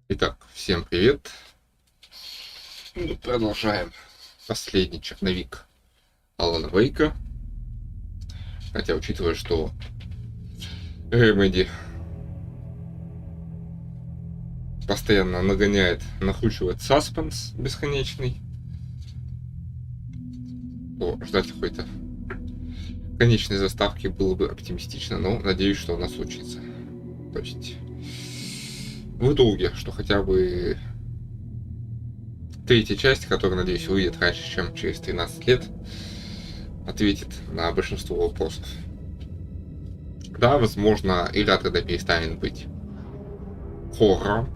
Итак, всем привет. И продолжаем последний черновик Алана Вейка. Хотя, учитывая, что Ремеди постоянно нагоняет, накручивает саспенс бесконечный, то ждать какой-то конечной заставки было бы оптимистично, но надеюсь, что она случится. То есть в итоге, что хотя бы третья часть, которая, надеюсь, выйдет раньше, чем через 13 лет, ответит на большинство вопросов. Да, возможно, игра тогда перестанет быть хоррором,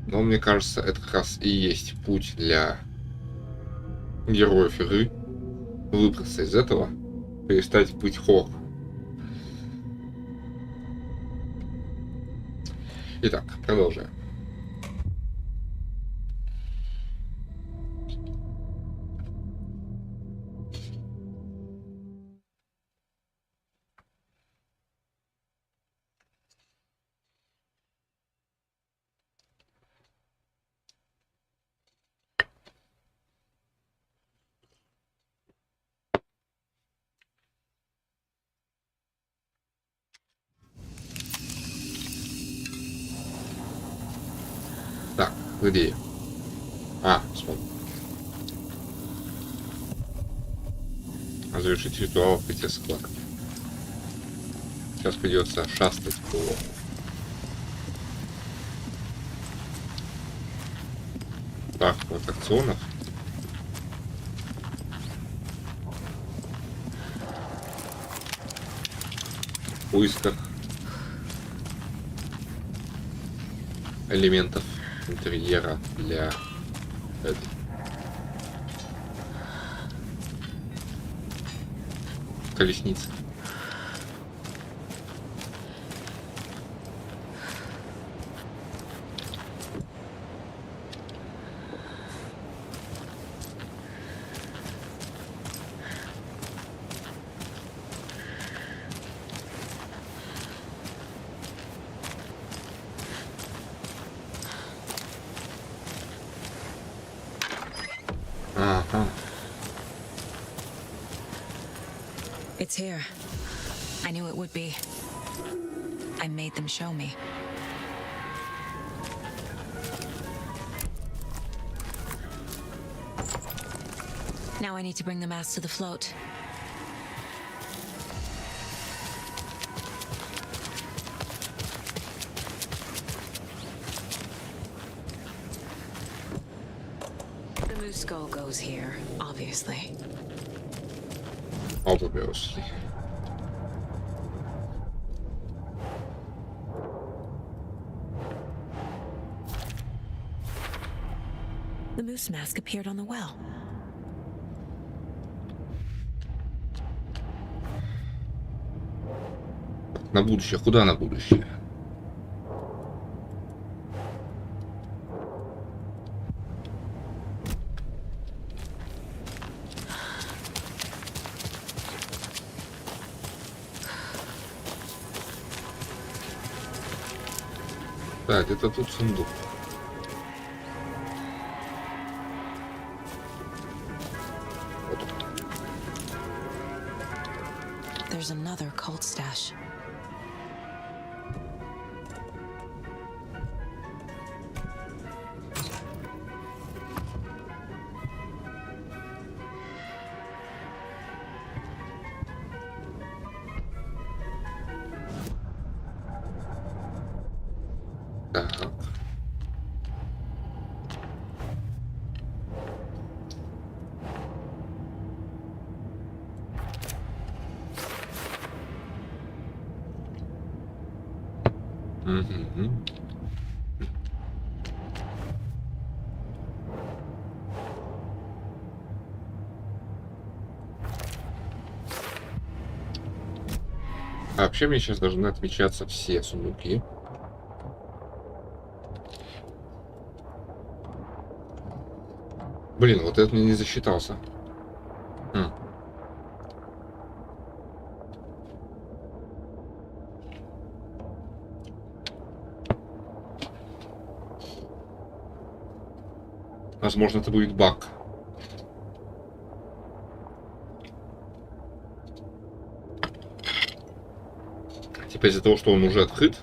но мне кажется, это как раз и есть путь для героев игры выбраться из этого, перестать быть хоррором. Итак, продолжаем. Так, где я? Вспомнил. Завершить ритуал открытия склада. Сейчас придется шастать по парку аттракционов. В поисках элементов интерьера для этой колесницы. Ага. It's here. I knew it would be. I made them show me. Now I need to bring the mass to the float. The moose skull goes here, obviously. Obviously. The moose mask appeared on the well. На будущее. Куда на будущее? Да, где-то тут сундук. Вот он. There's another cult stash. Так. Угу. А вообще мне сейчас должны отмечаться все сундуки. Блин, вот этот мне не засчитался. Возможно, это будет баг. Типа из-за того, что он уже открыт,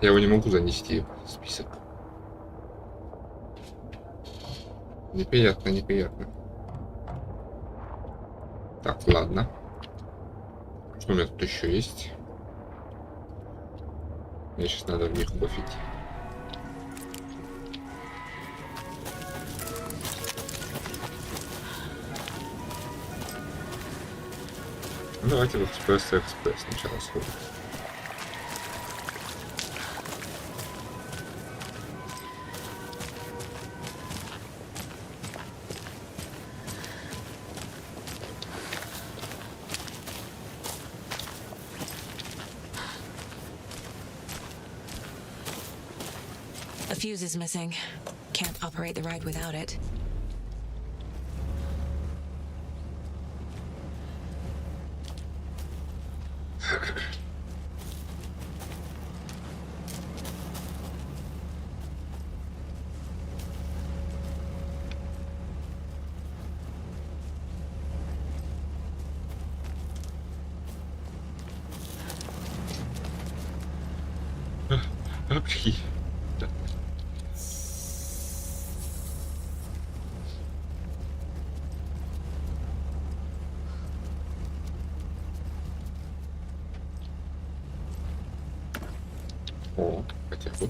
я его не могу занести в список. Неприятно, неприятно. Так, ладно. Что у меня тут еще есть? Мне сейчас надо в них убавить. Ну, давайте в экспресс сначала сходим. A fuse is missing. Can't operate the ride without it. Апчхи. О, хотя бы.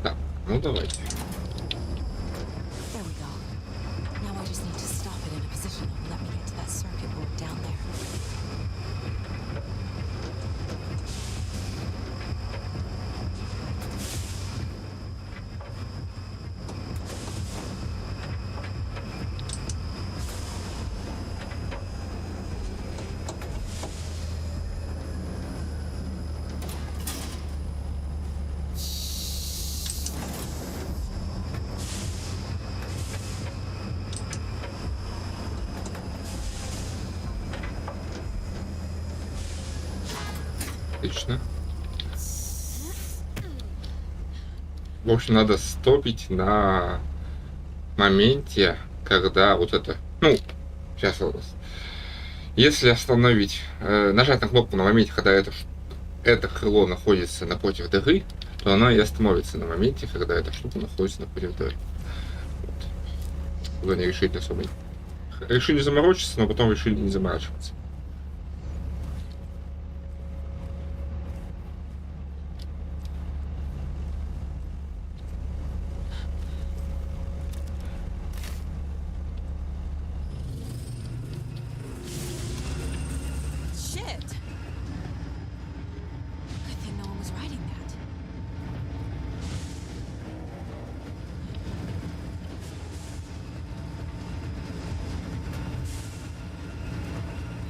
Так, ну давайте. There we go. Now I just need to stop it in a position and let me get to that circuit board down there. Отлично. В общем, надо стопить на моменте, когда вот это... Ну, сейчас вот. Если остановить, нажать на кнопку на моменте, когда это крыло находится напротив дыры, то оно и остановится на моменте, когда эта штука находится напротив дыры. Вот. Вы не решили особо. Решили заморочиться, но потом решили не заморачиваться.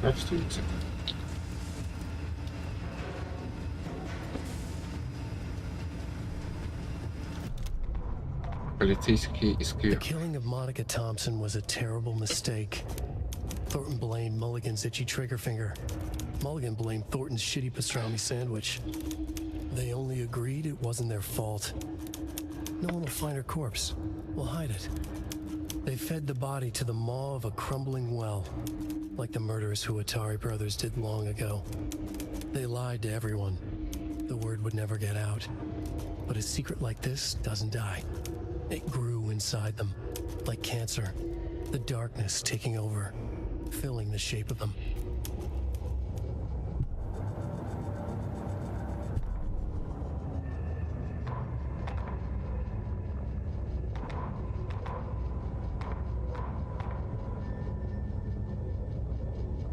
Обстоится. Полицейские из The killing of Monica Thompson was a terrible mistake. Thornton blamed Mulligan's itchy trigger finger. Mulligan blamed Thornton's shitty pastrami sandwich. They only agreed it wasn't their fault. No one will find her corpse. We'll hide it. They fed the body to the maw of a crumbling well, like the murderous Huatari brothers did long ago. They lied to everyone. The word would never get out. But a secret like this doesn't die. It grew inside them, like cancer. The darkness taking over, filling the shape of them.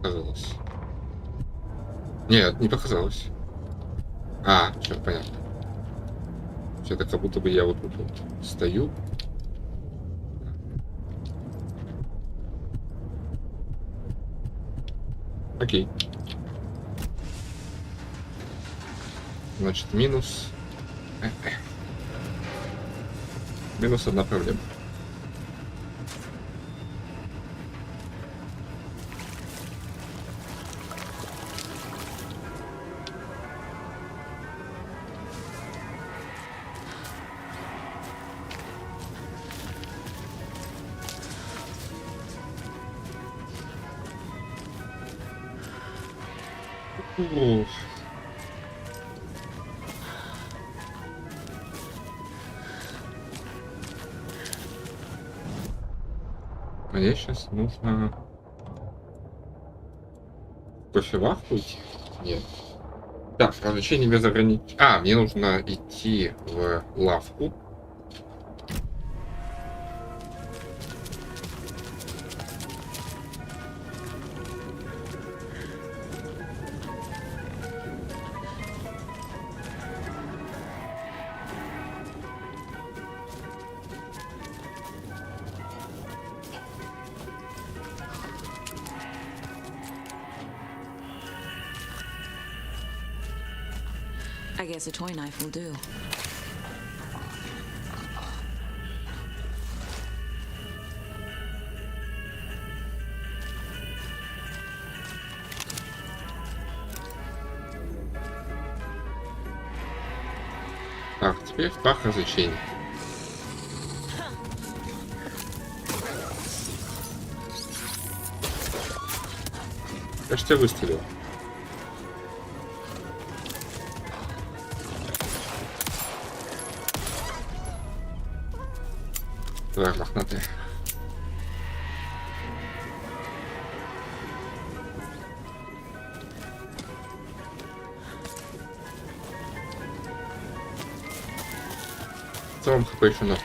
Показалось. Нет, не показалось. А, все понятно. Это как будто бы я вот тут вот стою. Окей. Значит, минус. Минус одна проблема. Ух. Мне сейчас нужно кофеварку идти? Нет. Так, развлечение без ограничений. А, мне нужно идти в лавку. I guess a toy knife will do. Так, теперь в парк развлечений. Кажется, я выстрелил. Давай, мохнатый. В целом хп еще норм.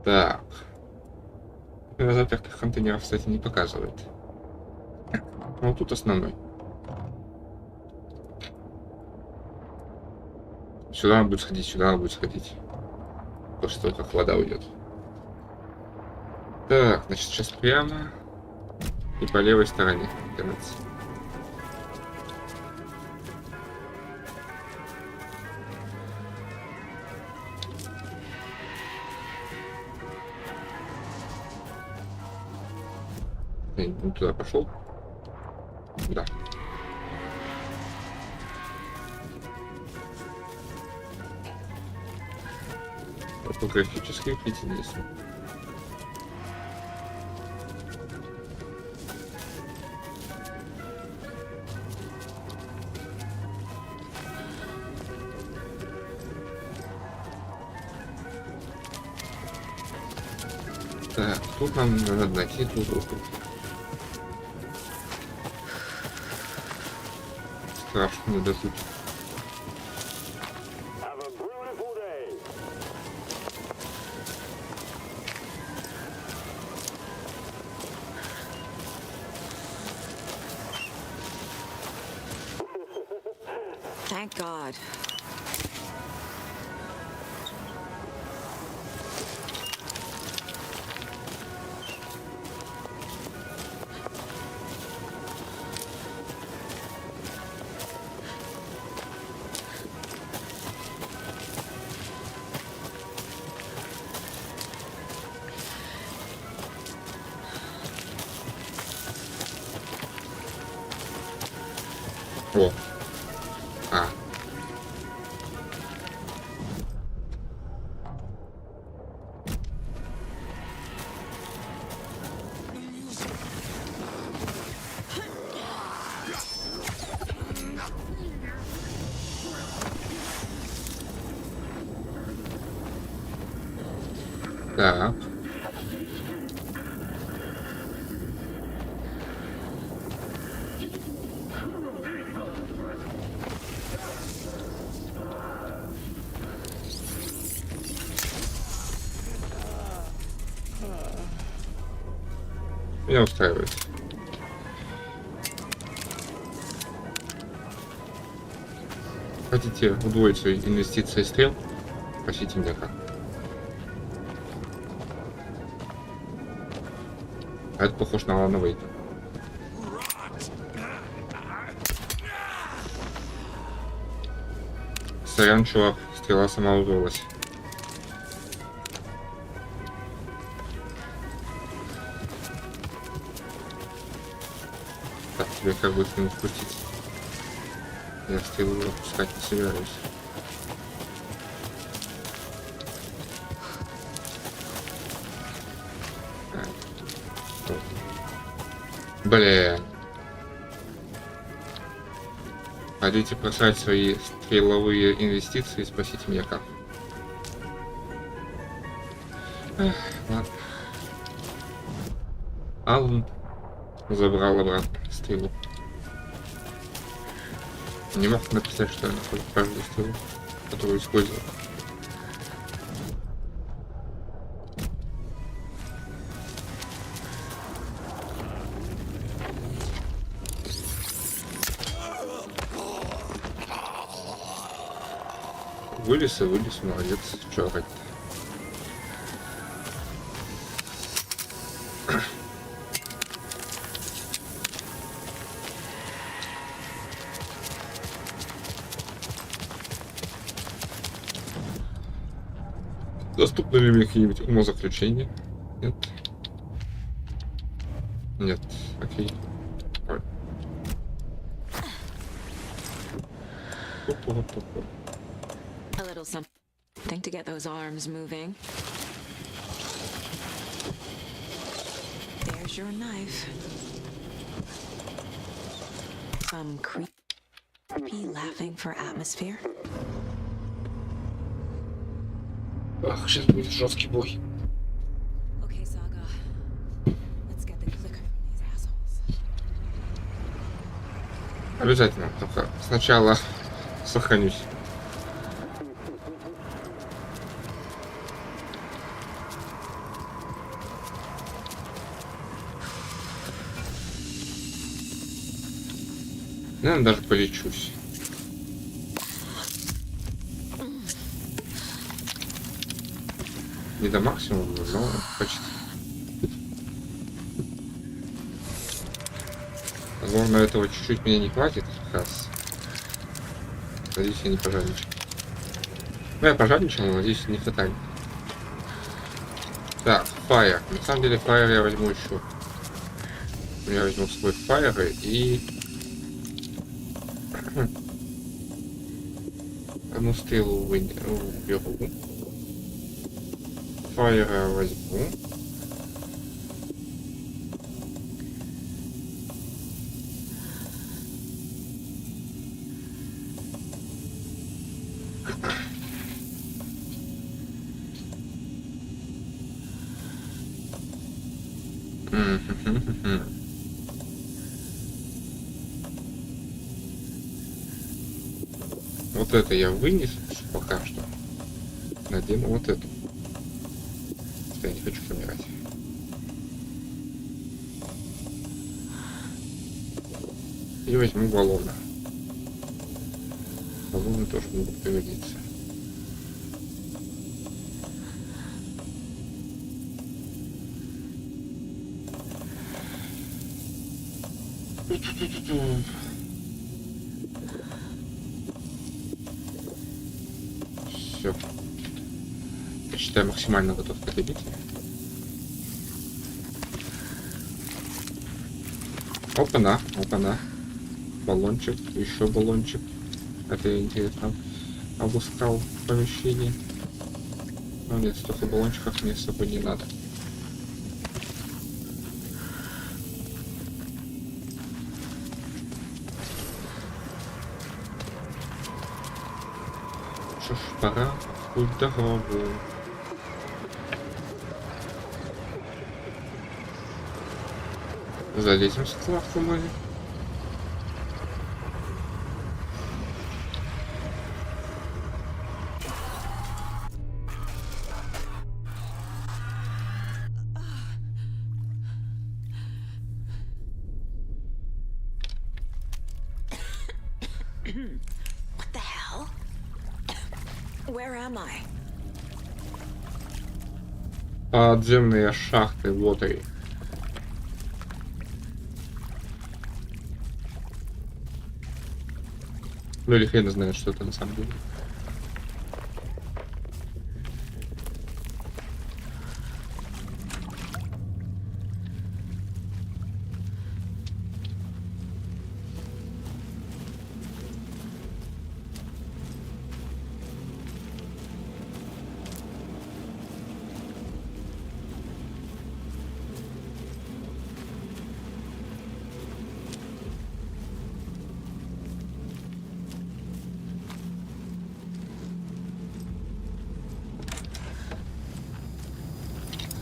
Так. Запертых контейнеров, кстати, не показывает. Ну, тут основной. Сюда надо будет сходить, сюда надо будет сходить. После того, как вода уйдет. Так, значит, сейчас прямо. И по левой стороне. Кажется. Я не туда пошел. Да. Фотографические плетеницы. Так, тут нам надо найти ту группу. Страшно дадут. Thank God. О. А. Так. Меня устраивает. Хотите удвоить свои инвестиции стрел? Спросите меня как. А это похож на Лана Вейка. Сорян, чувак, стрела сама вырвалась. Так, тебе как бы к нему спуститься. Я стрелу опускать не собираюсь. Блин. Хотите просрать свои стреловые инвестиции, спросите меня как. Эх, ладно. Аллан забрал обратно стрелу. Не мог написать, что я нахожу каждую стрелу, которую использовал. Вылез и вылез, молодец, чё орать-то. Доступны ли мне какие-нибудь умозаключения? Нет. Нет. Окей. Ой. A little something to get those arms moving. There's your knife. Some creepy laughing for atmosphere. Ах, сейчас будет жесткий бой. Okay, Saga. Let's get the clicker from these assholes. Обязательно, только сначала сохранюсь. Наверное, даже полечусь. Не до максимума, но почти. Возможно, этого чуть-чуть мне не хватит, как раз. Надеюсь, я не пожадничал. Ну, я пожадничал, но надеюсь, не фатально. Так, фаер. На самом деле, фаер я возьму еще. Я возьму свой фаер и... одну стрелу уберу. Фаера возьму. Вот это я вынесу пока что. Надену вот эту. Я не хочу помирать. И возьму баллоны. Баллоны тоже могут пригодиться. Все. Я считаю, максимально готов к этой битве. Опа-на, опа-на. Баллончик, еще баллончик. Это я интересно обыскал помещение. Но нет, столько баллончиков мне с собой не надо. Что ж, пора в путь дорогу. Залезем в складку мою. What the hell? Where am I? Подземные шахты, вот и. Ну или хрен знает, что это на самом деле.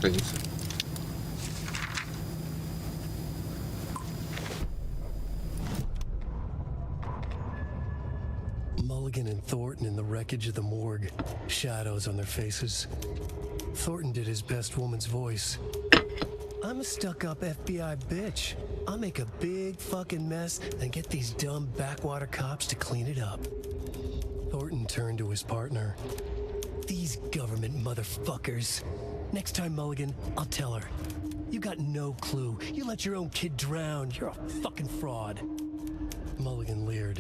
страницы. Mulligan and Thornton in the wreckage of the morgue, shadows on their faces. Thornton did his best woman's voice. I'm a stuck-up FBI bitch. I'll make a big fucking mess and get these dumb backwater cops to clean it up. Thornton turned to his partner. These government motherfuckers. Next time, Mulligan, I'll tell her. You got no clue. You let your own kid drown. You're a fucking fraud. Mulligan leered.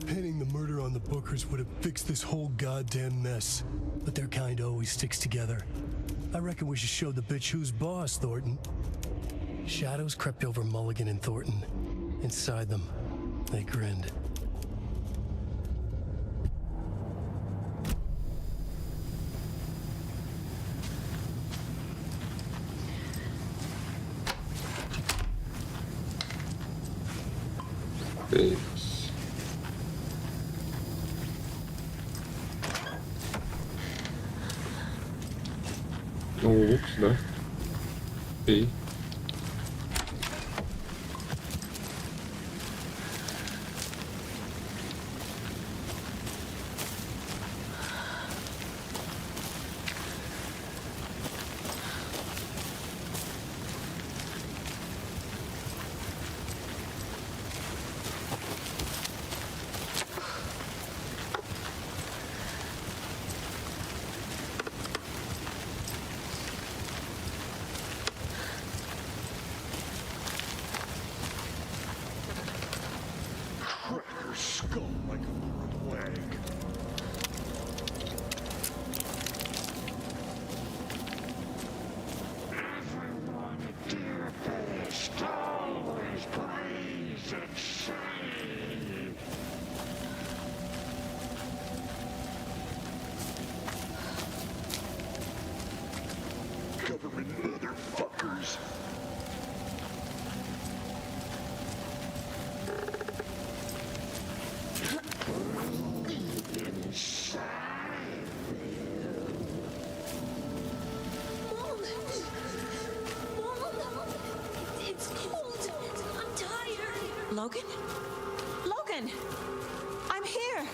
Pinning the murder on the Bookers would have fixed this whole goddamn mess. But their kind always sticks together. I reckon we should show the bitch who's boss, Thornton. Shadows crept over Mulligan and Thornton. Inside them, they grinned. Ну, упс, да. Окей. Skull like a broken leg. Everyone dear face always praise and say. Government motherfuckers. Logan? Logan! I'm here!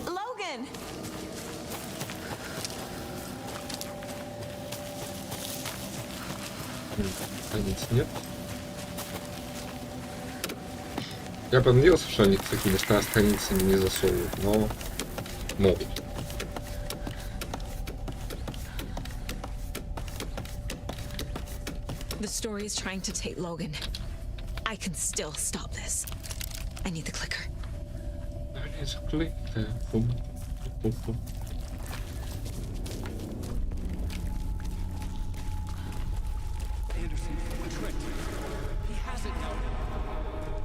Logan! Страниц нет. Я бы надеялся, что они такими страницами не засовывают, но могут. The story is trying to take Logan. I can still stop this. I need the clicker.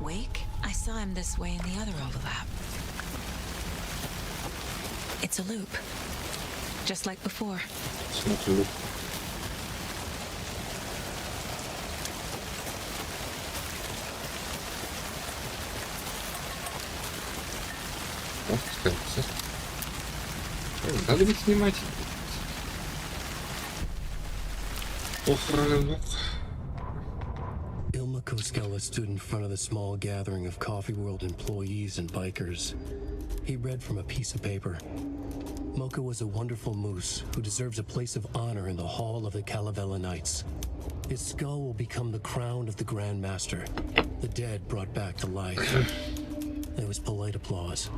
Wake? I saw him this way in the other overlap. It's a loop. Just like before. Смотрю. Надо ведь снимать. Охрана. Ilma Koskela stood in front of the small gathering of Coffee World employees and bikers. He read from a piece of paper. Mocha was a wonderful moose who deserves a place of honor in the hall of the Calavella Knights. His skull will become the crown of the Grand Master, the dead brought back to life. There was polite applause.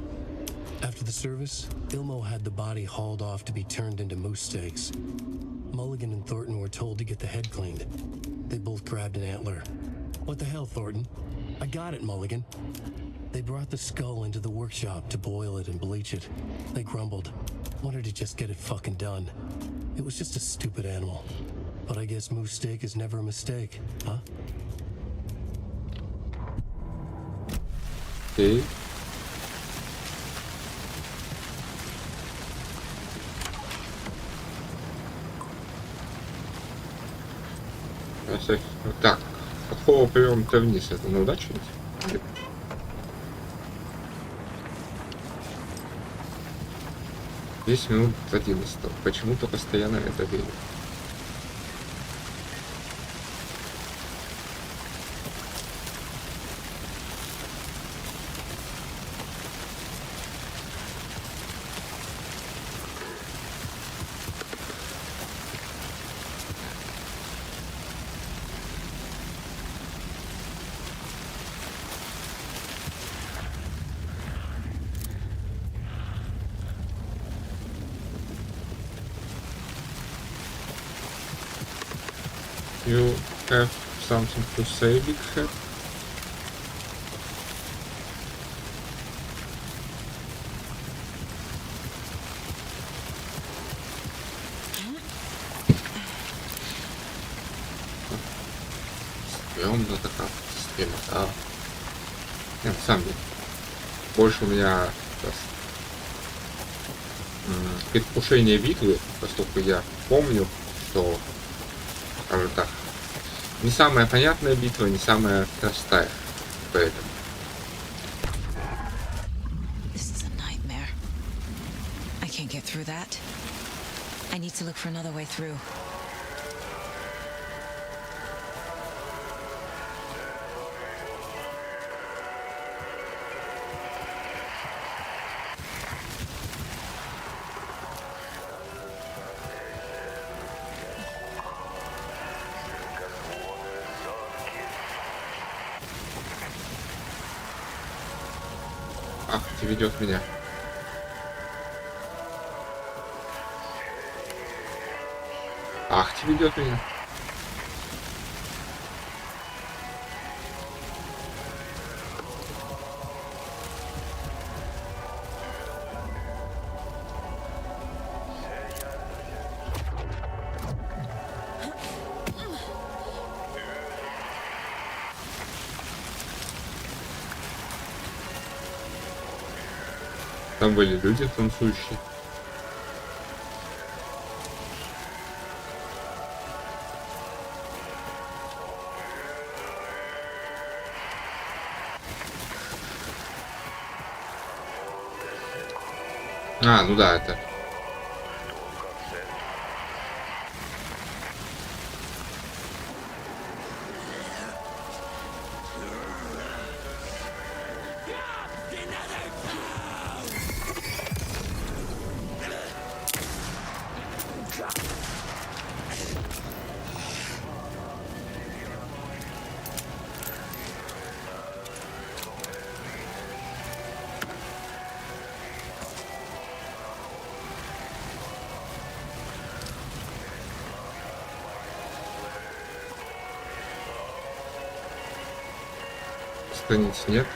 After the service, Ilmo had the body hauled off to be turned into moose steaks. Mulligan and Thornton were told to get the head cleaned. They both grabbed an antler. What the hell, Thornton? I got it, Mulligan. They brought the skull into the workshop to boil it and bleach it. They grumbled. Wanted to just get it fucking done. It was just a stupid animal. But I guess moose steak is never a mistake, huh? Okay. Так, какого приема-то вниз? Это на удачу? 10 минут 11. Почему-то постоянно это время. You have something to say, Big Head? Стрёмно такая система, да. Нет, сам деле. Больше у меня сейчас предвкушение битвы, поскольку я помню, что, скажем так, не самая понятная битва, не самая простая. Поэтому. This is a nightmare. I can't get through that. I need to look for another way through. Ах, ты ведет меня. Ах, ты ведет меня. Там были люди танцующие. А, ну да, это. Страниц нет.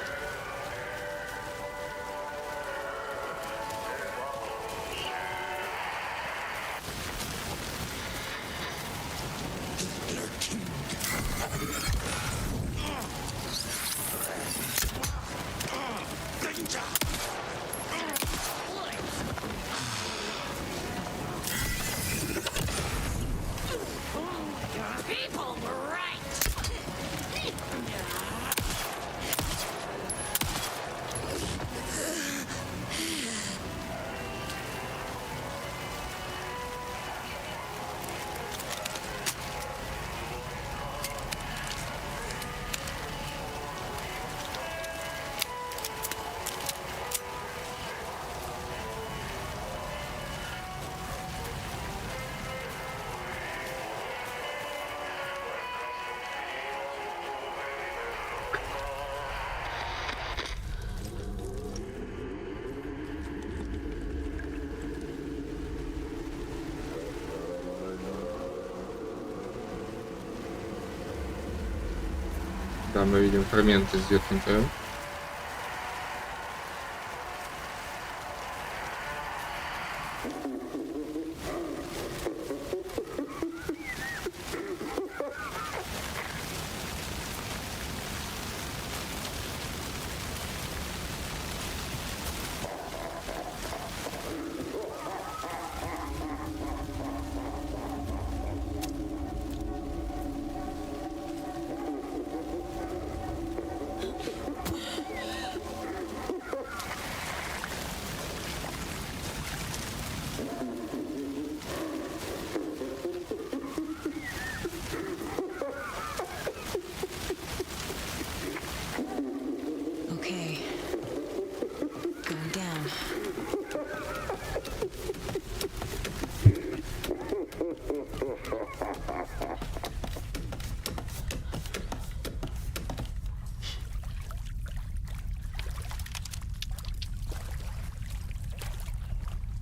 Да, мы видим фрагменты с детским.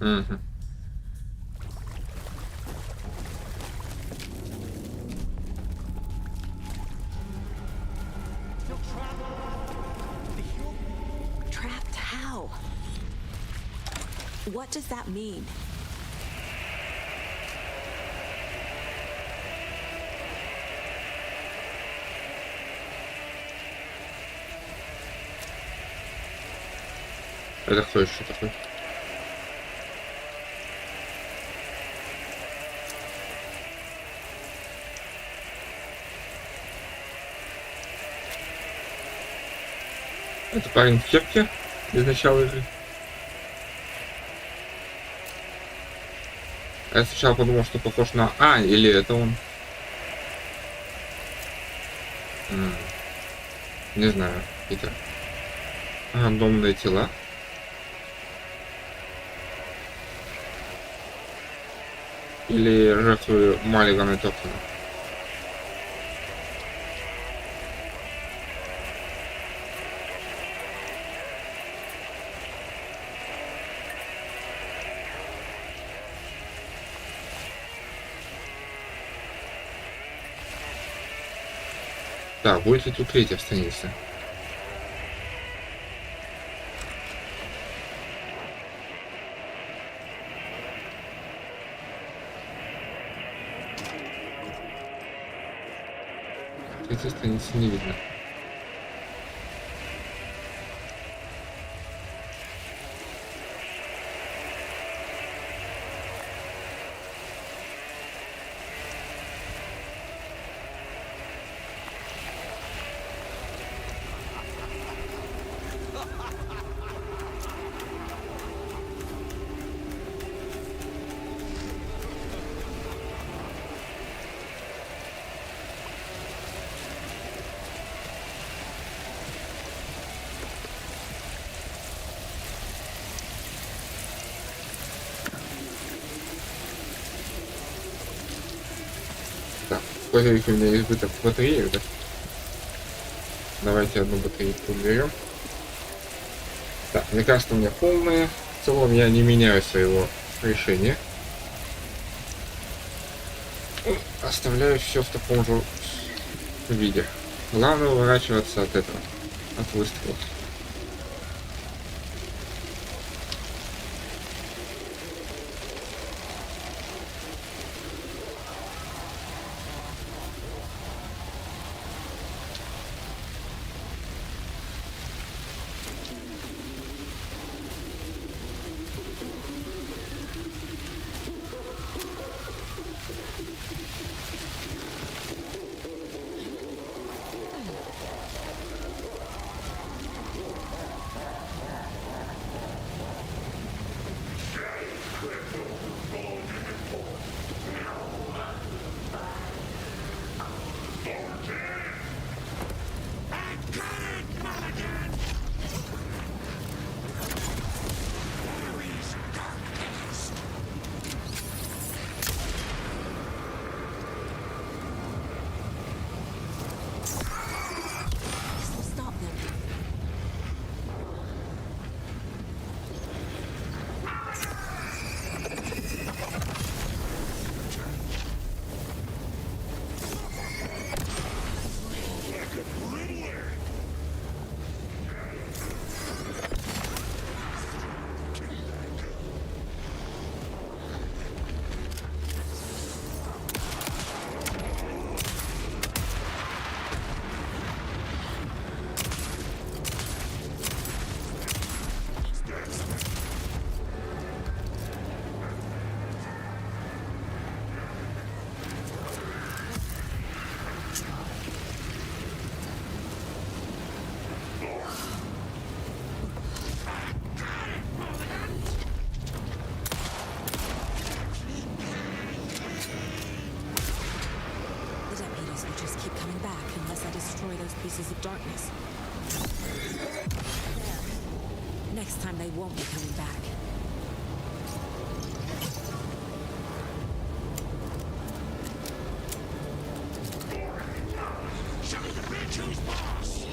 Угу. Trapped how? What does that mean? Это кто еще такой? Это парень в кепке из начала игры. Я сначала подумал, что похож на... А, или это он? Не знаю. Какие-то рандомные тела. Или жертвы Маллигана и Топсона. Да, будет ли тут третья страница? Третьей страницы не видно. Сколько у меня избыток батареек, да? Давайте одну батарейку уберем. Так, мне кажется, у меня полная. В целом я не меняю своего решения. Оставляю все в таком же виде. Главное уворачиваться от этого, от выстрела. Pieces of darkness. Next time they won't be coming back. Show the bitch who's boss.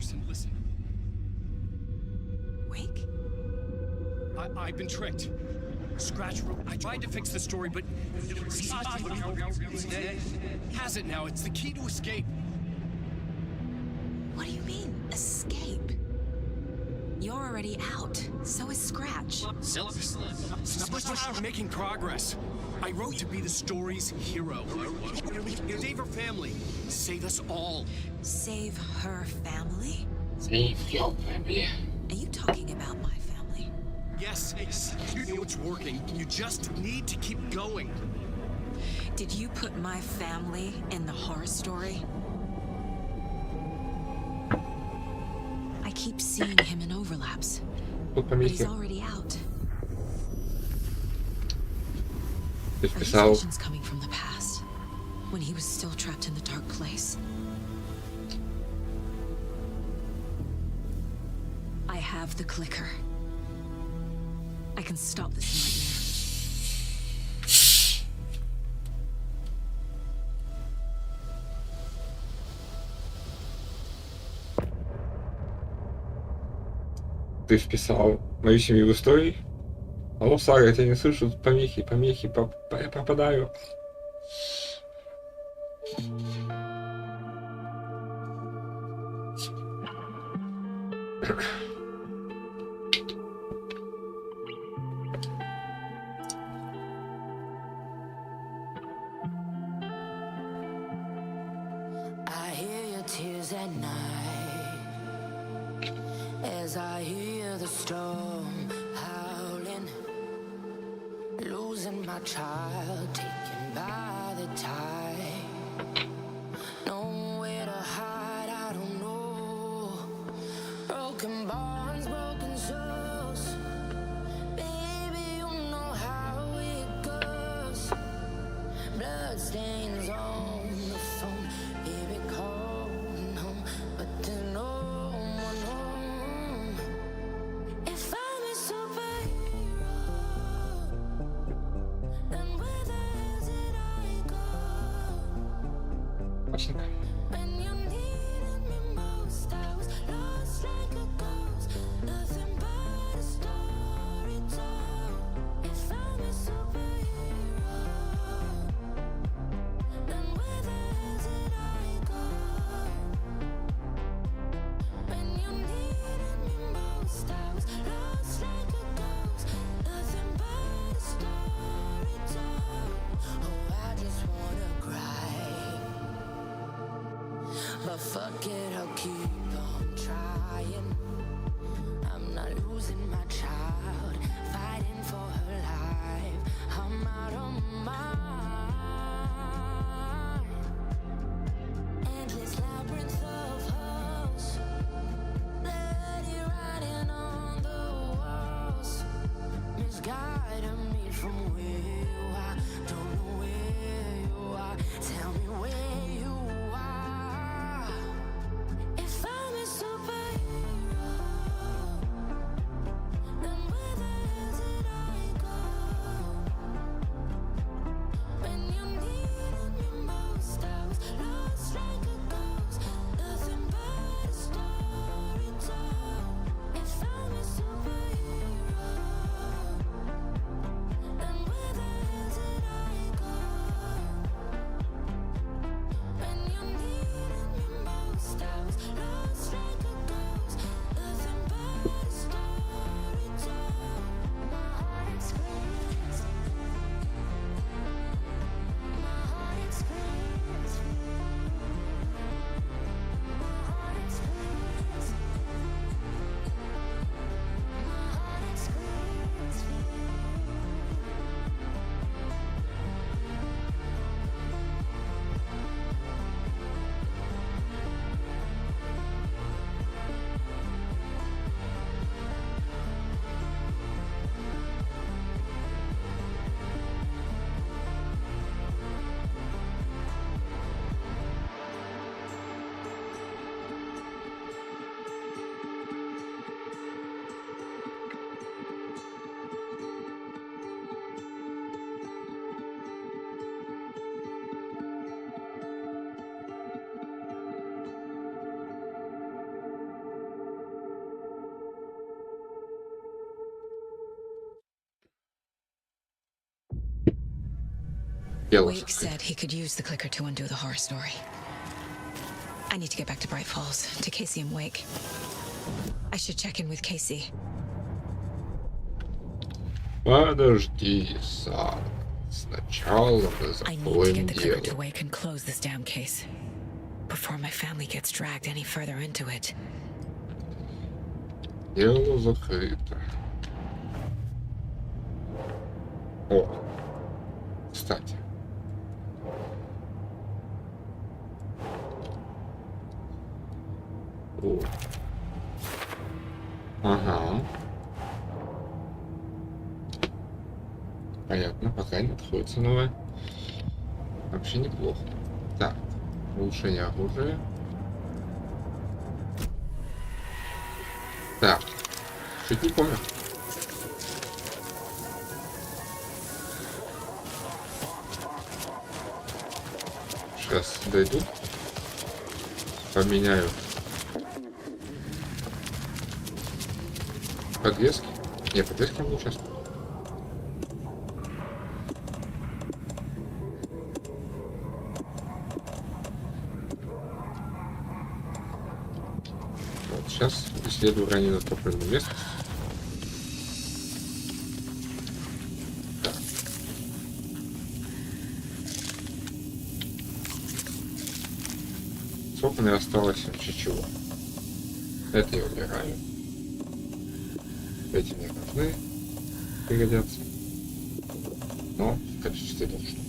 Anderson, listen. Wake? I've been tricked. Scratch wrote. I tried to fix the story, but has it now. It's the key to escape. What do you mean, escape? You're already out. So is Scratch. We're making progress. I wrote to be the story's hero. Save her family. Save us all. Save her family? Save your family. Are you talking about my family? Yes, you know it's working. You just need to keep going. Did you put my family in the horror story? I keep seeing him in overlaps, Тут but he's помехи. already out. Ты Are these вписал. visions coming from the past, when he was still trapped in the dark place? I have the clicker. I can stop this nightmare. Ты вписал мою семью в истории? Алло, Сара, я тебя не слышу, тут помехи, я пропадаю. I hear your tears at night as I hear the storm howling, losing my child, taken by the tide. Nowhere to hide, I don't know. Broken bonds, broken souls. Baby, you know how it goes. Blood stains on the phone. Baby, calling home, but there's no one home. If I'm a superhero, then where the hell did I go? Машенька. When you needed me most, I was lost like a ghost. Nothing but a story told. If I'm a superhero, then where the hell did I go? When you needed me most, I was lost like a ghost. Nothing but a story told. Oh, I just wanna cry. But fuck it, I'll keep on trying. I'm not losing my child, fighting for her life. I'm out of my mind. Endless labyrinth of holes, bloody writing on the walls, misguiding me from where you are. Don't know where you are. Tell me where you are. If I'm a superhero, then where the hell did I go? When you needed me most, I was lost like a ghost. Nothing but a story told. If I'm a superhero, then where the hell did I go? When успела Wake закрыть. said he could use the clicker to undo the horror story. I need to get back to Bright Falls, to Casey and Wake. I should check in with Casey. Подожди, Сара. Сначала мы I need to закроем get the clicker to дело. Wake and close this damn case before my family gets dragged any further into it. Дело закрыто. О, кстати. О. Ага. Понятно, пока не отходится новое. Вообще неплохо. Так, улучшение оружия. Так, чуть не помню. Сейчас дойду. Поменяю подвески. Не, подвески не сейчас. Вот, сейчас исследую ранее затопленное место. Так. Сколько мне осталось чего? Это я убираю. Эти мне нужны, пригодятся. Но в количестве должно.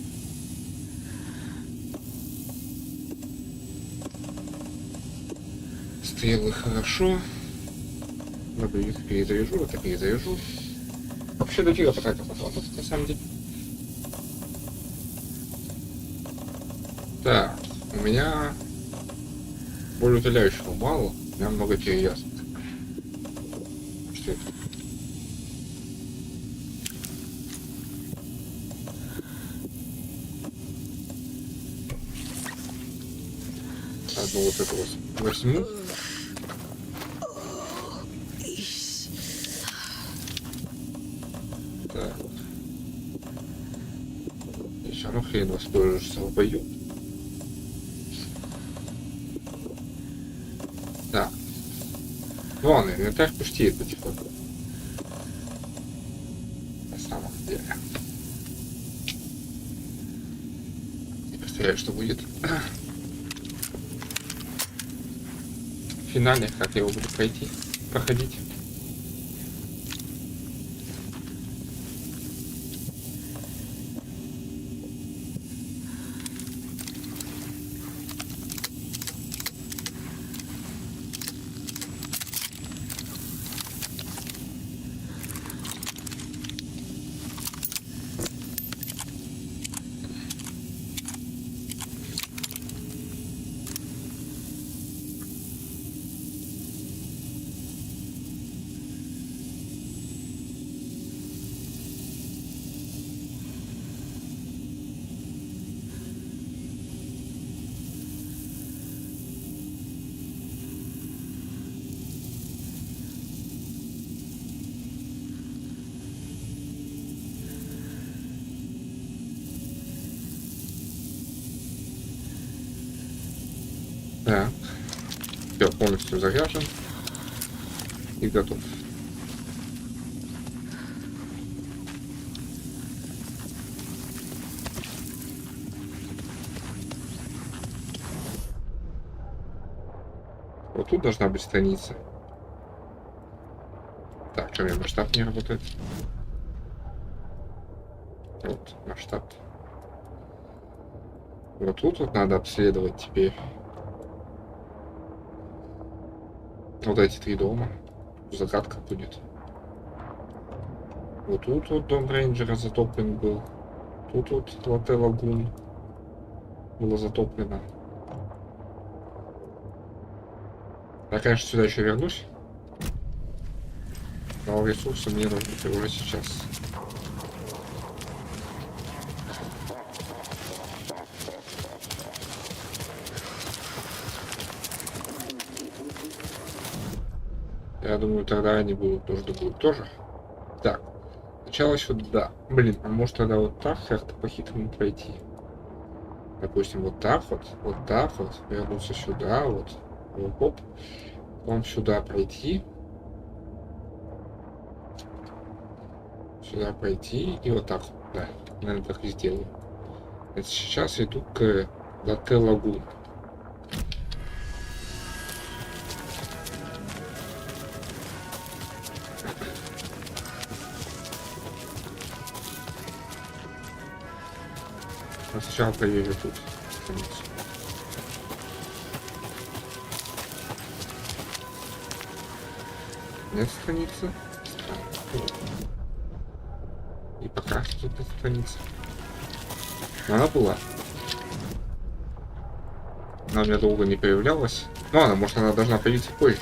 Стрелы хорошо. Надо их перезаряжу, это перезаряжу. Вообще дофига потратил патронов, на самом деле. Так, у меня более утоляющего мало, у меня много перевязок. Что это? Одну вот эту вот возьму. Так. И все равно хрен воспользуешься в бою. Так. Ну ладно, инвентарь пустеет потихоньку. На самом деле. Не представляю, что будет. В финале, как я его буду проходить. Так. Все, полностью заряжен. И готов. Вот тут должна быть страница. Так, что у меня масштаб не работает? Вот, масштаб. Вот тут вот надо обследовать теперь. Вот эти 3 дома. Загадка будет. Вот тут вот дом рейнджера затоплен был. Тут вот латте лагун было затоплено. Я, конечно, сюда еще вернусь. Но ресурсы мне нужны уже сейчас. Я думаю, тогда они нужны будут тоже. Так. Сначала сюда. Блин, а может тогда вот так как-то по-хитрому пройти? Допустим, вот так вот, вернуться сюда, вот, оп, потом сюда пройти, и вот так, да, наверное, так и сделаю. Это сейчас иду к Лагун. Но сначала проверю тут страницу. Нет страницы. И пока что тут страница. Но она была. Она у меня долго не появлялась. Ну ладно, может она должна появиться позже.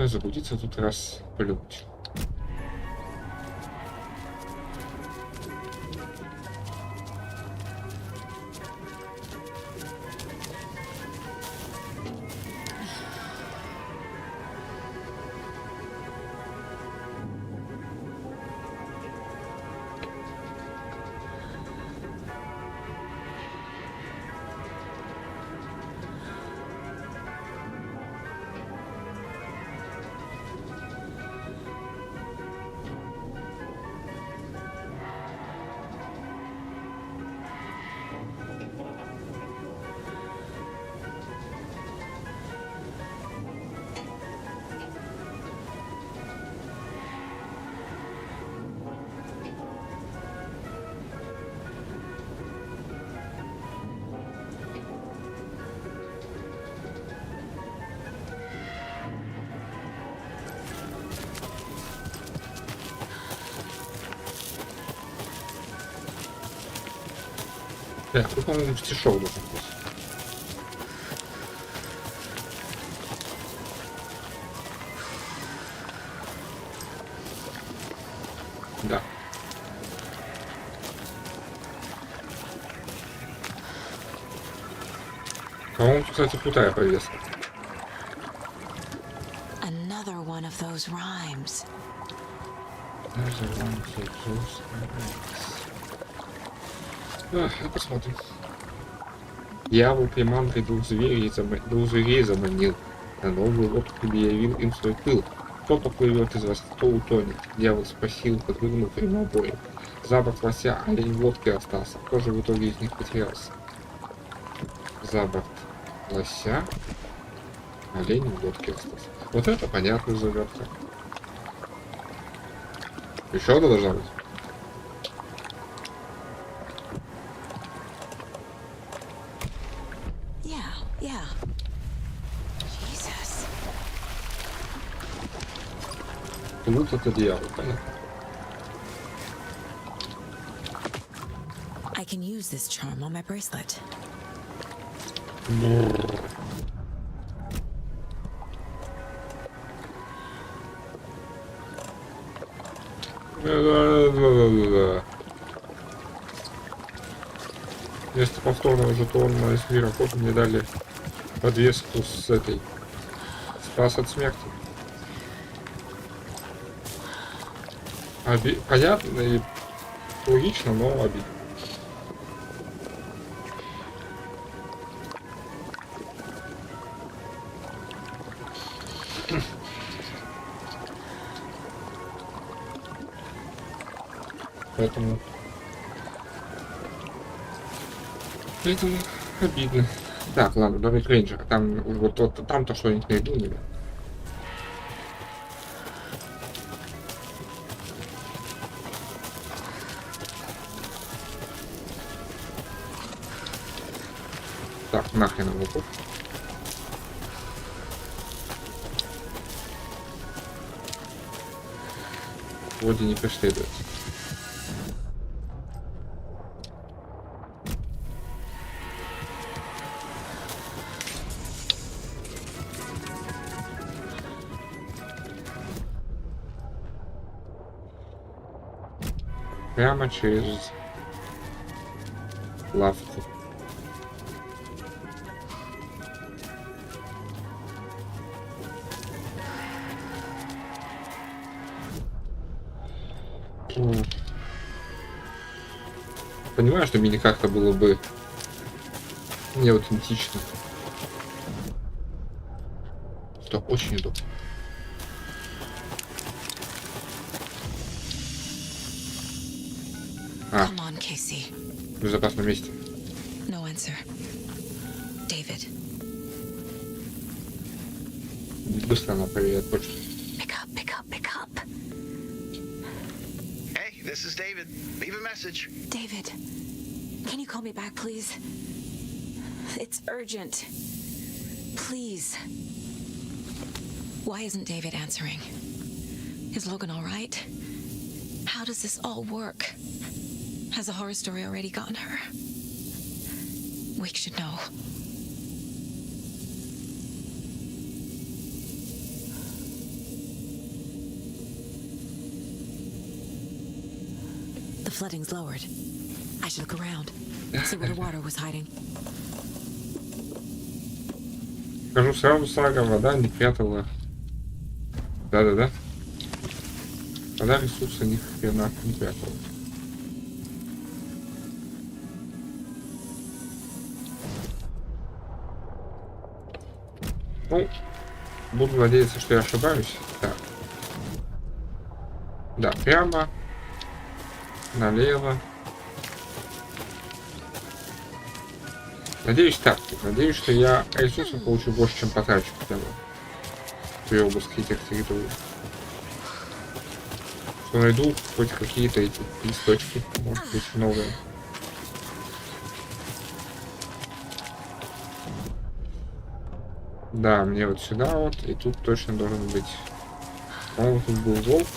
Загрузиться тут раз плюнуть. Так, тут, по-моему, стишок должен быть. Да. По-моему, кстати, крутая повестка. Another one of those rhymes. Посмотрим. Дьявол приманкой двух зверей заманил. На новую лодку явил им свой пыл. Кто поплывет из вас, кто утонет. Дьявол спасил, подвигнув ему обоим. За борт лося олень в лодке остался. Кто же в итоге из них потерялся? За борт лося олень в лодке остался. Вот это понятная загадка. Еще одна должна быть. Yeah. Jesus. Плут это дьявол, понятно. I can use this charm on my bracelet. Вместо повторного жетона из мира кода мне дали подвеску с этой. Спас от смерти. Понятно и логично, но обидно. Поэтому обидно. Так, ладно, давай рейнджер. Там вот там-то что-нибудь найду, наверное. Так, нахрен его. Вроде не преследует. Прямо через лавку. Понимаю, что мини-карта было бы не аутентично. Что очень удобно. Come on, Casey. В безопасном месте. No answer. David, Быстро она проверяет почту. pick up, pick up, pick up. Hey, this is David. Leave a message. David, can you call me back, please? It's urgent. Please. Why isn't David answering? Is Logan all right? How does this all work? Has the horror story already gotten her? Wake should know. The flooding's lowered. I should look around. See where the water was hiding. Скажу сразу, сага, вода не прятала. Да-да-да. Вода ресурсы ни хрена не прятала. Ну, буду надеяться, что я ошибаюсь. Так. Да, прямо. Налево. Надеюсь так. Надеюсь, что я ресурсов получу больше, чем потрачу хотя бы при обыске этих территорий. Что найду хоть какие-то эти листочки, может быть, новые. Да, мне вот сюда вот, и тут точно должен быть. По-моему, тут был волк.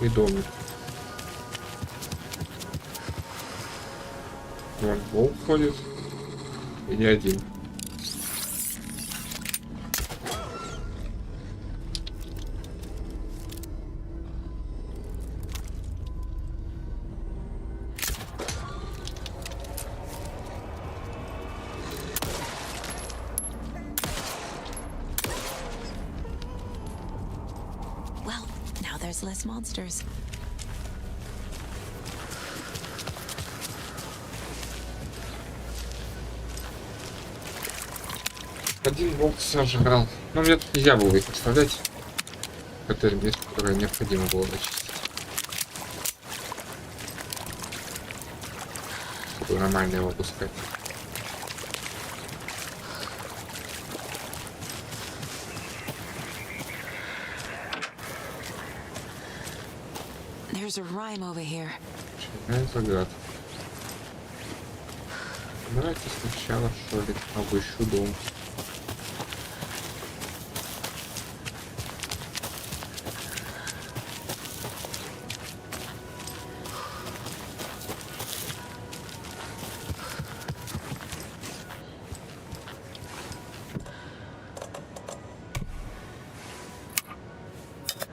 И домик. Вон волк ходит. И не один. Well, now there's less monsters. Один волк сожрал. Но мне тут нельзя было их оставлять. Это место, которое необходимо было зачистить. Чтобы нормально его пускать. There's a rhyme over here. Очередная загадка. Давайте сначала, что ли, обыщу дом.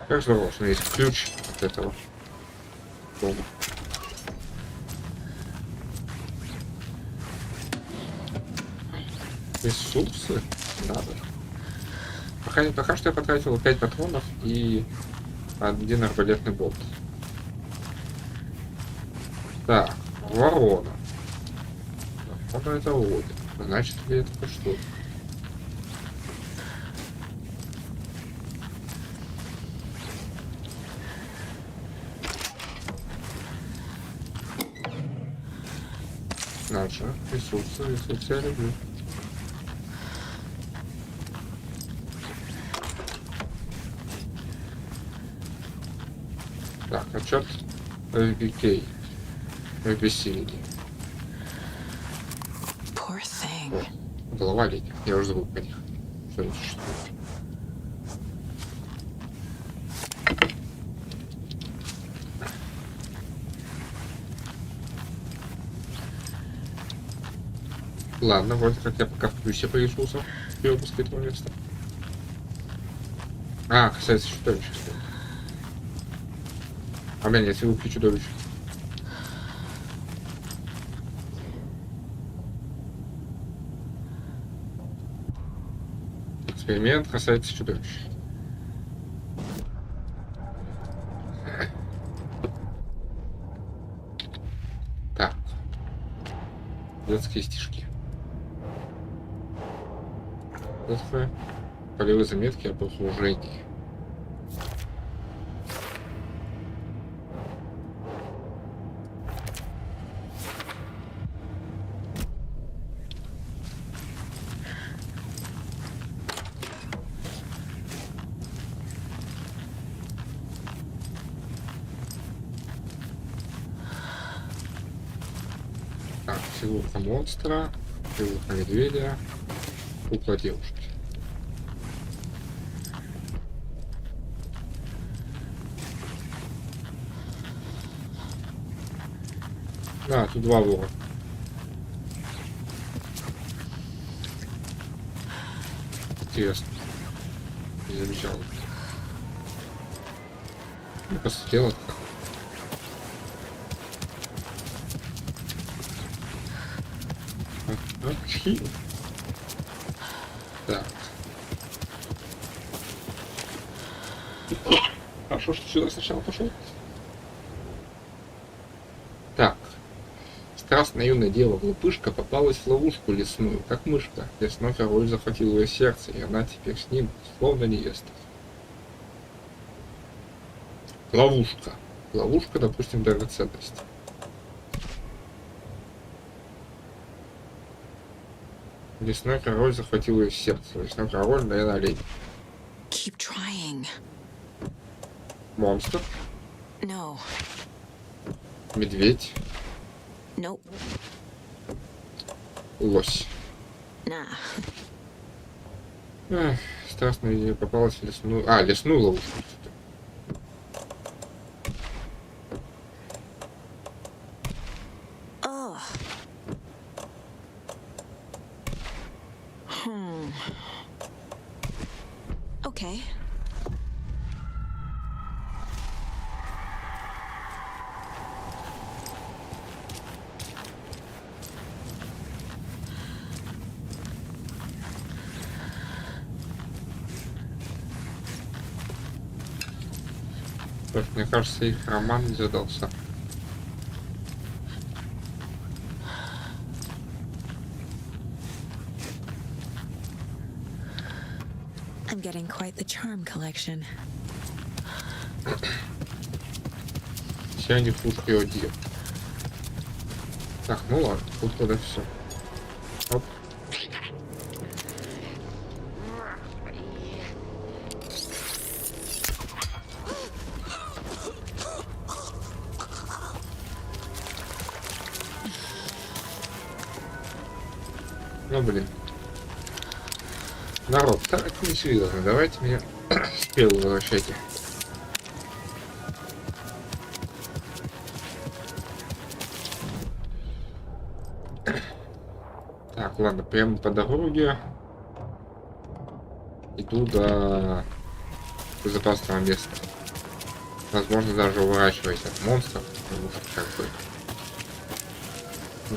Как здорово, что есть ключ от этого дома. Ресурсы надо. Пока что я потратил 5 патронов и 1 арбалетный болт. Так, ворона. Ворона это Один. Значит ли это что? Наши ресурсы я люблю. Так, отчет РБК. РБС. Poor thing. Голова летит. Я уже забыл про них. Что это существует. Ладно, вроде как я пока в плюсе по ресурсам при обыске этого места. А, касается чудовища. А, блин, я силу чудовищ. Эксперимент касается чудовищ. детские стишки. Это полевые заметки об служении. Так, фигурка монстра, фигурка медведя, кукла девушки. Да, тут два вора. Интересно. Не замечал. Ну, посмотрел. Так. Хорошо, что сюда сначала пошел. Так. Страстная юная дева глупышка попалась в ловушку лесную, как мышка. Лесной король захватил ее сердце, и она теперь с ним, словно невеста. Ловушка. Ловушка, допустим, драгоценность. Лесной король захватил ее сердце. Лесной король, наверное, олень. Keep trying. Монстр. No. Медведь. Nope. Лось. Nah. Эх, страстная идея попалась в лесную... А, лесную ловушку. Ugh. Okay. Мне кажется, их роман не задался. I'm getting quite the charm collection. Все они пушки один. Так, ну ладно, тут тогда все. Оп. Ну блин. Народ, так не серьезно. Давайте меня спел возвращайте. Так, ладно, прямо по дороге иду до безопасного места. Возможно, даже уворачиваясь от монстров, потому что как бы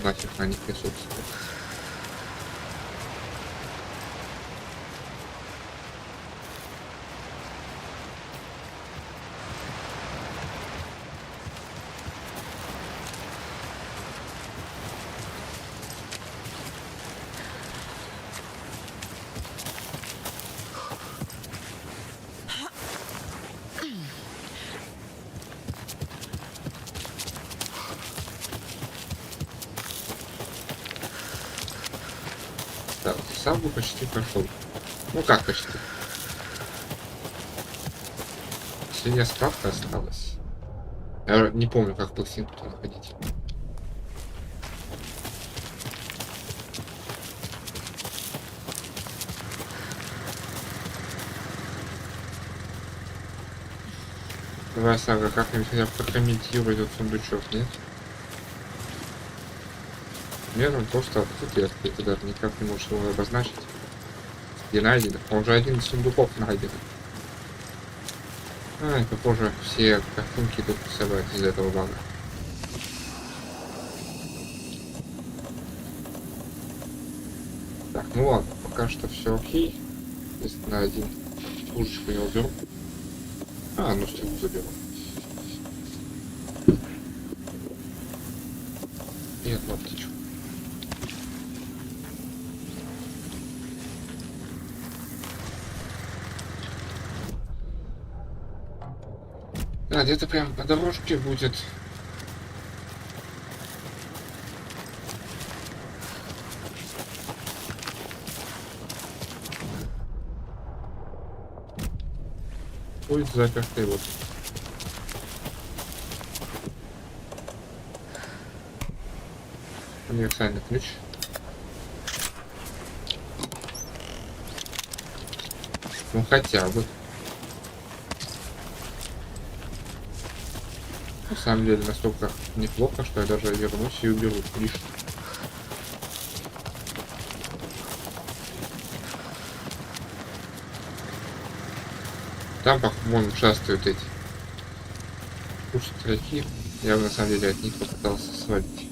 нафиг на них присутствует. Да, сам бы почти прошел. Ну как почти? Синяя справка осталась. Я не помню, как пластинку туда находить. Давай, Сага, как-нибудь хотя бы прокомментируй этот сундучок, нет? Нет, он просто открытый, ты даже никак не можешь его обозначить. Где найден? Он же один из сундуков найден. Ай, похоже, все картинки тут собрать из этого бага. Так, ну ладно, пока что все окей. Если на один пушечку не уберу. А, ну стекло заберу. И одну птичку. Да, где-то прям по дорожке будет. Будет запертый вот. Универсальный ключ. Ну хотя бы. На самом деле настолько неплохо, что я даже вернусь и уберу ключ. Там, по-моему, шастают эти пушки. Я бы на самом деле от них попытался свалить.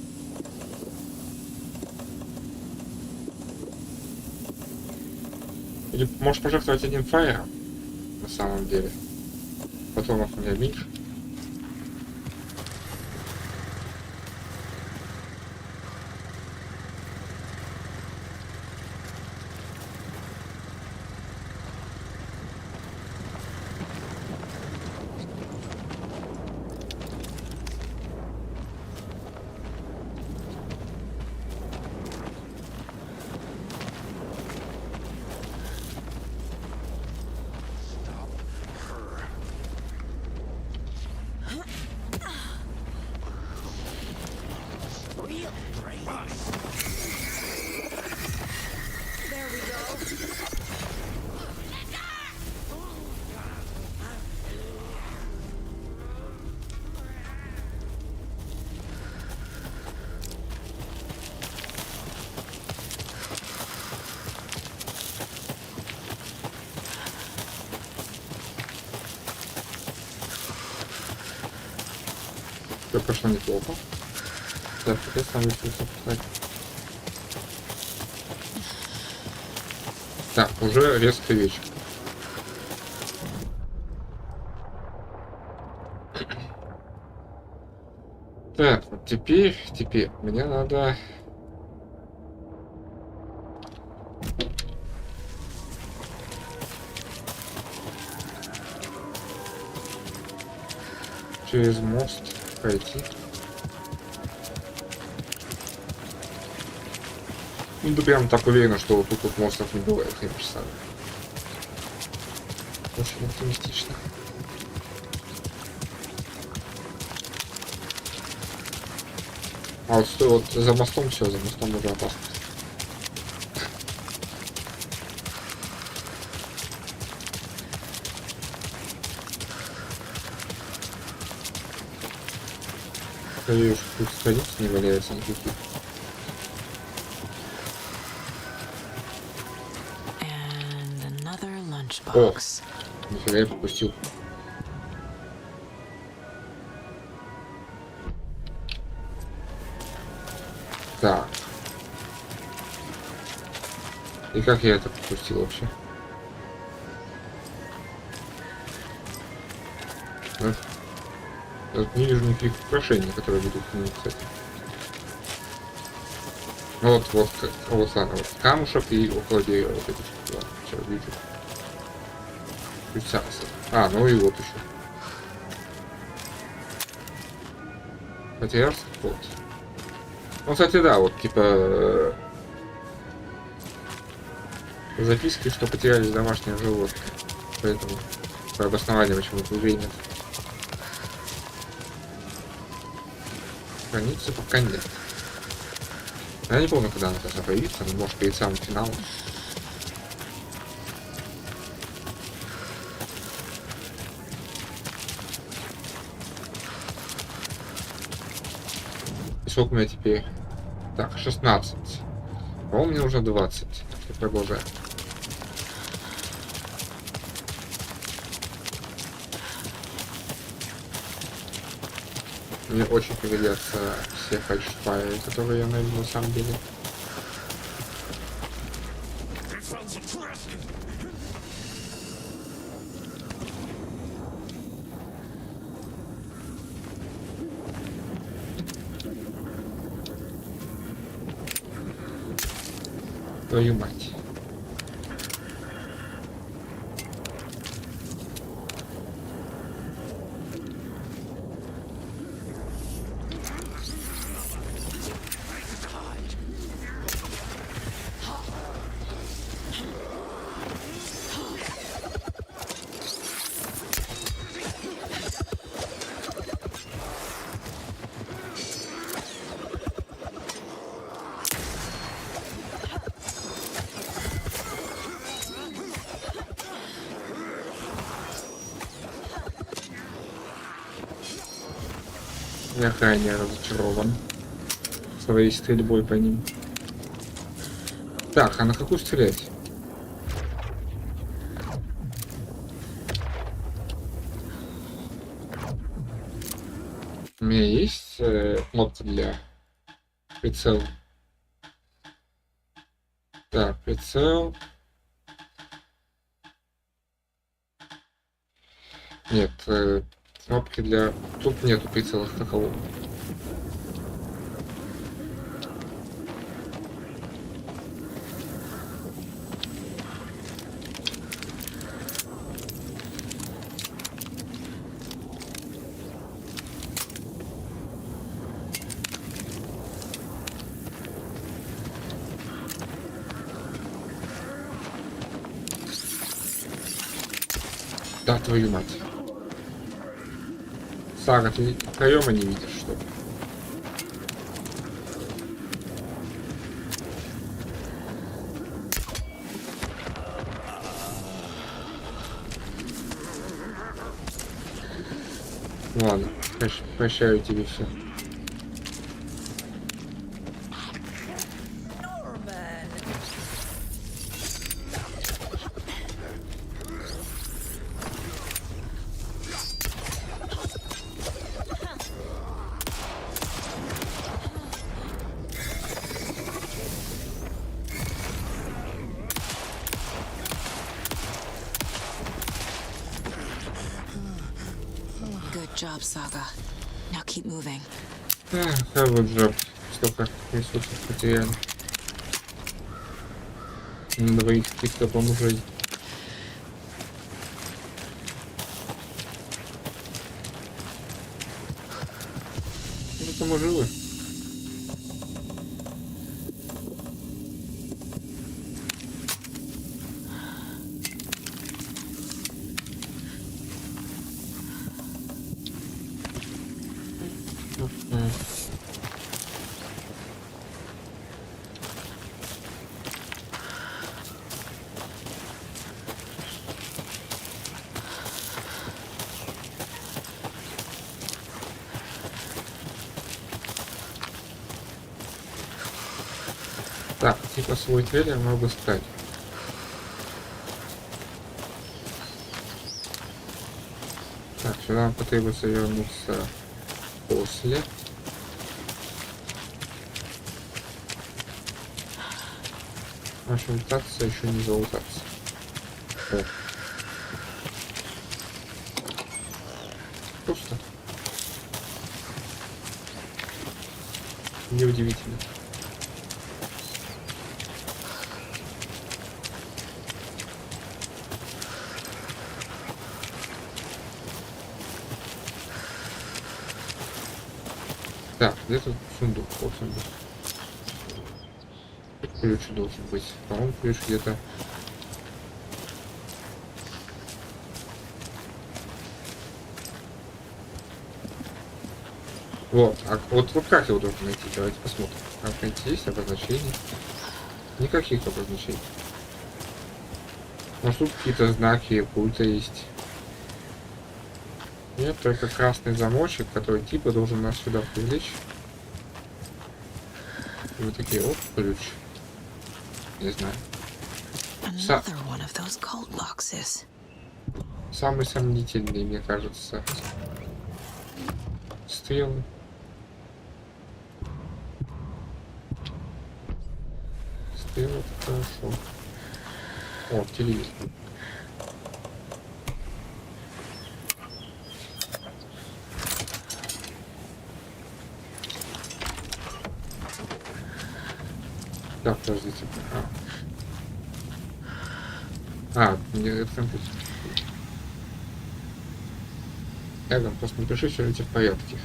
Или можешь пожертвовать одним фаером, на самом деле. Патронов у меня меньше. There we go. Все прошло неплохо. Так, я сам решился поставить. Так, уже резко вечер. Так, вот теперь мне надо... через мост пройти. Ну, да прям так уверена, что вот тут монстров не бывает, я представляю. Очень оптимистично. А вот стой, вот за мостом все, за мостом уже опасно. Надеюсь, что тут страниц не валяется никаких. And another О, lunchbox. нифига я пропустил. Так. И как я это пропустил вообще? А? Я тут не вижу никаких украшений, которые будут к нему, кстати. Ну вот, вот ладно, вот камушек и около дерева вот эти. Ладно, все, вижу. А, ну и вот еще. Потерялся код. Ну, кстати, да, вот типа записки, что потерялись домашние животные. Поэтому по обоснованию почему-то уже нет. Страницы пока нет. Я не помню, когда она должна появиться, но может перед самым финалом. И сколько у меня теперь? Так, 16. А у меня уже 20. Я продолжаю. Мне очень пригодятся все фальшфайры, которые я найду на самом деле. Твою мать. Я крайне разочарован своей стрельбой по ним. Так, а на какую стрелять? У меня есть кнопка для прицела. Так, прицел. Нет, кнопки для... Тут нету прицела такового. Да, твою мать. Сара, ты проема не видишь, что ли? Ладно, прощаю тебе все. Good job, Saga. Now keep moving. Вот же столько ресурсов потеряли. На двоих каких-то бомжей. Это мы живы. Так, типа свой трейлер могу стать. Так, сюда нам потребуется вернуться после. Наша мутация еще не залутаться. О. Пусто. Неудивительно. Так, где тут сундук? Вот сундук. Ключ должен быть. По-моему, ключ где-то. Вот, а вот как его должен найти? Давайте посмотрим. Как найти? Есть обозначения? Никаких обозначений. Может, тут какие-то знаки пульта есть. Нет, только красный замочек, который типа должен нас сюда привлечь. И вот такие вот ключ. Не знаю. Another one of those cult boxes. Самый сомнительный, мне кажется. Стрелы. Стрелы, хорошо. О, телевизор. Так, подождите. Мне это компьютер. Эдам, просто напиши, все ли в порядке.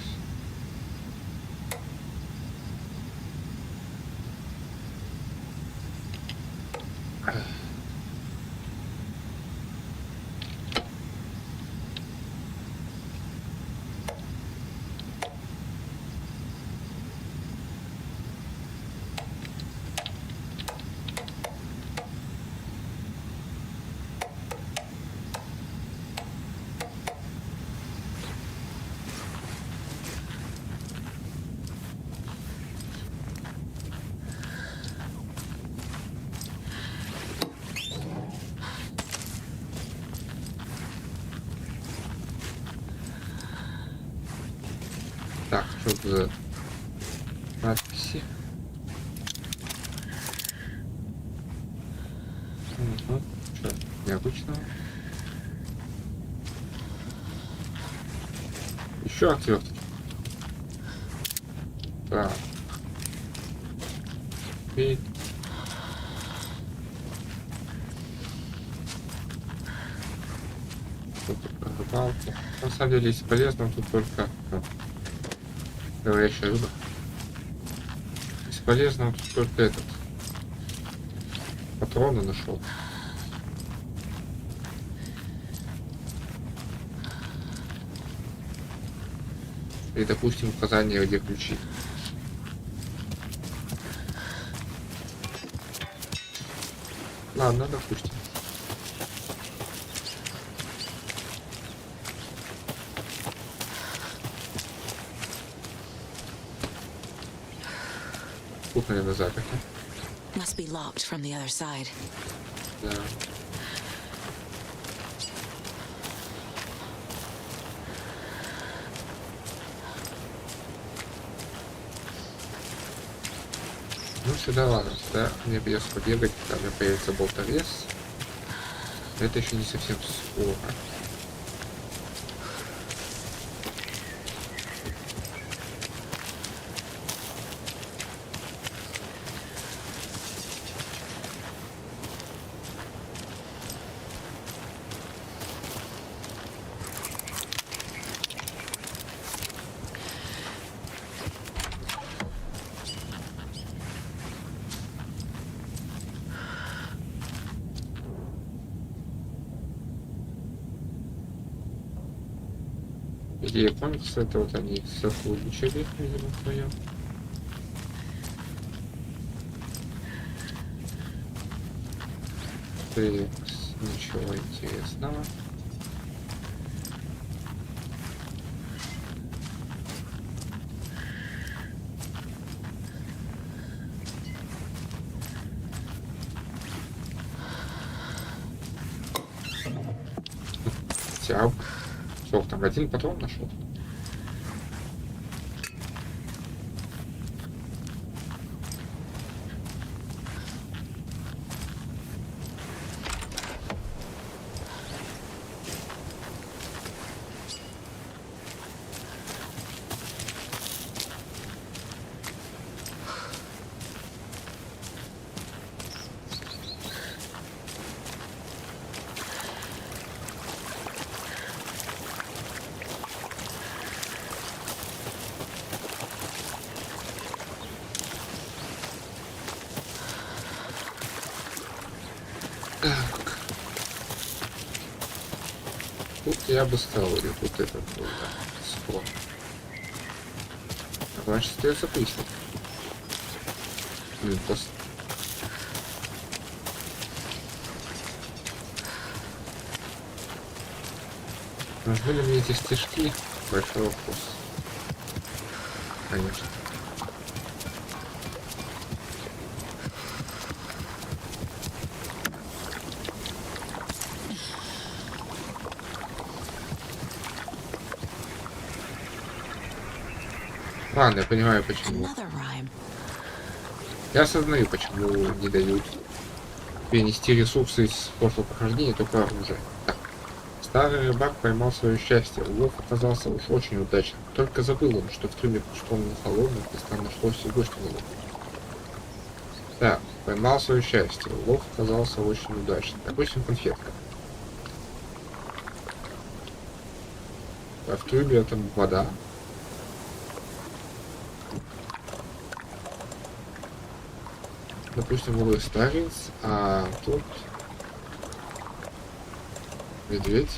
Так, что за надписи? Угу. Что необычного? Еще отвертки. Так. И... Тут рыбалки. На самом деле, если полезно, тут только говорящая рыба. Если тут только этот патроны нашел. И, допустим, указание, где ключи. Ладно, допустим. Тут, наверное, заперто. Must be locked from the other side. Да. Ну, сюда ладно, сюда мне придется побегать, когда у меня появится болторез. Это еще не совсем скоро. Идея комикса, это вот они сотрудничали, видимо, вдвоем. Ничего интересного. Тяп. Сколько там, один патрон нашел? Так. Тут я бы сказал, или тут это было, да, сход. А значит, остается приступ. Блин, просто... Нужны ли мне эти стежки? Большой вопрос. Конечно. Ладно, я понимаю, почему. Another rhyme. Я осознаю, почему не дают перенести ресурсы из прошлого прохождения, только оружие. Так. Старый рыбак поймал свое счастье. Улов оказался уж очень удачным. Только забыл он, что в трюме пустом на холодном и там нашлось всего что-нибудь. Да, поймал свое счастье. Улов оказался очень удачным. Допустим, конфетка. А в трюме там вода. Допустим, был старец, а тут медведь,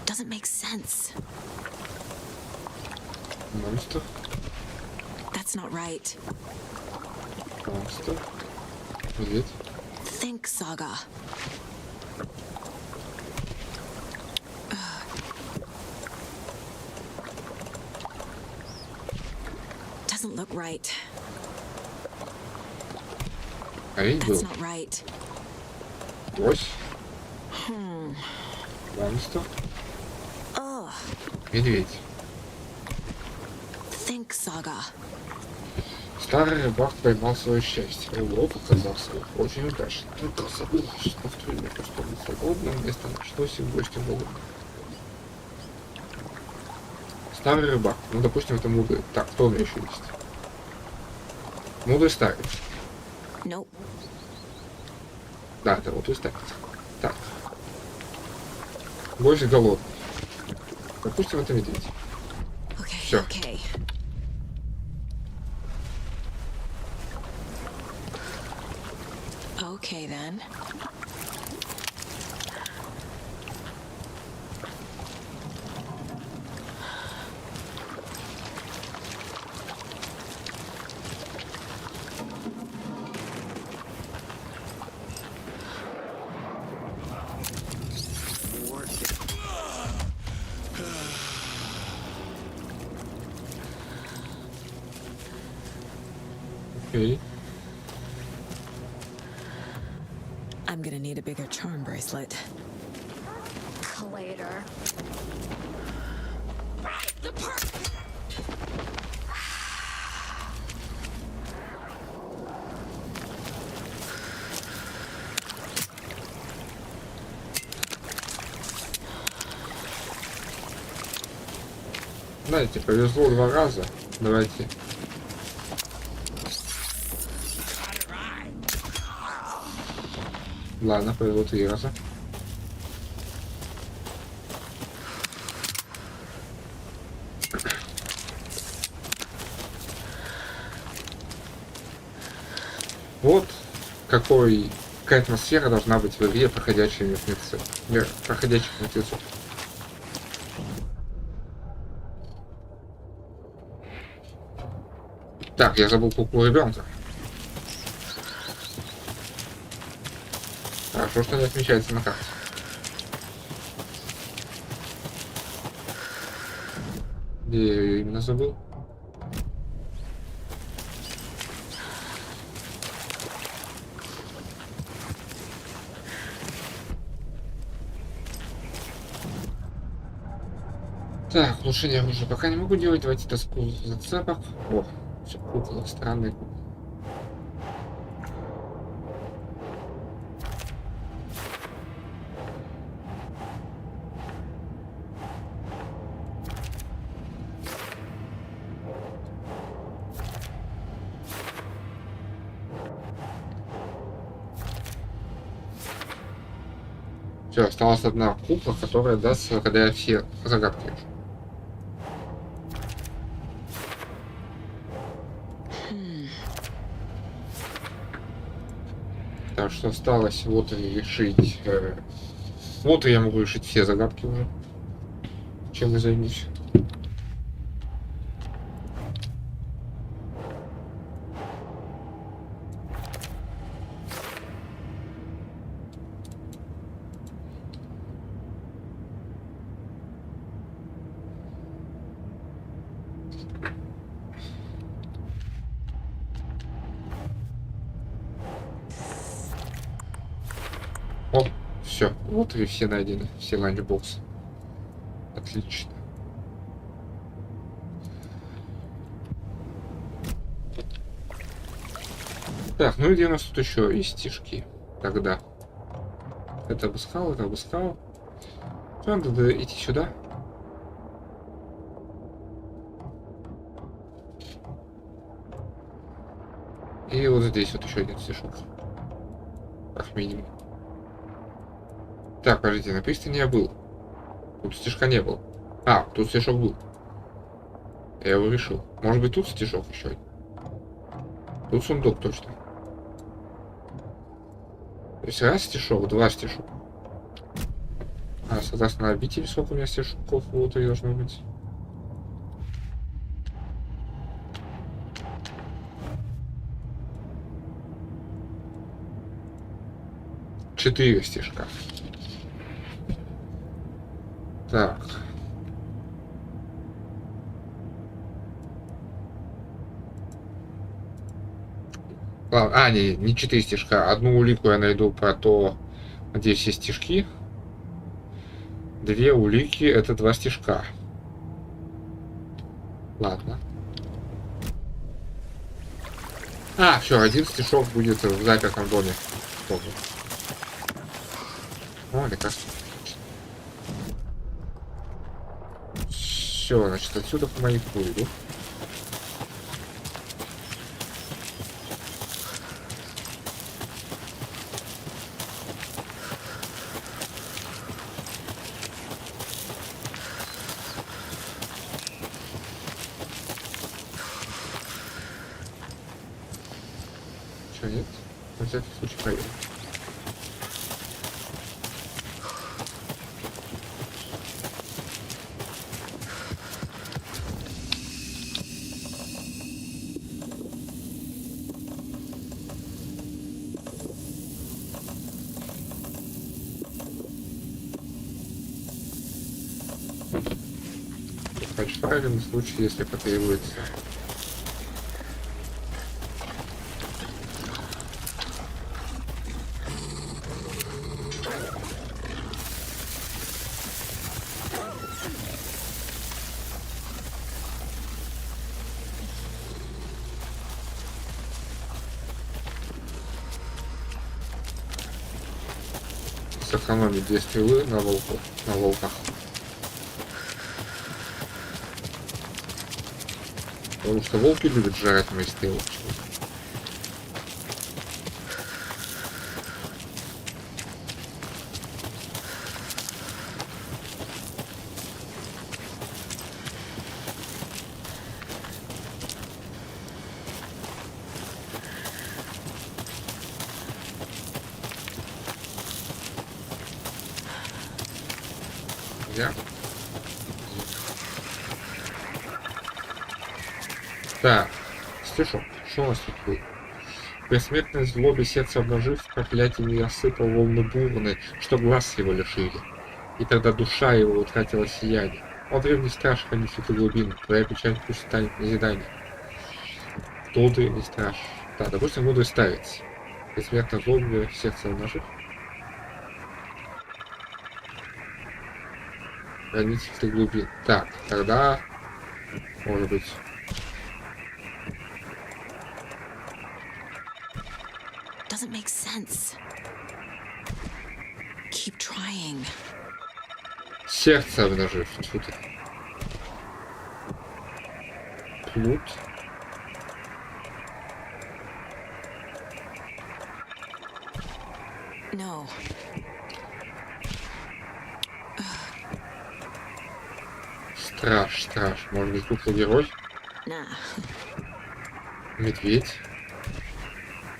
Doesn't make sense. монстр, That's not right. монстр, медведь. Think, Saga. Doesn't look right. А ведь That's был not right. лось, монстр, Ugh. медведь. think, Saga. Старый рыбак поймал свое счастье. Рыбак оказался очень удачным. Только забыл, что в трюме просто было свободное место нашлось и в гости было. Старый рыбак. Ну, допустим, это мудрый. Так, кто у меня еще есть? Мудрый старый. Nope. Да, это вот и старый. Так. Гость голодный. Допустим, это медведь. Okay, Всё. okay. Okay, then. Окей. I'm gonna need a bigger charm bracelet. Later. Знаете, повезло 2 раза. Давайте. Ладно, повезло 3 раза. Вот какая атмосфера должна быть в игре проходящие мертвецы. Мир проходящих мертвецов. Так, я забыл куклу ребенка. Хорошо, что не отмечается на карте. Где я ее именно забыл? Так, улучшение оружия пока не могу делать. Давайте доску зацепок. О, все, кукла, странный. Все, осталась одна кукла, которая даст загадать все загадки. Так что осталось вот и решить. Вот и я могу решить все загадки уже. Чем я займусь. О, все, вот и все найдены, все ланчбоксы. Отлично. Так, ну и где у нас тут еще есть стишки? Тогда. Это обыскал, это обыскал. Надо идти сюда. И вот здесь вот еще один стишок. Как минимум. Так, подождите, на пристани я был. Тут стишка не было. А, тут стишок был. Я его решил. Может быть, тут стишок еще один. Тут сундук точно. То есть раз стишок, 2 стишок. А, согласно обители, сколько у меня стишков вот и должно быть. Четыре стишка. Так. Ладно, не 4 стишка. Одну улику я найду про то, где все стишки. 2 улики — это 2 стишка. Ладно. А, все, один стишок будет в запертом доме. Тоже. О, лекарство. Все, значит, отсюда по моей пойду. Чё, нет? На всякий случай проверим. Фальшфайр на случай, если потребуется. Сэкономить 2 стрелы на волках. Потому что волки любят жрать мои стрелы. Я. Так, стишок, что у нас тут будет? Бессмертной злобе сердце обнажив, проклятиями осыпал волны бурны, что глаз его лишили. И тогда душа его утратила сияние. О, древний страж, хранитель глубин, твоя печать пусть станет назиданием. Кто древний страж? Да, допустим, мудрый старец. Бессмертной злобе сердце обнажив. Хранитель глубин. Так, тогда, может быть... Doesn't make sense. Keep trying. Сердце обнажив. Тьфу ты. Плют. No. Страж. Может быть, кукла-герой? Nah. Медведь.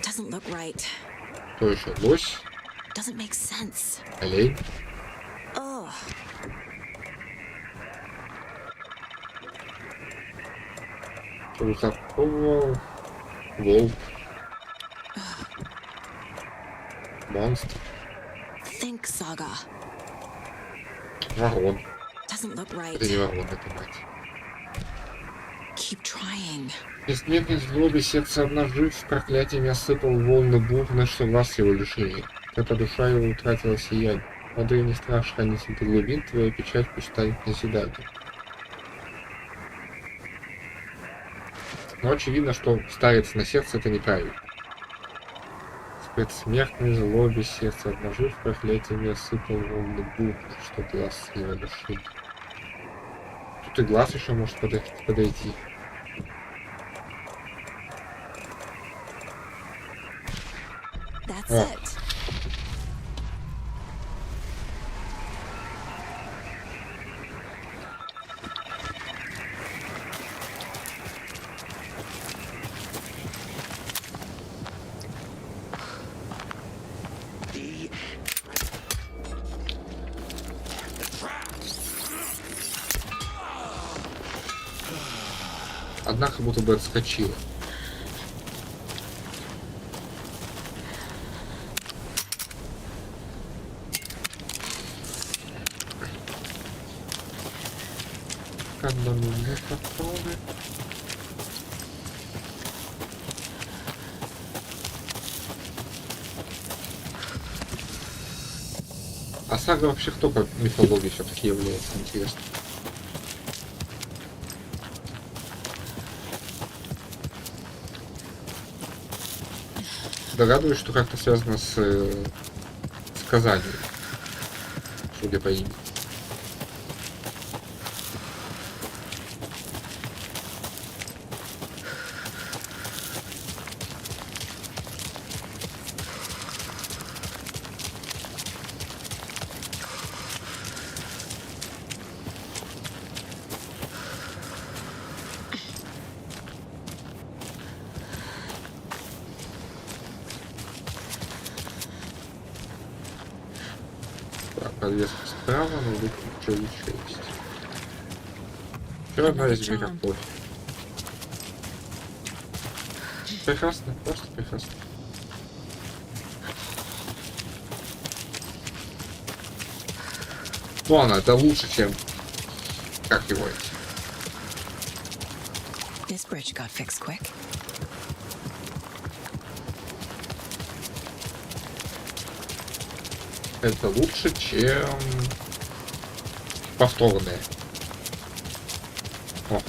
Doesn't look right. Кто еще? Лось. Doesn't make sense. Олень. Ugh. Что такого? Волк. Монстр. Think saga. Ворон. Doesn't look right. Это не ворон, это мать. Keep trying. Бессмертный злобе сердце обнажив, проклятиями осыпал волны бурны, что глаз его лишили. Когда душа его утратила сияние. О, древний страж, хранитель глубин, твоя печать пусть станет назиданием. Но очевидно, что старец на сердце это неправильно. В бессмертной злобе сердце обнажив, проклятиями осыпал волны бурны, что глаз его лишили. Тут и глаз еще может подойти. That's Oh. it. Однако будто бы отскочила. Канонные патроны. А сага вообще кто по мифологии все-таки является, интересно? Догадываюсь, что как-то связано с сказанием, судя по им. Подвеска справа, но тут что еще есть. Еще одна из великих кофе. Прекрасно, просто прекрасно. Ну ладно, это лучше, чем как его эти. This bridge got fixed quick. Это лучше, чем повторные. О.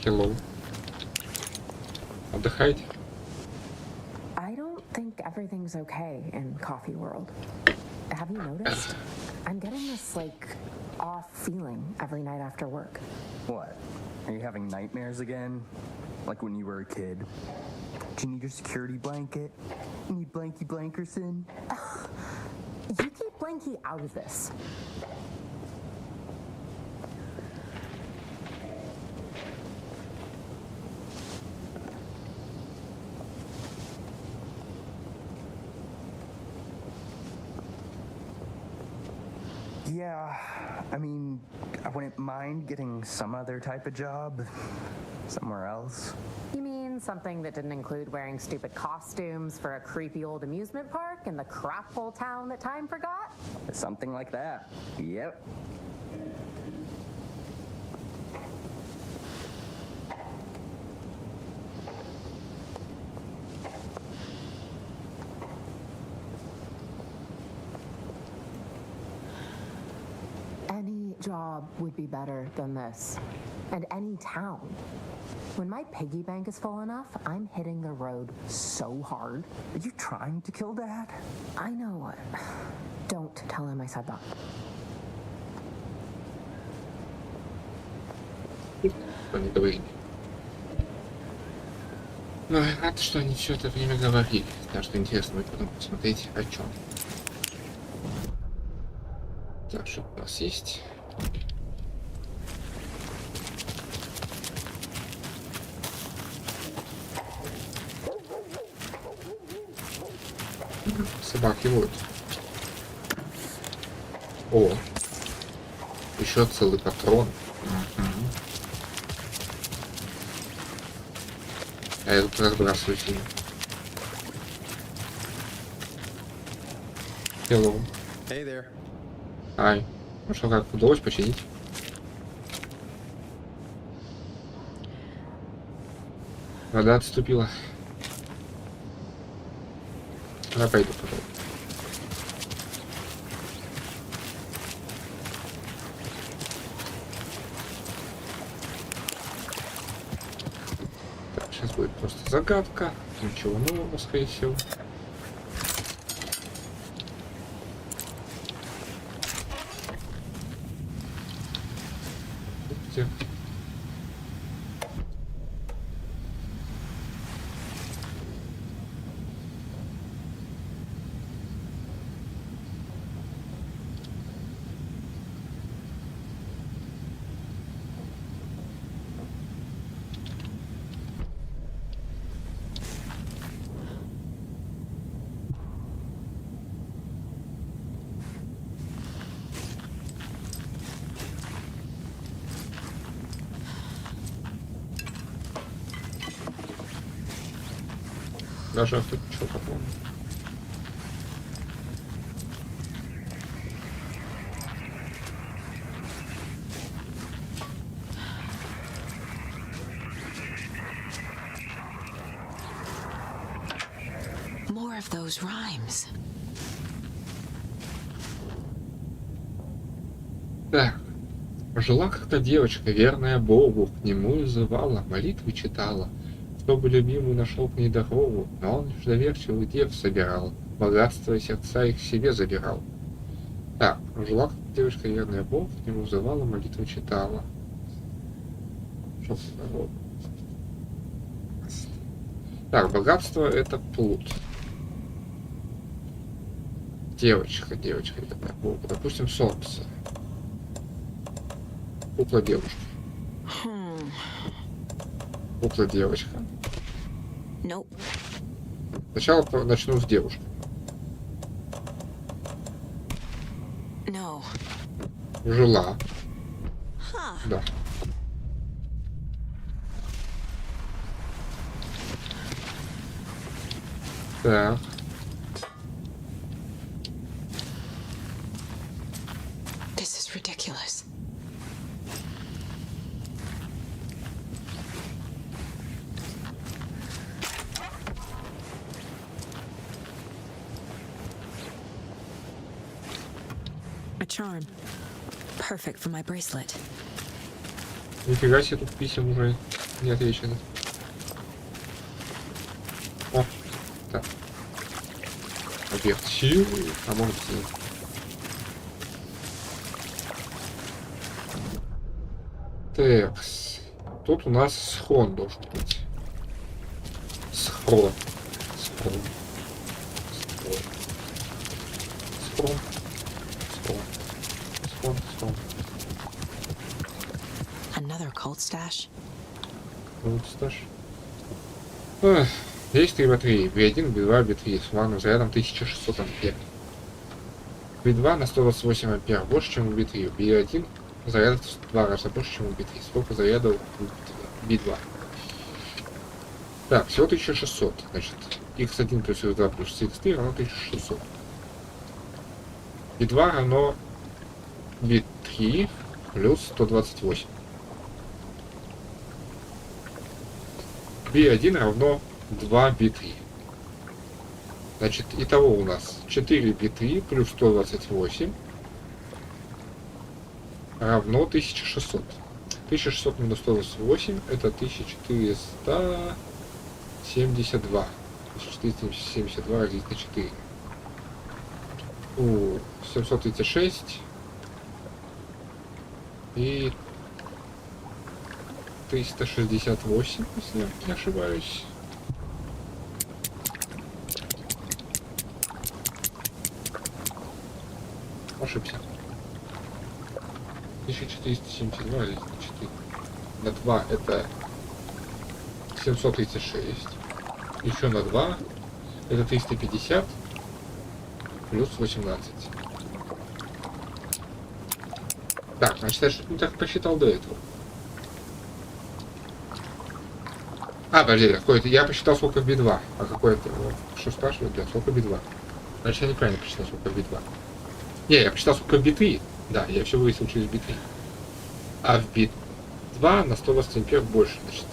Hello. Отдыхайте. I don't think everything's okay in coffee world. Have you noticed? I'm getting this, like, off feeling every night after work. What? Are you having nightmares again? Like when you were a kid? Do you need your security blanket? You need Blanky Blankerson? You keep Blanky out of this. Yeah, I mean, I wouldn't mind getting some other type of job somewhere else. You mean something that didn't include wearing stupid costumes for a creepy old amusement park in the crap hole town that time forgot? Something like that. Yep. Any job would be better than this. And any town. When my piggy bank is full enough, I'm hitting the road so hard. Are you trying to kill Dad? I know it. Don't tell him I said that. Они говорили. Ну, я рад, что они все это время говорили. Так что интересно будет потом посмотреть, о чем. Так, что у нас есть? Собаки вот. О, еще целый патрон. А я тут разбрасываю фильм. Hello. Hey there. Ай. Ну что, как удалось починить? Вода отступила. Я пойду потом. Так, сейчас будет просто загадка. Ничего нового, скорее всего. Где? Даже автопечок попомню. More of those rhymes. Так. Жила как-то девочка, верная Богу, к нему взывала, молитвы читала. Чтобы любимый нашел к ней дорогу, но он лишь доверчивых дев собирал, богатство и сердца их себе забирал. Так, жила как девочка, верная Богу, к нему взывала, молитвы читала. Что за дорога? Так, богатство это плут. Девочка, верная Богу. Допустим, солнце. Кукла девушка. Кукла девочка. Nope. Сначала начну с девушки. No. Жила. Huh. Да. Так. This is ridiculous. A charm. Perfect for my bracelet. Нифига себе, тут писем уже не отвечено. О, так. Объект силы, а может и... Текс. Тут у нас схон должен быть. Схрон. Схрон. Схрон. Схрон. Схрон. Схрон. Схрон. Another cold stash. Вот стаж. Есть 3 батареи. B1, B2, B3 с ураном зарядом 1600 ампер. B2 на 128 ампер больше, чем у B3. B1 заряд в 2 раза больше, чем у B3. Сколько зарядов у B2? Так, всего 1600. Значит, x1 плюс x2 плюс x3 равно 1600. B2 равно B3 плюс 128. B1 равно 2 B3. Значит, итого у нас 4 B3 плюс 128 равно 1600. 1600 минус 128 это 1472. 1472 разделить на 4. 736 и 368, если я не ошибаюсь. Ошибся. 1472 или 4. На 2 это 736. Еще на 2 это 350 плюс 18. Так, значит, я что-то не так посчитал до этого. А, подожди, какой-то. Я посчитал сколько B2. А какой-то. Что спрашивают, да, сколько B2? Значит, я неправильно посчитал сколько B2. Не, я посчитал сколько B3. Да, я все выяснил через B3. А в B2 на 120 ампер больше. Значит,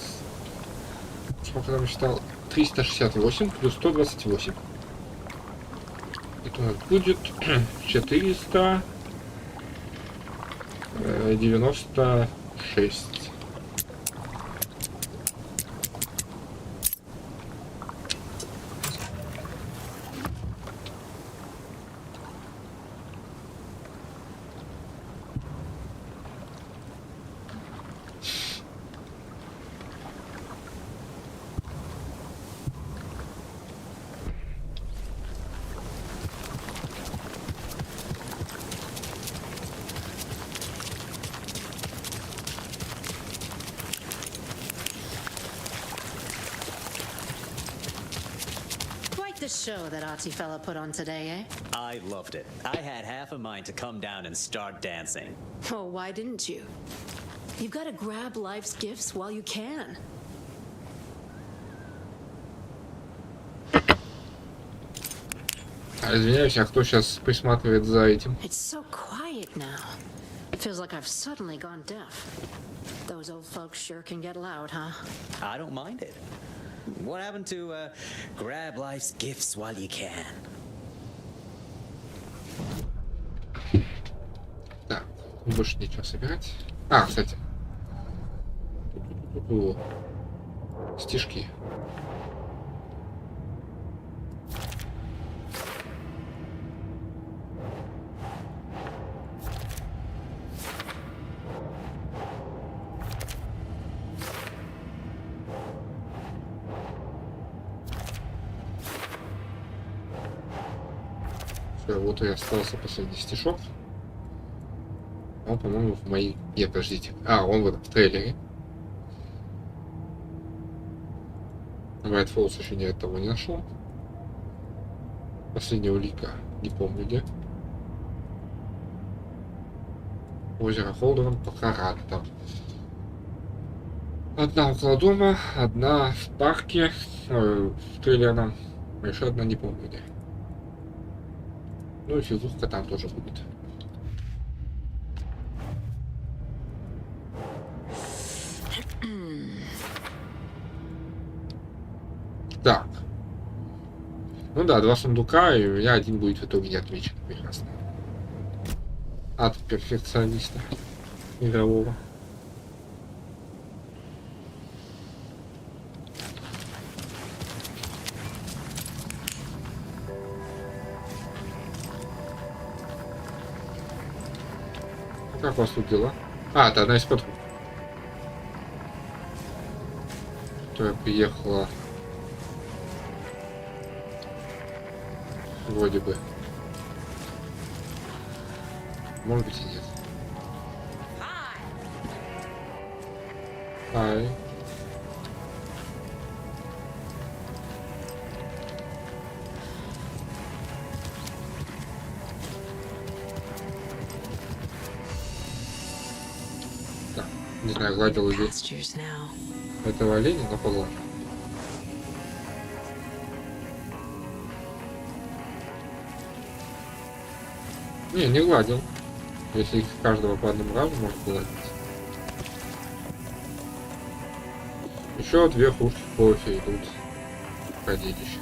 сколько я там считал? 368 плюс 128. Это у нас будет 496. The show that arty fella put on today, eh? I loved it. I had half a mind to come down and start dancing. Oh, why didn't you? You've got to grab life's gifts while you can. Извиняюсь, а кто сейчас присматривает за этим? It's so quiet now. It feels like I've suddenly gone deaf. Those old folks sure can get loud, huh? I don't mind it. What happened to grab life's gifts while you can? Так, больше нечего собирать. А, кстати. Стишки. Все, вот и остался последний стишок. Он, по-моему, в моей... Нет, подождите. А, он в трейлере. White Falls еще ни того не нашел. Последняя улика. Не помню где. Озеро Холдерон пока рад там. Одна около дома, одна в парке, в трейлерном. Еще одна не помню где. Ну и фигурка там тоже будет. Так. Ну да, 2 сундука, и у меня один будет в итоге не отмечен. Прекрасно. От перфекциониста игрового. Как у вас тут дела? А, это одна из подруг, которая приехала вроде бы. Может быть и нет. Ай. Так, не знаю, гладил ли этого оленя на полу. Не гладил. Если их каждого по одному разу можно гладить. Еще 2 кружки кофе идут в хранилище.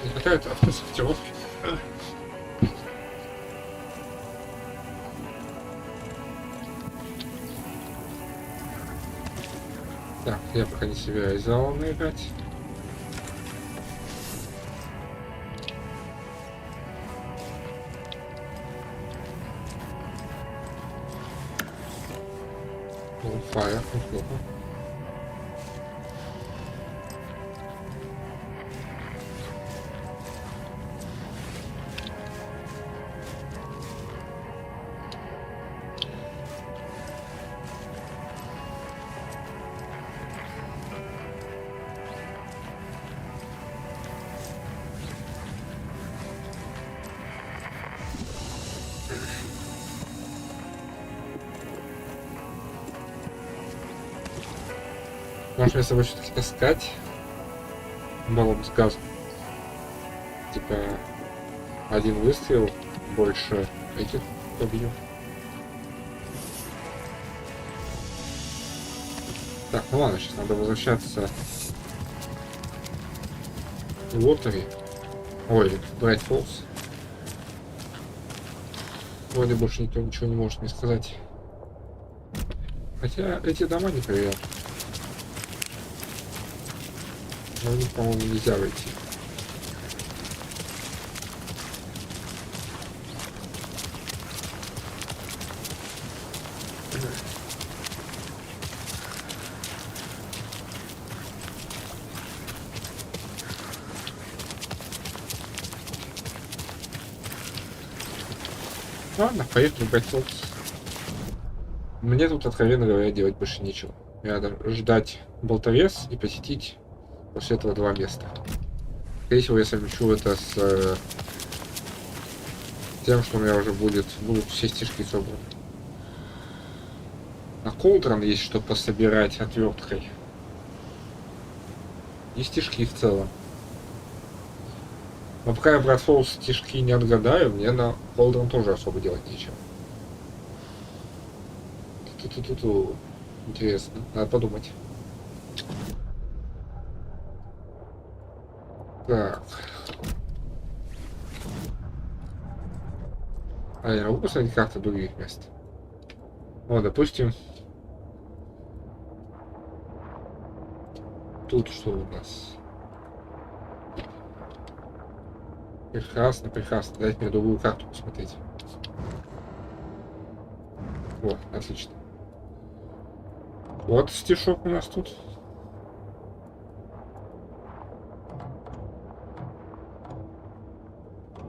Не хватает автосортировки. Так, я пока не себя из зала наиграть. Фаер, неплохо. Может, мне с собой что-то таскать? Баллон с газом. Типа, один выстрел, больше этих побью. Так, ну ладно, сейчас надо возвращаться в Лотери. Ой, в Bright Falls. Вроде больше никто ничего не может мне сказать. Хотя эти дома не проверяют. Но в них, по-моему, нельзя войти. Ладно, поехали в Bright Falls. Мне тут, откровенно говоря, делать больше нечего. Мне надо ждать болторез и посетить после этого 2 места. Скорее всего, я совмещу это с тем, что у меня уже будут все стишки собраны. На Колдрон есть что пособирать отверткой. И стишки в целом. Но пока я в Bright Falls стишки не отгадаю, мне на Колдрон тоже особо делать нечего. Ту-ту-ту-ту. Интересно, надо подумать. Так. А А я могу посмотреть карты других мест? Вот, допустим, тут что у нас? Прекрасно, прекрасно. Дайте мне другую карту посмотреть. Вот, отлично. Вот стишок у нас тут.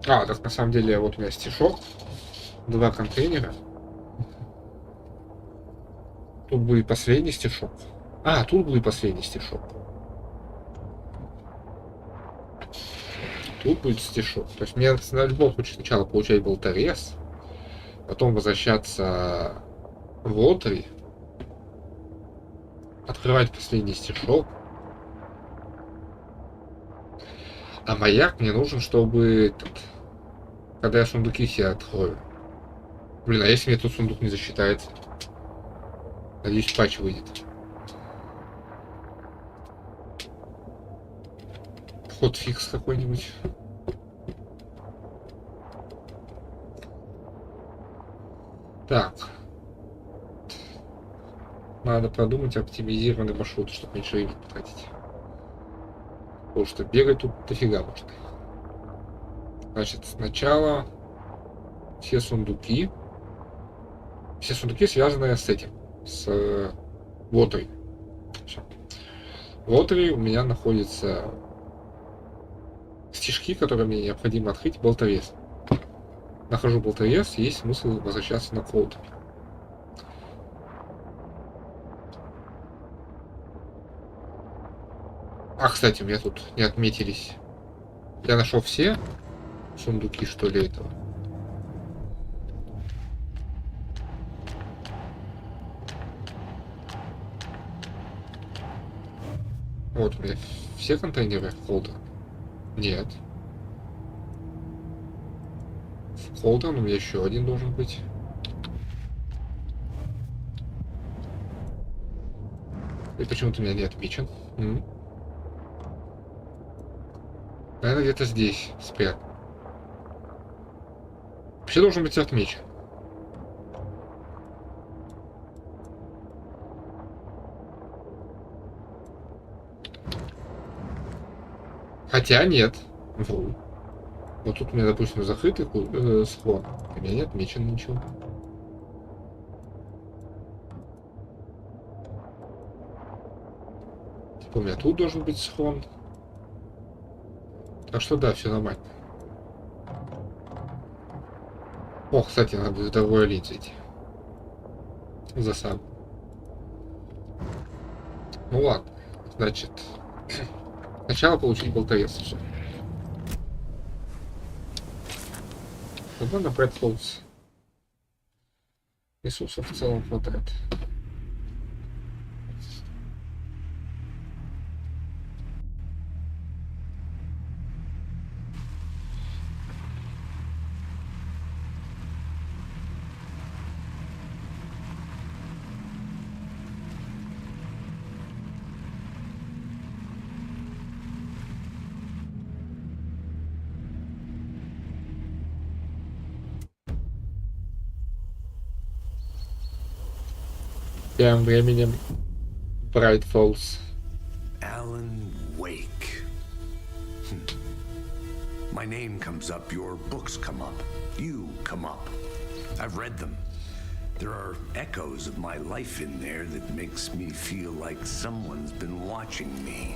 А, так на самом деле вот у меня стишок. 2 контейнера. Тут будет последний стишок. А, тут будет последний стишок. Тут будет стишок. То есть мне на любом случае сначала получать болторез, потом возвращаться в лотерей, открывать последний стишок. А маяк мне нужен, чтобы когда я сундуки себе открою. Блин, а если мне тут сундук не засчитается? Надеюсь, патч выйдет. Ход фикс какой-нибудь. Так. Надо продумать оптимизированный маршрут, чтобы меньше времени потратить. Потому что бегать тут дофига можно. Значит, сначала все сундуки. Все сундуки связаны с этим. С лотерей. В лотерии у меня находятся стишки, которые мне необходимо открыть, болторез. Нахожу болторез, есть смысл возвращаться на лотери. А, кстати, у меня тут не отметились. Я нашел все сундуки, что ли, этого. Вот у меня все контейнеры холдер. Нет. Холдер, у меня еще один должен быть. И почему-то у меня не отмечен. Наверное, где-то здесь спрятан. Вообще должен быть отмечен. Хотя нет. Вру. Вот тут у меня, допустим, закрытый сход. У меня не отмечено ничего. Типа у меня тут должен быть схон. Так что да, все нормально. О, кстати, надо в другой линии идти. Засаду. Ну ладно. Значит, сначала получить болторез. Все. Надо набрать соус. Ресурсов в целом хватает. Тем временем Bright Falls. Alan Wake. My name comes up, your books come up, you come up. I've read them. There are echoes of my life in there that makes me feel like someone's been watching me.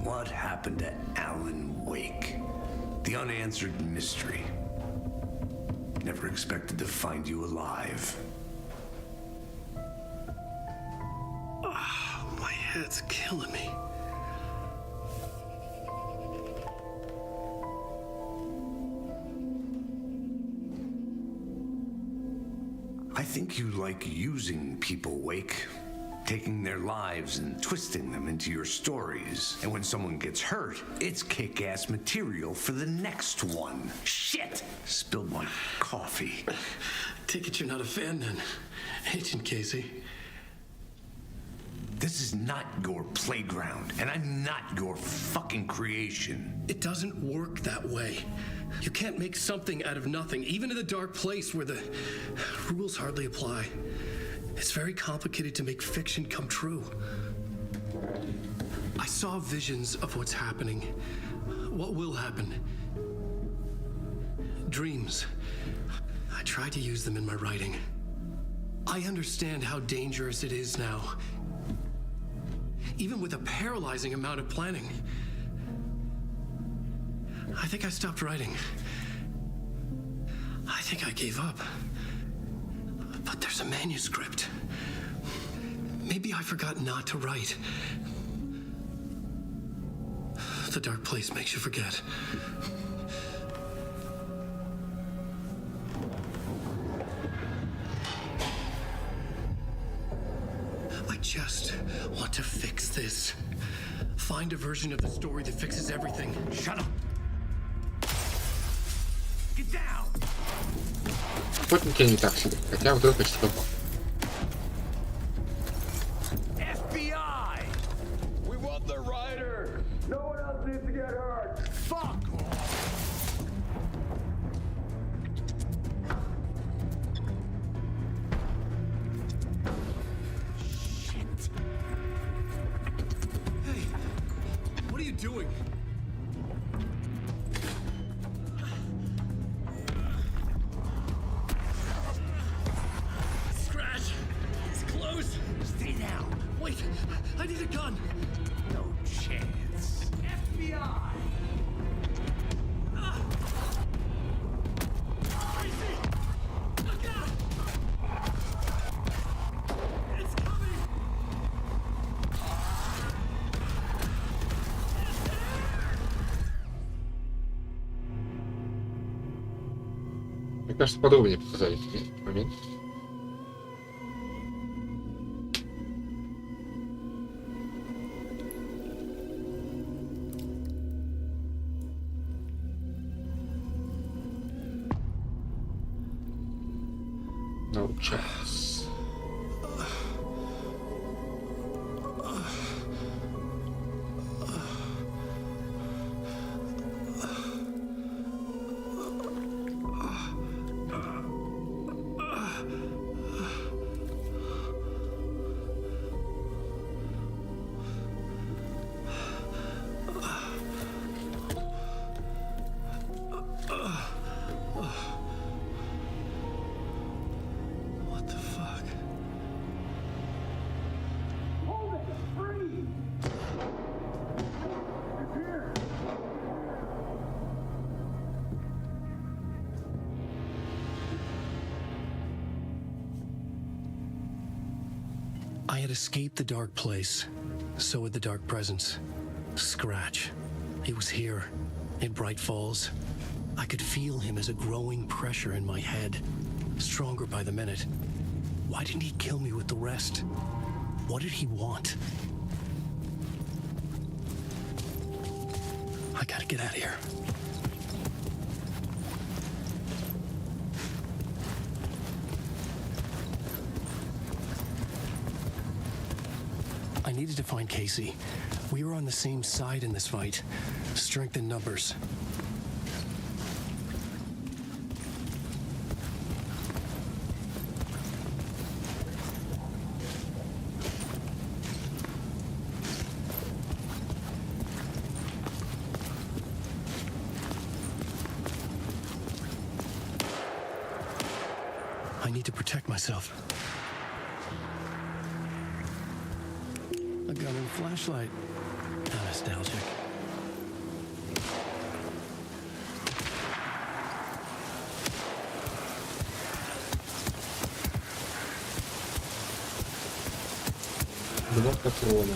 What happened to Alan Wake? The unanswered mystery. Never expected to find you alive. Oh, my head's killing me. I think you like using people, Wake. Taking their lives and twisting them into your stories. And when someone gets hurt, it's kick-ass material for the next one. Shit! Spilled my coffee. Take it you're not a fan then, Agent Casey. This is not your playground, and I'm not your fucking creation. It doesn't work that way. You can't make something out of nothing, even in the dark place where the rules hardly apply. It's very complicated to make fiction come true. I saw visions of what's happening, what will happen. Dreams. I tried to use them in my writing. I understand how dangerous it is now. Even with a paralyzing amount of planning. I think I stopped writing. I think I gave up. But there's a manuscript. Maybe I forgot not to write. The dark place makes you forget. I just want to fix this. Find a version of the story that fixes everything. Shut up! Get down! Охотники не так себе, хотя вот это почти попал. FBI! We want the rider. No one else needs to get hurt. Fuck off! Shit. Hey, what are you doing? Scratch! It's close! Stay down! Wait, I need a gun! No chance. FBI! Crazy! Look out! It's coming! Мне кажется, подробнее показали этот момент. No chance. What the fuck? Hold it. Freeze. It's here. I had escaped the dark place. So had the dark presence. Scratch. He was here, in Bright Falls. I could feel him as a growing pressure in my head, stronger by the minute. Why didn't he kill me with the rest? What did he want? I gotta get out of here. I needed to find Casey. We were on the same side in this fight. Strength in numbers. I need to protect myself. A gun and flashlight. How nostalgic. Два патрона.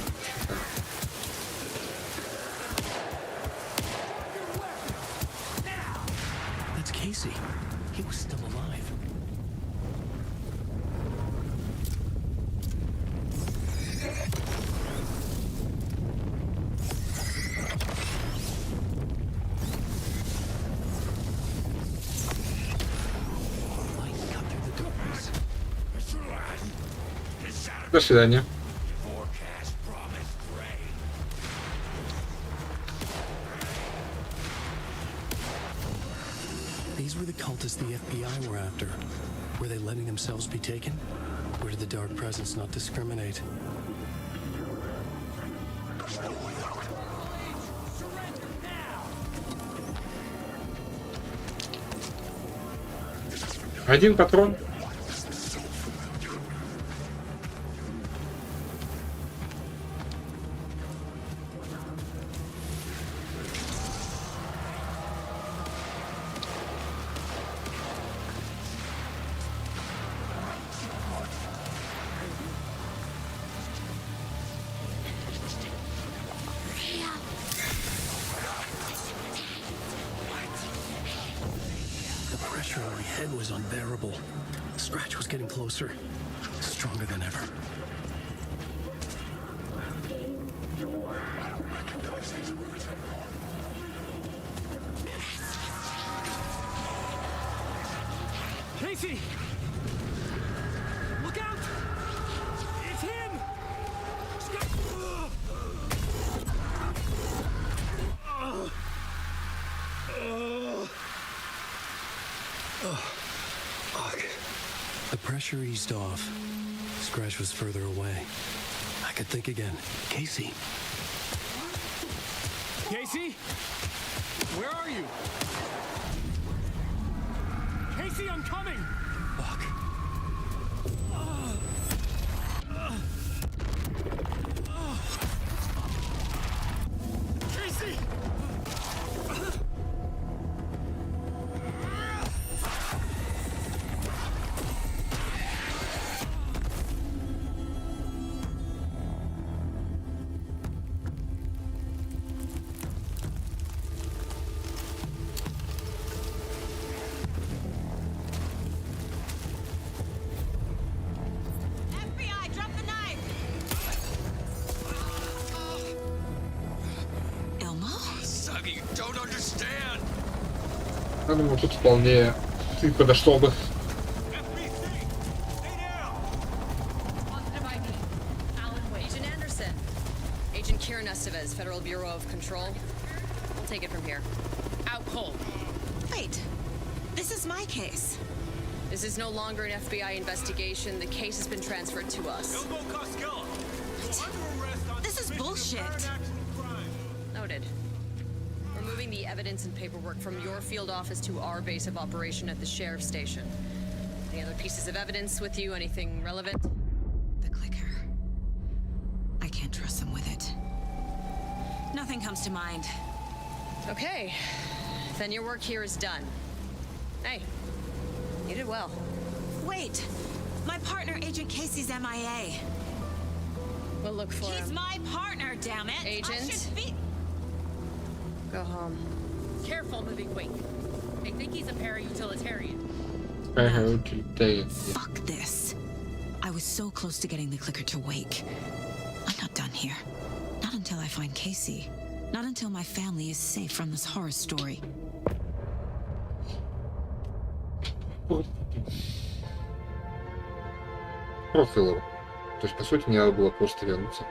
That's Casey. He was still alive. Light cut through the darkness. До свидания. Forecast cultists the FBI were after? Were they letting themselves be taken? Or did the dark presence not discriminate? Один патрон. The pressure on my head was unbearable. The scratch was getting closer, stronger than ever. Casey! Look out! It's him! Fuck. The pressure eased off. Scratch was further away. I could think again. Casey. Casey? Where are you? Casey, I'm coming! Fuck. Casey! FBI, drop the knife! Elmo? Suggy, you don't understand! Я думаю, тут вполне ты подошел бы. Positive ID. Alan Wade. Agent Anderson. Agent Kieran Estevez, Federal Bureau of Control. We'll take it from here. Out cold. Wait, this is my case. This is no longer an FBI investigation. The case has been transferred to us. This is bullshit. Noted. We're moving the evidence and paperwork from your field office to our base of operation at the sheriff's station. Any other pieces of evidence with you? Anything relevant? The clicker. I can't trust them with it. Nothing comes to mind. Okay. Then your work here is done. Hey, you did well. Wait! My partner, Agent Casey's MIA. We'll look for He's him. my partner, damn it! Agent? I should be... Go home. Careful moving quick. They think he's a para-utilitarian. Fuck this. I was so close to getting the clicker to wake. I'm not done here. Not until I find Casey. Not until my family is safe from this horror story. Просто его. То есть, по сути, не надо было просто вернуться.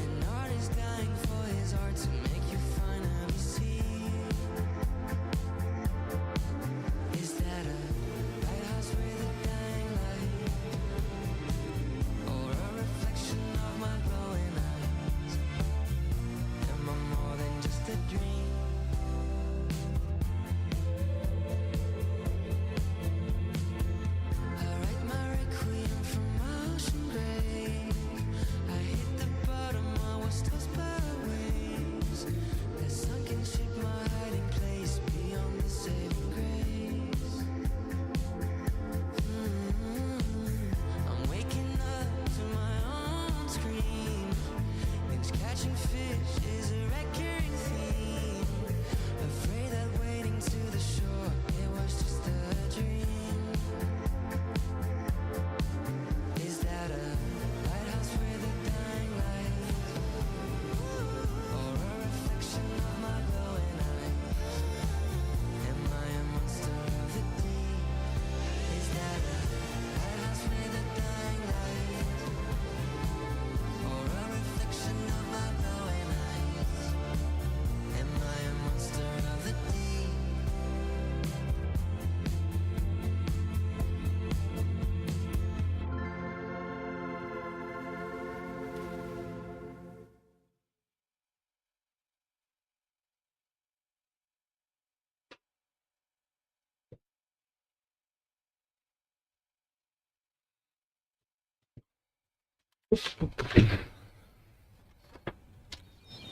An artist dying for his art.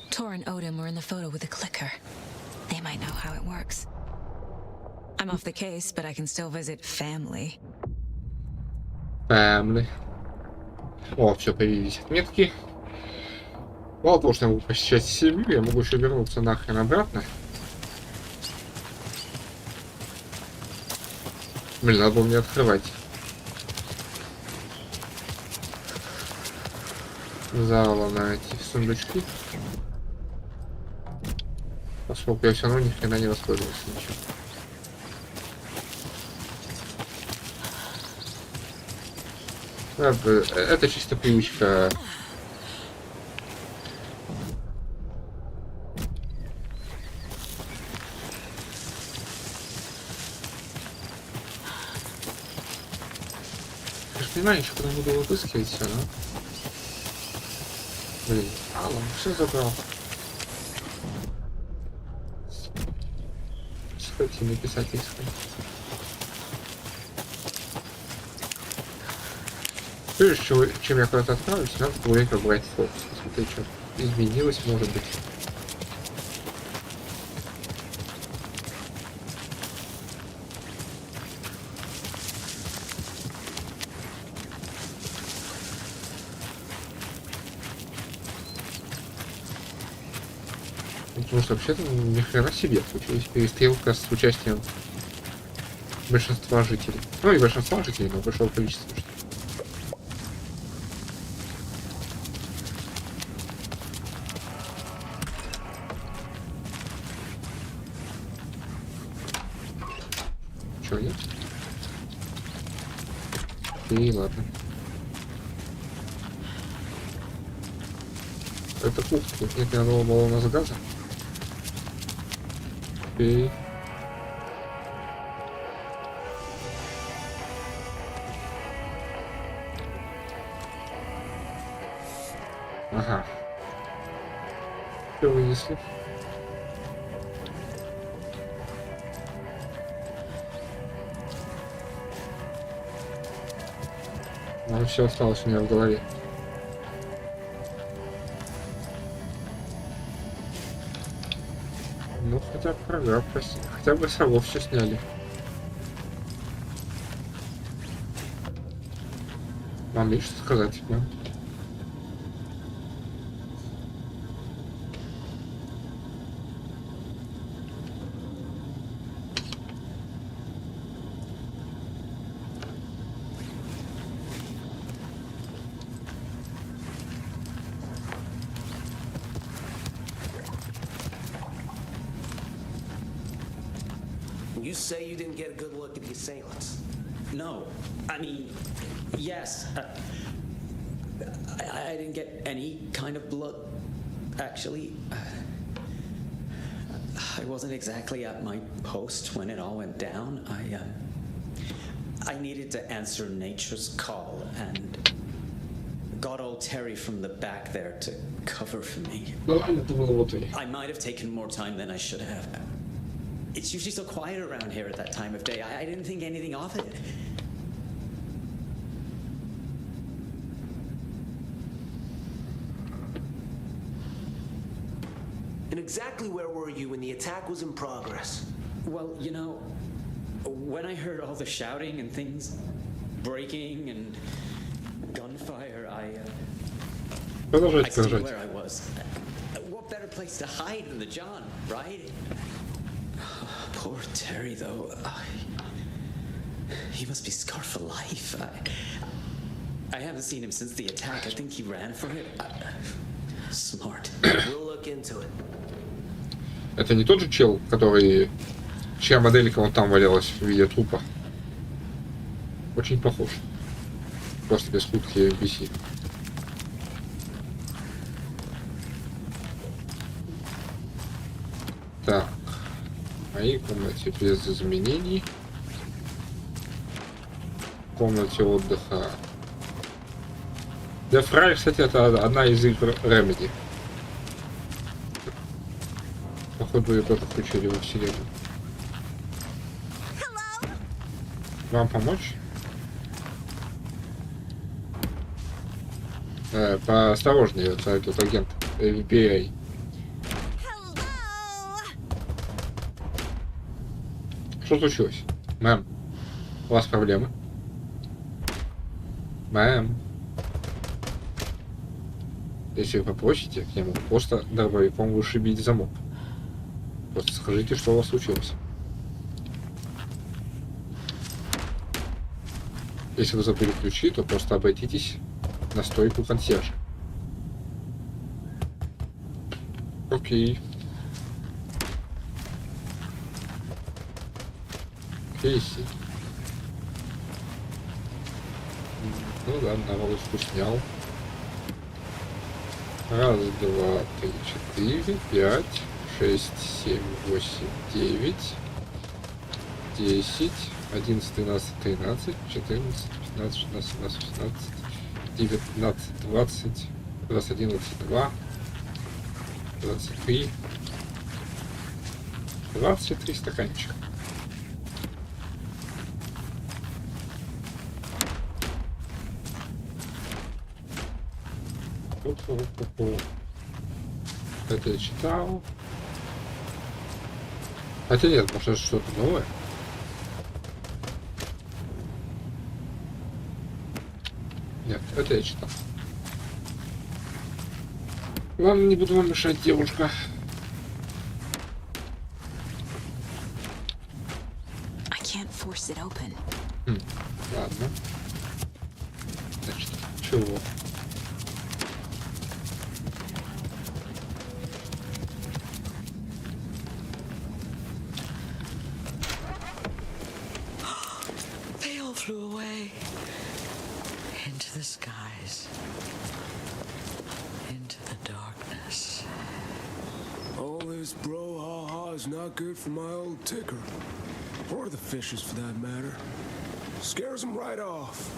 Tor and Odin were in the photo with the clicker. They might know how it works. I'm off the case, but I can still visit family. Family. О, все, появились отметки. Мало того, что я могу посещать семью, я могу еще вернуться нахрен обратно. Блин, надо было мне открывать зала на эти сундучки. Поскольку я все равно ни хрена не воспользовался ничего. Это чисто привычка. Я же понимаю, что когда буду выпускивать все, но... Блин, ладно, все забрал. Сходите написать искать. Прежде чем я куда-то отправлюсь, надо будет брать фокус. Посмотреть, что изменилось, может быть. Потому что вообще-то ни хрена себе случилась перестрелка с участием большинства жителей. Ну и большинства жителей, но большого количества жителей. Чего нет? И ладно. Это кухня, тут нет ни одного баллона заказа. И... Ага. Все вынесли. А все осталось у меня в голове. Ну, хотя бы программ, хотя бы совов все сняли. Вам есть что сказать? Да? You say you didn't get a good look at the assailants. No, I mean, yes. I didn't get any kind of blood, actually. I wasn't exactly at my post when it all went down. I needed to answer nature's call and got old Terry from the back there to cover for me. I might have taken more time than I should have. It's usually so quiet around here at that time of day. I didn't think anything of it. And exactly where were you when the attack was in progress? Well, you know, when I heard all the shouting and things, breaking and gunfire, I stayed where I was. What better place to hide than the John, right? Poor Terry, though. He must be scarred for life. I haven't seen him since the attack. I think he ran for it. Smart. We'll look into it. Это не тот же чел, который... Чья моделька вот там валялась в виде трупа? Очень похож. Просто без шутки NPC. Так. В моей комнате без изменений. В комнате отдыха. Death Ray, кстати, это одна из игр Remedy. Походу, ее тоже включили во вселенную. Вам помочь? Поосторожнее, это тут агент FBI. Что случилось? Мэм, у вас проблемы? Мэм. Если вы попросите, я могу просто дробовиком вышибить замок. Просто скажите, что у вас случилось. Если вы забыли ключи, то просто обратитесь на стойку консьержа. Окей. Кейси. Ну да, наволочку снял. Раз, два, три, 4, 5, 6, 7, 8, 9, 10, 11, 12, 13, 14, 15, 16, 17, 18, 19, 20, 21, 22, 23, 23 стаканчика. Это я читал. Хотя нет, может это что-то новое. Нет, это я читал. Ладно, не буду вам мешать, девушка. I can't force it open. Ладно. Значит, чего? They all flew away. Into the skies. Into the darkness. All this brouhaha is not good for my old ticker. Or the fishes, for that matter. Scares them right off.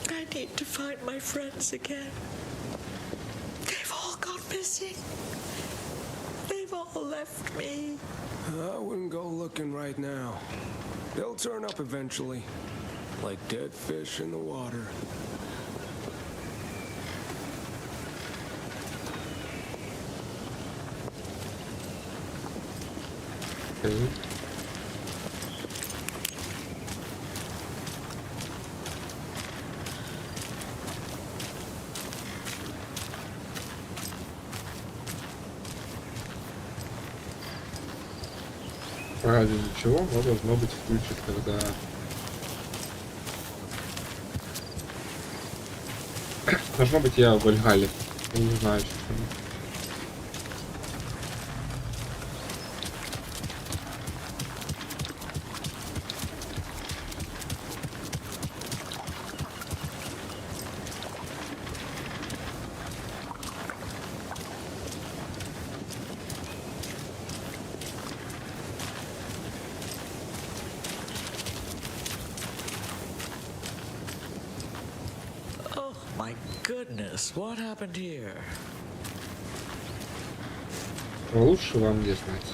I need to find my friends again. They've all gone missing. They've all left me. I wouldn't go looking right now. They'll turn up eventually. Like dead fish in the water. Okay. Ради ничего, но должно быть включит, когда должно быть я в Вальгалле. Я не знаю, почему. Oh my goodness, what happened here? Лучше вам не знать.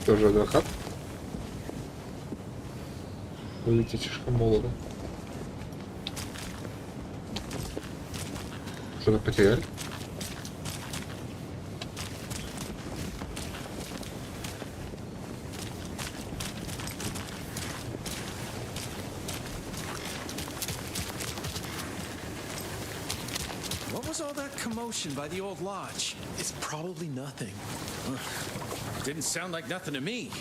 Тоже адвокат? Выглядите слишком молодо. Что-то потеряли? What was all that commotion by the old lodge? It's probably nothing. Didn't sound like nothing to me.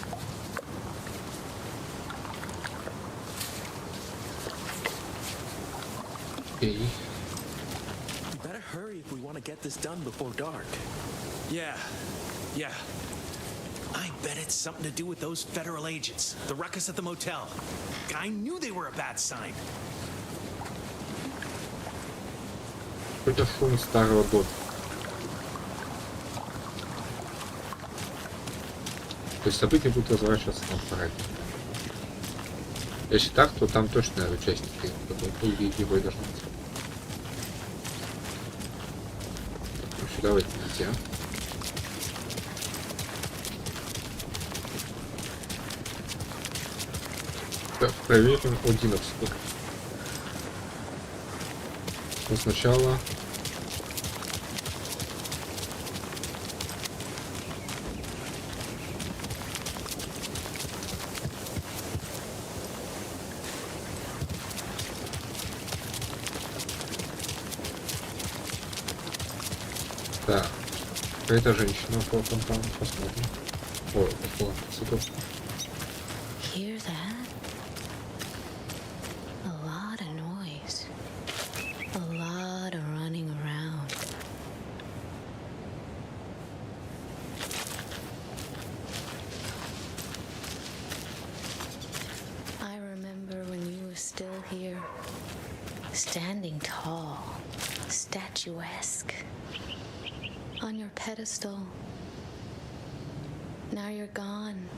Okay. We better hurry if we want to get this done before dark. Yeah. I bet it's something to do with those federal agents. The ruckus at the motel. I knew they were a bad sign. Это шум старого года. То есть события будут разворачиваться на параде. Если так, то там точно участники, которые по идее его и должны быть. Ну, сюда в эти нельзя. Так, проверим 11. Но сначала... Так, какая-то женщина по там посмотрим. Ой, пошла, цветочка. Hear that? A lot of noise. A lot of running around. I remember when you were still here, standing tall, statuesque, on your pedestal. Now you're gone,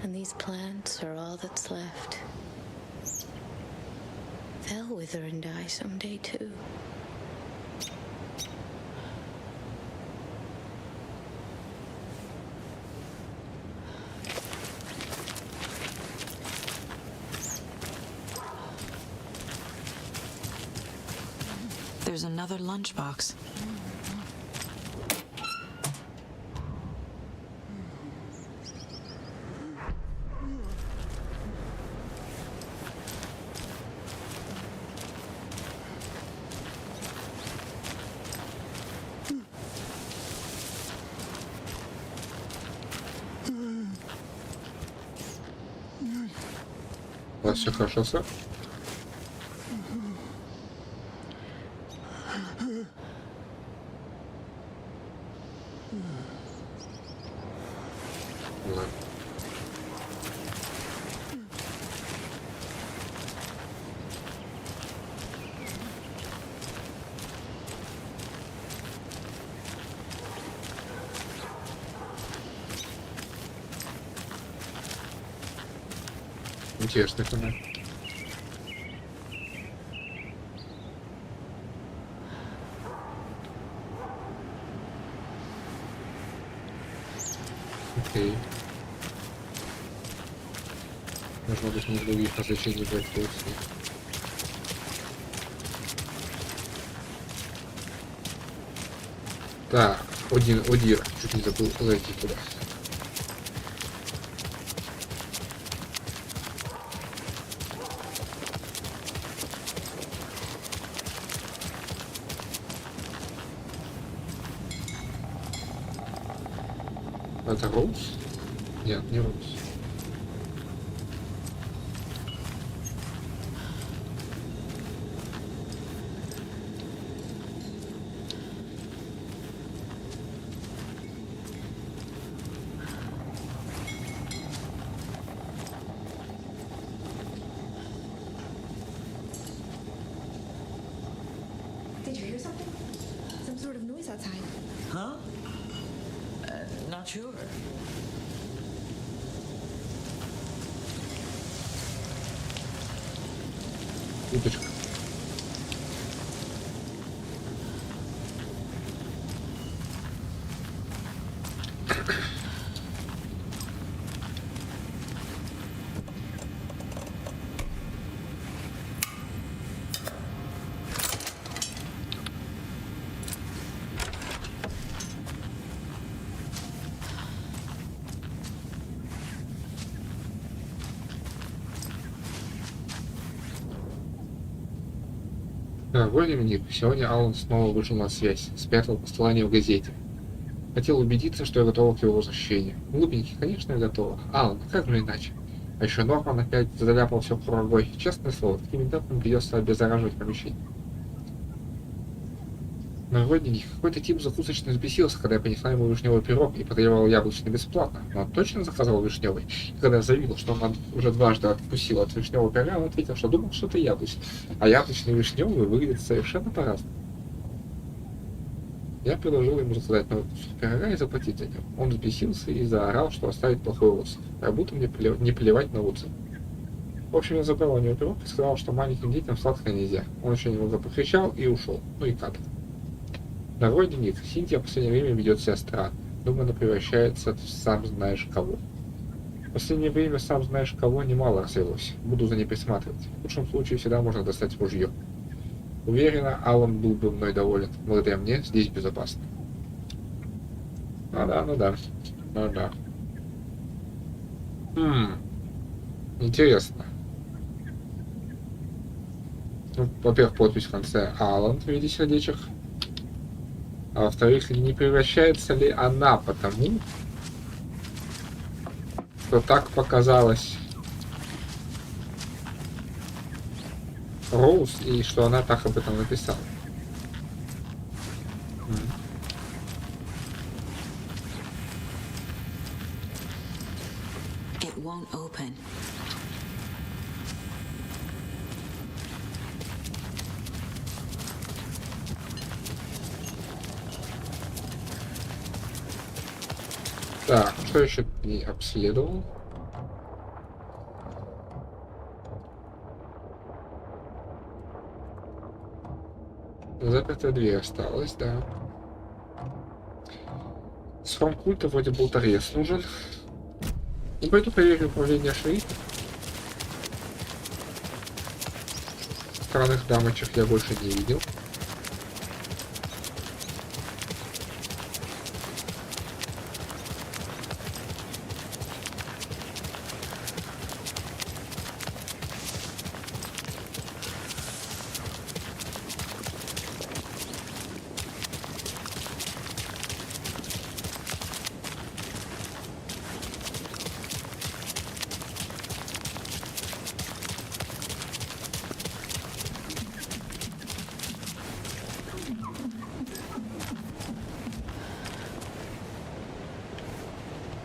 and these plants are all that's left. They'll wither and die someday, too. There's another lunchbox. У вас все хорошо, сэр? Ладно. Интересный фонарь. Окей. Должно быть не других развлечений для экскурсии. Так, Одир, чуть не забыл зайти туда. Это Роуз? Нет, не Роуз. Did you hear something? Some sort of noise outside. Huh? Not sure. Уточка. Дорогой дневник, сегодня Аллан снова вышел на связь, спрятал послание в газете. Хотел убедиться, что я готова к его возвращению. Глупенький, конечно, я готова. Аллан, как же иначе? А еще Норман опять заляпал все кругой. Честное слово, таким темпом придется обеззараживать помещение. Дорогой дневник, какой-то тип закусочный взбесился, когда я принесла ему вишневый пирог и потребовал яблочный бесплатно. Но он точно заказал вишневый. И когда я заявила, что он уже дважды откусил от вишневого пирога, он ответил, что думал, что это яблочный. А яблочный и вишневый выглядят совершенно по-разному. Я предложил ему заказать новый кусок пирога и заплатить за него. Он взбесился и заорал, что оставит плохой отзыв. Как будто мне не плевать на отзыв. В общем, я забрал у него пирог и сказал, что маленьким детям сладкое нельзя. Он очень немного покричал и ушел. Ну и кадр. Дорогой дневник. Синтия в последнее время ведет себя странно. Думаю, она превращается в сам знаешь кого. В последнее время сам знаешь кого немало развелось. Буду за ней присматривать. В лучшем случае всегда можно достать ружье. Уверена, Аллан был бы мной доволен. Благодаря мне здесь безопасно. Ну да, ну да. Ну да. Интересно. Ну, во-первых, подпись в конце Аллан в виде сердечек. А во-вторых, не превращается ли она потому, что так показалось Роуз, и что она так об этом написала. It won't open. Так, что еще не обследовал? Запертая дверь осталась, да. Схрон культа вроде болторез нужен. И пойду проверю управление шри. Странных дамочек я больше не видел.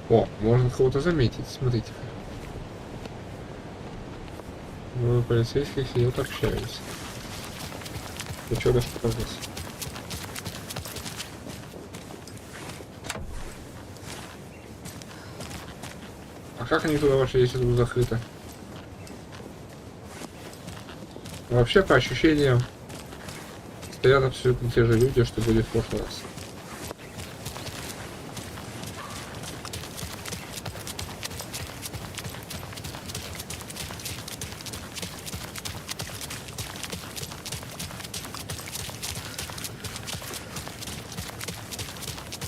О, можно кого-то заметить, смотрите. Двое полицейских сидят, общаются. Ну что, даже прогресс. А как они туда вошли, если тут закрыто? Вообще, по ощущениям, стоят абсолютно те же люди, что были в прошлый раз.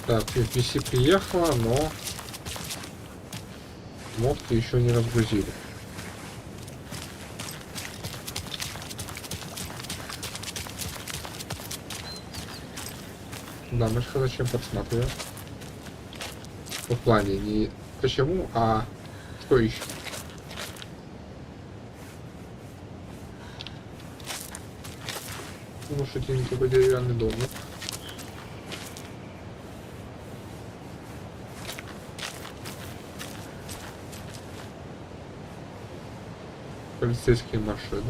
Так, NPC приехала, но модки еще не разгрузили. Дамочка зачем подсматривает? В плане не почему, а что ищет? Ну что тебе такой деревянный дом, да? Полицейские машины.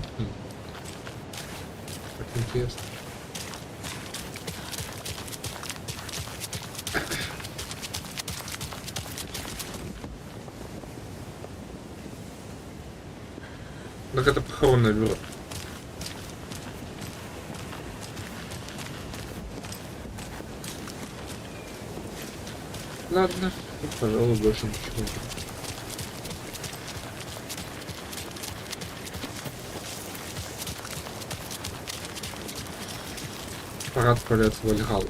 Как интересно. Так это похоронное бюро. Ладно, пожалуй, больше ничего нет. Пора отправляться в Вальгаллу.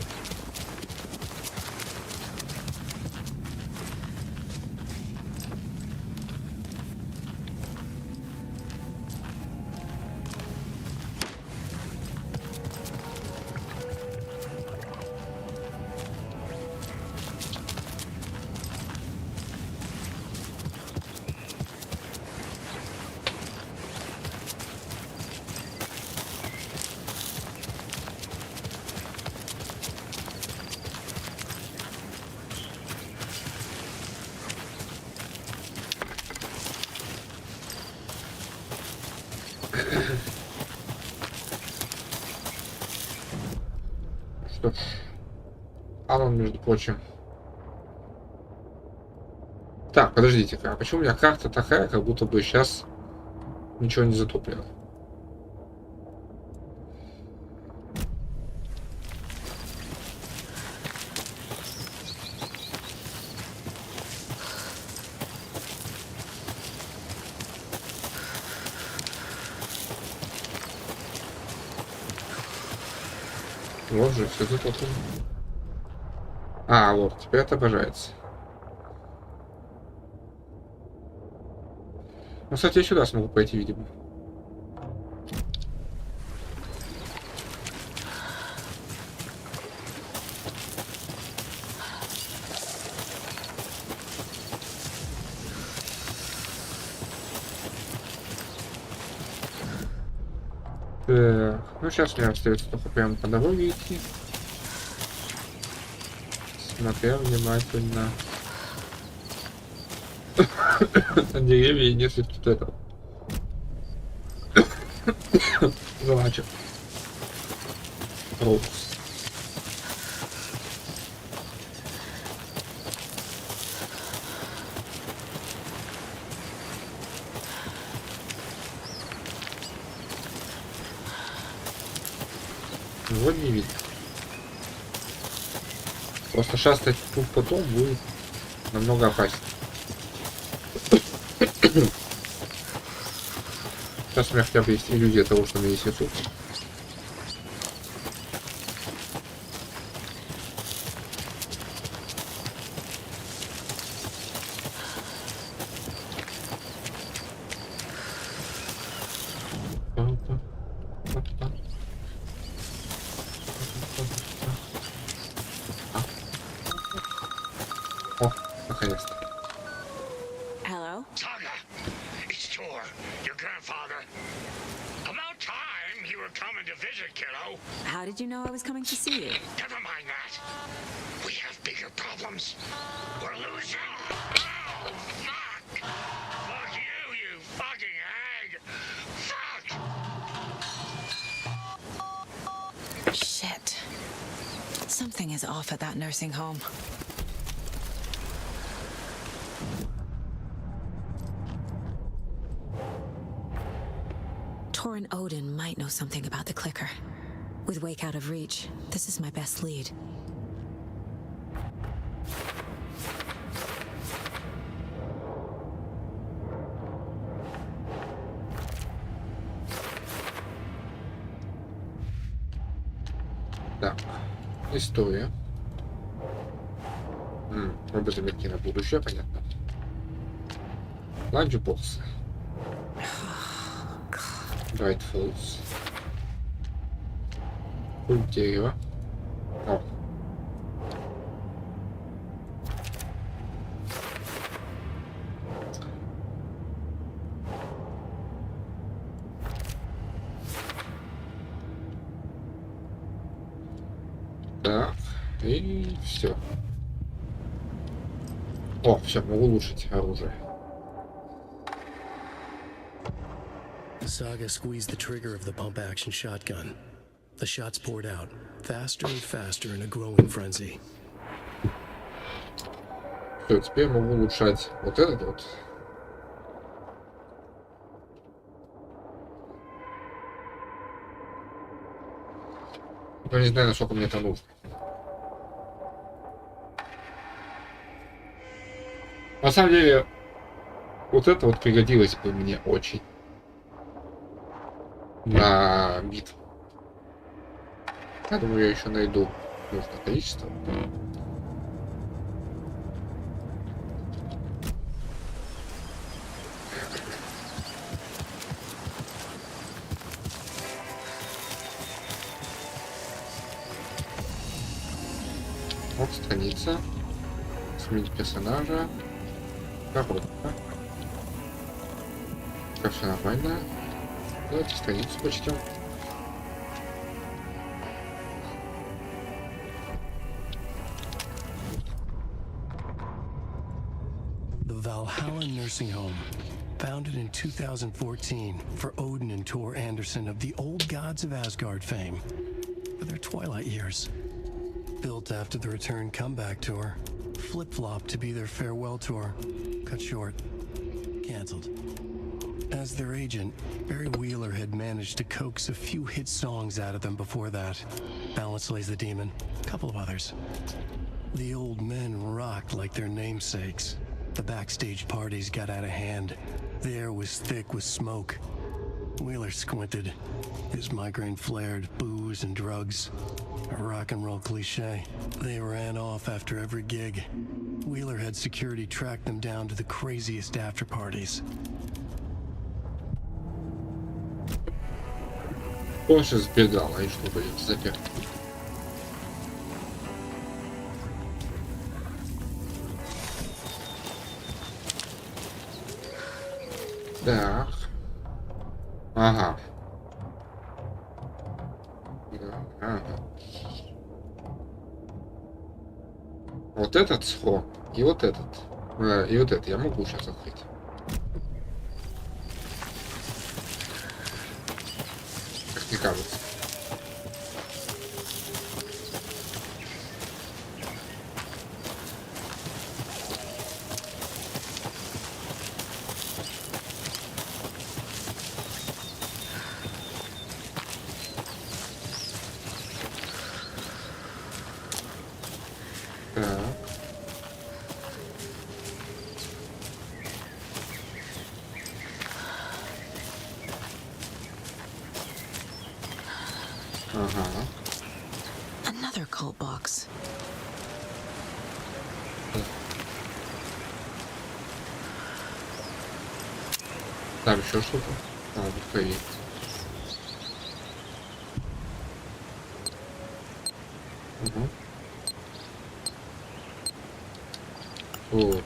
Что ж, Аллан, между прочим. Так, подождите-ка, а почему у меня карта такая, как будто бы сейчас Ничего не затоплено. Вот же, все затоплено. А, вот, теперь отображается. Ну, кстати, я сюда смогу пойти, видимо. Так, ну сейчас мне остается только прямо по дороге идти. Смотря внимательно на деревья и если тут это значит роуз. Вот не видно. Просто шастать тут потом будет намного опаснее. Сейчас у меня хотя бы есть иллюзия того, что у меня есть ресурс. О, наконец-то. Hello? Saga, it's Tor, your grandfather. About time you were coming to visit, kiddo. How did you know I was coming to see you? Never mind that. We have bigger problems. We're losing. Oh, fuck! Fuck you, you fucking hag! Fuck! Shit. Something is off at that nursing home. Tor and Odin might know something about the clicker. With Wake out of reach, this is my best lead. Так, история. Оба заметки на будущее, понятно. Ланчбоксы. Bright Falls. Пульт дерева. О. Так, и все. О, все, могу улучшить оружие. Saga squeezed the trigger of the pump-action shotgun. The shots poured out, faster and faster in a growing frenzy. Все, теперь могу улучшать вот этот вот. Но не знаю, насколько мне это нужно. На самом деле, вот это вот пригодилось бы мне очень. На битву. Я думаю, я еще найду нужное количество. Вот страница. Сменить персонажа. Коробка. Так, все нормально. Давайте страницу почтем. The Valhalla Nursing Home, founded in 2014 for Odin and Tor Anderson of the Old Gods of Asgard fame for their twilight years. Built after the Return Comeback Tour, flip-flopped to be their farewell tour, cut short, cancelled. As their agent, Barry Wheeler had managed to coax a few hit songs out of them before that. Balance Lays the Demon, a couple of others. The old men rocked like their namesakes. The backstage parties got out of hand. The air was thick with smoke. Wheeler squinted. His migraine flared, booze and drugs. A rock and roll cliche. They ran off after every gig. Wheeler had security track them down to the craziest after parties. Он же сбегал, и что будет заперт. Так. Ага. Да, ага. Вот этот сход и вот этот. И вот это я могу сейчас открыть. Как мне кажется. Так. Ага. Another cult box. Там еще что-то. Вот стоит. Угу. Вот.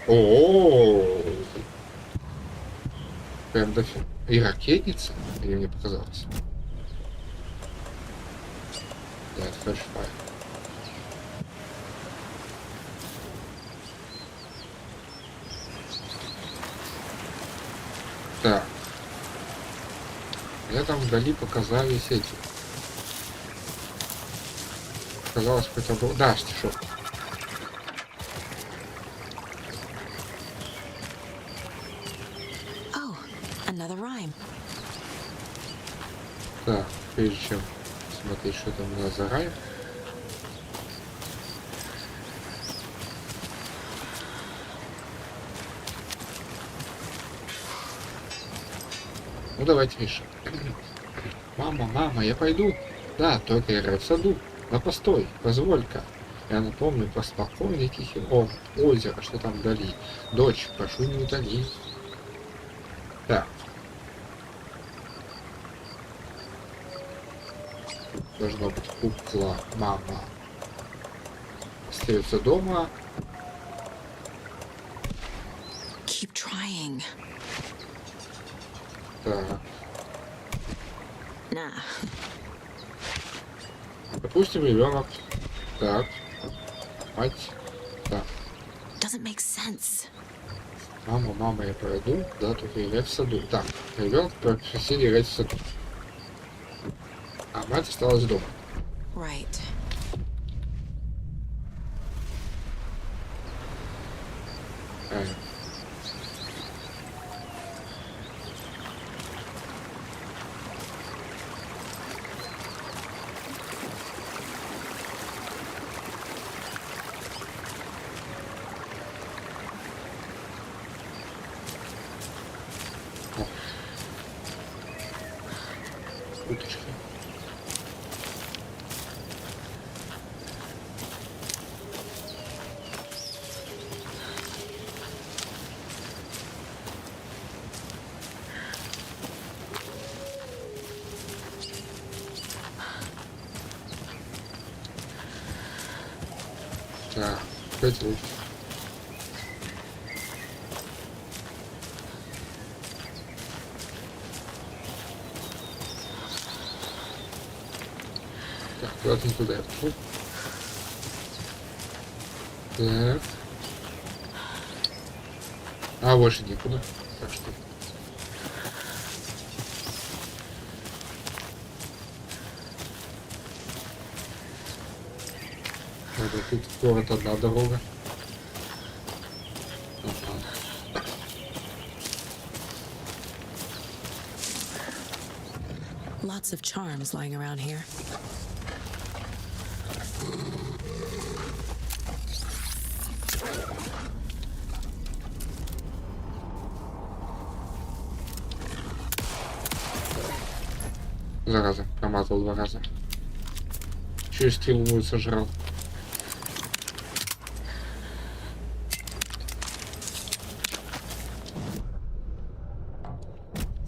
О, прям дофиг. И ракетница? Или мне показалось? Нет, флешфайр. Так. Мне там вдали показались эти. Казалось, хотя бы... Да, стишок. Oh, another rhyme. Так, прежде чем смотреть, что там у нас за рай. Ну давайте решим. Мама, мама, я пойду. Да, только играй в саду. Но постой, позволь-ка. Я напомню про спокойный тихий озеро, что там вдали. Дочь, прошу, не утони. Так. Должно быть кукла, мама. Остается дома. Keep trying. Так. Nah. Допустим, ребенок. Так. Мать. Так. Doesn't make sense. Мама, мама, я пойду. Да, только играть в саду. Так. Ребенок попросили играть в саду. А мать осталась дома. Right. Уточки. Так, 5 лучше. Так, куда-то не туда я пошел. Так. А, больше никуда. Так что. Это тут в город одна дорога. Lots of charms lying around here. Зараза, промазал 2 раза. Еще и стрелу мою сожрал.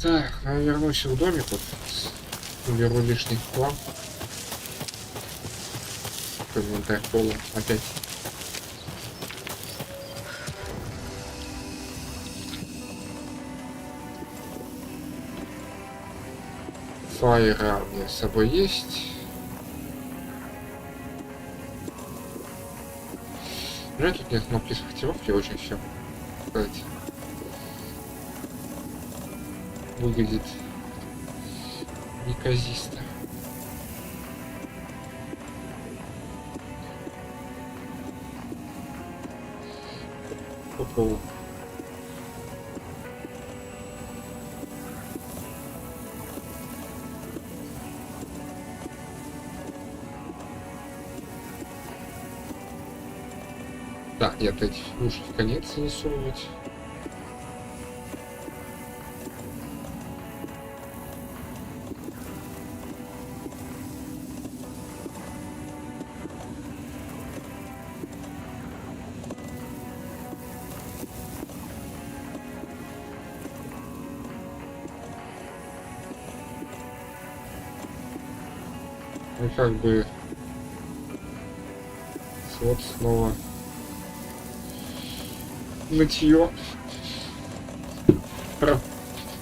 Так, я вернусь в домик, вот, уберу лишний хлам. Инвентарь полон опять. Фаера у меня с собой есть. Жаль, тут нет кнопки сортировки, очень все, кстати, выглядит неказисто. Попробуем. Так, нет, эти лучше в конец засовывать. Ну как бы вот снова нытье.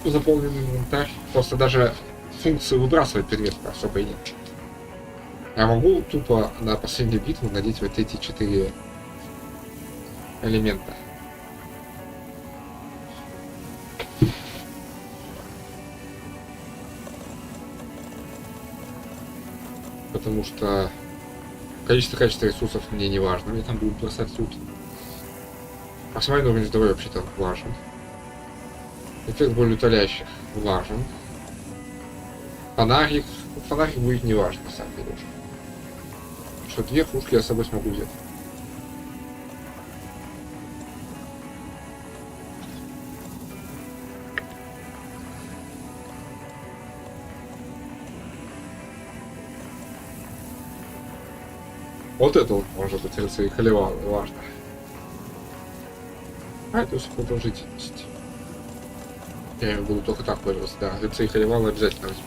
Заполненный инвентарь. Просто даже функции выбрасывать предметы особо и нет. Я могу тупо на последнюю битву надеть вот эти 4 элемента. Потому что качество ресурсов мне не важно. Мне там будут бросать тут. Максимальный уровень здоровья вообще-то важен. Эффект более утоляющих важен. Фонарик. Фонарик будет не важен, на самом деле. Что 2 пушки я с собой смогу взять. Вот это вот может быть рыцарь Халивал, важно. А это все продолжительность. Я им буду только так пользоваться, да. Рыцарь Халивал обязательно возьму.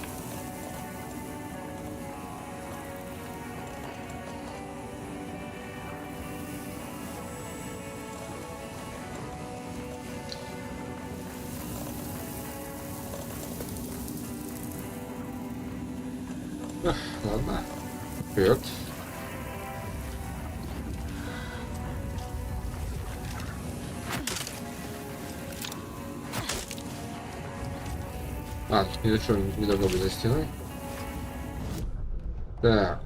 Ладно. Вперед. А, тут ничего не должно быть за стеной. Так.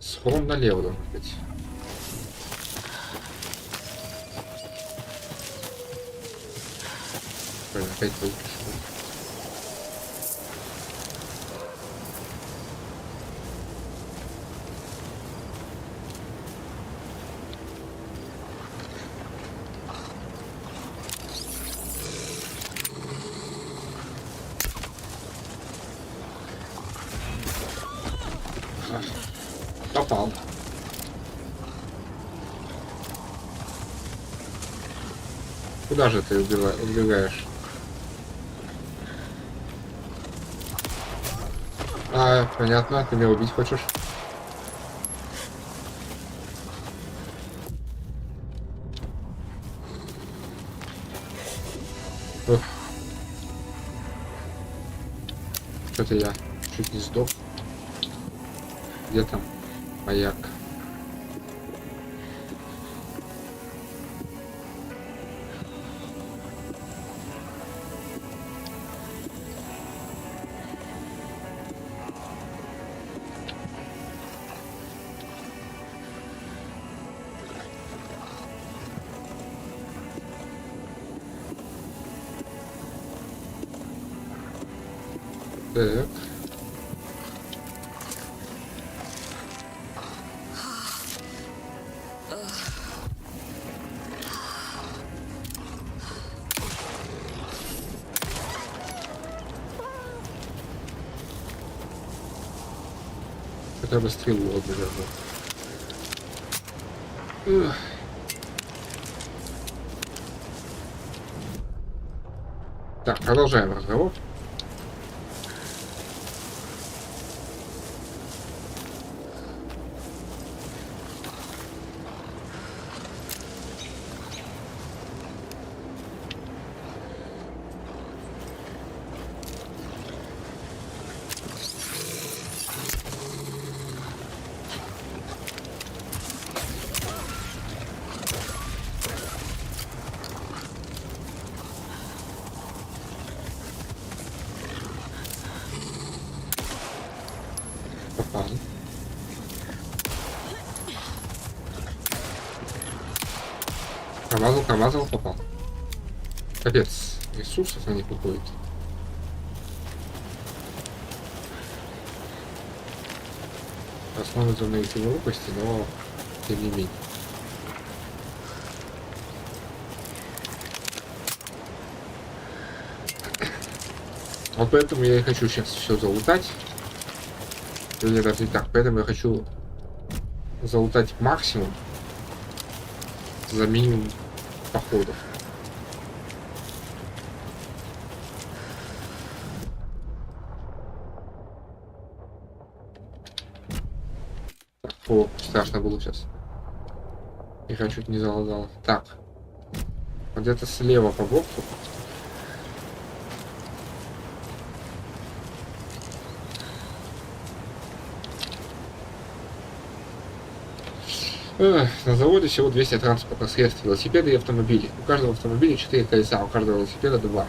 Схрон налево должен быть. Блин, опять выпишу. Попал. Куда же ты убегаешь? А, понятно, ты меня убить хочешь? Ух. Что-то я чуть не сдох. Где там маяк? Так. Хотя бы стрелу обязательно. Так, продолжаем разговор. Попал. Промазал, попал. Капец, ресурсов на них уходит. Основной зоны их глупости, но тем не менее. Вот поэтому я и хочу сейчас все залутать. Или даже не так, поэтому я хочу залутать максимум за минимум походов. О, страшно было сейчас. Я чуть не залагал. Так. Вот где-то слева по боксу. На заводе всего 200 транспортных средств, велосипеды и автомобили. У каждого автомобиля 4 колеса, у каждого велосипеда 2.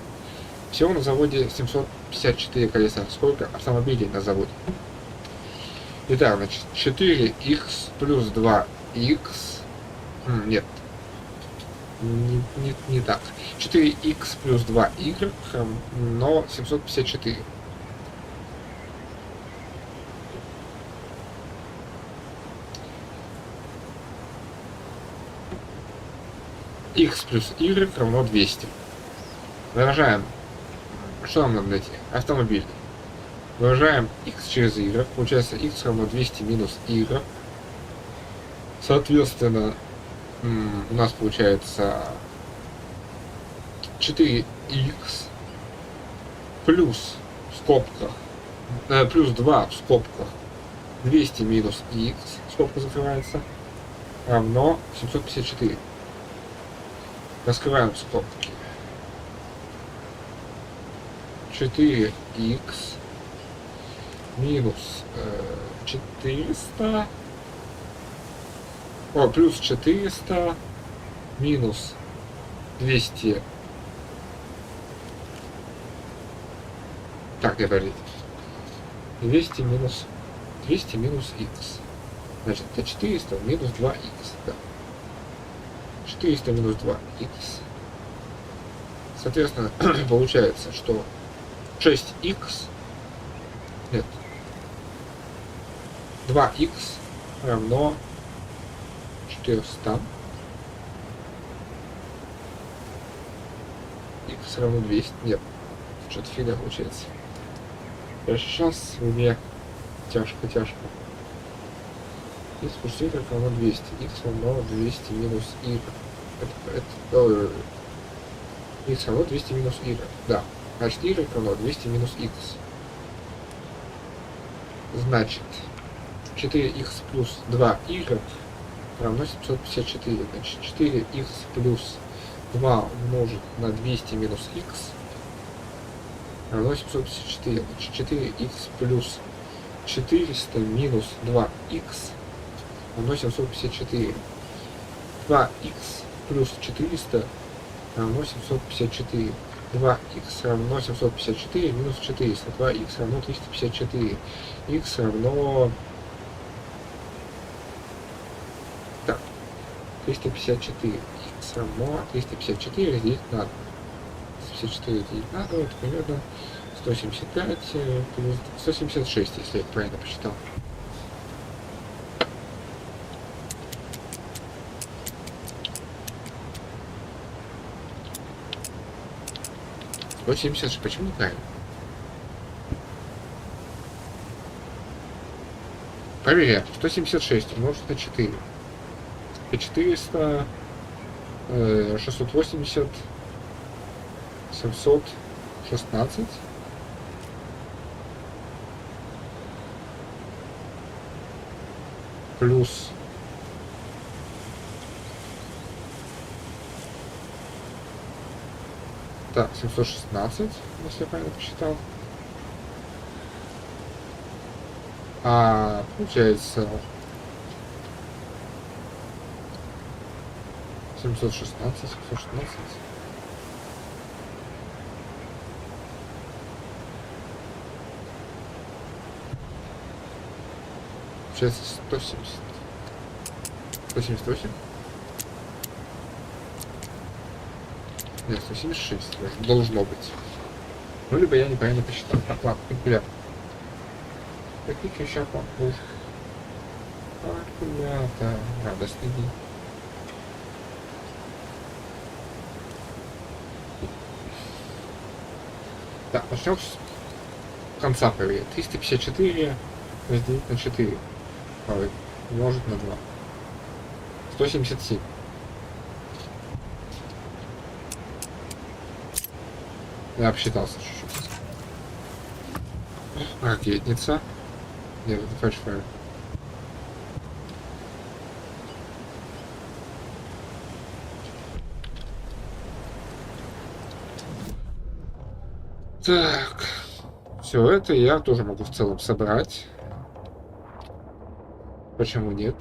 Всего на заводе 754 колеса. Сколько автомобилей на заводе? Итак, значит, 4х плюс 2х. Нет. Не так. 4х плюс 2y равно 754. X плюс y равно 200. Выражаем. Что нам надо найти? Автомобиль. Выражаем x через y. Получается x равно 200 минус y. Соответственно, у нас получается 4x плюс в скобках плюс 2 в скобках 200 минус x, скобка закрывается, равно 754. Раскрываем скобки. 4х минус 400, плюс 400 минус 200. Так, подождите. 200 минус x. Значит, это 400 минус 2х. Да. 400 минус 2х. Соответственно, получается, что 6х, нет, 2х равно 400. Х равно 200. Нет, что-то фигня получается. Сейчас мне тяжко. Х плюс y равно 200. Х равно 200 минус y. Х равно 200 минус y. Да. Значит, y равно 200 минус x. Значит, 4х плюс 2y равно 754. Значит, 4х плюс 2 умножить на 200 минус x равно 754. Значит, 4х плюс 400 минус 2х равно 754. 2х плюс 400 равно 754. 2х равно 754 минус 400. 2х равно 354. Х равно... Так. 354. Х равно 354 разделить на 2. 354 разделить на 2. Это примерно 175 плюс 176, если я правильно посчитал. Почему неправильно? Проверяем. 176 умножить на 4. И 400, 680, 716. Плюс так, 716, если я правильно посчитал. А получается 716. Получается 170. 178. Нет, 176 должно быть. Ну, либо я неправильно посчитал. Так, ладно, калькулятор. Какие вещах вам нужно? Калькулятор. Радостный день. Так, начнем с конца проверить. 354 разделить на 4. Умножить на 2. 177. Я обсчитался чуть-чуть. Ракетница. Нет, это фальшфайр. Так. Все это я тоже могу в целом собрать. Почему нет?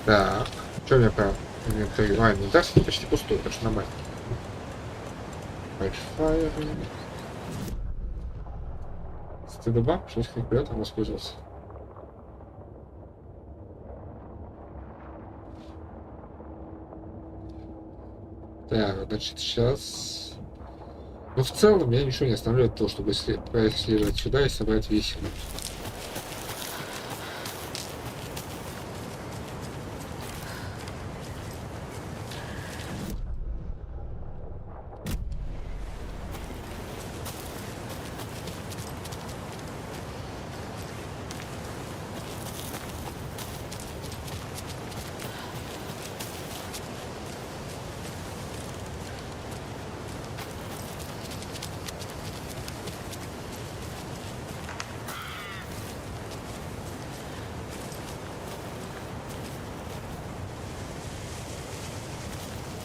Так, что у меня про инвентарь? А, инвентарь почти пустой, так что нормально. Фальшфайр. Стыдоба, что с калькулятором воспользовался. Так, значит, сейчас... Ну, в целом, меня ничего не останавливает то, чтобы происследовать сюда и собрать весь лут.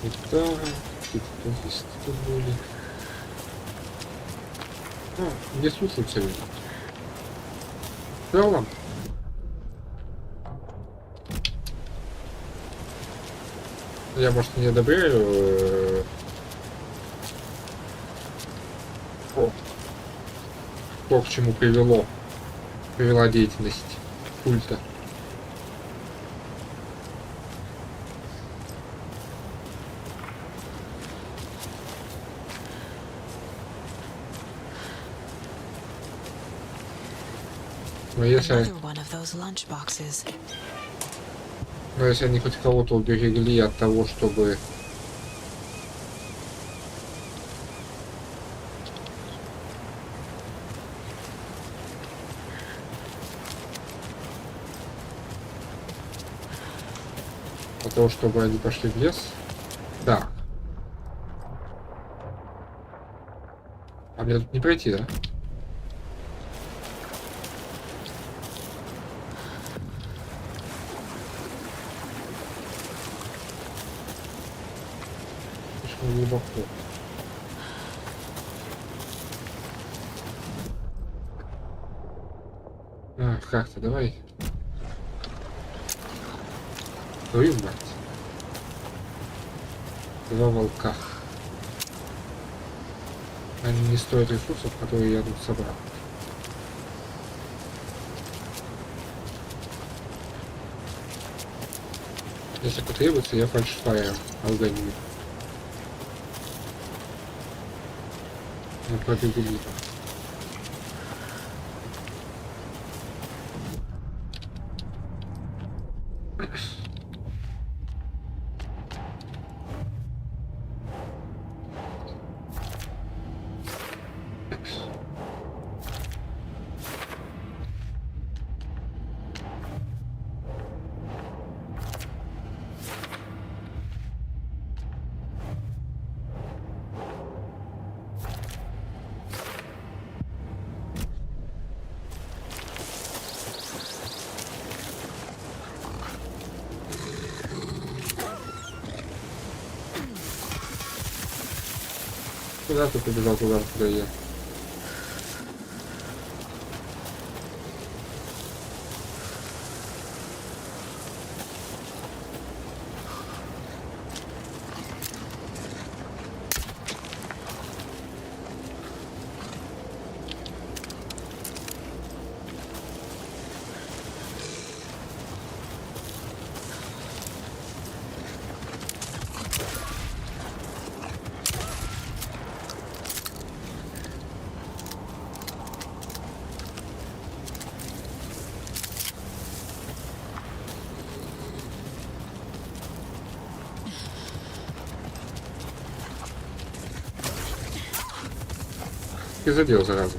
Гитара, какие-то листы тут были. А, не слушаются люди. В целом. Я, может, не одобряю то, к чему привела деятельность культа. Но если они хоть кого-то уберегли от того, чтобы они пошли в лес. Да. А мне тут не пройти, да? Глубоко. карта, давай. Твою мать. Два волка. Они не стоят ресурсов, которые я тут собрал. Если потребуется, я фальшфайр алгоритм. Я пробегу мимо. Куда ты побежал, куда я? И задел заразу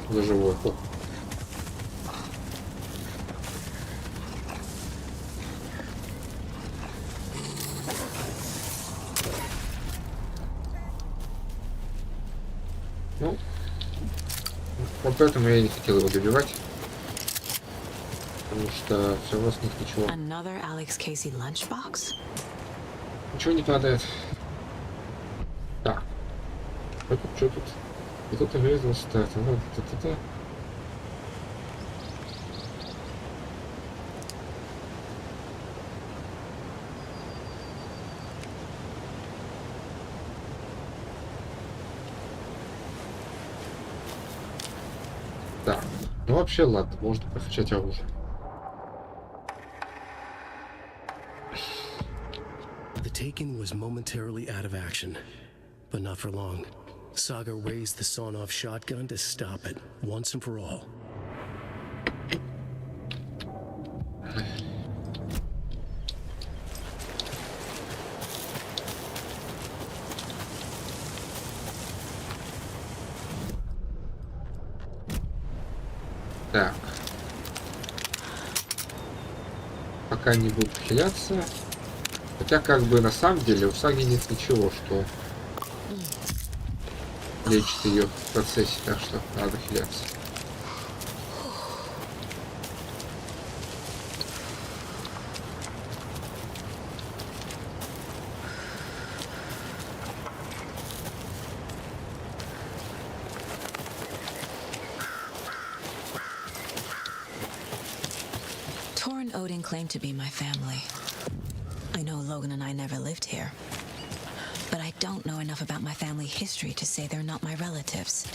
за живое. О. Ну, вот поэтому я и не хотел его добивать, потому что все равно с них ничего. Ничего не падает. Так. Это что тут? Кто-то вырезал старт. Да. Ну вообще ладно, можно прокачать оружие. The Taken was momentarily out of action, but not for long. Saga raised the sawn-off shotgun to stop it, once and for all. Так. Пока не буду хиляться. Хотя, как бы, на самом деле, у Саги нет ничего, что лечит ее в процессе, так что надо хиляться. Odin claimed to be my family. I know Logan and I never lived here. But I don't know enough about my family history to say they're not my relatives.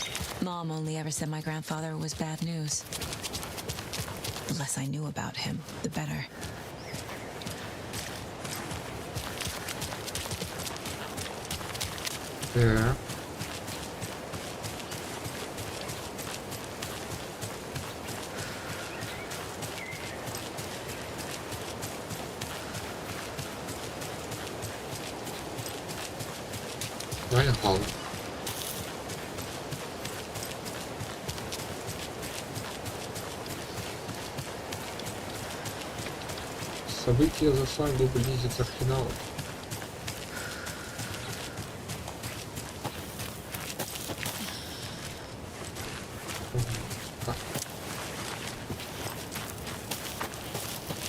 Mom only ever said my grandfather was bad news. The less I knew about him, the better. Yeah. Поехал. События за сагу близится к финалу.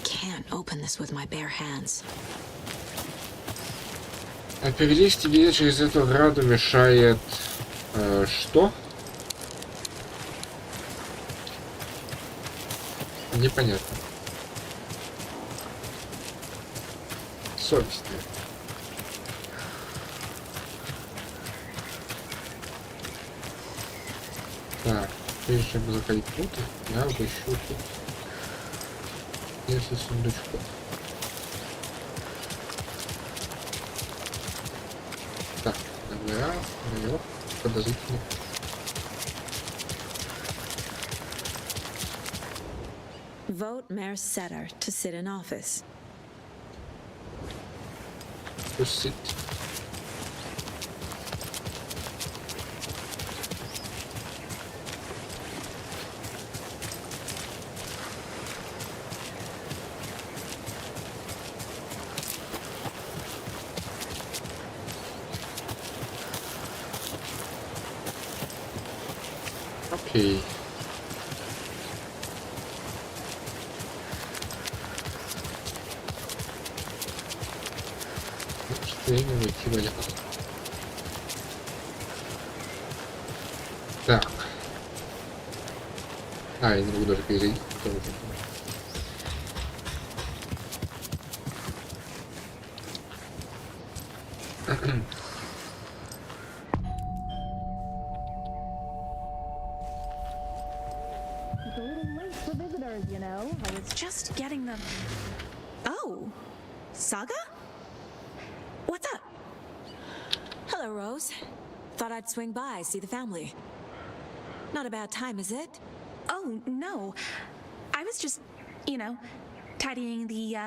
Can't open this with my bare hands. А перелезть тебе через эту граду мешает что? Непонятно. Совестно. Так, прежде чем заходить внутрь, я обыщу тут несколько сундучков. Так, номера, номеров подозрительных. Vote Mayor Setter to sit in office. Пусть сидит. Окей. Что я не выйти валял. Так. А, я не могу даже перейти. It's a little late for visitors, you know. I was just getting them. Oh, Saga? What's up? Hello, Rose. Thought I'd swing by, see the family. Not a bad time, is it? Oh, no. I was just, you know, tidying the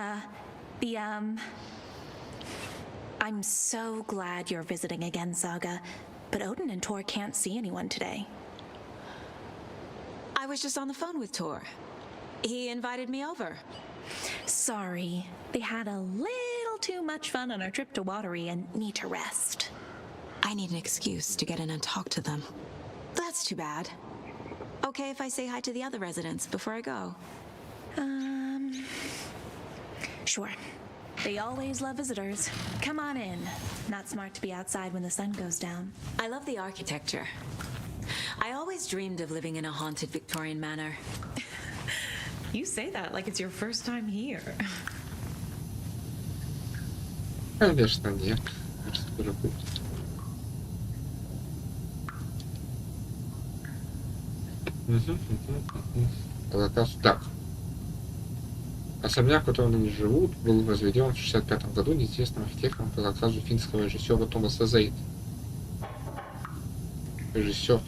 I'm so glad you're visiting again, Saga. But Odin and Tor can't see anyone today. I was just on the phone with Tor. He invited me over. Sorry. They had a little too much fun on our trip to Watery and need to rest. I need an excuse to get in and talk to them. That's too bad. Okay if I say hi to the other residents before I go? Sure. They always love visitors. Come on in. Not smart to be outside when the sun goes down. I love the architecture. I always dreamed of living in a haunted Victorian manor. You say that like it's your first time here. Конечно, нет. Что же будет? Заказ. Так. Особняк, в котором они живут, был возведен в 1965 году неизвестным архитектором по заказу финского режиссера Томаса Зейда. Режиссер.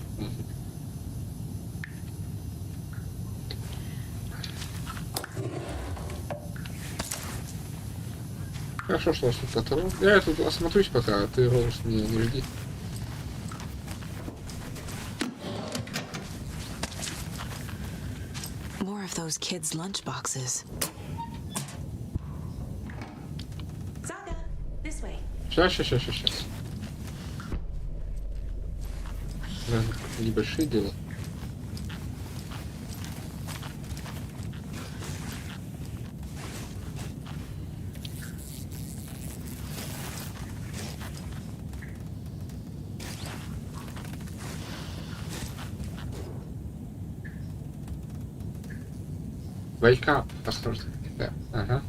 Хорошо, что у нас тут патрон. Я тут осмотрюсь пока, а ты, Роуз, меня не жди. More of those kids' lunchboxes. Saga, this way. Сейчас. Небольшие дела. Wake up, осторожно. Да, ага.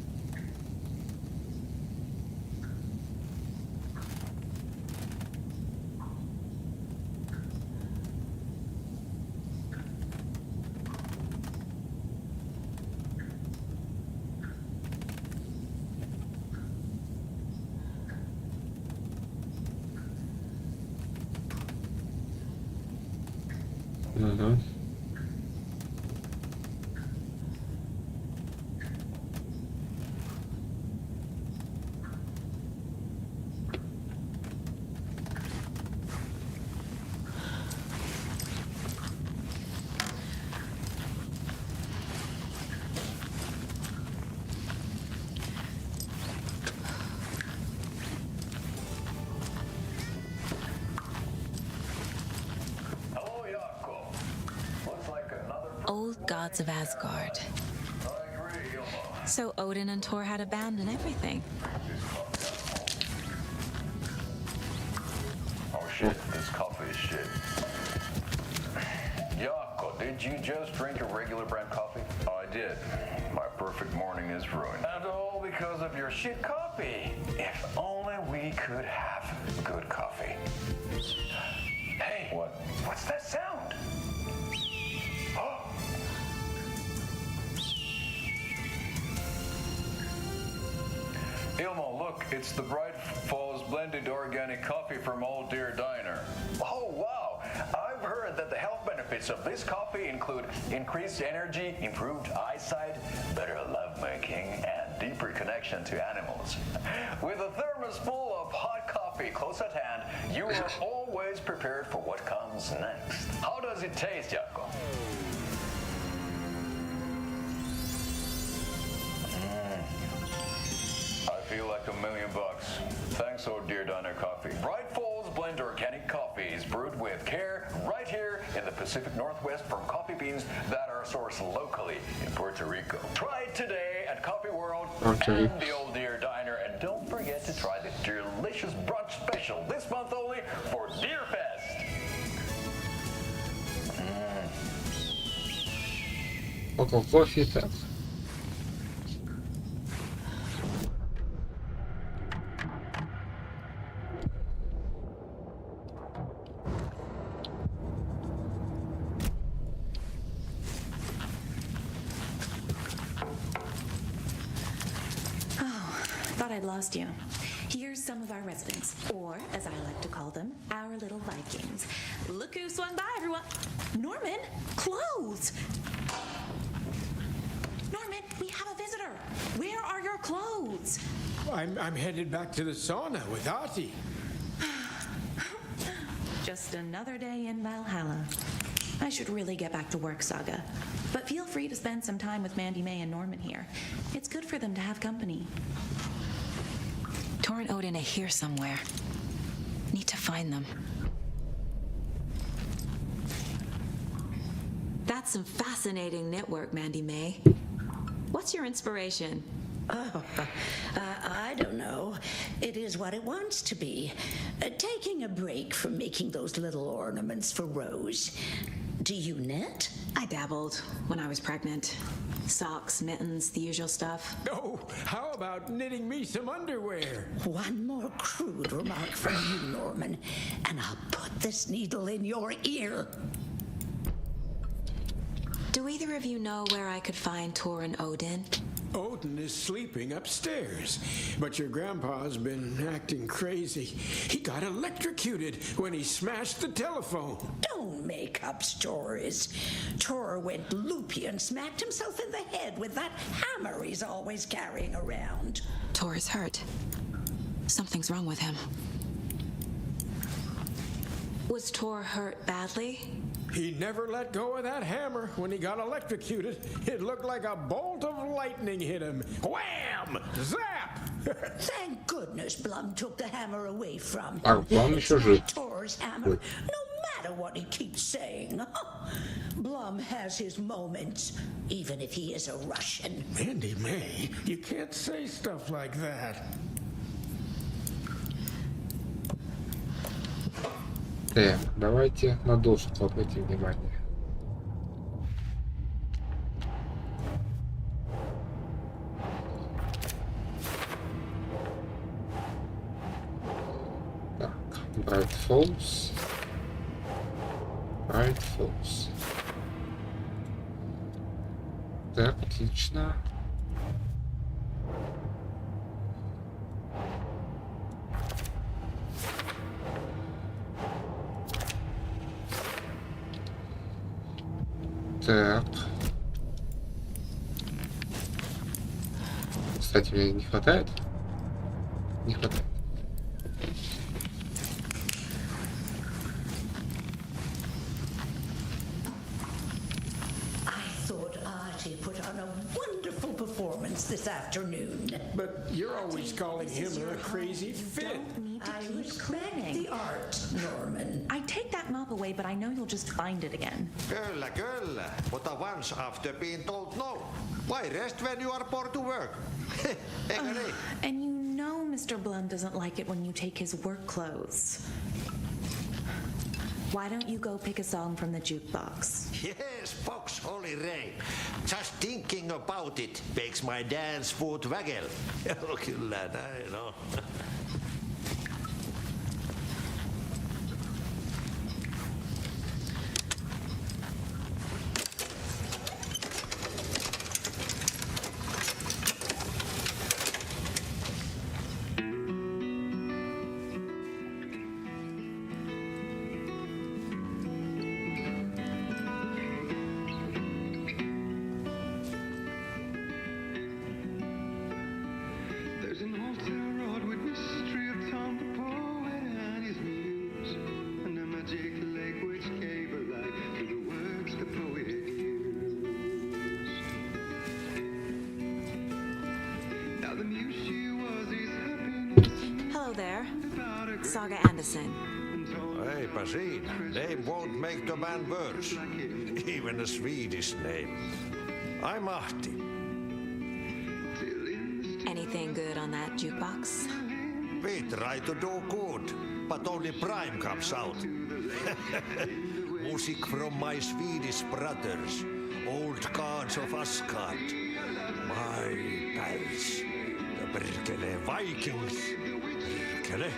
Ага. Old gods of Asgard. So Odin and Tor had a band and everything. Oh shit, this coffee is shit. Jaakko, did you just drink a regular brand coffee? I did. My perfect morning is ruined. And all because of your shit coffee. If only we could have good coffee. Hey, what's that sound? Oh. Ilmo, look, it's the Bright Falls blended organic coffee from Old Deer Diner. Oh, wow. I've heard that the health benefits of this coffee include increased energy, improved eyesight, better lovemaking, and deeper connection to animals. With a thermos full of hot coffee close at hand, you are always prepared for what comes next. How does it taste, Jaakko? I feel like $1 million. Thanks, Old Deer Diner Coffee. Bright Falls Blend Organic Coffee is brewed with care right here in the Pacific Northwest from coffee beans that are sourced locally in Puerto Rico. Try it today at Coffee World and the Old Deer Diner, and don't forget to try the delicious brunch special this month only for Deer Fest. Local coffee так. Thought I'd lost you. Here's some of our residents, or as I like to call them, our little Vikings. Look who swung by, everyone. Norman, clothes. Norman, we have a visitor. Where are your clothes? I'm headed back to the sauna with Artie. Just another day in Valhalla. I should really get back to work, Saga. But feel free to spend some time with Mandy May and Norman here. It's good for them to have company. Tor and Odin are here somewhere. Need to find them. That's some fascinating network, Mandy May. What's your inspiration? Oh, I don't know. It is what it wants to be. Taking a break from making those little ornaments for Rose. Do you knit? I dabbled when I was pregnant. Socks, mittens, the usual stuff. Oh, how about knitting me some underwear? One more crude remark from you, Norman, and I'll put this needle in your ear. Do either of you know where I could find Tor and Odin? Odin is sleeping upstairs, but your grandpa's been acting crazy. He got electrocuted when he smashed the telephone. Don't make up stories. Tor went loopy and smacked himself in the head with that hammer he's always carrying around. Tor is hurt. Something's wrong with him. Was Tor hurt badly? He never let go of that hammer when he got electrocuted. It looked like a bolt of lightning hit him. Wham! Zap! Thank goodness Blum took the hammer away from him. Blum It's еще жив. not Tor's hammer, no matter what he keeps saying. Blum has his moments, even if he is a Russian. Mandy May, you can't say stuff like that. Так, давайте на доску обратим внимание. Так, Bright Falls. Bright Falls. Так, отлично. Так. Кстати, мне не хватает? Не хватает. I thought Artie put on a wonderful performance this afternoon. But you're always calling him a crazy fit. I respect the art, Norman. I take that mop away, but I know you'll just find it again. Kyllä, kyllä. Mutta once after being told no. Why rest when you are born to work? Eikö niin? And you know Mr. Blum doesn't like it when you take his work clothes. Why don't you go pick a song from the jukebox? Yes, folks. Holy Ray, just thinking about it makes my dance foot waggle. Kyllä näin on. There's an old town road with mystery of Tom the poet and his muse, and a magic lake which gave a life to the words the poet used. Now the muse she was his happiness. Hello there. Saga Anderson. Eipä siinä. Name won't make the man worse. Even a Swedish name. I'm Ahti. Anything good on that jukebox? We try to do good, but only Prime comes out. Music from my Swedish brothers, old gods of Asgard. My pals, the perkele Vikings. Perkele.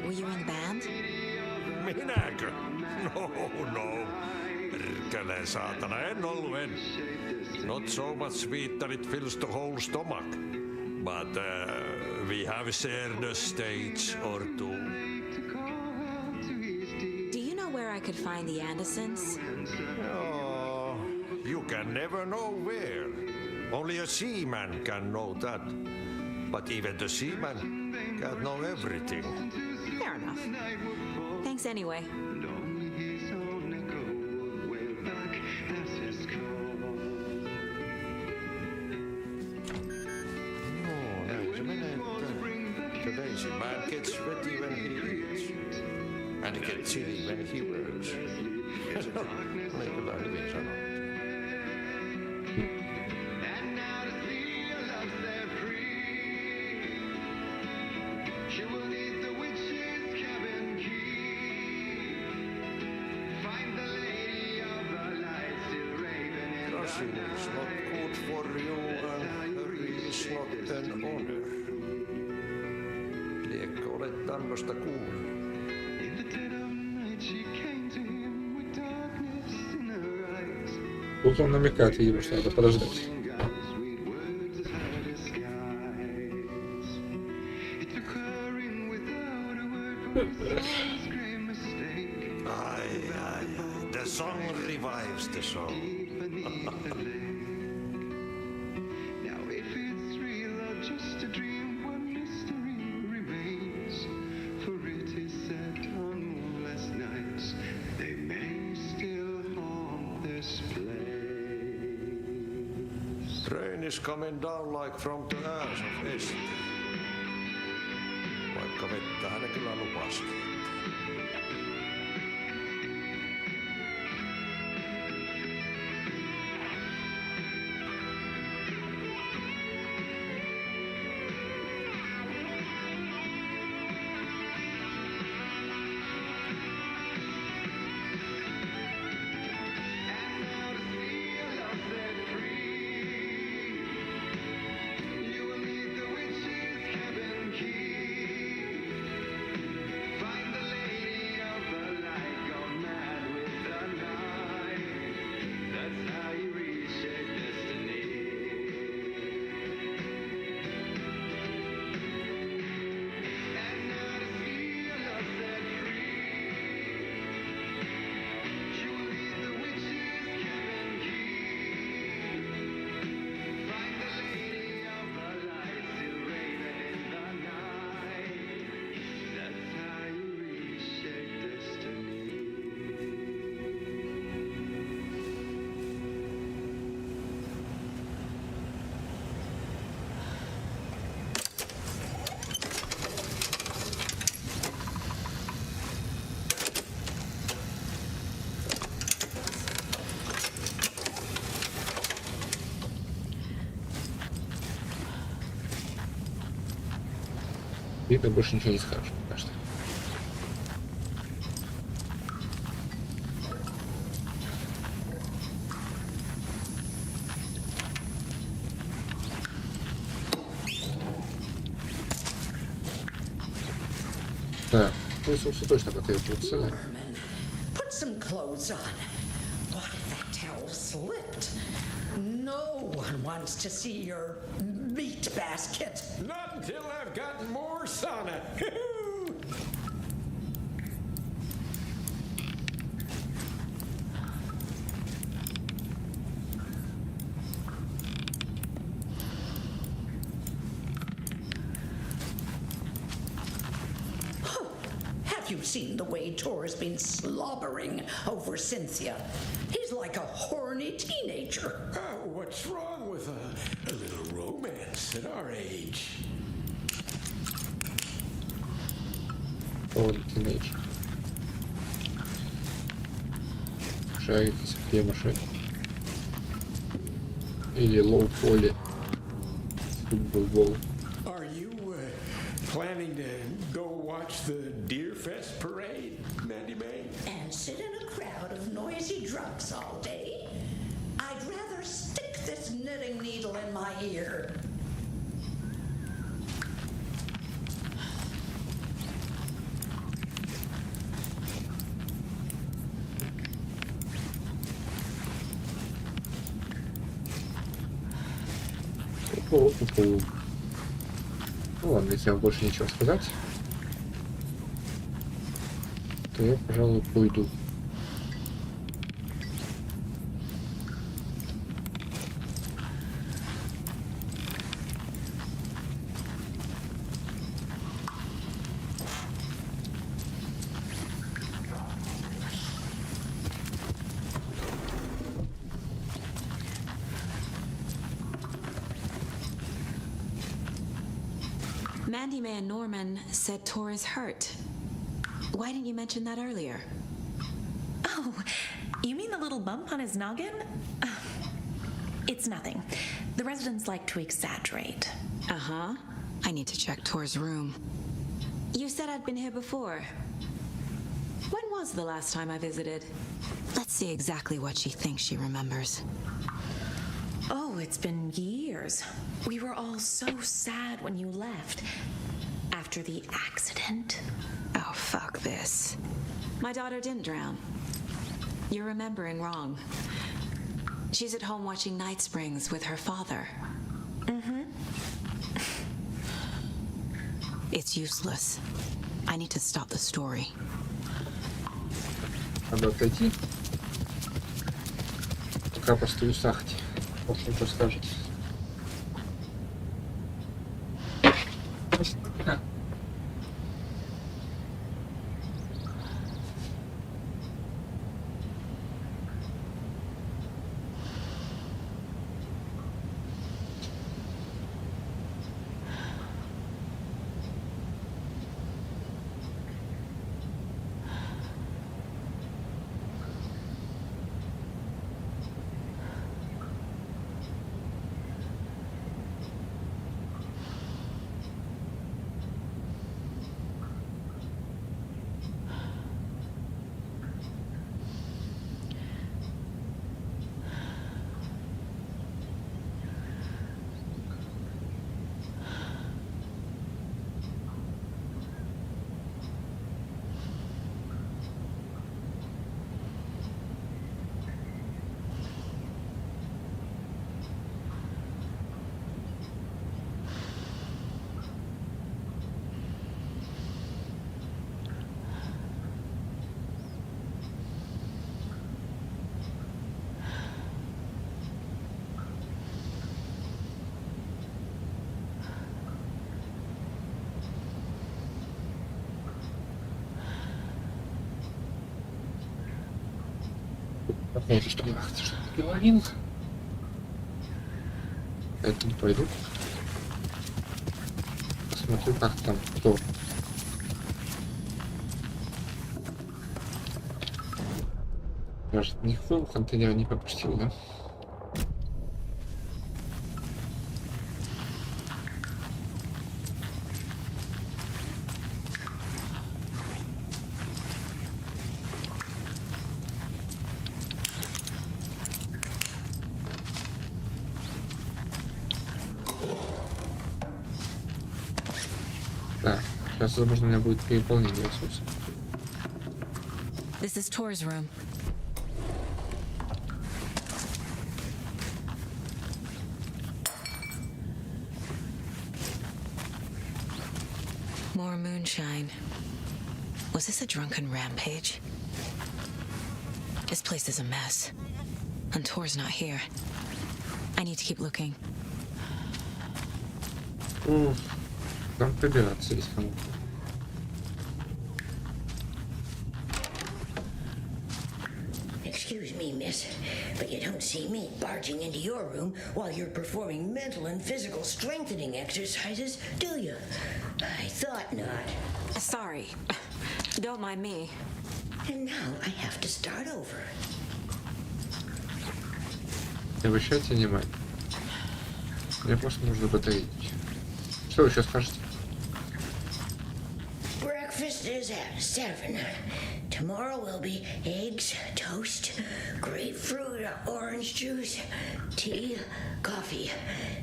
Were you in the band? Minäkö? No. Perkele saatana, en ollut en. Not so much sweet that it fills the whole stomach. But we have shared a stage or two. Do you know where I could find the Andersons? Oh, you can never know where. Only a seaman can know that. But even the seaman can't know everything. Fair enough. Thanks anyway. The lazy man gets ready when he eats, and gets chilly when he works. Niin kyllä hyvin sanottu. Rushing is not good for you, and hurry is not an honor. Liekö olet tämmöstä kuullut? Тут он намекает, видимо, что надо подождать. The song revives the song. Now if it's real or just a dream, one mystery remains. For it is said on moonless nights they may still haunt this place. Rain is coming down like from the ass of Esther. Vaikka vettä hän kyllä lupasikin. И ты больше ничего не скажешь, пока что. Да, Иисусу точно потребуется, да. Put some clothes on. What if that towel slipped? No one wants to see your meat basket. Not until I've got more sauna. Have you seen the way Tor's been slobbering over Cynthia? He's like a horny teenager. What's wrong with a little romance at our age? Holy teenage. Шарик из хлебушек. Или лоу-поли. Футбол. Are you planning to go watch the Deer Fest parade, Mandy May? And sit in a crowd of noisy drunks all day? I'd rather stick this knitting needle in my ear. Ну ладно, если вам больше нечего сказать, то я, пожалуй, пойду. Mandy Man Norman said Tor is hurt. Why didn't you mention that earlier? Oh, you mean the little bump on his noggin? It's nothing. The residents like to exaggerate. Uh-huh. I need to check Tor's room. You said I'd been here before. When was the last time I visited? Let's see exactly what she thinks she remembers. Oh, it's been years. We were all so sad when you left. After the accident. Oh, fuck this. My daughter didn't drown. You're remembering wrong. She's at home watching Night Springs with her father. Mm-hmm. It's useless. I need to stop the story. Надо отойти. Пока постою сахать. В общем, что скажете? Посмотрите, что я что-то говорил. Поэтому пойду. Посмотрю, как там кто. Даже никакого контейнера не пропустил, да? Так, Сейчас, возможно, у меня будет переполнение ресурсов. This is Tor's room. More moonshine. Was this a drunken rampage? This place is a mess. And Tor's not here. I need to keep looking. Там пробираться есть кому-то. Excuse me, miss, but you don't see me barging into your room while you're performing mental and physical strengthening exercises, do you? I thought not. Sorry. Don't mind me. And now I have to start over. Не обращайте внимания. Мне просто нужно батарейки. Что вы сейчас скажете? Breakfast is at 7. Tomorrow will be eggs, toast, grapefruit, orange juice, tea, coffee.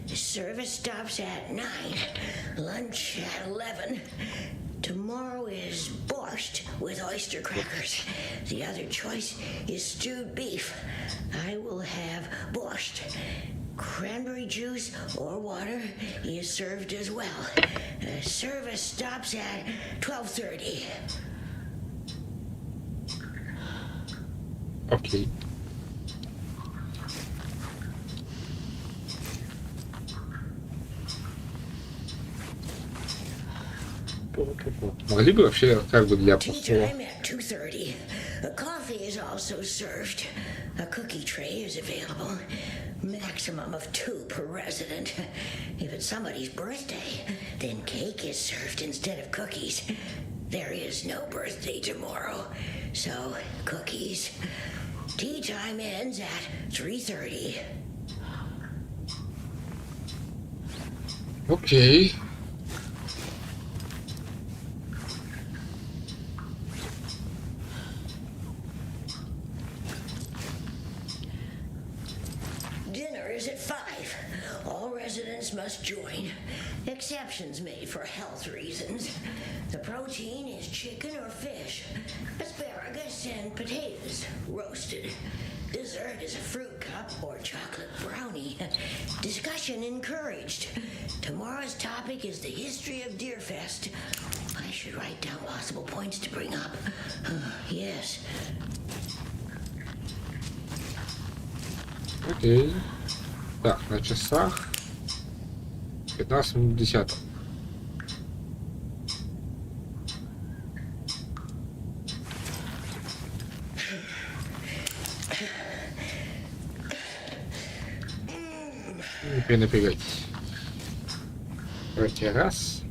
Service stops at 9. Lunch at 11. Tomorrow is borscht with oyster crackers. The other choice is stewed beef. I will have borscht. Cranberry juice or water is served as well. Service stops at 12:30. Окей. Могли бы вообще как бы для Tea простого... time at 2:30. Coffee is also served. A cookie tray is available. Maximum of 2 per resident. If it's somebody's birthday, then cake is served instead of cookies. There is no birthday tomorrow, so cookies. Tea time ends at 3:30. Окей. Dinner is at 5. All residents must join. Exceptions made for health reasons. The protein is chicken or fish, asparagus and potatoes, roasted. Dessert is a fruit cup or chocolate brownie. Discussion encouraged. Tomorrow's topic is the history of Deerfest. I should write down possible points to bring up. Yes. Окей. Так, на часах 15 минут 10. Не перенапрягайтесь. Давайте раз,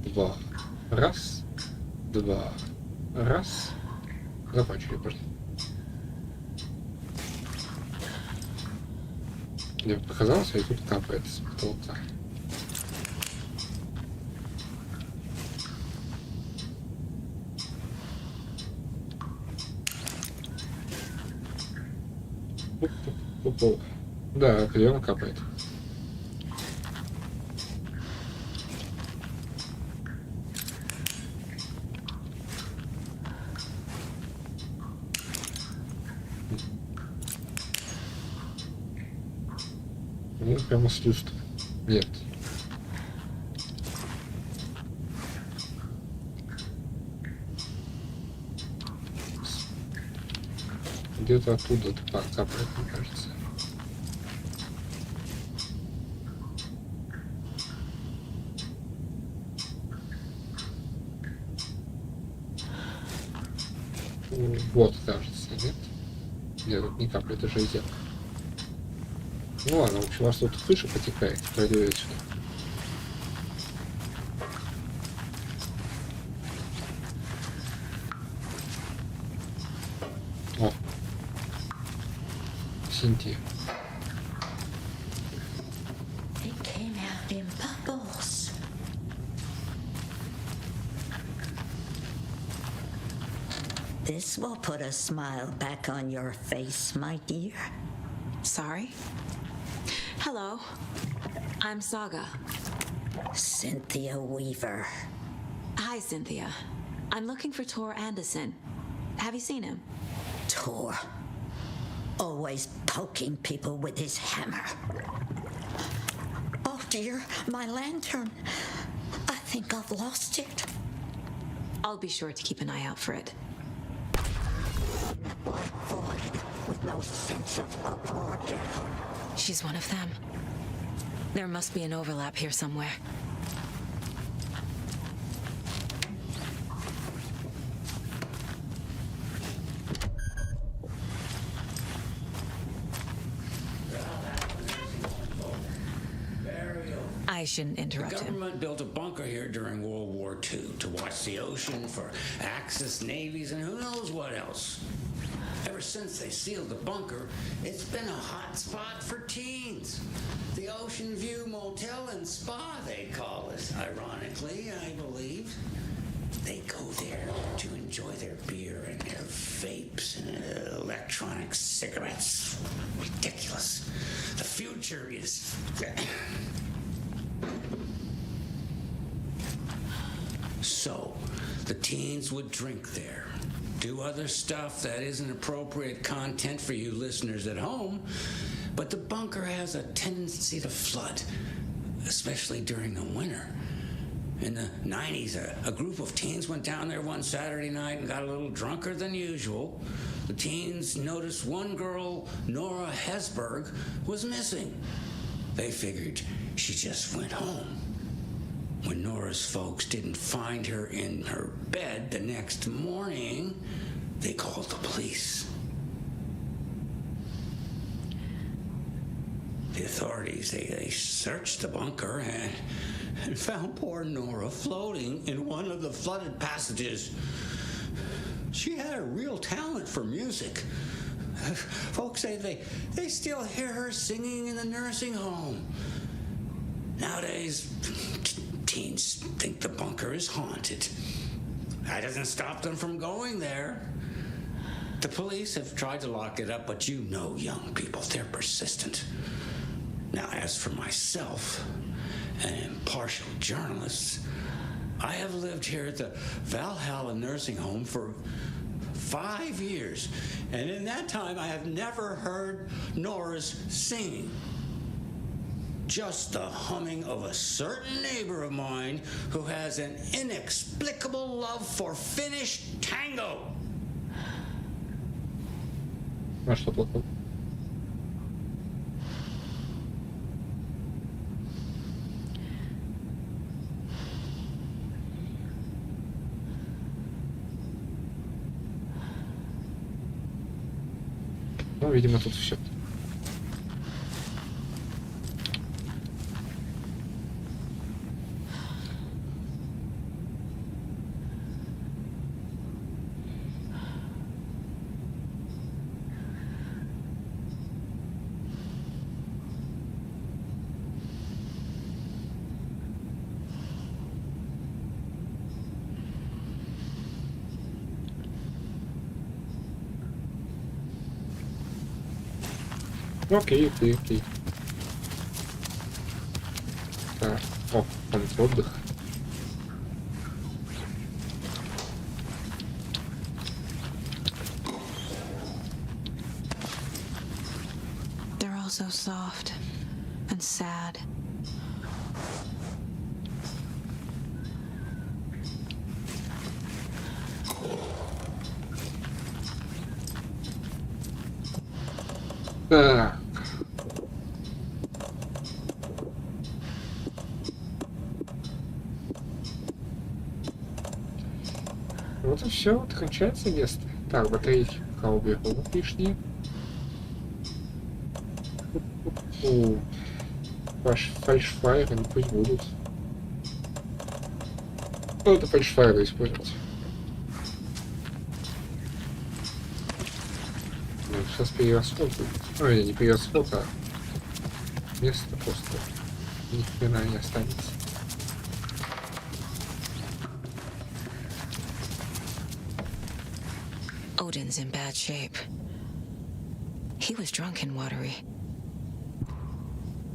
два, раз, два, раз. Закончили, пошли. Мне показалось, и тут капает с потолка. Да, определенно капает. Ну, прямо с люстр. Нет. Где-то оттуда пар капает, мне кажется. Вот, кажется, нет? Нет, тут не капает, это железяка. Ну ладно, в общем, у вас тут крыша потекает, проверить сюда. О! Синтия. It came out in bubbles. This will put a smile back on your face, my dear. Sorry? Hello. I'm Saga. Cynthia Weaver. Hi, Hi, Cynthia. I'm looking for Tor Anderson. Have you seen him? Tor. Always poking people with his hammer. Oh dear, my lantern. I think I've lost it. I'll be sure to keep an eye out for it. With no sense of up or down. She's one of them. There must be an overlap here somewhere. I shouldn't interrupt The him. government built a bunker here during World War II to watch the ocean for Axis navies and who knows what else. Ever since they sealed the bunker, it's been a hot spot for teens. The Ocean View Motel and Spa, they call it. Ironically, I believe. They go there to enjoy their beer and their vapes and electronic cigarettes. Ridiculous. The future is... So, the teens would drink there, do other stuff that isn't appropriate content for you listeners at home, but the bunker has a tendency to flood, especially during the winter. In the 90s, a group of teens went down there one Saturday night and got a little drunker than usual. The teens noticed one girl, Nora Hesberg, was missing. They figured she just went home. When Nora's folks didn't find her in her bed the next morning, they called the police. The authorities, they searched the bunker and found poor Nora floating in one of the flooded passages. She had a real talent for music. Folks say they still hear her singing in the nursing home. Nowadays, teens think the bunker is haunted. That doesn't stop them from going there. The police have tried to lock it up, but you know young people, they're persistent. Now, as for myself, an impartial journalist, I have lived here at the Valhalla nursing home for 5 years, and in that time I have never heard Nora's singing. Just the humming of a certain neighbor of mine who has an inexplicable love for Finnish tango. А что плохого? Ну, видимо, тут все. Окей. Так, комната отдых. They're all so soft and sad. Так. Вот и все, вот кончается место. Так, батарейки пока уберу лишние. Фальшфайры, ну пусть будут. Ну, это фальшфайры использовать. Сейчас перерасход будет. Ой, не перерасход, а место просто ни хрена не останется. Odin's in bad shape. He was drunk and watery.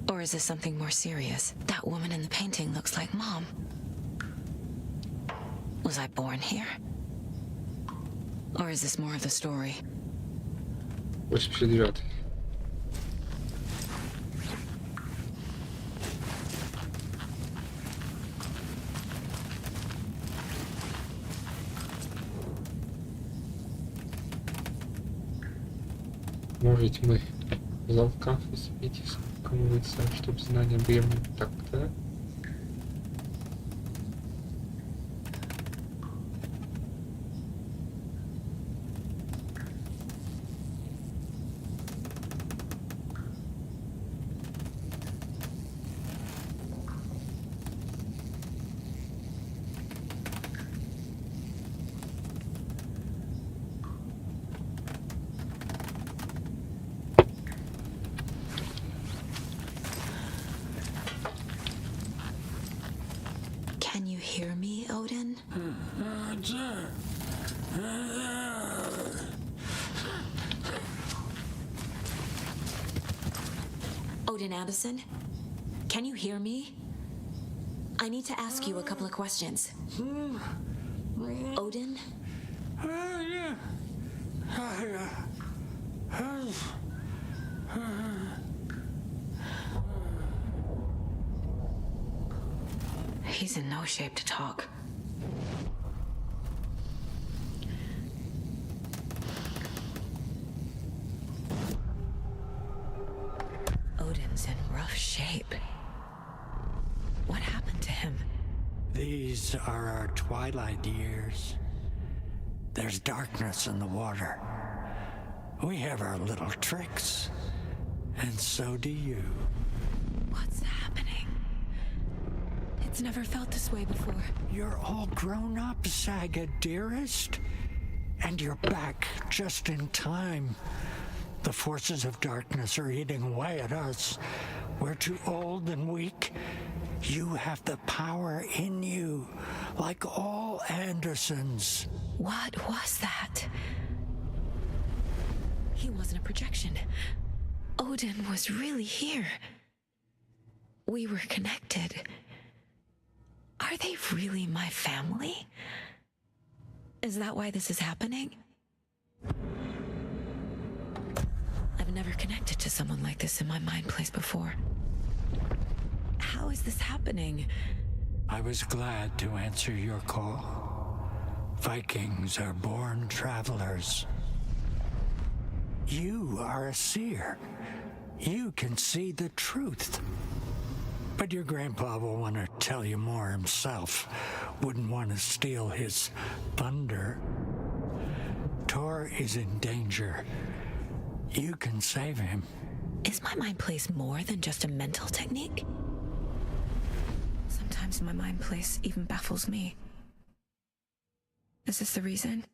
Or is this something more serious? That woman in the painting looks like Mom. Was I born here? Or is this more of the story? 89. Может, мы в лавках успеть искомываться, чтобы знания были так-то? Can you hear me, Odin? Odin Anderson? Can you hear me? I need to ask you a couple of questions. Odin? He's in no shape to talk. Odin's in rough shape. What happened to him? These are our twilight years. There's darkness in the water. We have our little tricks. And so do you. What's happening? It's never felt this way before. You're all grown up, Saga, dearest. And you're back just in time. The forces of darkness are eating away at us. We're too old and weak. You have the power in you, like all Andersons. What was that? He wasn't a projection. Odin was really here. We were connected. Are they really my family? Is that why this is happening? I've never connected to someone like this in my mind place before. How is this happening? I was glad to answer your call. Vikings are born travelers. You are a seer. You can see the truth. But your grandpa will want to tell you more himself. Wouldn't want to steal his thunder. Tor is in danger. You can save him. Is my mind place more than just a mental technique? Sometimes my mind place even baffles me. Is this the reason?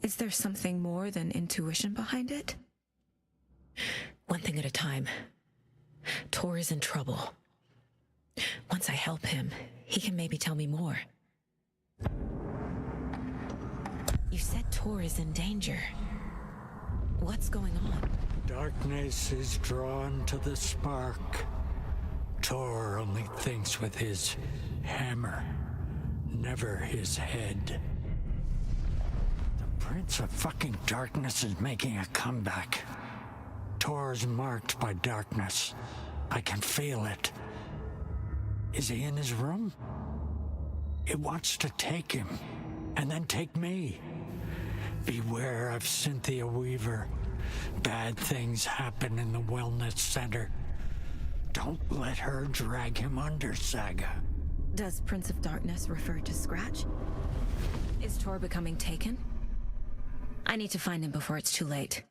Is there something more than intuition behind it? One thing at a time. Tor is in trouble. Once I help him, he can maybe tell me more. You said Tor is in danger. What's going on? Darkness is drawn to the spark. Tor only thinks with his hammer, never his head. The Prince of fucking Darkness is making a comeback. Tor's marked by darkness. I can feel it. Is he in his room? It wants to take him, and then take me. Beware of Cynthia Weaver. Bad things happen in the wellness center. Don't let her drag him under, Saga. Does Prince of Darkness refer to Scratch? Is Tor becoming taken? I need to find him before it's too late.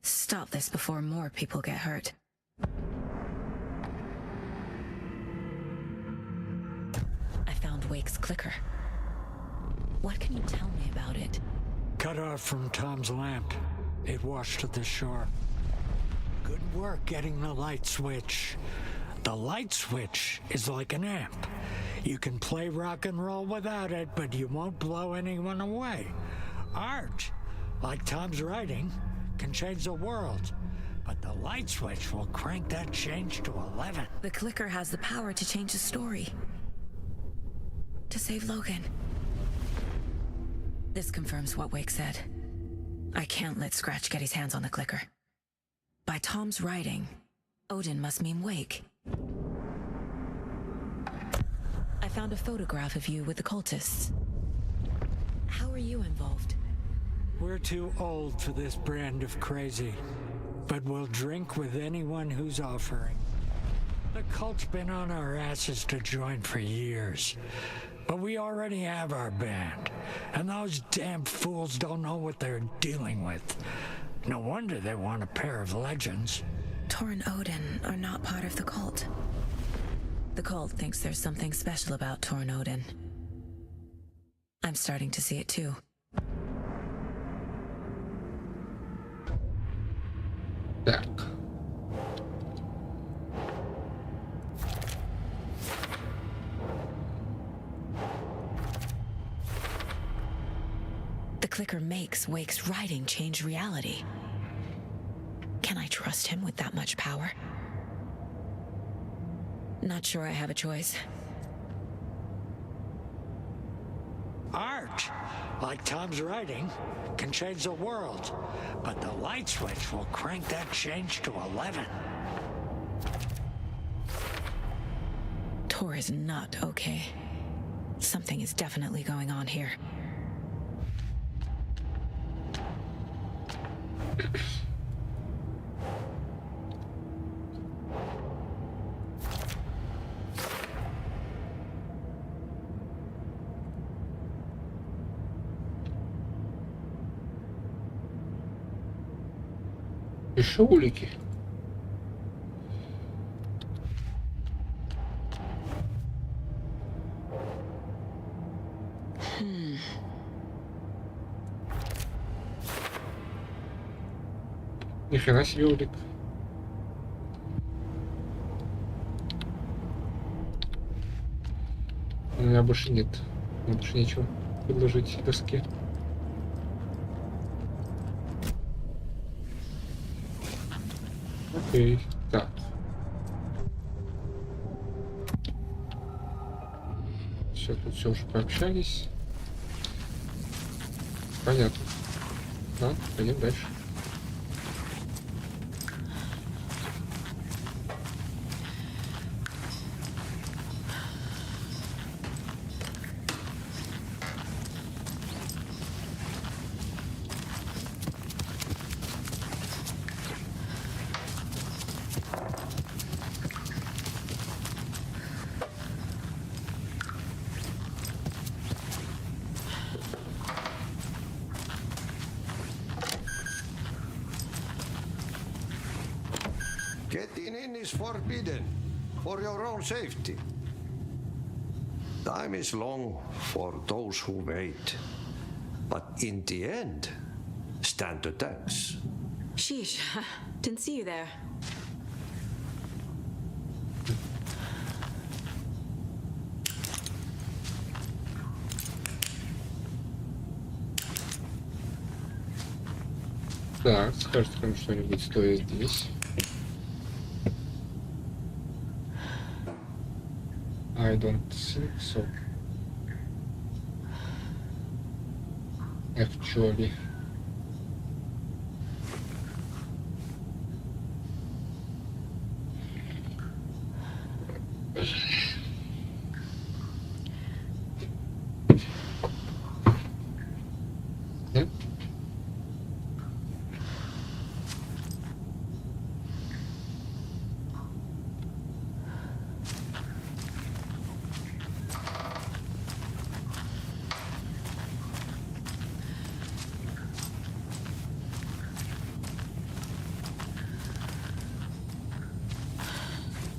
Stop this before more people get hurt. I found Wake's clicker. What can you tell me about it? Cut off from Tom's lamp. It washed to the shore. Good work getting the light switch. The light switch is like an amp. You can play rock and roll without it, but you won't blow anyone away. Art, like Tom's writing, can change the world, but the light switch will crank that change to 11. The clicker has the power to change the story. to save Logan. This confirms what Wake said. I can't let Scratch get his hands on the clicker. By Tom's writing, Odin must mean Wake. I found a photograph of you with the cultists. How are you involved? We're too old for this brand of crazy, but we'll drink with anyone who's offering. The cult's been on our asses to join for years, but we already have our band, and those damn fools don't know what they're dealing with. No wonder they want a pair of legends. Tor and Odin are not part of the cult. The cult thinks there's something special about Tor and Odin. I'm starting to see it too. Так. The clicker makes Wake's writing change reality. Can I trust him with that much power? Not sure I have a choice. Art, like Tom's writing, can change the world, but the light switch will crank that change to 11. Tor is not okay. Something is definitely going on here. Еще улики. Ни хрена себе улик. У меня больше нет. У меня больше нечего предложить доске. Окей, так. Все, тут все уже пообщались. Понятно. Да, пойдем дальше. Getting in is forbidden, for your own safety. Time is long for those who wait, but in the end, stand the thanks. Sheesh, didn't see you there. Так, скажите нам что-нибудь, стоя здесь. I don't think so. Actually. Нет?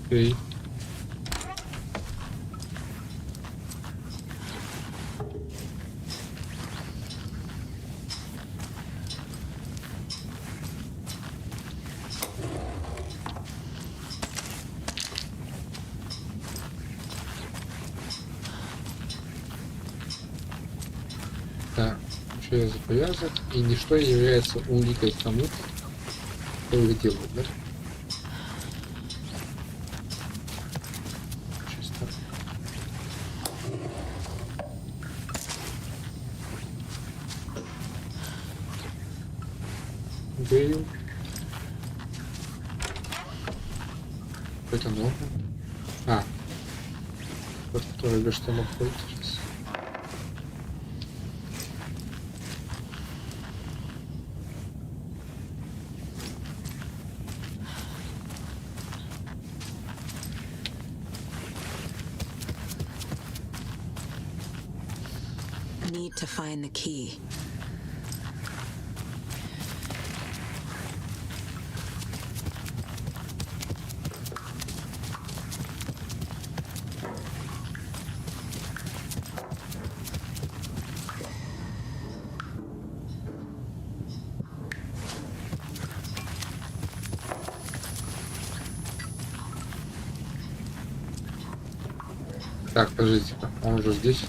Окей. Так, еще за повязок, и ничто не является уликой тому, кто его делает, да? Гейл. Какой-то новый. А. Вот который без штанов ходит сейчас. Need to find the key. Так, подождите-ка, он уже здесь.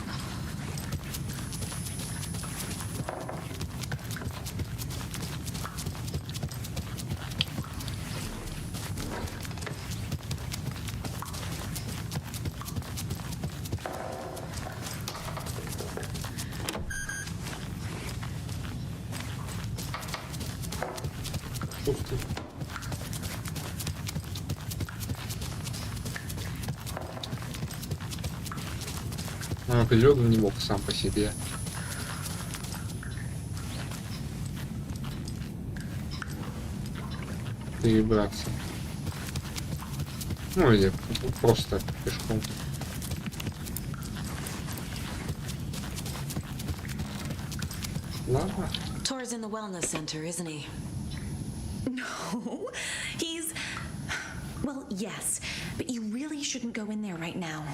Ух ты. Он определенно не мог сам по себе. Перебраться. Ну или просто пешком. Ладно. Tor's in the wellness center, isn't he? No, he's... Well, yes, but you really shouldn't go in there right now.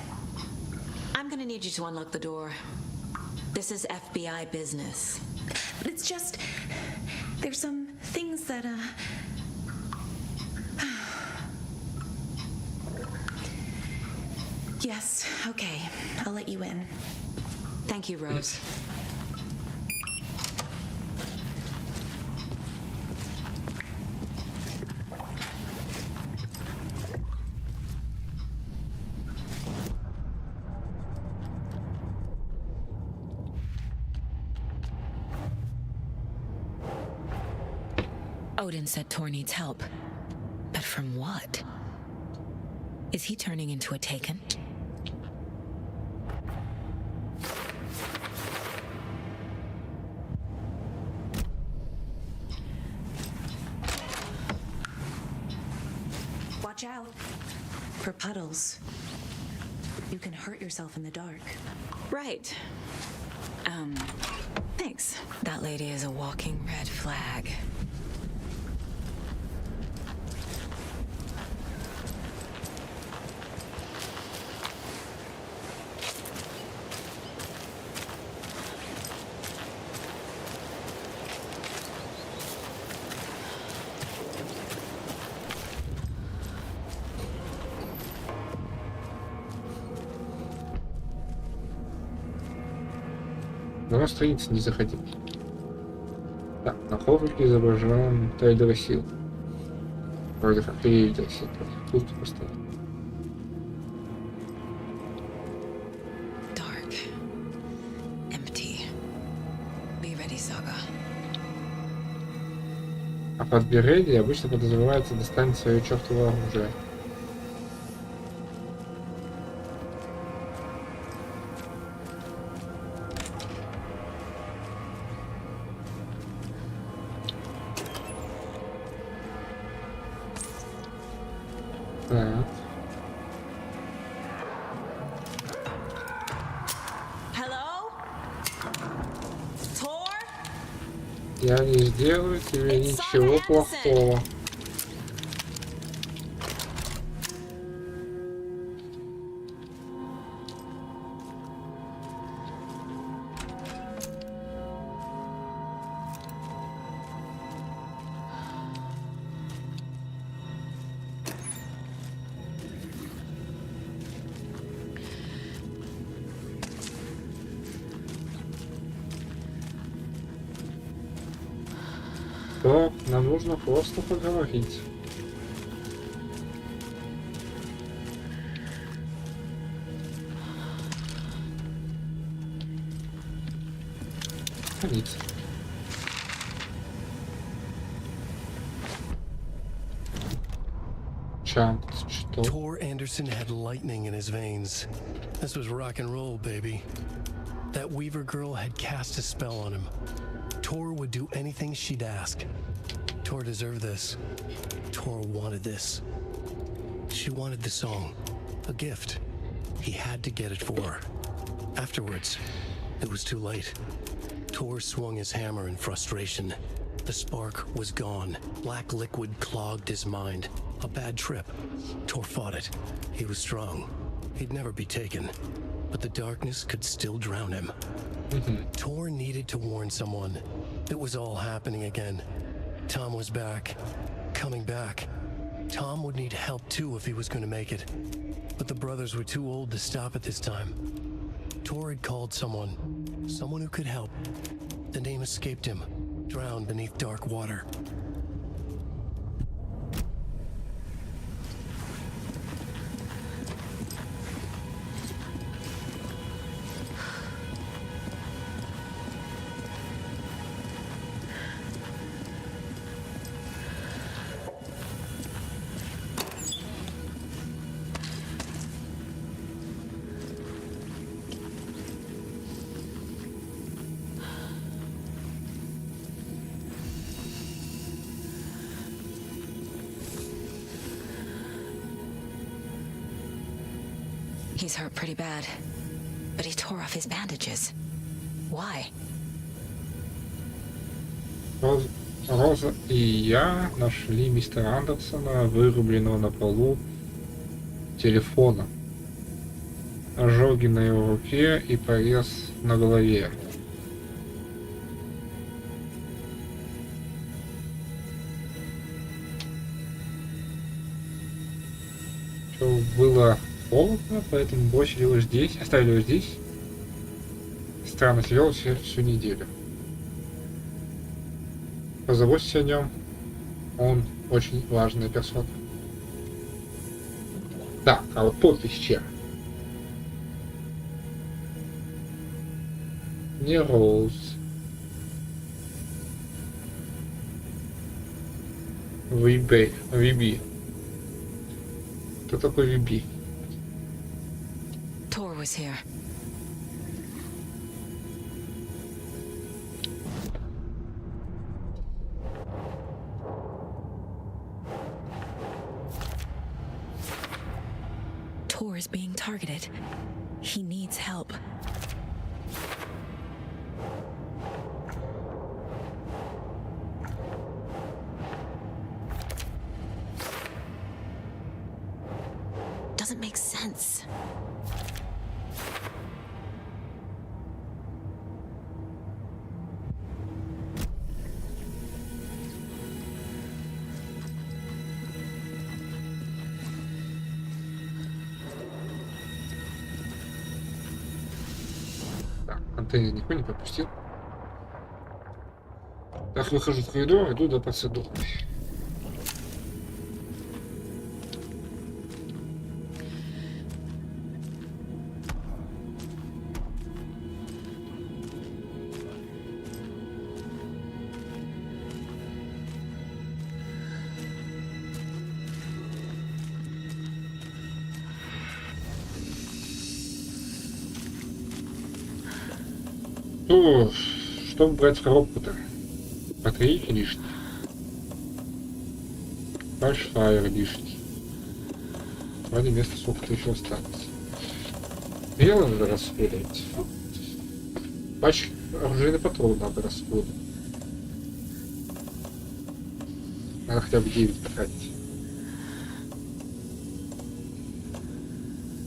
I'm gonna need you to unlock the door. This is FBI business. It's just... There's some things that, Yes, okay, I'll let you in. Thank you, Rose. Odin said Tor needs help. But from what? Is he turning into a Taken? Watch out for puddles. You can hurt yourself in the dark. Right. Thanks. That lady is a walking red flag. На странице не заходи. Так, на коврике изображаем трейдера сил. Вроде как перевиделся. Тут поставил. Dark. Empty. Be ready, Saga. А под Be Ready обычно подразумевается достань свое чертово оружие. Так. Hello? Tor? Я не сделаю тебе ничего плохого. Так, нам нужно просто поговорить. Ходить. Tor Anderson had lightning in his veins. This was rock and roll, baby. That Weaver girl had cast a spell on him. Tor would do anything she'd ask. Tor deserved this. Tor wanted this. She wanted the song, a gift. He had to get it for her. Afterwards, it was too late. Tor swung his hammer in frustration. The spark was gone. Black liquid clogged his mind. A bad trip. Tor fought it. He was strong. He'd never be taken. But the darkness could still drown him. Tor needed to warn someone. It was all happening again. Tom was back. Coming back. Tom would need help too if he was going to make it. But the brothers were too old to stop at this time. Tor had called someone. Someone who could help. The name escaped him. Drowned beneath dark water. He's hurt pretty bad, but he tore off his bandages. Why? Роза и я нашли мистера Андерсона, вырубленного на полу телефона. Ожоги на его руке и порез на голове. Что было холодно, поэтому бросили его здесь, оставили его здесь. Странно, сидел всю неделю. Позаботьтесь о нем. Он очень важная персона. Так, а вот подпись чья? Не Роуз. Виби. Кто такой Виби? Tor was here. Tor is being targeted. He needs help. Doesn't make sense. Контейнер никто не пропустил. Так, выхожу в коридор, иду до процедуры. Ну, что брать в коробку-то? Батарейки лишние. Фальшфайр лишний. Вроде места сколько-то еще осталось. Бело надо расходовать. Пачки оружейный патрон надо расходовать. Надо хотя бы 9 потратить.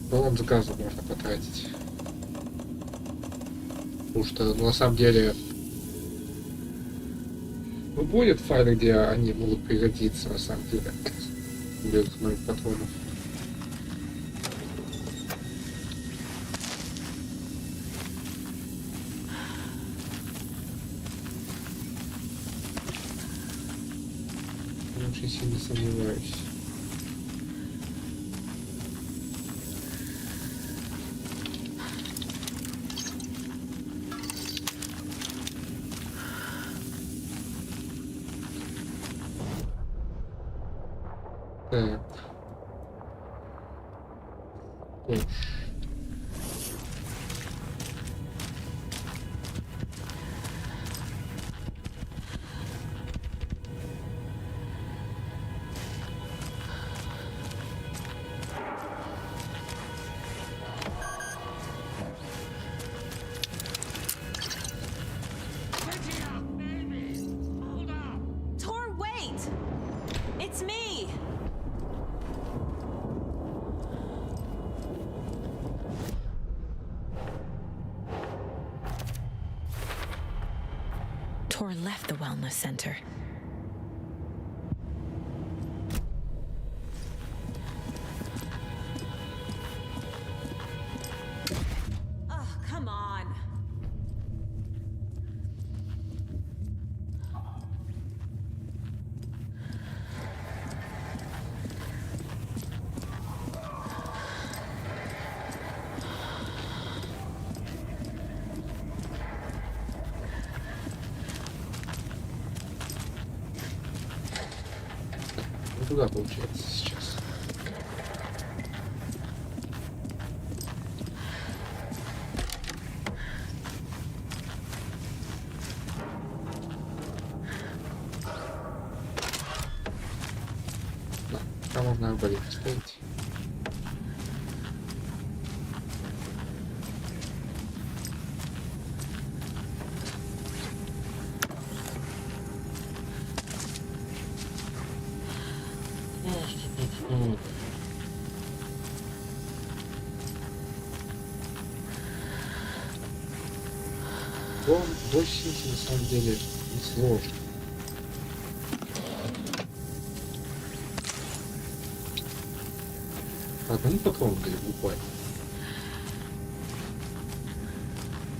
Баллон заказа можно потратить. Потому что, ну, на самом деле, ну, будет файлы, где они могут пригодиться, на самом деле, для моих патронов. Я очень сильно сомневаюсь. Так. Tor, wait! It's me! Tor left the wellness center. Oh, come on. Ну туда получается сейчас. Да, там можно арбалет поставить. Он 80 на самом деле несложно. Одному патрону дали буквально.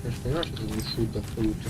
Я же понимаю, что это не шутка, круто.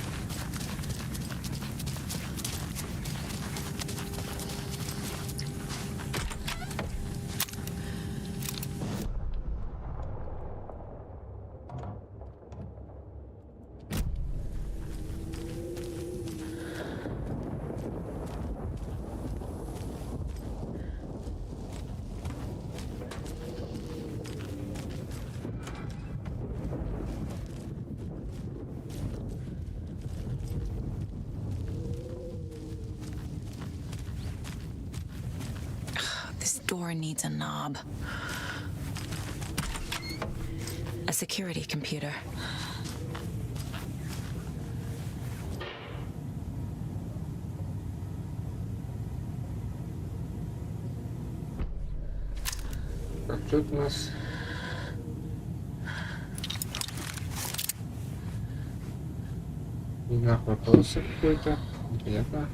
This door needs a knob. A security computer. Так, тут у нас знак вопроса какой-то. Непонятно.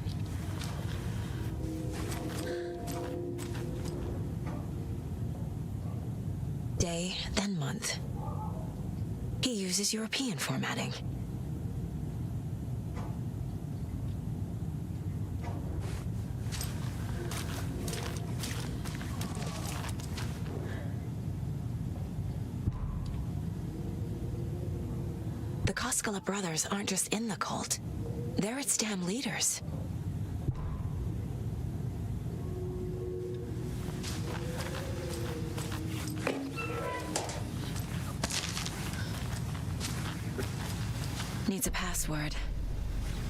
Day, then month. He uses European formatting. The Koskela brothers aren't just in the cult. They're its damn leaders. Needs a password.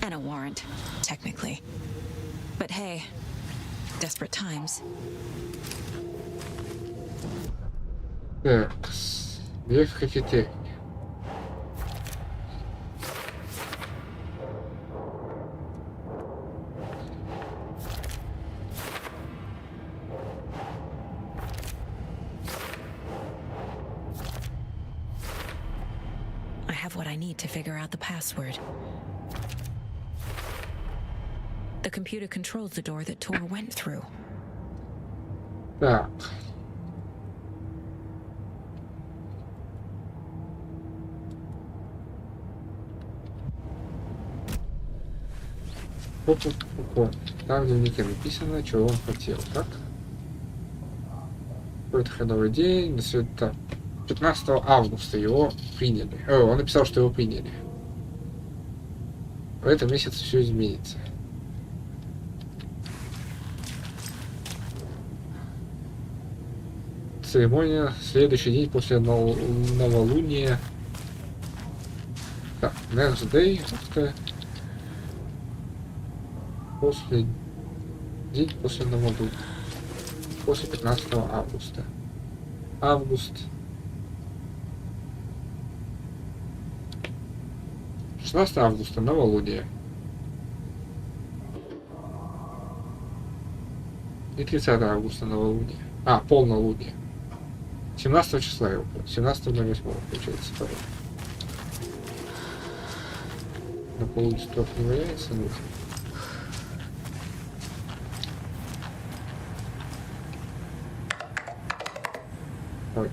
And a warrant, technically. But hey, desperate times. Так, вверх в кафетерии. I have what I need to figure out the password. The computer controls the door that Tor went through. Так. Там в дневнике написано, чего он хотел, так? Какой-то ходовой день, до света. 15 августа его приняли. Он написал, что его приняли. В этом месяце все изменится. церемония следующий день после новолуния. Так, next day, после день после новолуния. После 15 августа. Август. 16 августа, новолуние. И 30 августа новолуние. А, полнолуние. 17 числа его. 17.08 получается второй. На полулистов не валяется, ну. Ой.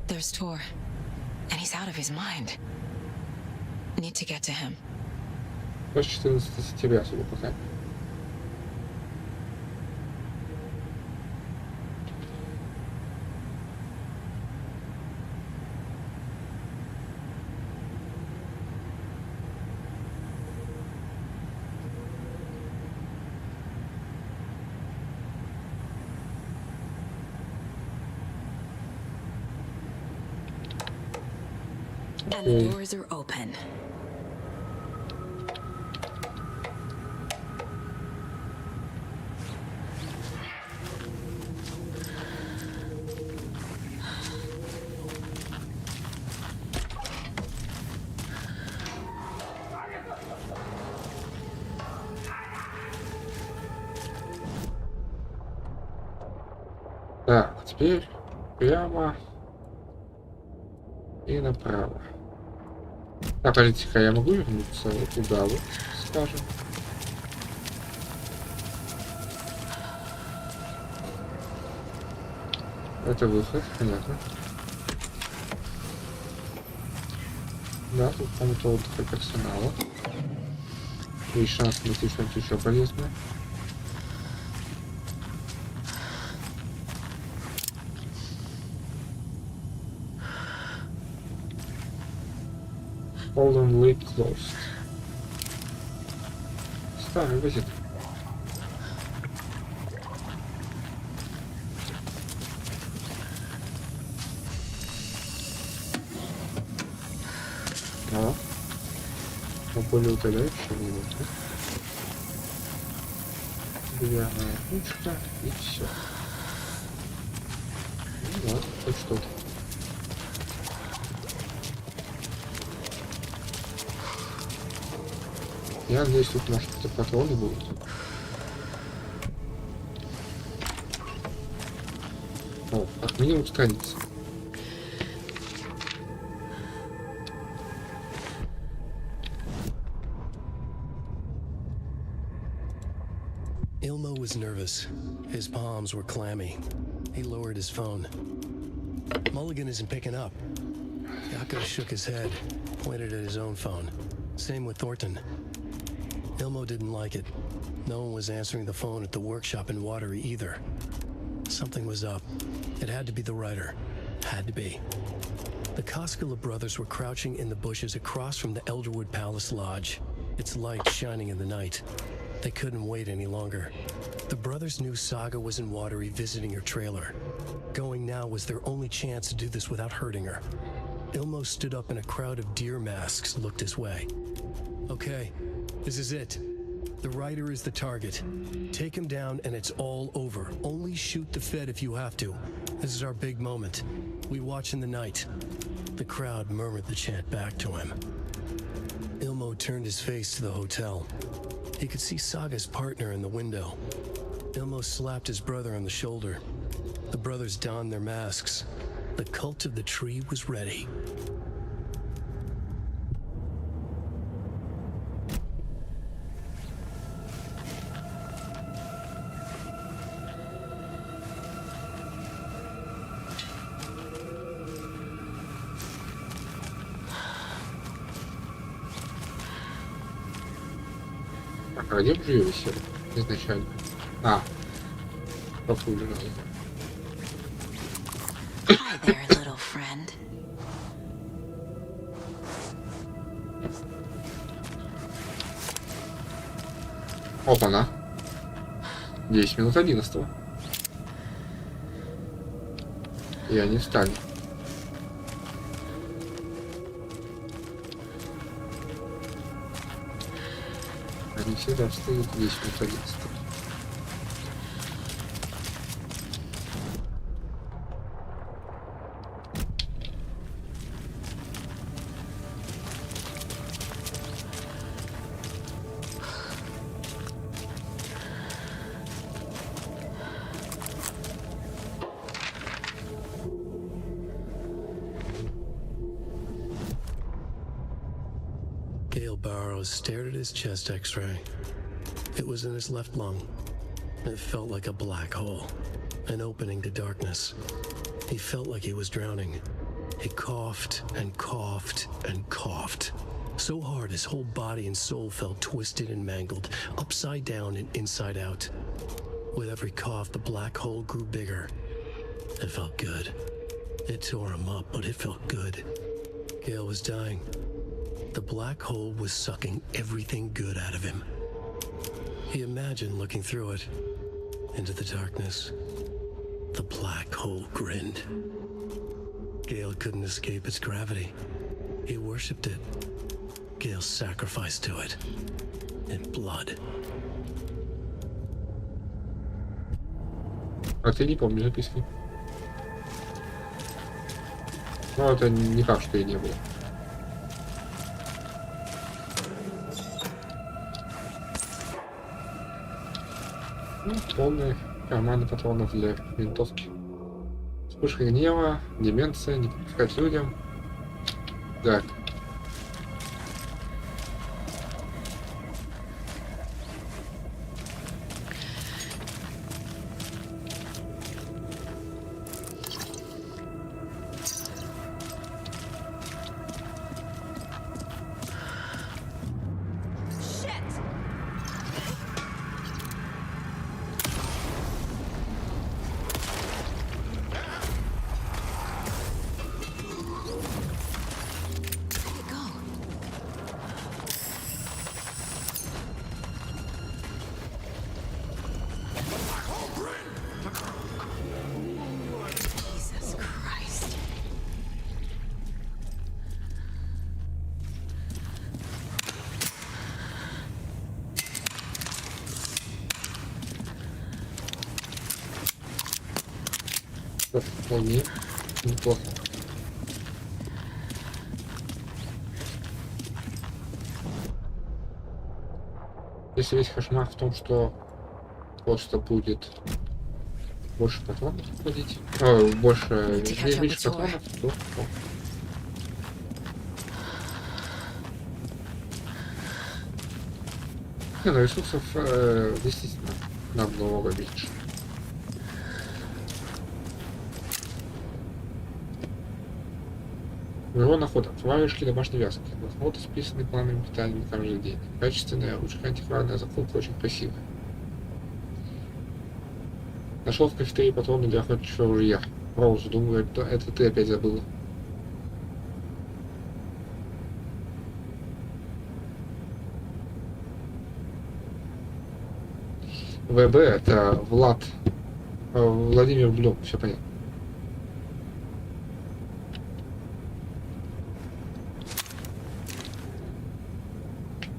There's Tor, and he's out of his mind. Need to get to him. 14 сентября, судя по камере. And the doors are open. Так, теперь прямо и направо. Так, подождите-ка, я могу вернуться вот туда вот, скажем. Это выход, понятно. Да, тут комната отдыха персонала. Есть шанс найти что-нибудь еще полезное. Golden Lake Closed. Старый газет. А? Более удаляющая минута. Дверная ручка и все. Ну ладно, хоть что-то. Я надеюсь, тут может какие-то патроны будут. О, как минимум страница. Ilmo was nervous. His palms were clammy. He lowered his phone. Mulligan isn't picking up. Yako shook his head, pointed at his own phone. Same with Thornton. Ilmo didn't like it. No one was answering the phone at the workshop in Watery either. Something was up. It had to be the writer. Had to be. The Koskela brothers were crouching in the bushes across from the Elderwood Palace Lodge, its light shining in the night. They couldn't wait any longer. The brothers knew Saga was in Watery visiting her trailer. Going now was their only chance to do this without hurting her. Ilmo stood up and a crowd of deer masks looked his way. Okay. This is it. The writer is the target. Take him down and it's all over. Only shoot the Fed if you have to. This is our big moment. We watch in the night. The crowd murmured the chant back to him. Ilmo turned his face to the hotel. He could see Saga's partner in the window. Ilmo slapped his brother on the shoulder. The brothers donned their masks. The cult of the tree was ready. А где же висел изначально? А, шкафу лежал. Hi there, little friend. Опа-на. 10 минут 11. И они встали. Они всегда встают 10 минут 11. Gale Barrows stared at his chest x-ray. It was in his left lung. It felt like a black hole, an opening to darkness. He felt like he was drowning. He coughed and coughed and coughed. So hard his whole body and soul felt twisted and mangled, upside down and inside out. With every cough, the black hole grew bigger. It felt good. It tore him up, but it felt good. Gale was dying. The black hole was sucking everything good out of him. He imagined looking through it, into the darkness. The black hole grinned. Gale couldn't escape its gravity. He worshipped it. Gale sacrificed to it. In blood. А ты не помнишь записки? Ну, это не факт, что и не было. Ну, полный карманы патронов для винтовки. Вспышка гнева, деменция, не подпускать людям. Так. Jesus Christ. Вполне неплохо. Если весь кошмар в том, что просто будет больше патронов входить, больше меньше патронов, то не, ну ресурсов действительно намного меньше. Его находок. Варежки домашней вязки. Блокноты, списанные планами питания на каждый день. Качественная ручка, антикварная закупка, очень красивая. Нашел в кафетерии патроны для охотничьего ружья. Роуз, думаю, это ты опять забыла. ВБ это Владимир Блюм, все понятно.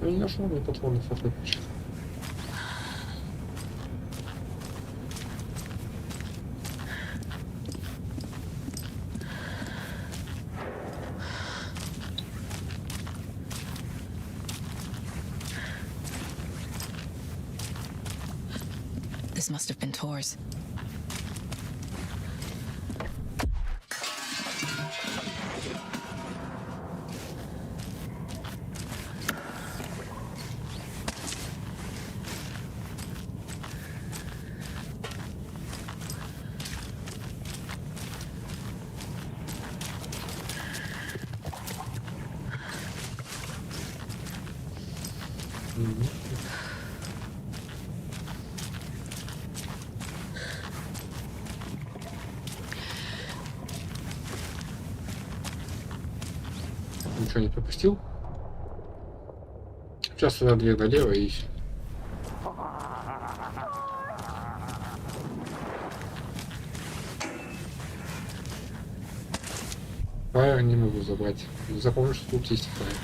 Я не нашел ни патронов охотничьих. This must have been Tor's. Ничего не пропустил. Сейчас туда дверь налево и... Фаер не могу забрать. Запомню, что тут есть фаер.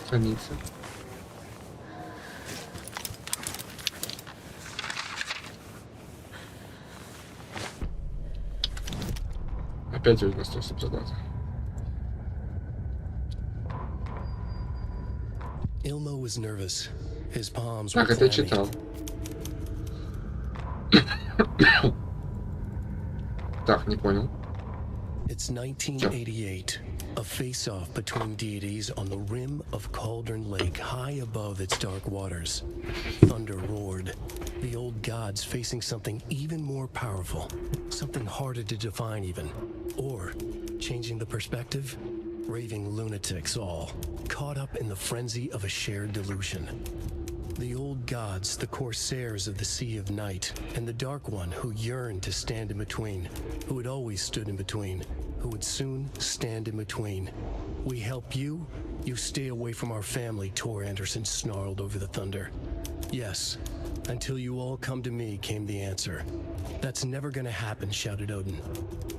Страница. Опять у нас просто задата. Ilmo was nervous. His palms Так, were это я clammy. читал. Так, не понял. It's 1988. A face-off between deities on the rim of Cauldron Lake, high above its dark waters. Thunder roared. The old gods facing something even more powerful, something harder to define even. Or, changing the perspective, raving lunatics all, caught up in the frenzy of a shared delusion. The old gods, the corsairs of the Sea of Night, and the Dark One who yearned to stand in between, who had always stood in between, who would soon stand in between. We help you, you stay away from our family, Tor Anderson snarled over the thunder. Yes, until you all come to me, came the answer. That's never gonna happen, shouted Odin.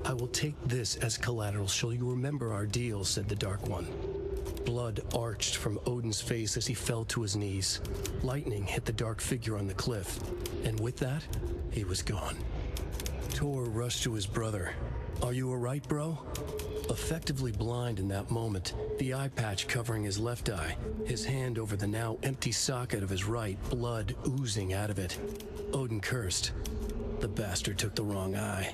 I will take this as collateral, shall you remember our deal, said the Dark One. Blood arched from Odin's face as he fell to his knees. Lightning hit the dark figure on the cliff, and with that, he was gone. Tor rushed to his brother. Are you alright, bro? Effectively blind in that moment, the eye patch covering his left eye, his hand over the now empty socket of his right, blood oozing out of it. Odin cursed. The bastard took the wrong eye.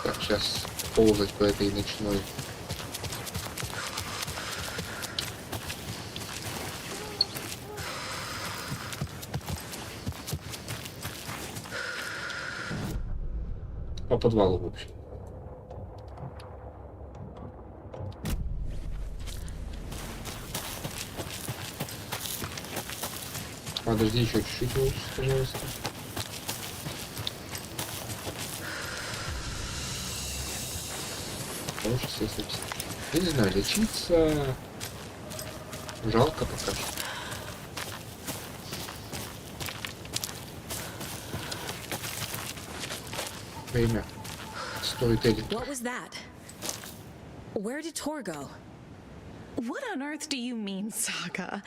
Так, сейчас ползать по этой ночной. По подвалу, в общем. Подожди еще чуть-чуть лучше, пожалуйста. Лучше если... Я не знаю, лечиться жалко пока что. Время. Storytelling. What was that? Where did Tor go? What on earth do you mean, Saga?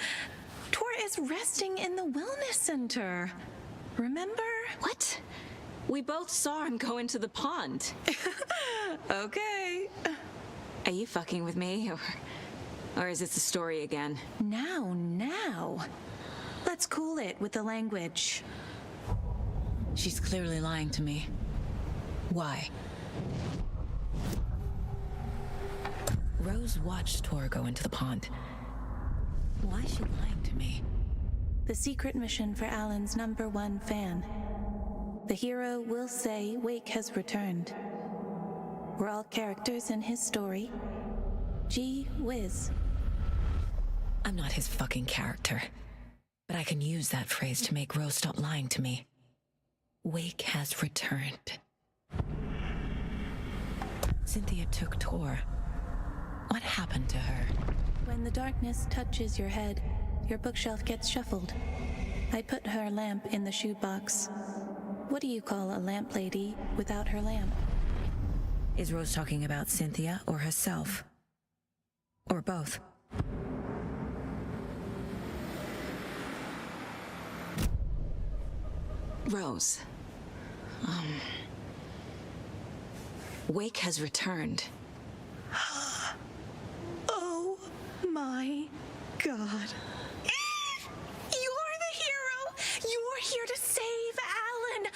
Tor is resting in the wellness center. Remember? What? We both saw him go into the pond. Okay. Are you fucking with me? Or is this a story again? Now. Let's cool it with the language. She's clearly lying to me. Why? Rose watched Tor go into the pond. Why is she lying to me? The secret mission for Alan's #1 fan. The hero will say Wake has returned. We're all characters in his story. Gee whiz. I'm not his fucking character. But I can use that phrase to make Rose stop lying to me. Wake has returned. Cynthia took Tor. What happened to her? When the darkness touches your head, your bookshelf gets shuffled. I put her lamp in the shoebox. What do you call a lamp lady without her lamp? Is Rose talking about Cynthia or herself? Or both? Rose. Wake has returned. Oh my God. You're the hero! You're here to save Alan!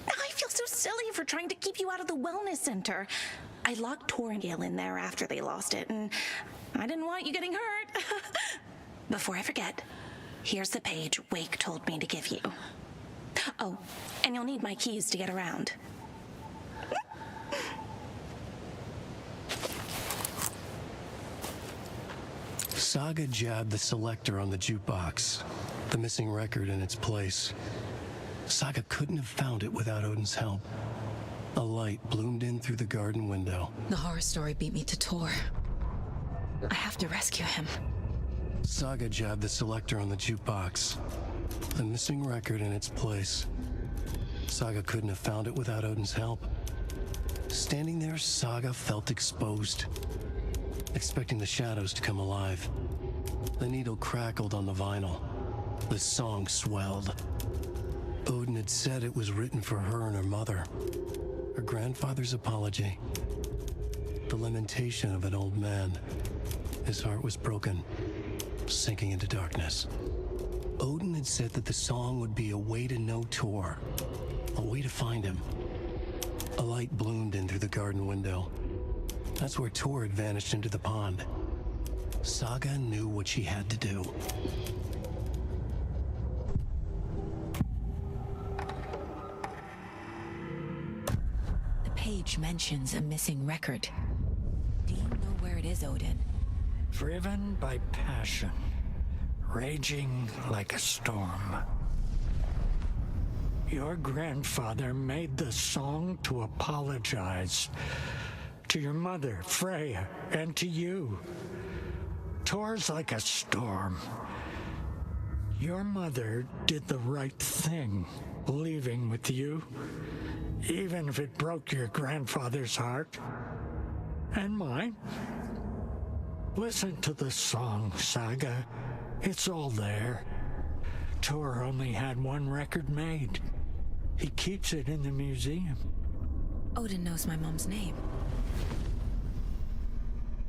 I feel so silly for trying to keep you out of the wellness center. I locked Tor and Gail in there after they lost it, and I didn't want you getting hurt. Before I forget, here's the page Wake told me to give you. Oh, and you'll need my keys to get around. Saga jabbed the selector on the jukebox, the missing record in its place. Saga couldn't have found it without Odin's help. A light bloomed in through the garden window. The horror story beat me to Tor. I have to rescue him. Saga jabbed the selector on the jukebox, the missing record in its place. Saga couldn't have found it without Odin's help. Standing there, Saga felt exposed, expecting the shadows to come alive. The needle crackled on the vinyl. The song swelled. Odin had said it was written for her and her mother. Her grandfather's apology. The lamentation of an old man. His heart was broken, sinking into darkness. Odin had said that the song would be a way to know Tor, a way to find him. A light bloomed in through the garden window. That's where Tor had vanished into the pond. Saga knew what she had to do. The page mentions a missing record. Do you know where it is, Odin? Driven by passion, raging like a storm. Your grandfather made the song to apologize to your mother, Freya, and to you. Tor's like a storm. Your mother did the right thing, leaving with you, even if it broke your grandfather's heart. And mine. Listen to the song, Saga. It's all there. Tor only had one record made. He keeps it in the museum. Odin knows my mom's name.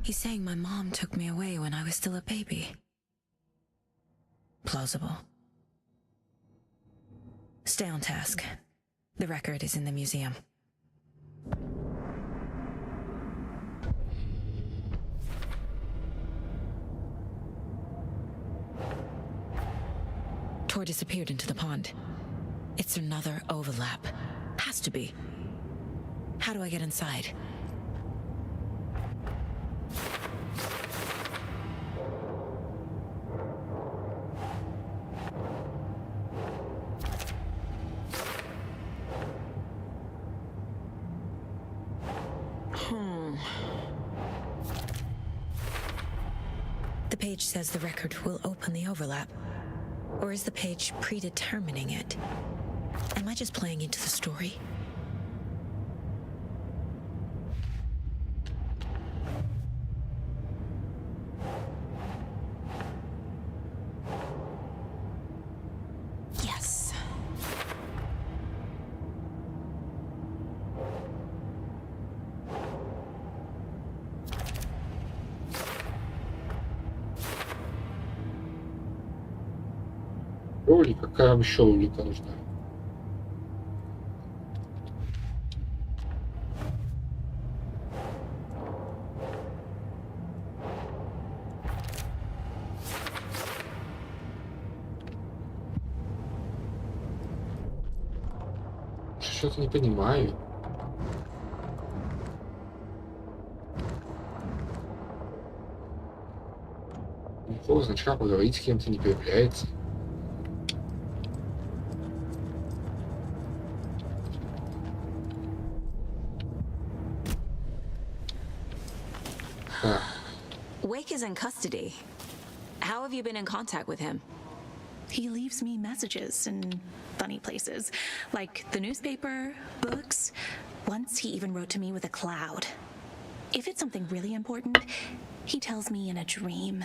He's saying my mom took me away when I was still a baby. Plausible. Stay on task. The record is in the museum. Tor disappeared into the pond. It's another overlap. Has to be. How do I get inside? The page says the record will open the overlap. Or is the page predetermining it? Am I just playing into the story? Yes. Роли, какая вам еще улика нужна? Что-то не понимаю. Никакого значка поговорить с кем-то не появляется. Wake is in custody. How have you been in contact with him? He leaves me messages in funny places, like the newspaper, books. Once he even wrote to me with a cloud. If it's something really important, he tells me in a dream.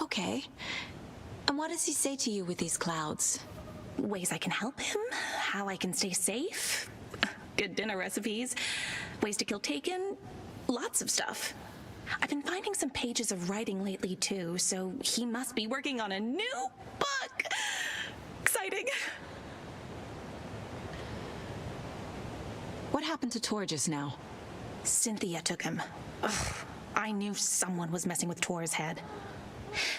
Okay. And what does he say to you with these clouds? Ways I can help him, how I can stay safe, good dinner recipes, ways to kill Taken, lots of stuff. I've been finding some pages of writing lately too, so he must be working on a new book. Exciting. What happened to Tor just now? Cynthia took him. Ugh, I knew someone was messing with Tor's head.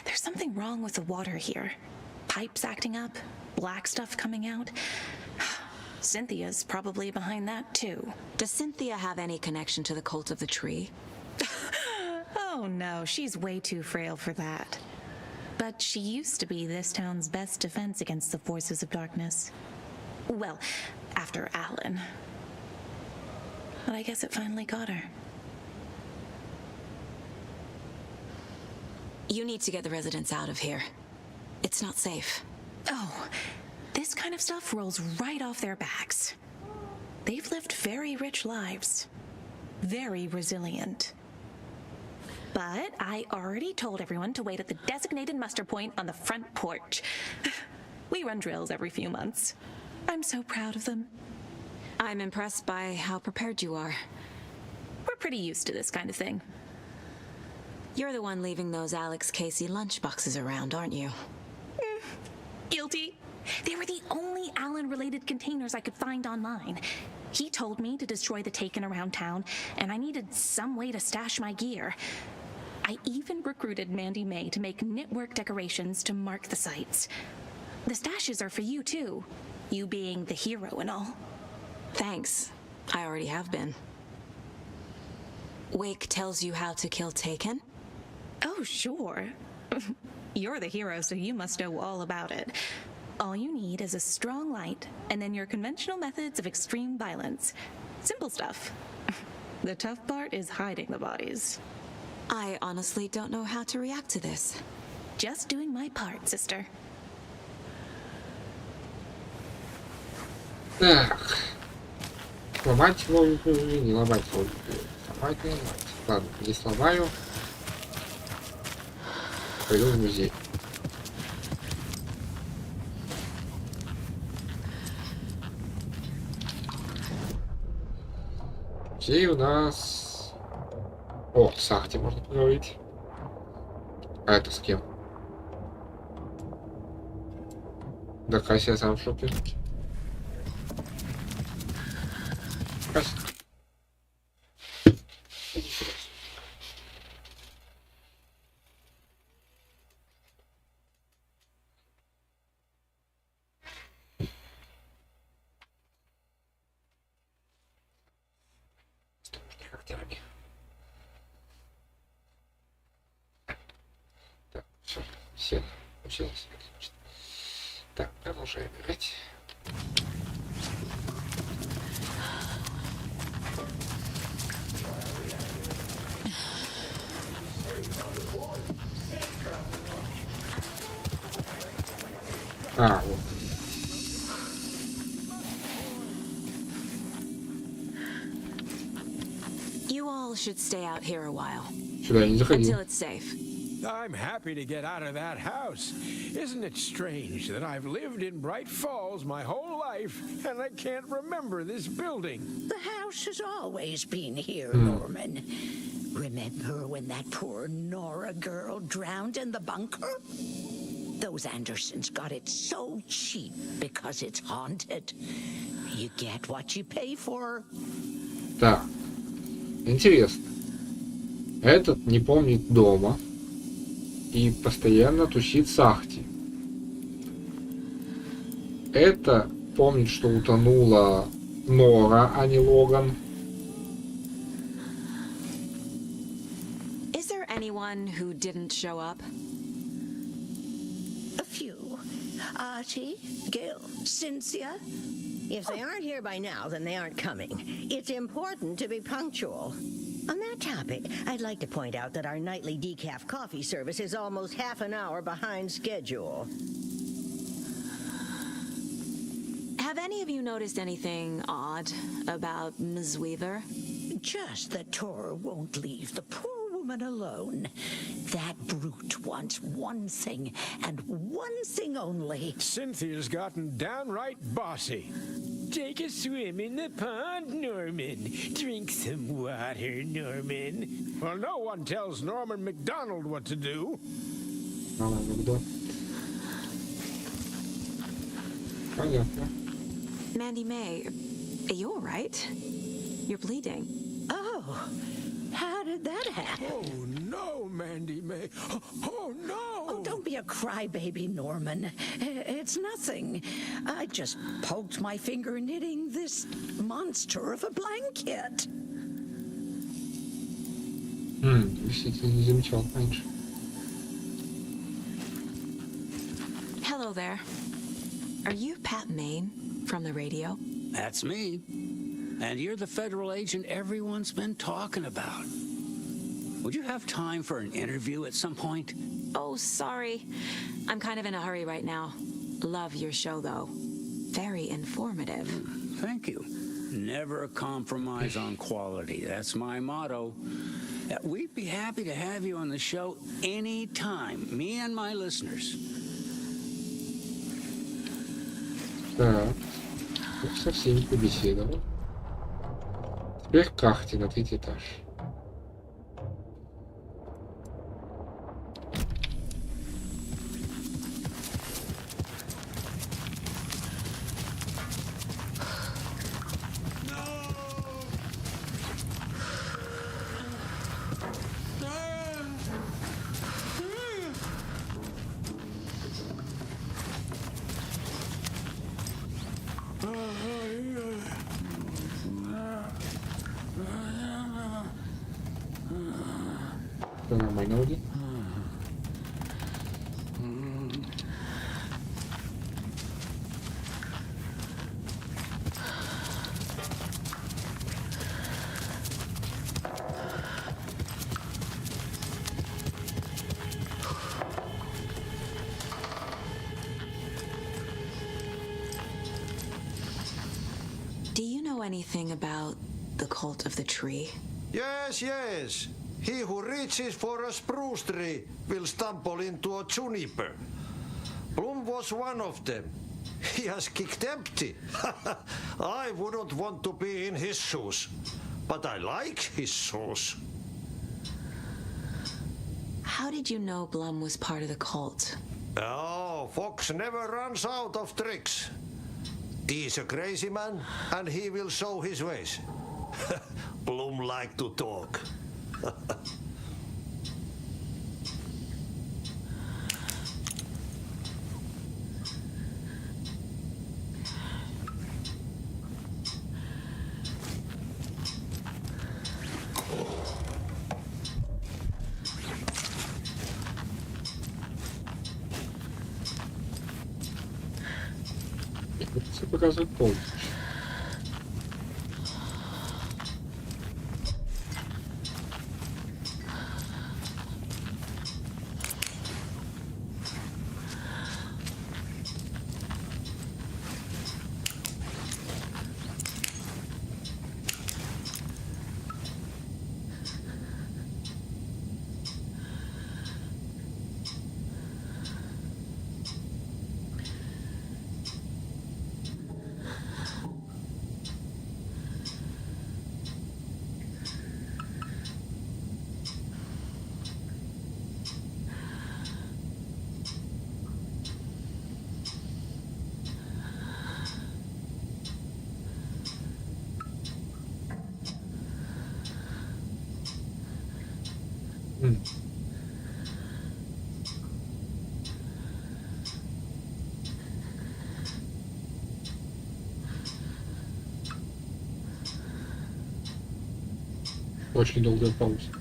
There's something wrong with the water here. Pipes acting up, black stuff coming out. Cynthia's probably behind that too. Does Cynthia have any connection to the cult of the tree? Oh no, she's way too frail for that. But she used to be this town's best defense against the forces of darkness. Well, after Alan. But I guess it finally got her. You need to get the residents out of here. It's not safe. Oh, this kind of stuff rolls right off their backs. They've lived very rich lives. Very resilient. But I already told everyone to wait at the designated muster point on the front porch. We run drills every few months. I'm so proud of them. I'm impressed by how prepared you are. We're pretty used to this kind of thing. You're the one leaving those Alex Casey lunchboxes around, aren't you? Guilty. They were the only Alan-related containers I could find online. He told me to destroy the Taken around town, and I needed some way to stash my gear. I even recruited Mandy May to make knitwork decorations to mark the sites. The stashes are for you, too. You being the hero and all. Thanks. I already have been. Wake tells you how to kill Taken? Oh, sure. You're the hero, so you must know all about it. All you need is a strong light, and then your conventional methods of extreme violence. Simple stuff. The tough part is hiding the bodies. I honestly don't know how to react to this. Just doing my part, sister. Так. Сломать логику или не ломать логику? Сломать, не ломать. Ладно, не сломаю. Пойду в музей. Музей у нас... О, с Ахти можно поговорить. А это с кем? Да, Кася, я сам в шоке. Кася. Так, все, сел, уселся. Так, продолжаем играть. А, вот. You all should stay out here a while. Сюда не заходи. Until it's safe. I'm happy to get out of that house. Isn't it strange that I've lived in Bright Falls my whole life and I can't remember this building? The house has always been here, Norman. Remember when that poor Nora girl drowned in the bunker? Those Andersons got it so cheap because it's haunted. You get what you pay for. Так, интересно. Этот не помнит дома и постоянно тусит с Ахти. Это помнит, что утонула Нора, а не Логан. Is there anyone who didn't show up? A few. Archie, Gil, Cynthia. If they aren't here by now, then they aren't coming. It's important to be punctual. On that topic, I'd like to point out that our nightly decaf coffee service is almost half an hour behind schedule. Have any of you noticed anything odd about Ms. Weaver? Just that Tor won't leave the poor woman alone. That brute wants one thing, and one thing only. Cynthia's gotten downright bossy. Take a swim in the pond, Norman. Drink some water, Norman. Well, no one tells Norman McDonald what to do. Понятно. Mandy May, are you all right? You're bleeding. Oh, how did that happen? Oh, no, Mandy May. Oh, no. Oh, don't be a crybaby, Norman. It's nothing. I just poked my finger knitting this monster of a blanket. Действительно не замечал раньше. Hello there. Are you Pat Maine from the radio? That's me. And you're the federal agent everyone's been talking about. Would you have time for an interview at some point? Oh, sorry. I'm kind of in a hurry right now. Love your show, though. Very informative. Thank you. Never compromise on quality. That's my motto. We'd be happy to have you on the show anytime, me and my listeners. Так, со всеми побеседовал. Теперь к карте на третий этаж. Нормально вроде. Do you know anything about the cult of the tree? Yes, yes. He who reaches for a spruce tree will stumble into a juniper. Bloom was one of them. He has kicked empty. I wouldn't want to be in his shoes, but I like his shoes. How did you know Blum was part of the cult? Oh, Fox never runs out of tricks. He's a crazy man, and he will show his ways. Bloom like to talk. Все показывает полностью. Очень долгая пауза.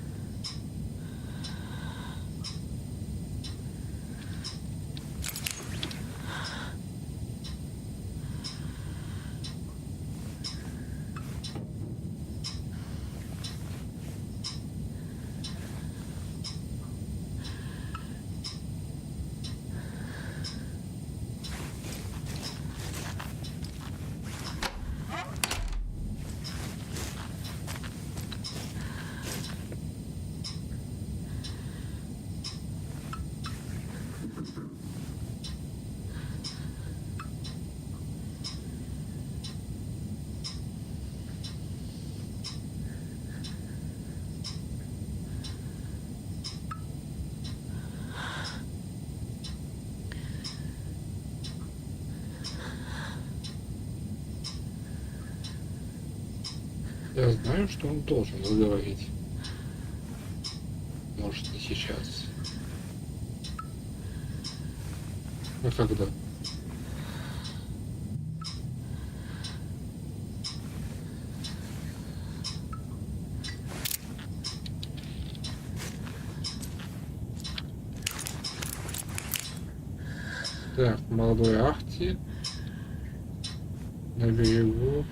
Я знаю, что он должен заговорить. Может, не сейчас. А когда? Так, молодой Ахти на берегу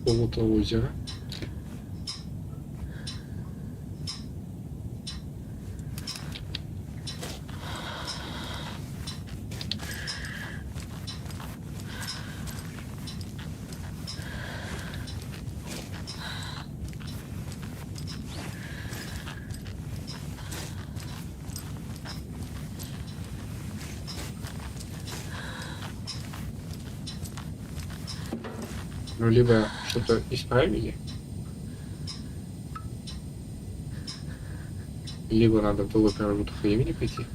какого-то озера. Ну, либо что-то исправили, либо надо в другой промежуток времени пойти.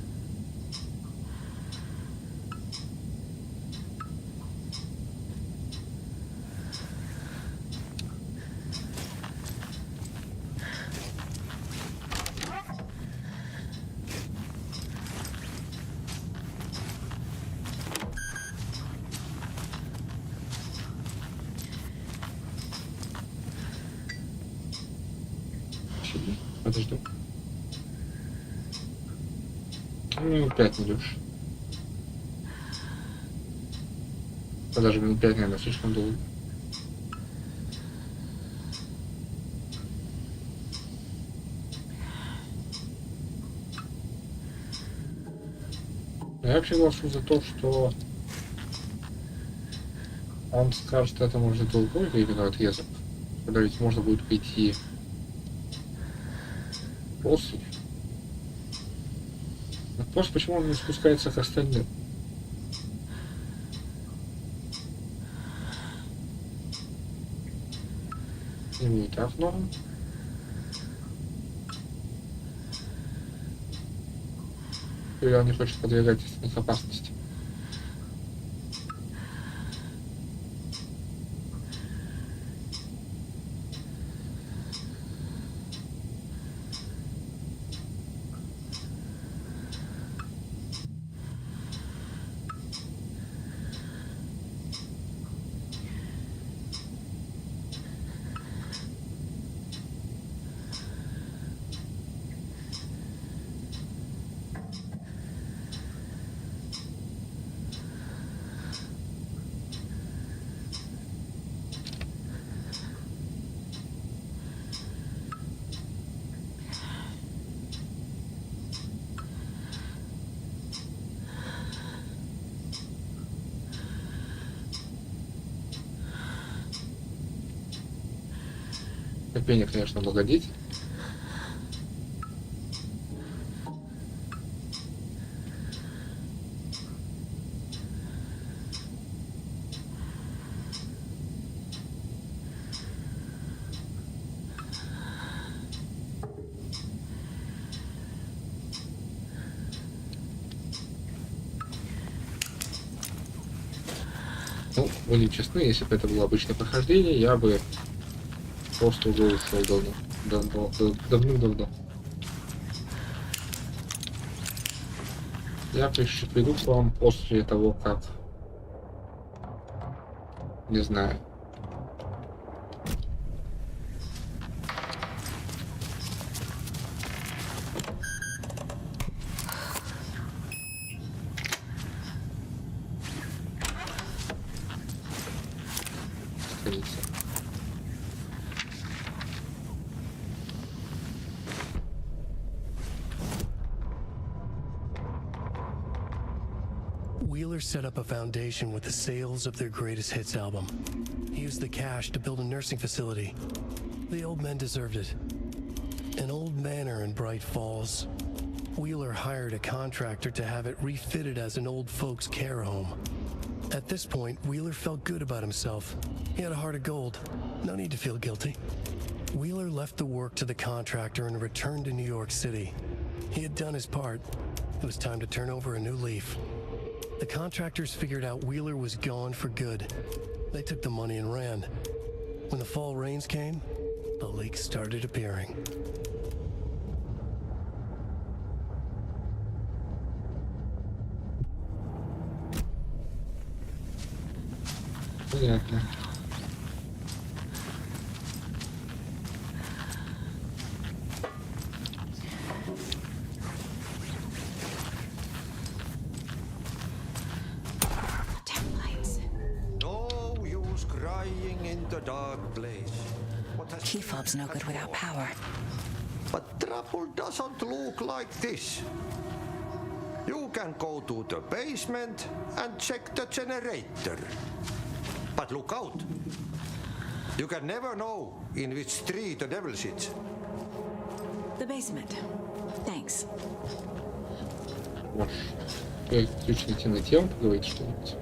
Подожди. Ну, 5 минут. Даже минут 5, наверное, слишком долго. Я вообще голосую за то, что он скажет этому уже другой временной отрезок, когда ведь можно будет прийти после. Вопрос, почему он не спускается к остальным? Ему и так норм. Или он не хочет подвергать их опасности? Терпение, конечно, благодетель. Ну, будем честны, если бы это было обычное прохождение, я бы просто уже ушел давным-давно. Я приду к вам после того, как... Не знаю. Wheeler set up a foundation with the sales of their greatest hits album. He used the cash to build a nursing facility. The old men deserved it. An old manor in Bright Falls. Wheeler hired a contractor to have it refitted as an old folks' care home. At this point, Wheeler felt good about himself. He had a heart of gold. No need to feel guilty. Wheeler left the work to the contractor and returned to New York City. He had done his part. It was time to turn over a new leaf. The contractors figured out Wheeler was gone for good. They took the money and ran. When the fall rains came, the leaks started appearing. Понятно. No use crying in the dark place. Key fob's no good without power. But trouble doesn't look like this. You can go to the basement and check the generator. But look out. You can never know in which tree the devil sits. The basement. Thanks. Можешь ключ найти на тему, поговорить что-нибудь.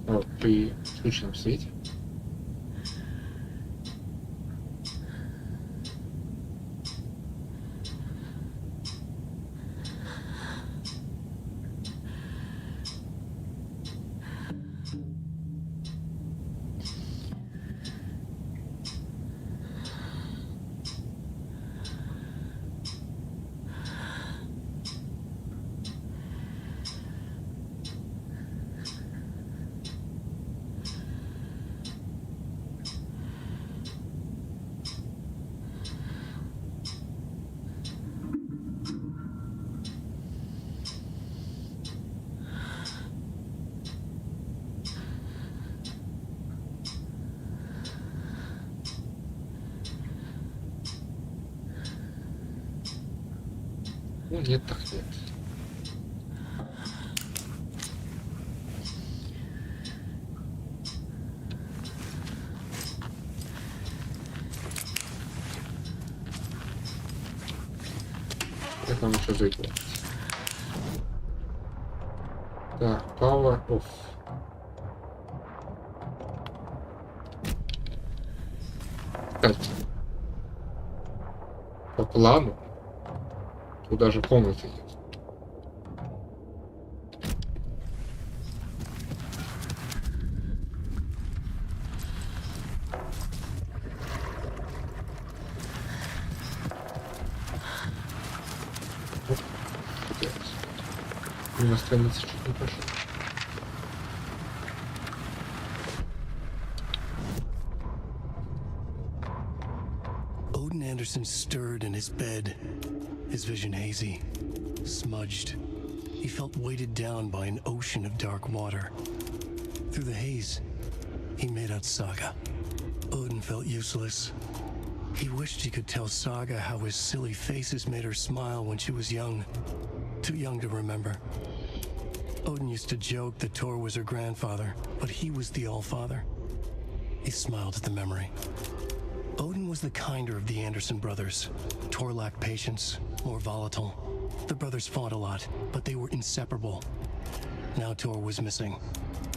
Вот, при включенном свете. Ну нет, так нет. Как там еще зайти? Так, power off. Кстати, по плану тут даже комнаты нет. На странице чуть не пошел. Odin Anderson stirred in his bed, his vision hazy, smudged. He felt weighted down by an ocean of dark water. Through the haze, he made out Saga. Odin felt useless. He wished he could tell Saga how his silly faces made her smile when she was young. Too young to remember. Odin used to joke that Tor was her grandfather, but he was the Allfather. He smiled at the memory. Odin was the kinder of the Anderson brothers. Tor lacked patience, more volatile. The brothers fought a lot, but they were inseparable. Now Tor was missing,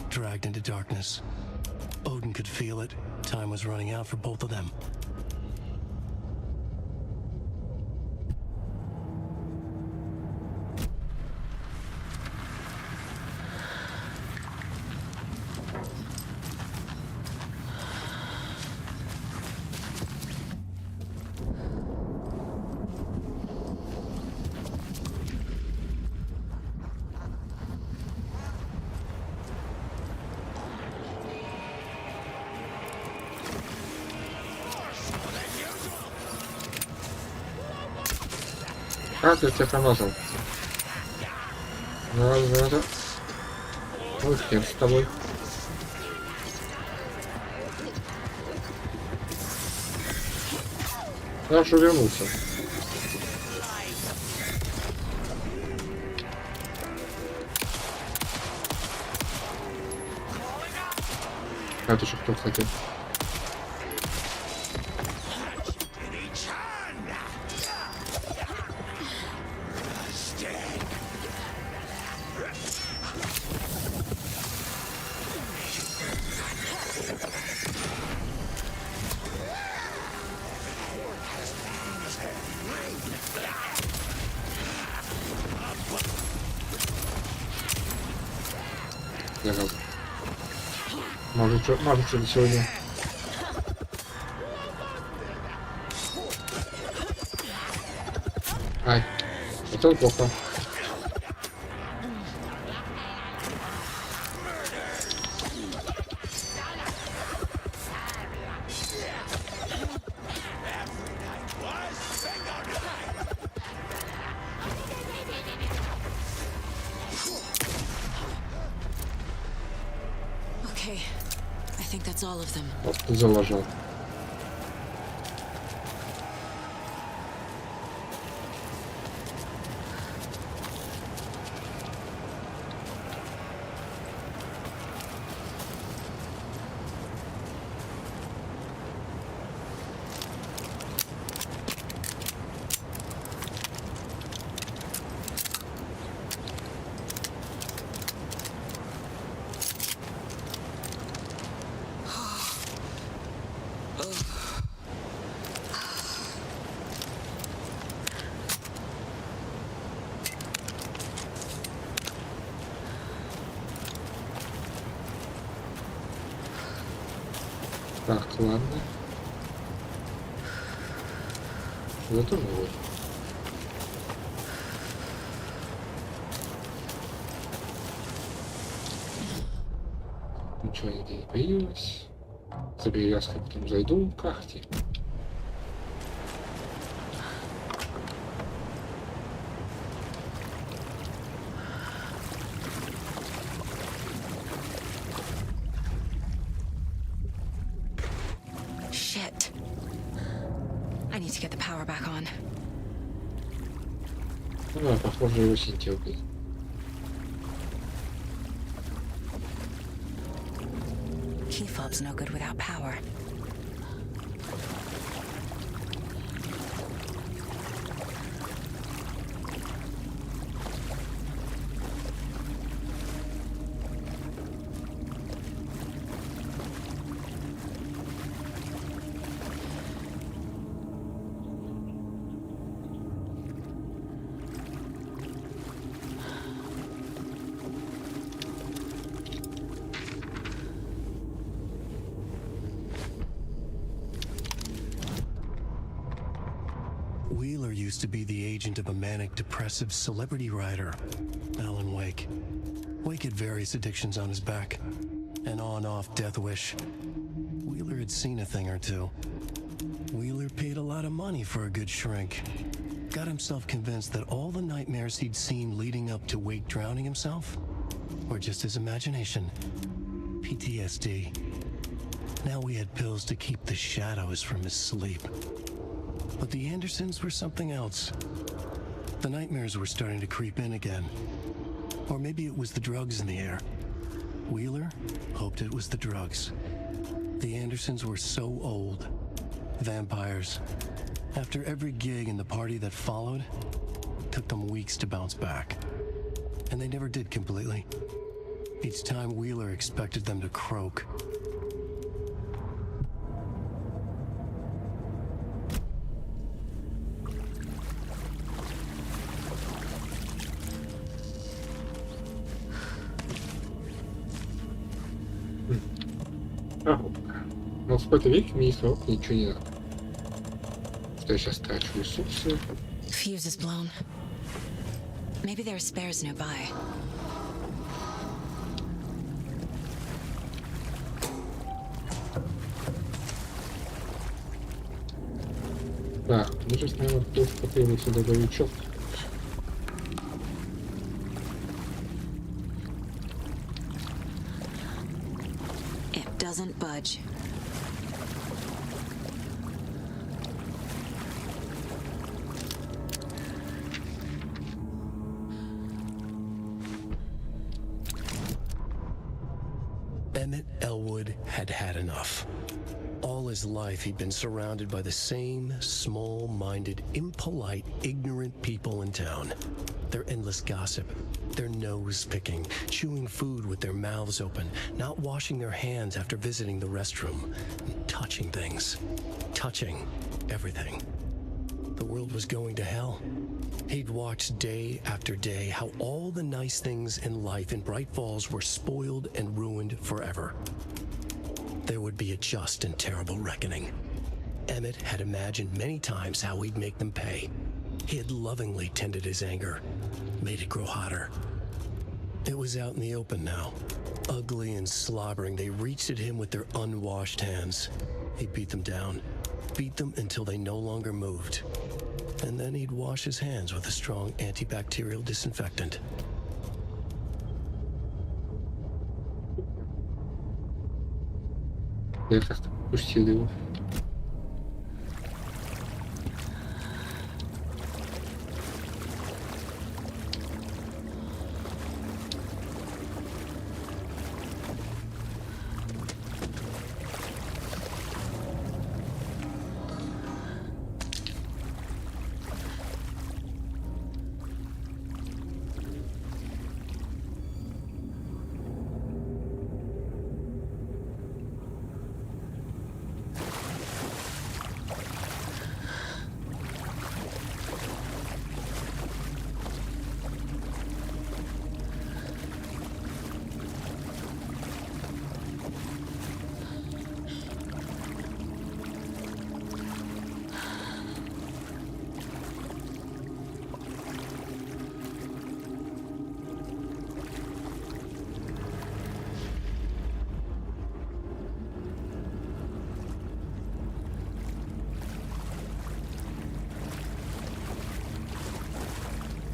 dragged into darkness. Odin could feel it. Time was running out for both of them. Как я тебя промазал? Надо. Ой, хер с тобой. Я аж вернулся. А это еще кто, кстати? зараза. Может что-то сегодня. Ай, это плохо. Okay, I think that's all of them. Вот ты заложил. Так, ладно. Это тоже вот. Ничего нигде не появилось. За перевязкой потом зайду к карте. Shit. I need to get the power back on. Да, похоже, его синтелкой. Key fob's no good without power. Wheeler used to be the agent of a manic-depressive celebrity writer, Alan Wake. Wake had various addictions on his back, an on-off death wish. Wheeler had seen a thing or two. Wheeler paid a lot of money for a good shrink. Got himself convinced that all the nightmares he'd seen leading up to Wake drowning himself were just his imagination. PTSD. Now we had pills to keep the shadows from his sleep. But the Andersons were something else. The nightmares were starting to creep in again. Or maybe it was the drugs in the air. Wheeler hoped it was the drugs. The Andersons were so old. Vampires. After every gig and the party that followed, it took them weeks to bounce back. And they never did completely. Each time Wheeler expected them to croak. Но в какой-то веке мне срок ничего не надо. Что я сейчас трачу ресурсы. Fuse is blown. Maybe there are spares nearby. Так, ну сейчас, наверное, тоже потребуется добавить. It doesn't budge. Emmett Elwood had had enough. All his life he'd been surrounded by the same small-minded, impolite, ignorant people in town. Their endless gossip, their nose-picking, chewing food with their mouths open, not washing their hands after visiting the restroom, and touching things. Touching everything. The world was going to hell. He'd watched day after day how all the nice things in life in Bright Falls were spoiled and ruined forever. There would be a just and terrible reckoning. Emmett had imagined many times how he'd make them pay. He had lovingly tended his anger, made it grow hotter. It was out in the open now. Ugly and slobbering, they reached at him with their unwashed hands. He beat them down, beat them until they no longer moved. And then he'd wash his hands with a strong antibacterial disinfectant. Я как-то пустил его.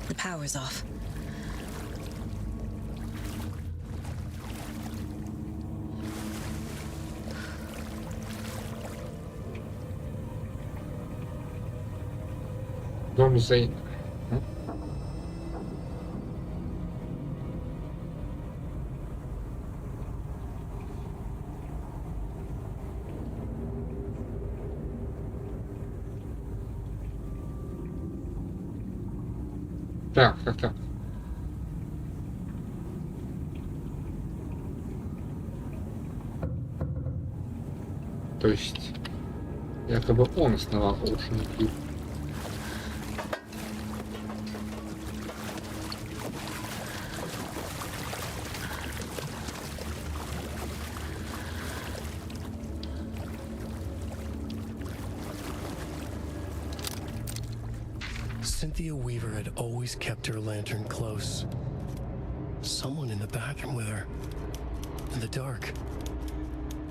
The power's off. Дом Зейна. Так. То есть, якобы он основал Ocean View. Cynthia Weaver had always kept her lantern close. Someone in the bathroom with her. In the dark.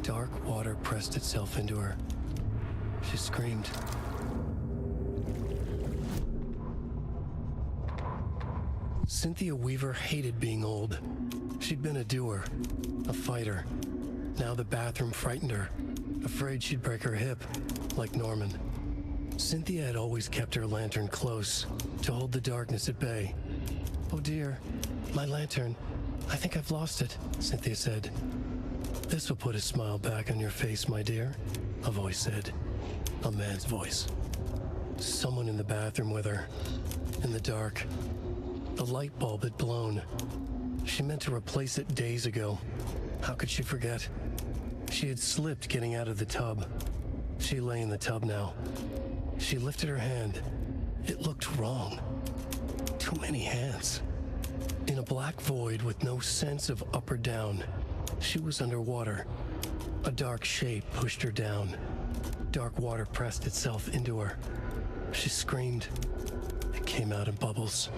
Dark water pressed itself into her. She screamed. Cynthia Weaver hated being old. She'd been a doer, a fighter. Now the bathroom frightened her, afraid she'd break her hip, like Norman. Cynthia had always kept her lantern close, to hold the darkness at bay. "Oh dear, my lantern. I think I've lost it," Cynthia said. "This will put a smile back on your face, my dear," a voice said. A man's voice. Someone in the bathroom with her. In the dark. The light bulb had blown. She meant to replace it days ago. How could she forget? She had slipped getting out of the tub. She lay in the tub now. She lifted her hand. It looked wrong. Too many hands. In a black void with no sense of up or down, she was underwater. A dark shape pushed her down. Dark water pressed itself into her. She screamed. It came out in bubbles.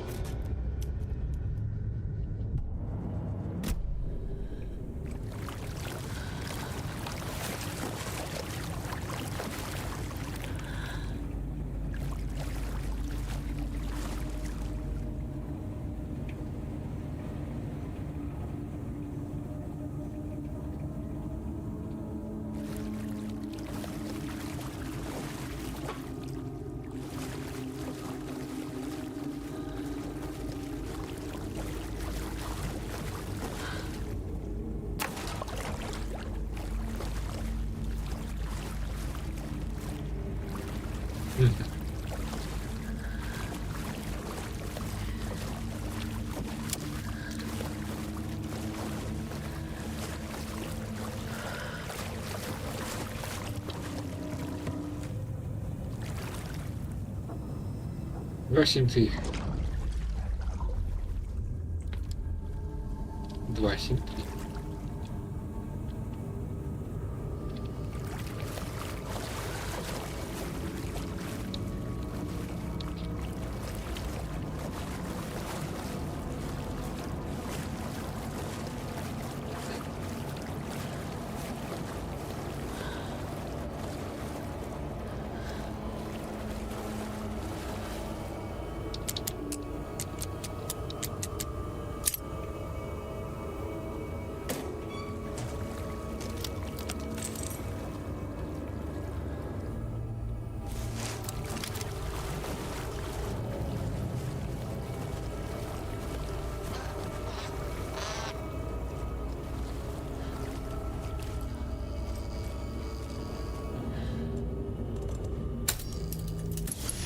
273. 273.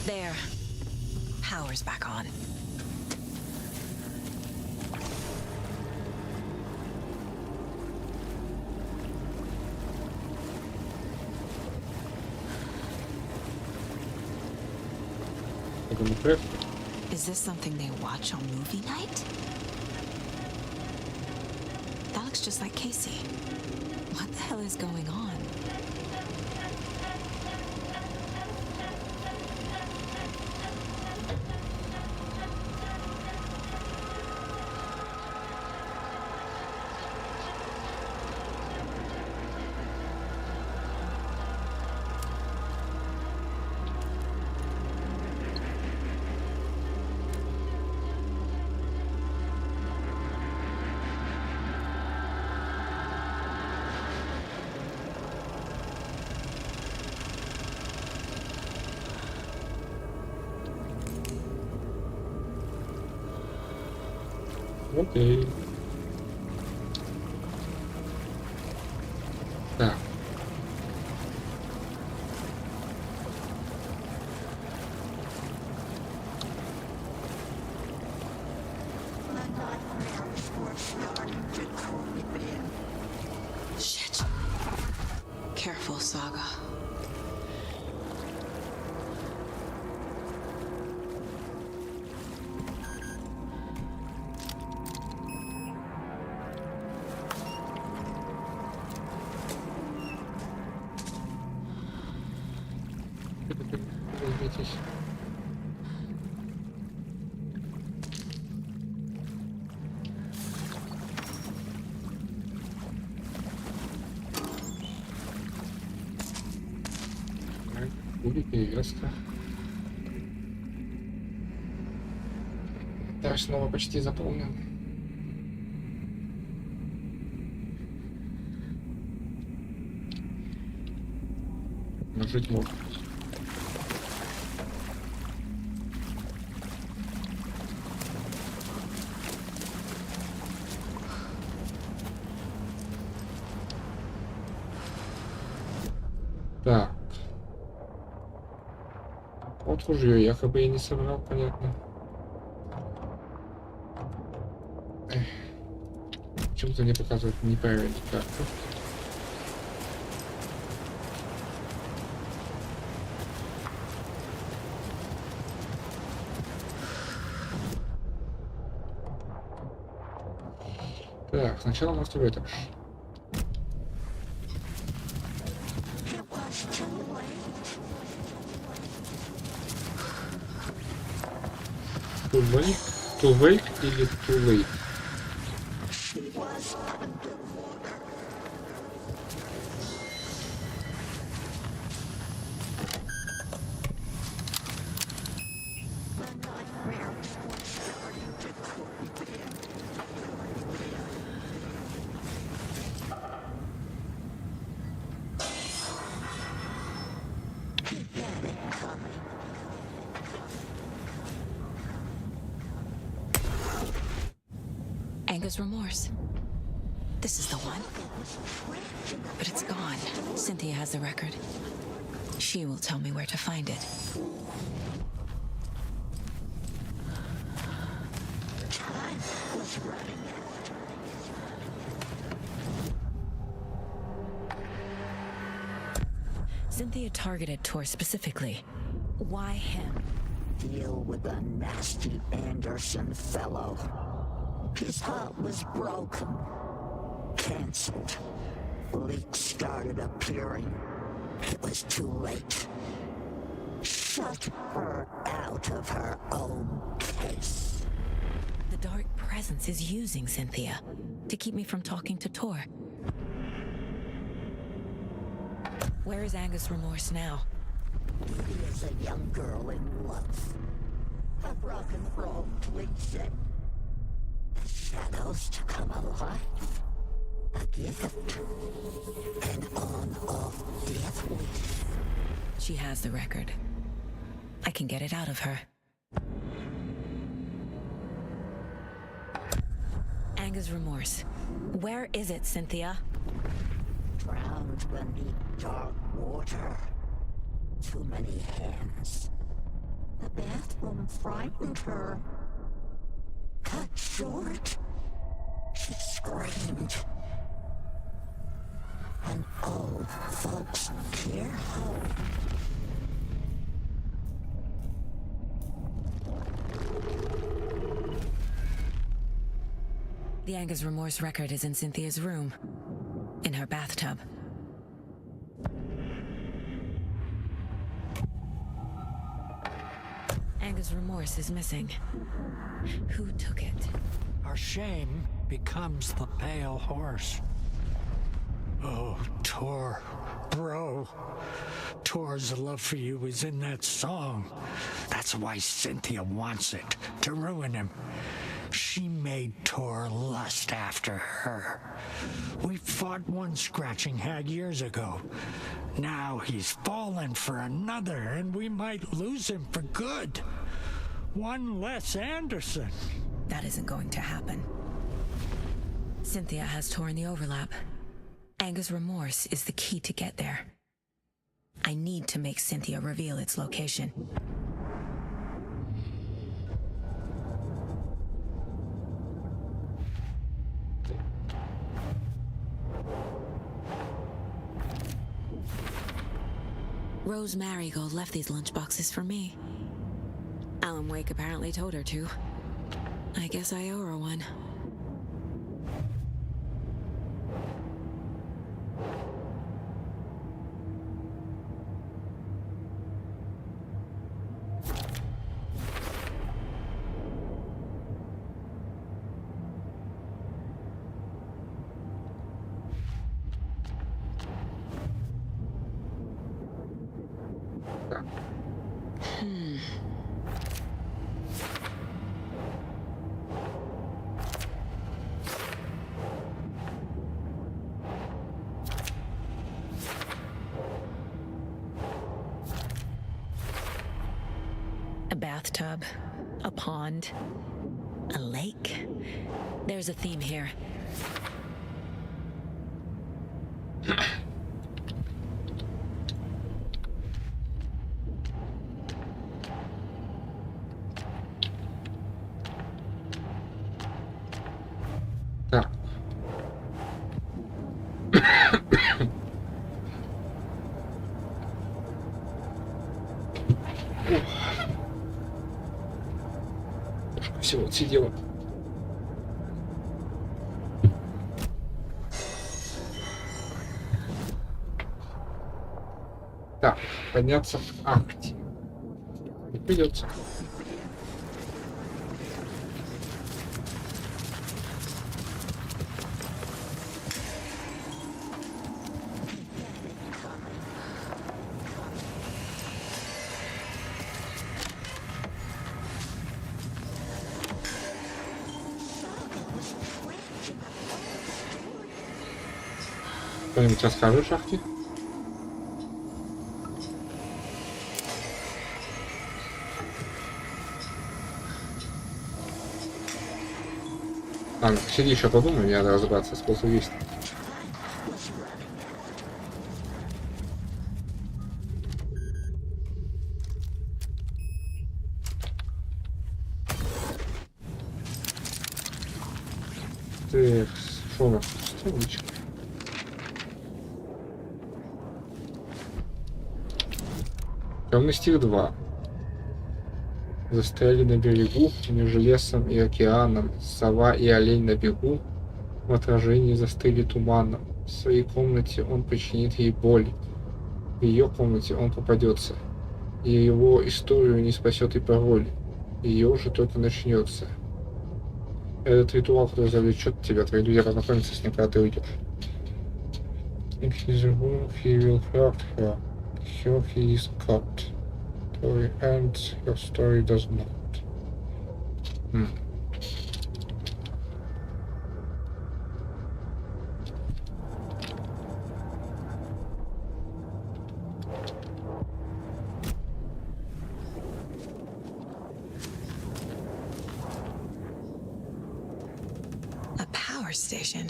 There. Power's back on. Is this something they watch on movie night? That looks just like Casey. What the hell is going on? Окей. Так. Shit. Careful, Saga. Будет перевязка. Этаж снова почти заполнен. Нажать можно. Так. Вот ружье якобы я не собрал, понятно. Почему-то мне показывает неправильную карту. Так, сначала у нас второй этаж. Too late или too late? Anger's remorse. This is the one. But it's gone. Cynthia has the record. She will tell me where to find it. Cynthia targeted Tor specifically. Why him? deal with a nasty Anderson fellow. His heart was broken. Cancelled. Leaks started appearing. It was too late. Shut her out of her own case. The dark presence is using Cynthia to keep me from talking to Tor. Where is Angus Remorse now? He is a young girl in love. A rock and roll cliche. The shadows to come alive. A gift. An on-off death wish. She has the record. I can get it out of her. Angus Remorse. Where is it, Cynthia? Drowned beneath dark water. Too many hands. The bathroom frightened her. Cut short. She screamed. An old folks care home. The Angus Remorse record is in Cynthia's room. In her bathtub. Angus Remorse is missing. Who took it? Our shame becomes the pale horse. Oh, Tor, bro. Tor's love for you is in that song. That's why Cynthia wants it, to ruin him. She made Tor lust after her. We fought one scratching hag years ago. Now he's fallen for another, and we might lose him for good. One less Anderson. That isn't going to happen. Cynthia has Tor in the overlap. Angus Remorse is the key to get there. I need to make Cynthia reveal its location. Rose Marigold left these lunchboxes for me. Alan Wake apparently told her to. I guess I owe her one. A bathtub, a pond, a lake. There's a theme here. Все, отсидела. Так, подняться в акте. Не придется. Кто-нибудь расскажет шахте? Ладно, сиди еще подумай, мне надо разобраться с полсовестью. Так, что у нас тут? Страничка. Темный стих 2. Застряли на берегу, между лесом и океаном. Сова и олень на бегу в отражении застыли туманом. В своей комнате он причинит ей боль. В ее комнате он попадется. И его историю не спасет и пароль. Ее уже только начнется. Этот ритуал, который завлечет тебя, твои друзья познакомятся с ним, когда ты уйдешь. In his room he will hurt her. Here he is caught. Story ends, your story does not. A power station.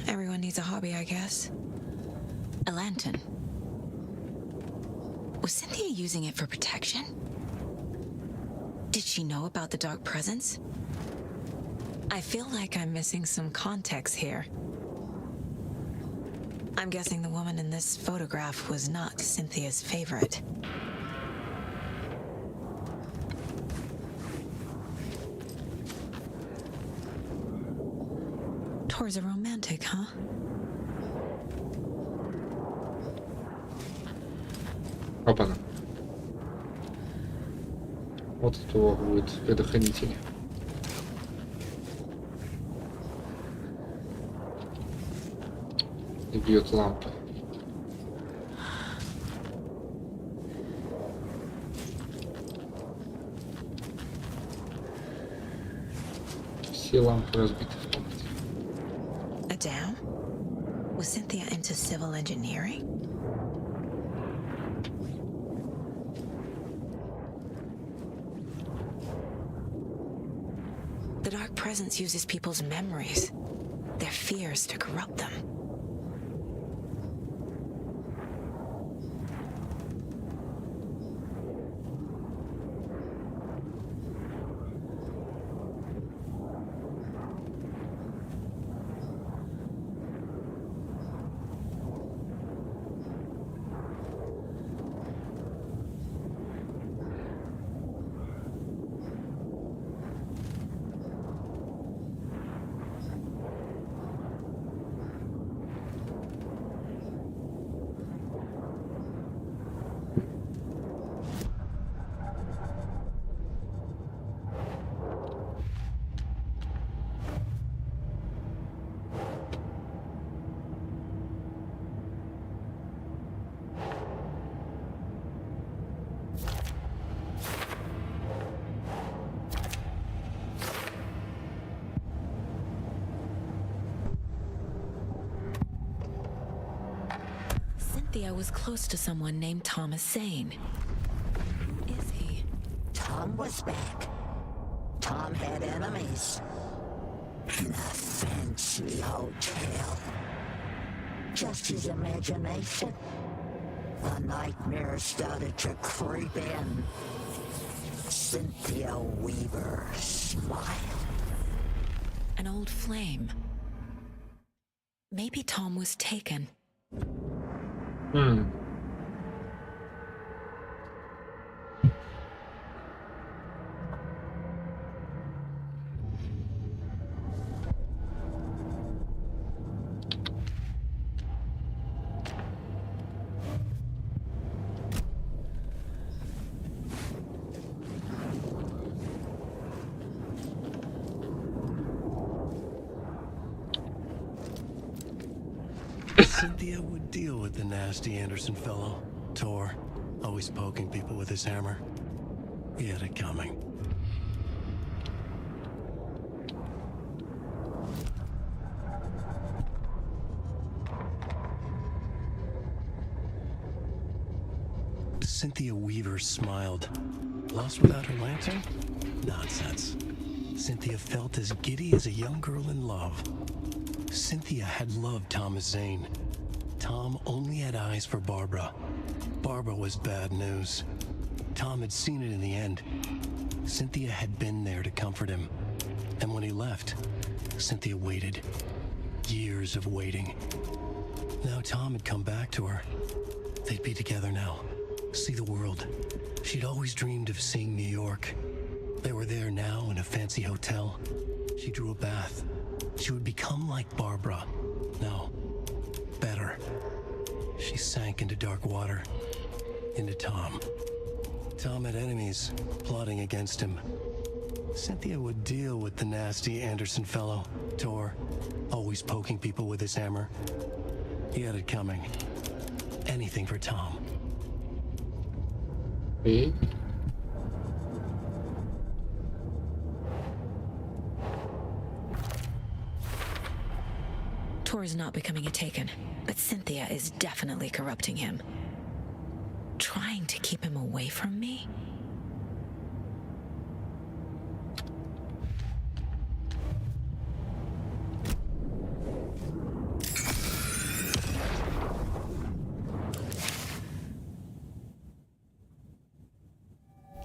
Everyone needs a hobby, I guess. A lantern. Was Cynthia using it for protection? Did she know about the dark presence? I feel like I'm missing some context here. I'm guessing the woman in this photograph was not Cynthia's favorite. Tor's a romantic, huh? Опа-на. Вот кто будет предохранитель. И бьет лампа. Все лампы разбиты в комнате. A dam? Was Cynthia into civil engineering? The dark presence uses people's memories, their fears to corrupt them. Cynthia was close to someone named Thomas Zane. Is he? Tom was back. Tom had enemies. In a fancy hotel. Just his imagination. The nightmare started to creep in. Cynthia Weaver smiled. An old flame. Maybe Tom was taken. Cynthia would deal with the nasty Anderson fellow, Tor, always poking people with his hammer. He had it coming. Cynthia Weaver smiled. Lost without her lantern? Nonsense. Cynthia felt as giddy as a young girl in love. Cynthia had loved Thomas Zane. Tom only had eyes for Barbara. Barbara was bad news. Tom had seen it in the end. Cynthia had been there to comfort him. And when he left, Cynthia waited. Years of waiting. Now Tom had come back to her. They'd be together now. see the world. She'd always dreamed of seeing New York. They were there now in a fancy hotel. She drew a bath. She would become like Barbara. No, better. She sank into dark water. Into Tom. Tom had enemies plotting against him. Cynthia would deal with the nasty Anderson fellow, Tor, always poking people with his hammer. He had it coming. Anything for Tom. Hey. Tor is not becoming a Taken, but Cynthia is definitely corrupting him. Trying to keep him away from me?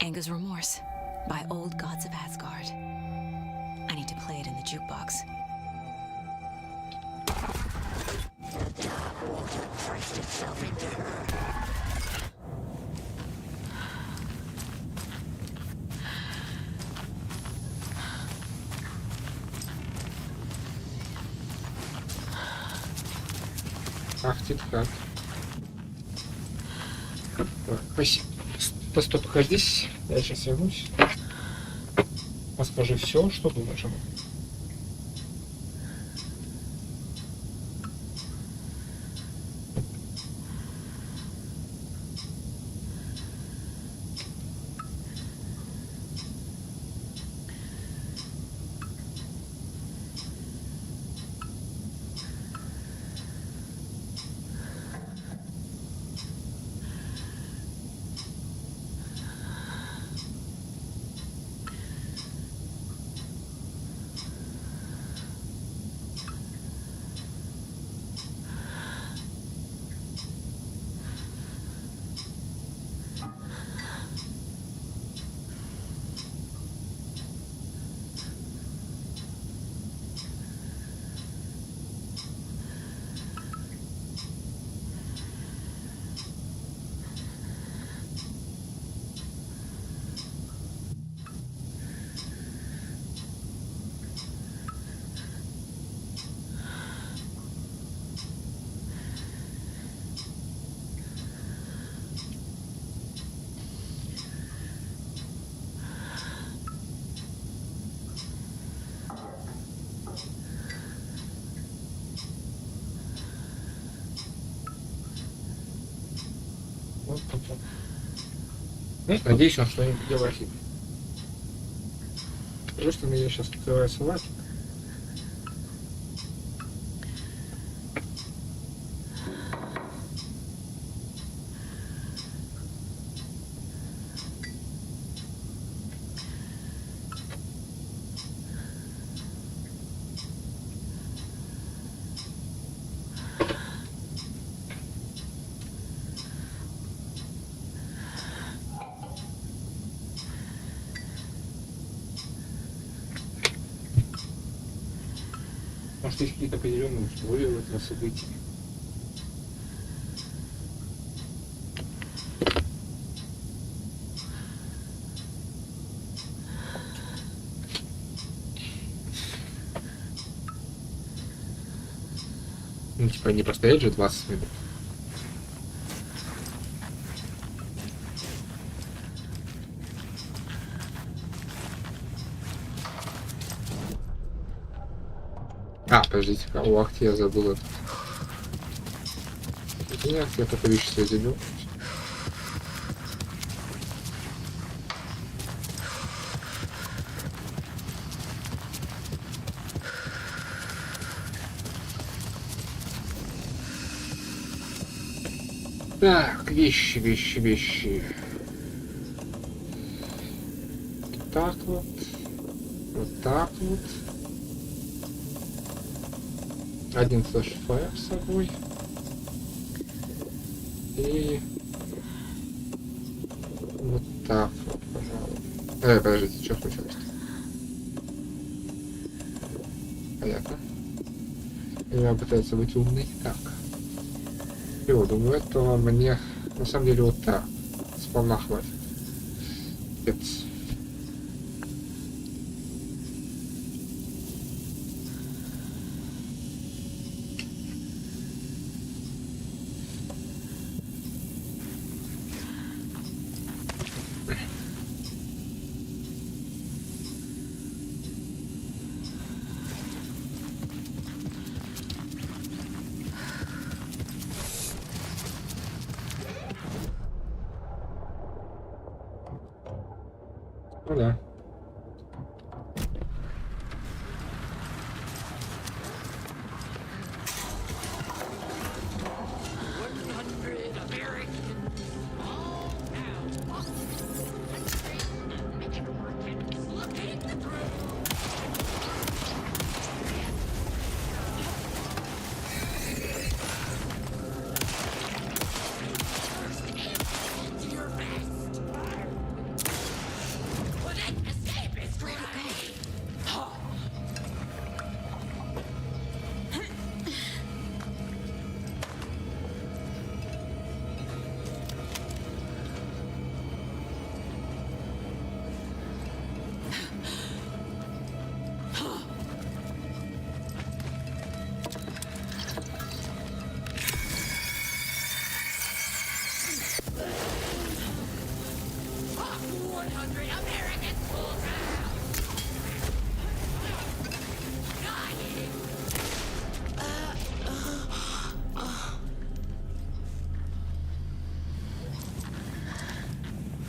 Anga's Remorse by Old Gods of Asgard. I need to play it in the jukebox. The dark water pressed itself into her. Ах ты как. Постой, пока здесь. Я сейчас вернусь. Расскажи все, что думаешь об этом. Вот потом. Ну, надеюсь, он что-нибудь делает. Потому что у меня сейчас открывается лак. Может, есть какие-то определенные условия в этом событии. Ну, типа, не постоять же 20 минут. А, подождите-ка, у Ахти я забыл это. Нет, я такую вещь соединю. Так, вещи. Так вот. Вот так вот. Один флешфайр с собой. И вот так вот, пожалуй. Подождите, что случилось? Понятно. Я пытаюсь быть умный. Так. И вот, думаю, это мне на самом деле вот так. сполна хватит. Капец. Ну да.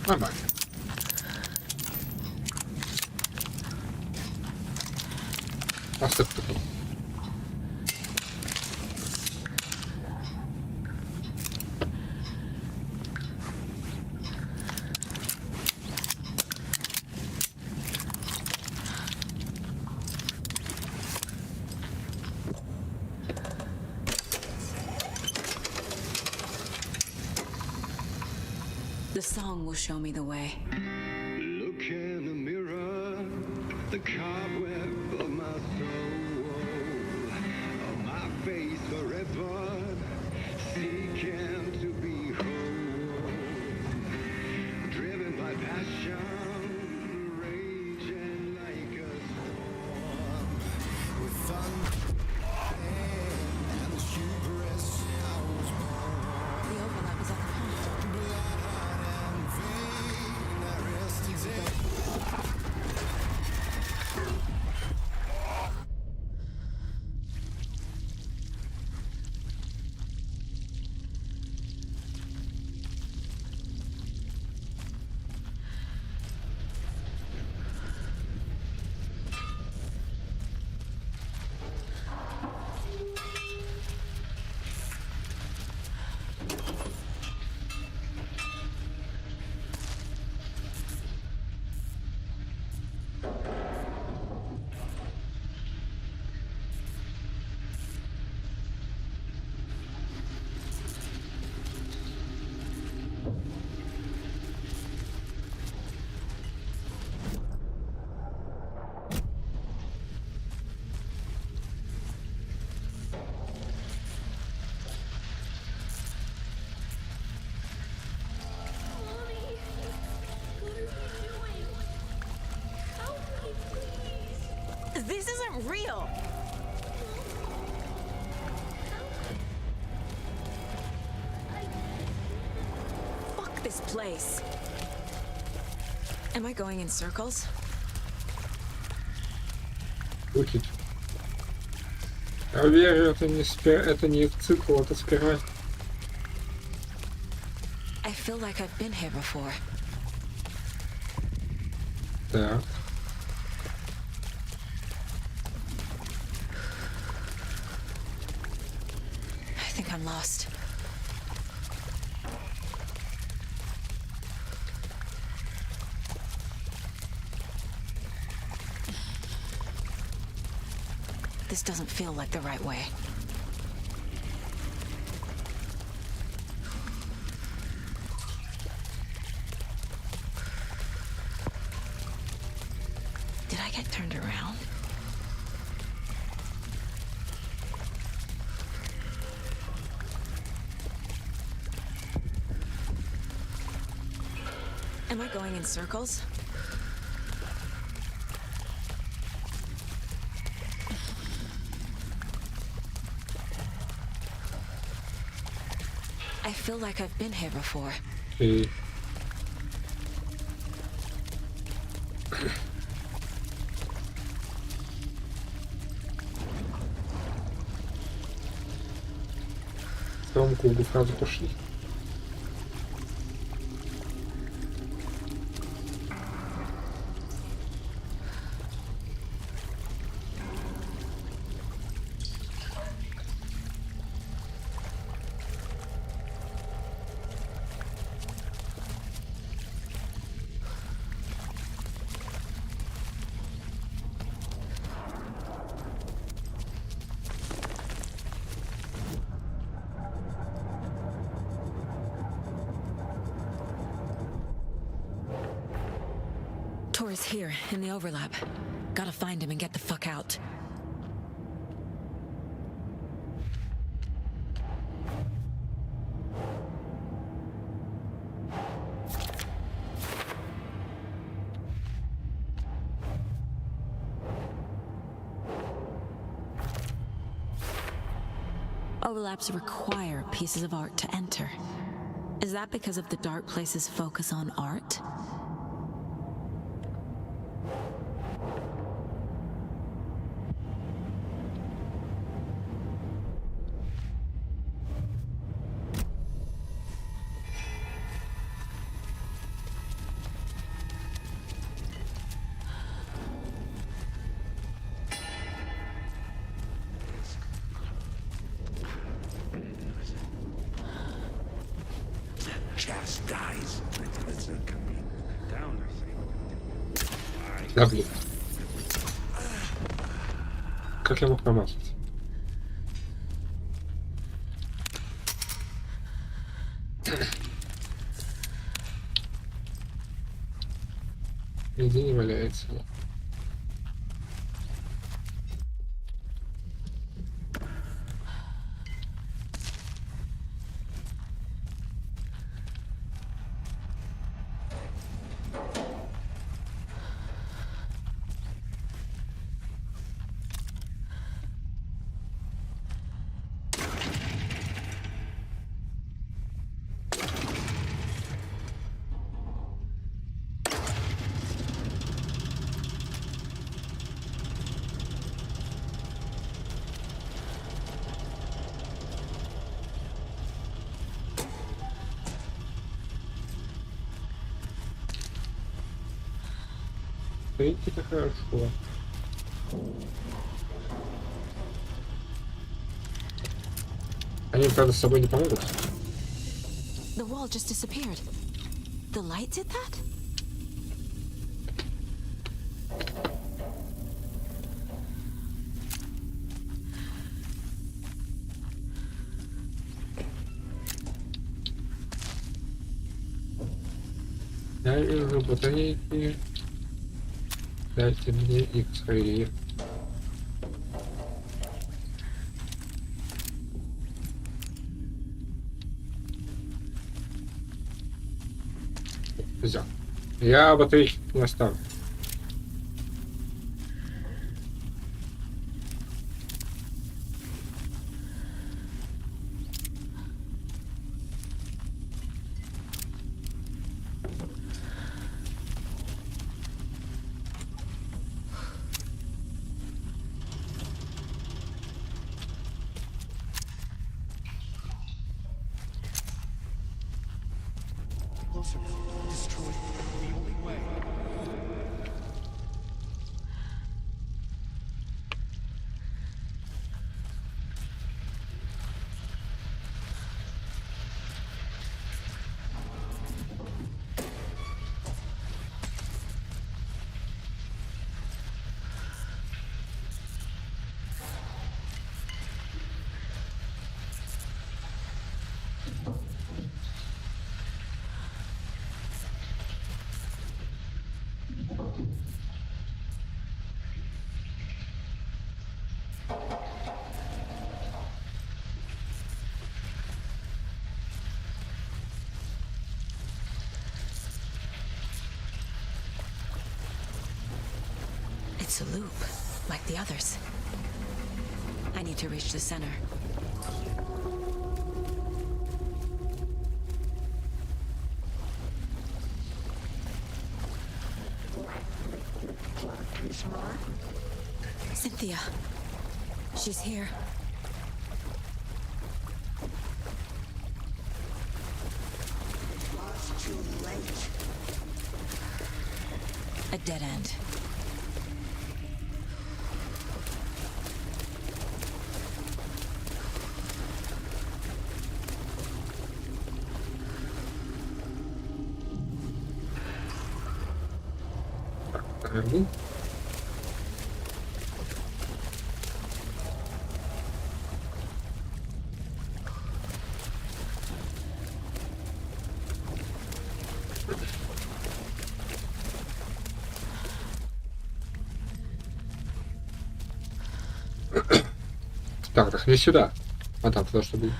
Нормально. Оставь такой. The song will show me the way. Look in the mirror, the cobweb of my soul, of my face forever, seeking to be whole, driven by passion, raging like a storm, with thunder and the hubris I was born. The overlap is at the point. This isn't real. Fuck this place. Am I going in circles? Будет. Я верю, это не цикл, это спираль. I feel like I've been here before. Так. I think I'm lost. This doesn't feel like the right way. Did I get turned around? Am I going in circles? I feel like I've been here before. И... В втором кругу сразу пошли. Tor's here, in the overlap. Gotta find him and get the fuck out. Overlaps require pieces of art to enter. Is that because of the dark place's focus on art? Да блин. Как я мог промазать? Нигде не валяется. Видите, хорошо. Они, правда, с собой не помогут. The wall just disappeared. The light did that? Я вижу батарейки. Дайте мне их скорее. Взял. Я батарейки не оставлю. It's a loop, like the others. I need to reach the center. Cynthia. She's here. A dead end. Так, не сюда. А там туда что было?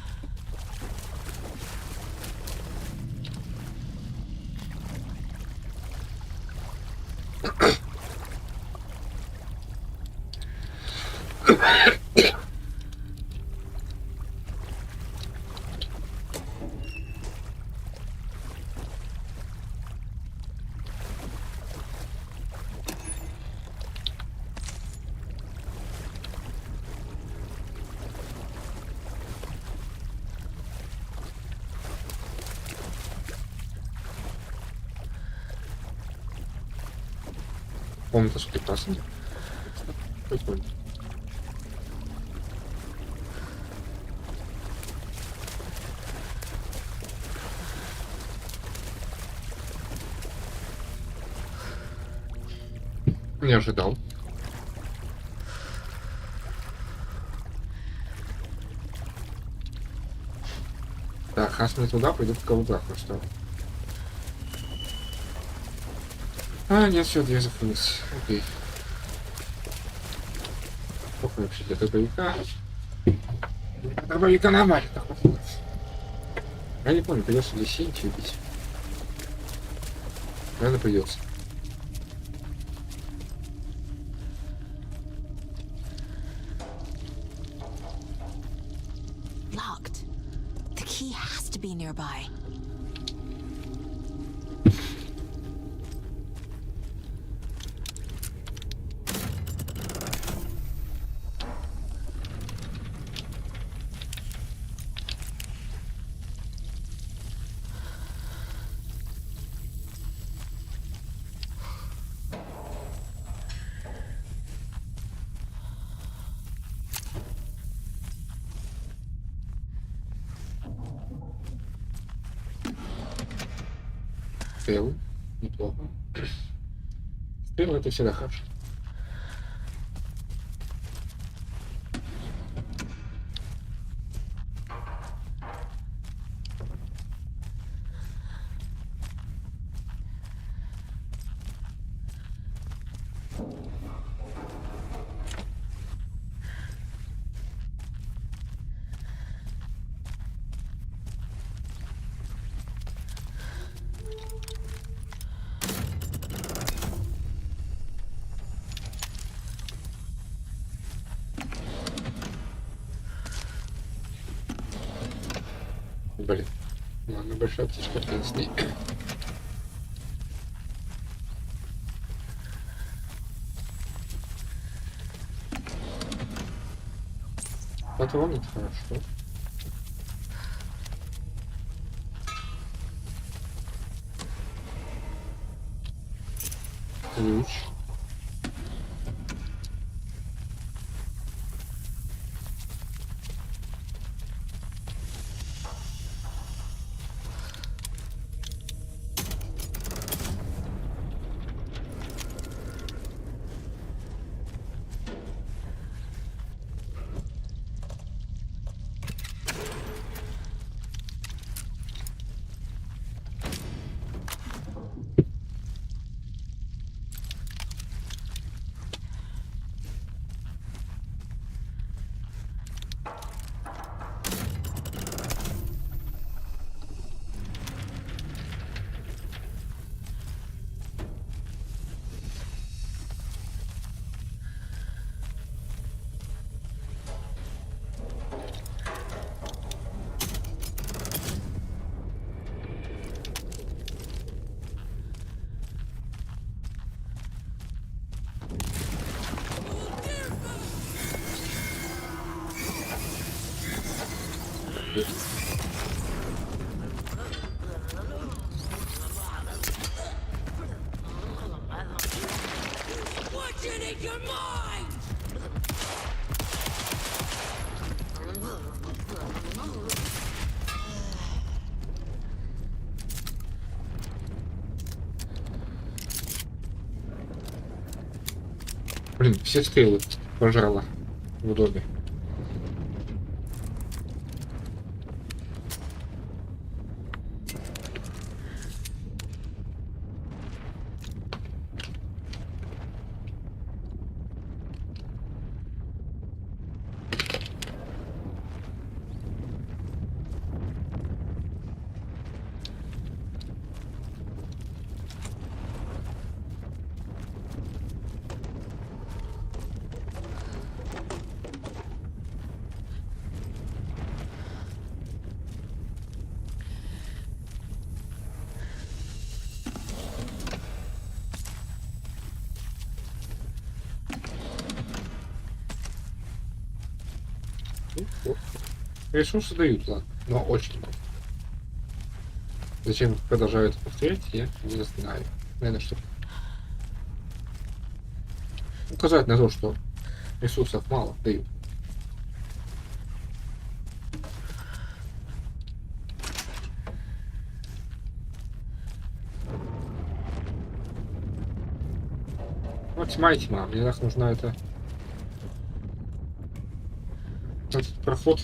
Комната с прекрасной. Прикольно. Не ожидал. Так, раз мы туда, пойду в колдах, что? А, нет, все, дверь закрылась. Окей. Сколько вообще для дробовика? Дробовика нормально так хватило. Я не помню, придется ли синьки убить. Наверное, придется. Locked. The key has to be nearby. Стрелы. Неплохо. Стрелы это всегда хорошо. Блин. Ладно, большая птичка, хрен с ней. Патрон, это хорошо. Ключ. будет. Блин, все стрелы пожрала в доме. Ресурсы дают, ладно, но очень мало. Зачем продолжают повторять, я не знаю. Наверное, чтобы указать на то, что ресурсов мало дают. Вот тьма и тьма. Мне так нужна это... Этот проход.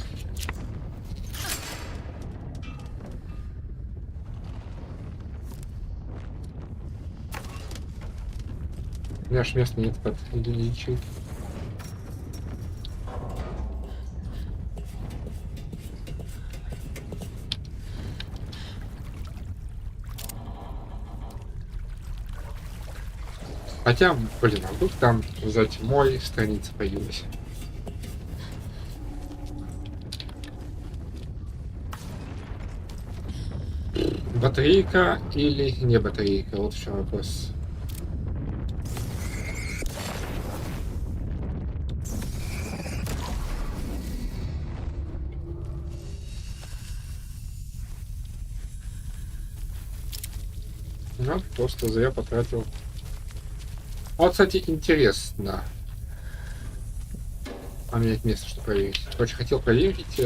У меня аж места нет под ячейки. Хотя, блин, а вдруг там за тьмой страница появилась. Батарейка или не батарейка? Вот в чем вопрос. Ну, просто зря потратил. Вот, кстати, интересно. А у меня нет места, что проверить. Короче, хотел проверить,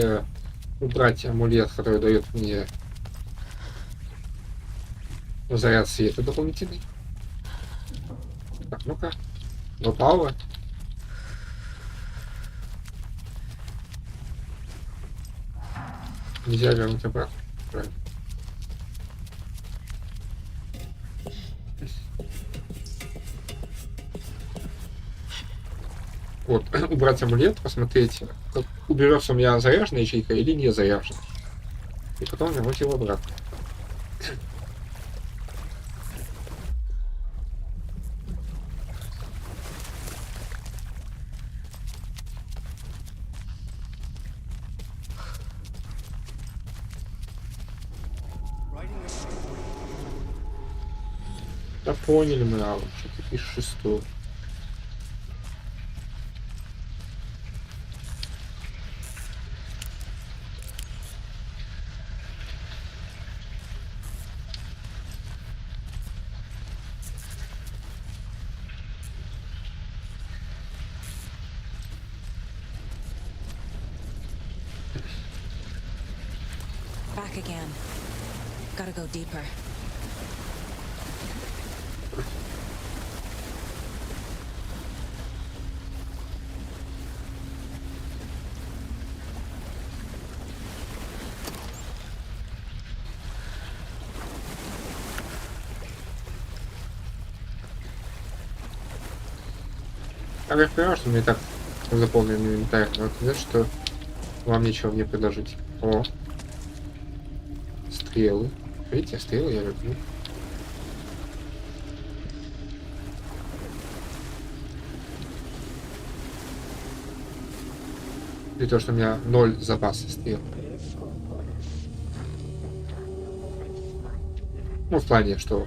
убрать амулет, который дает мне заряд света дополнительный. Так, ну-ка. Попало. Нельзя вернуть обратно. Правильно. Вот, убрать амулет, посмотреть, как уберется у меня заряженная ячейка или не заряженная. И потом вернуть его обратно. Да поняли мы, Алла, что ты пишешь историю. Back again. Gotta go deeper. А я понимаю, что мне так заполнен инвентарь, но это значит, что вам ничего мне предложить. О, стрелы. Видите, стрелы я люблю. И то, что у меня 0 запаса стрел. Ну, в плане, что...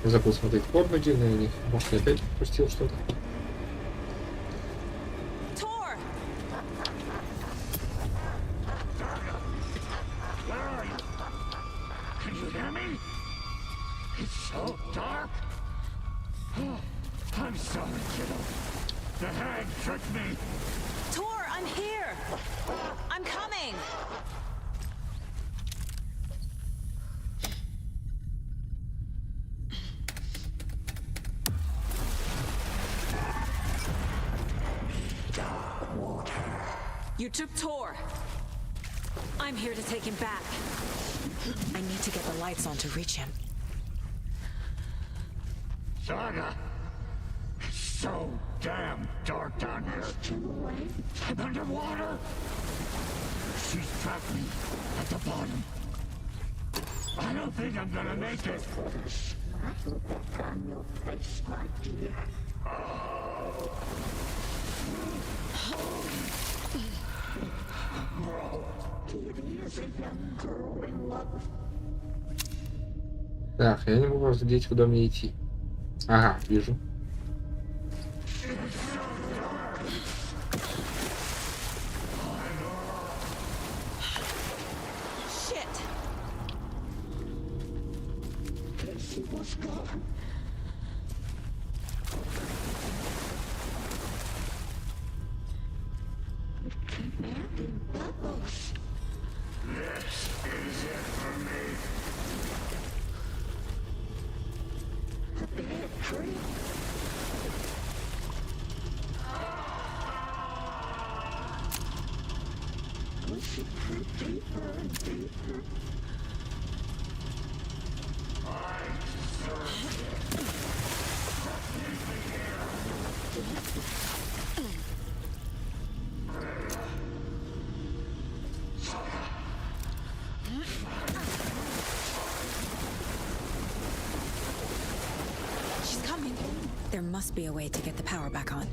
Забыл смотреть под ноги на них. Может, я опять пропустил что-то. Can you hear me? It's so dark. Oh, I'm sorry, kiddo. The hag tricked me. Tor, I'm here. I'm coming. You took Tor. I'm here to take him back. I need to get the lights on to reach him. Saga, it's so damn dark down here. I'm underwater. She's trapped me at the bottom. I don't think I'm gonna make it. Так, я не могу разглядеть, куда мне идти. Ага, вижу. She's coming. There must be a way to get the power back on.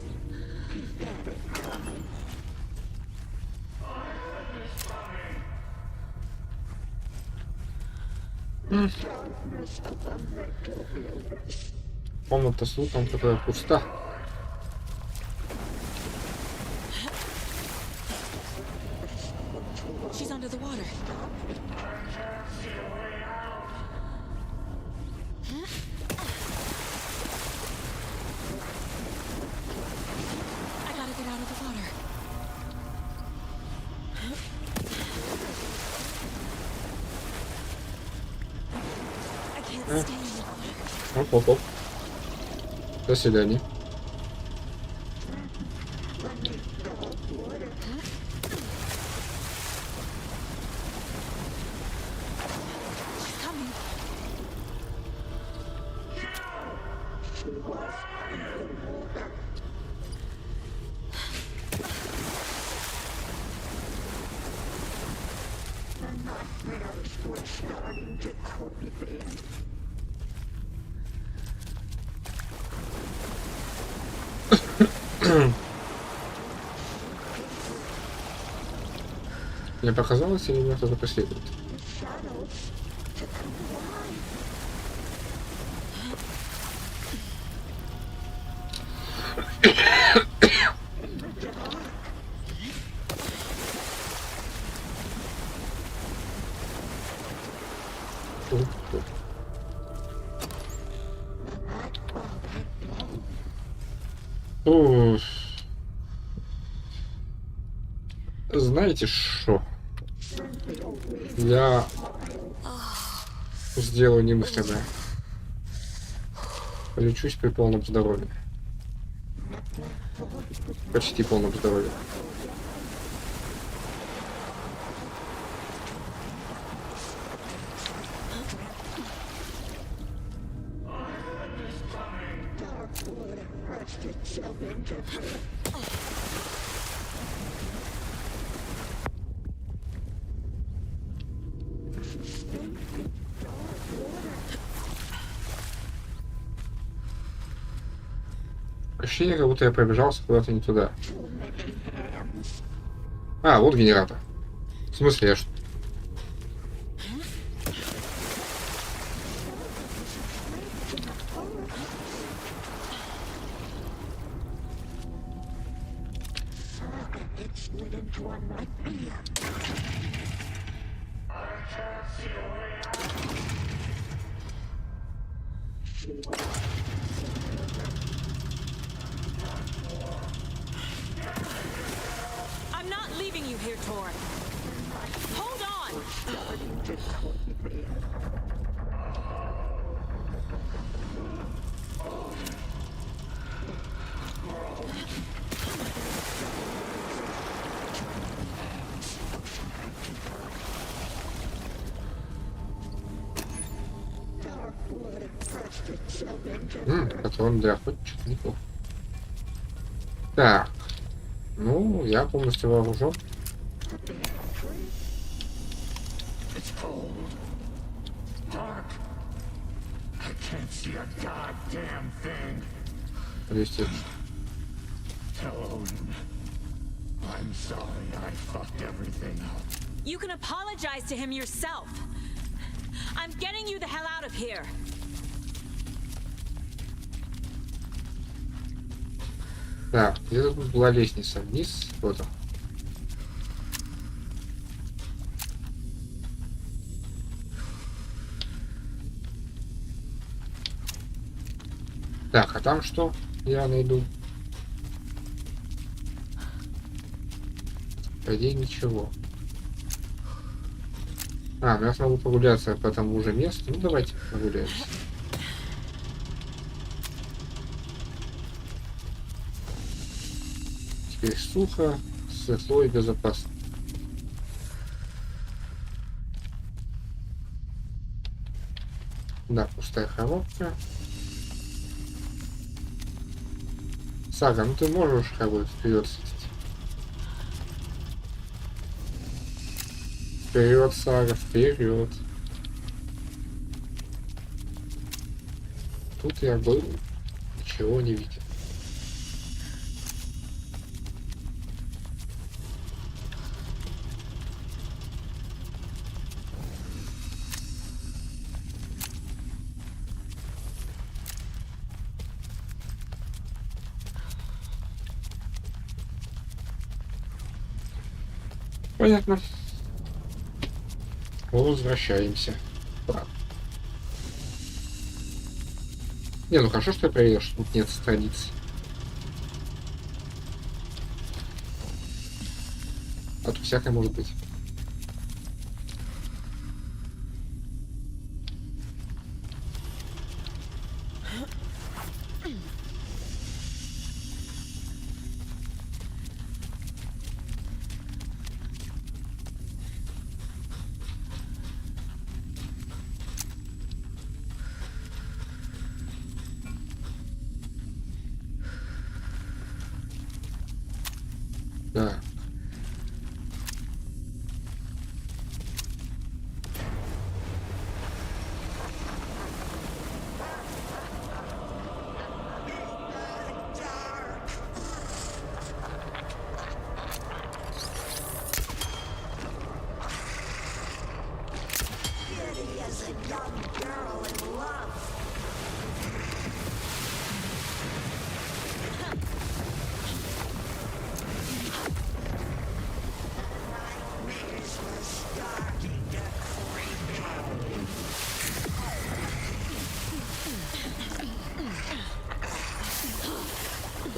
Комната с лутом, которая пуста. She's under the water. I gotta get out of the water. I can't stay in the water. Оп, оп, оп. До свидания. Мне показалось, или меня кто-то преследует? Уф. Знаете что? Я сделаю немыслимое. Полечусь при полном здоровье. Почти полном здоровье. Ощущение, как будто я пробежался куда-то не туда. А, вот генератор. В смысле, я что? I'm not leaving you here, Tor. Hold on! Патрон для охотничьих неплохо. Так. Ну, я полностью вооружен. It's cold. Dark. I can't see a goddamn thing. Есть. Tell Odin. I'm sorry I fucked everything up. You can apologize to him yourself. I'm getting you the hell out of here. Так, где-то тут была лестница вниз. Вот он. Так, а там что? Я найду. По идее ничего. А, ну я смогу прогуляться по тому же месту. Ну давайте прогуляемся. Теперь сухо, светло и безопасно. Да, пустая коробка. Сага, ну ты можешь как бы вперед сидеть. Вперед, Сага, вперед. Тут я был, ничего не видел. Понятно. Возвращаемся. Ладно. Не, ну хорошо, что я проверил, что тут нет страниц. А тут всякое может быть. Да.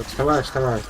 Вставай, вставай.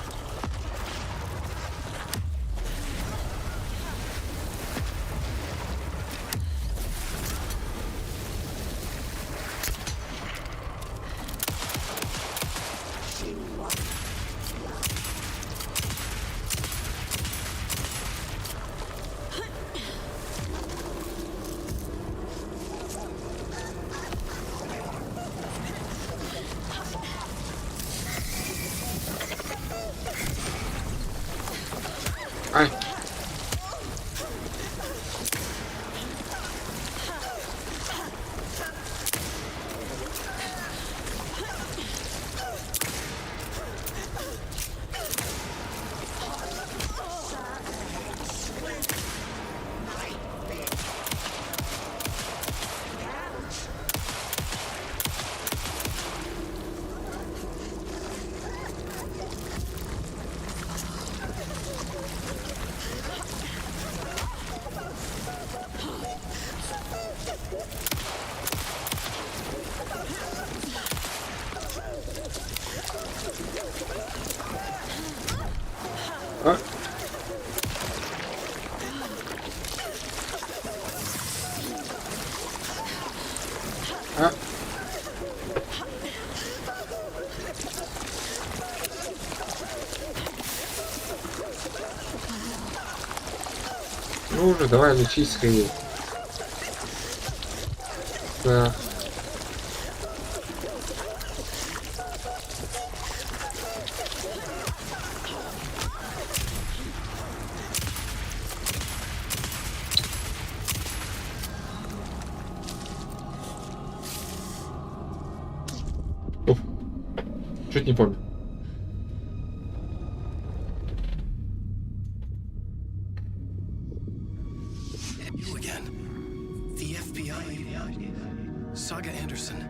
А? Ну уже, давай лечись скорее. Да. Уф. Чуть не помню. You again. The FBI. Saga Anderson.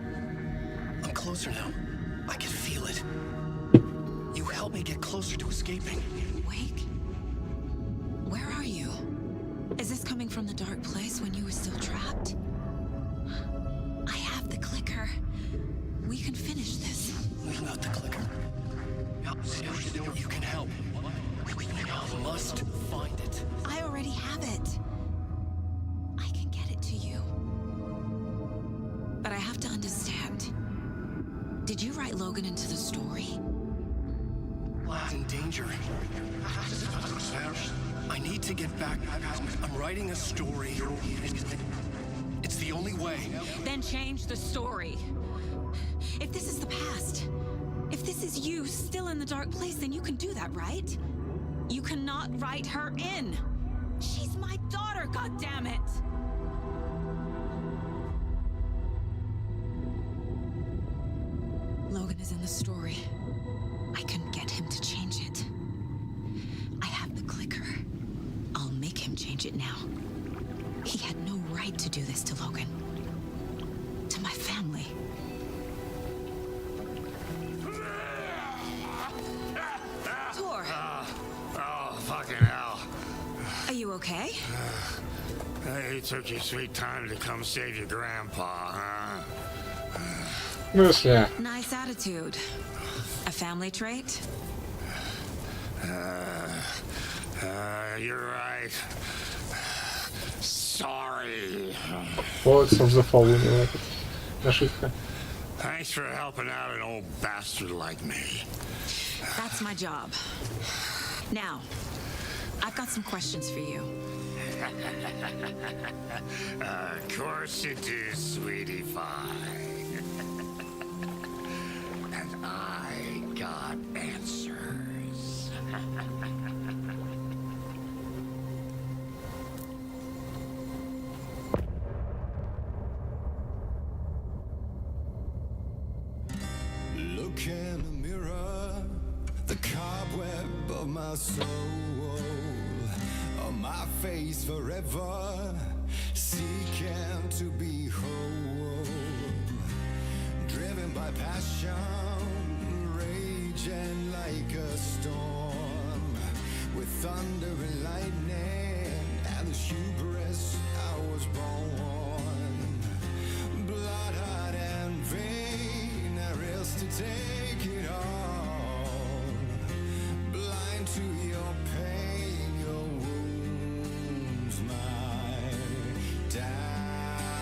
I'm closer now. I can feel it. You helped me get closer to escaping. Wake? Where are you? Is this coming from the dark place when you were still trapped? I have the clicker. We can finish this. Not the clicker. You can help. You must find it. I already have it. I can get it to you. But I have to understand. Did you write Logan into the story? In danger. I need to get back. I'm writing a story. It's the only way. Then change the story. If this is the past, if this is you still in the dark place, then you can do that, right? You cannot write her in. She's my daughter, goddammit! Logan is in the story. I can get him to change it. I have the clicker. I'll make him change it now. He had no right to do this to Logan. To my family. Tor! Oh, fucking hell. Are you okay? You took your sweet time to come save your grandpa, huh? Nice attitude. A family trait? You're right. Sorry. Poets of the Fallen. Ошибка. Thanks for helping out an old bastard like me. That's my job. Now, I've got some questions for you. Of course you do, sweetie pie. And I got answers. Look in the mirror, the cobweb of my soul, on my face forever, seeking to be whole, driven by passion, raging like a storm, with thunder and lightning, and the hubris I was born, blood hot and vain, I risk to take it all, blind to your pain, your wounds, my downfall.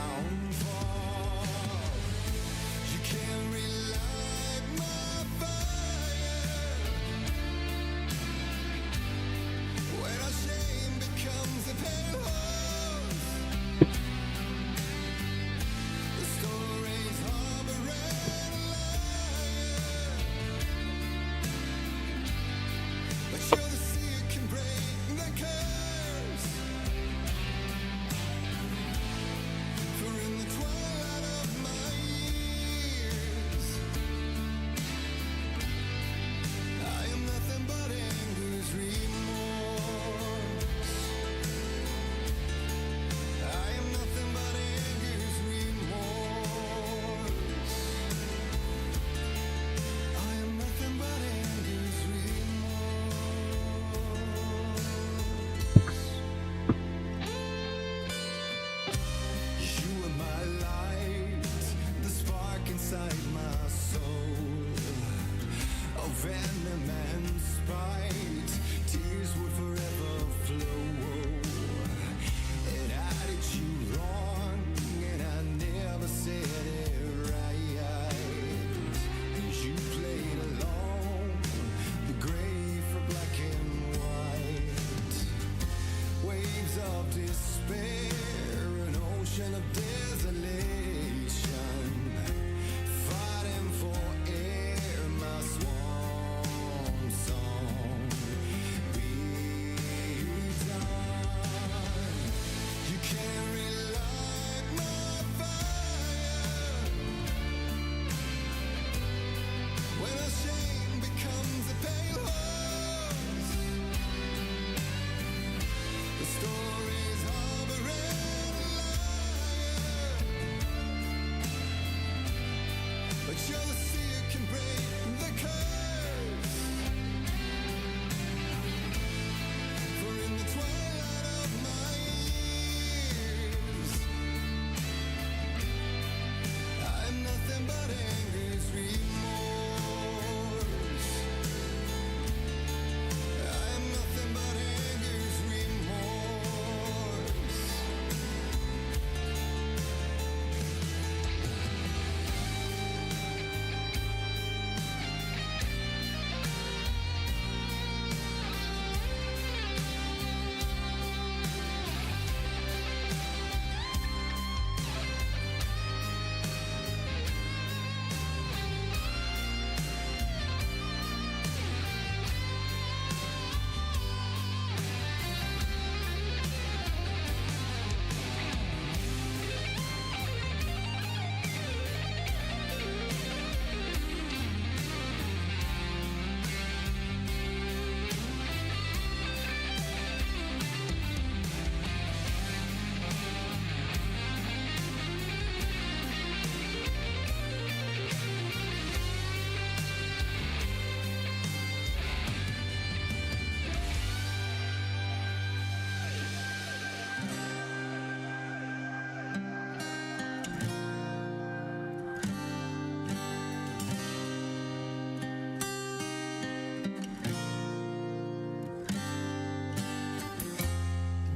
You can't relight my fire when our shame becomes a pale horse.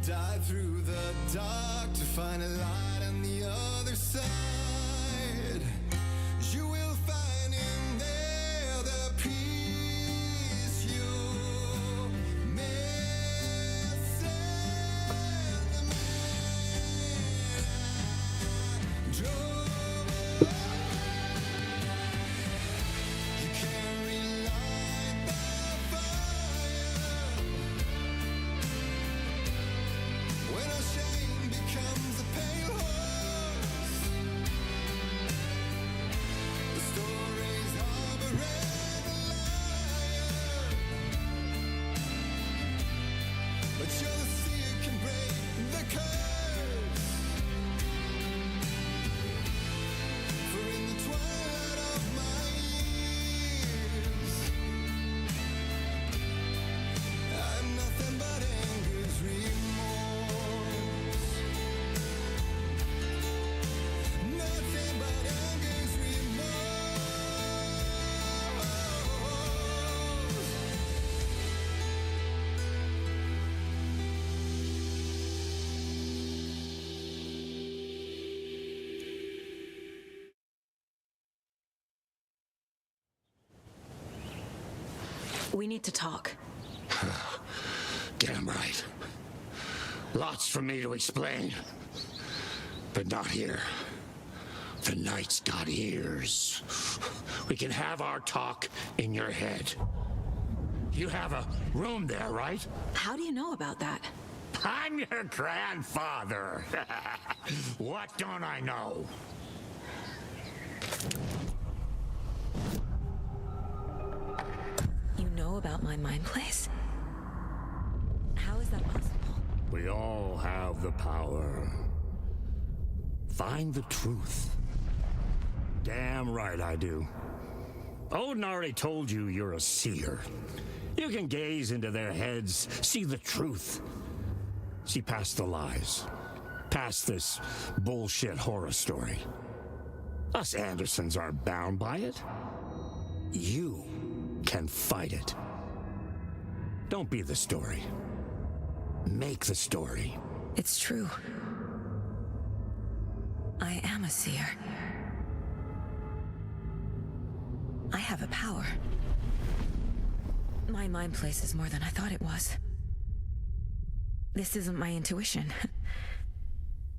Dive through the dark to find a light on the other side. You will find in there the peace you're missing. The man I drove. You can't relight the fire when our shame becomes a pale horse. The stories of a red liar, but you're the sea can break the curse. For in the twilight of my years, I'm nothing but anger's remorse. Nothing but anger's remorse. We need to talk. Damn right. Lots for me to explain. But not here. The night's got ears. We can have our talk in your head. You have a room there, right? How do you know about that? I'm your grandfather. What don't I know? You know about my mind place? How is that possible? We all have the power. Find the truth. Damn right I do. Odin already told you you're a seer. You can gaze into their heads, see the truth. See past the lies. Past this bullshit horror story. Us Andersons aren't bound by it. You can fight it. Don't be the story. Make the story. It's true. I am a seer. I have a power. My mind place is more than I thought it was. This isn't my intuition.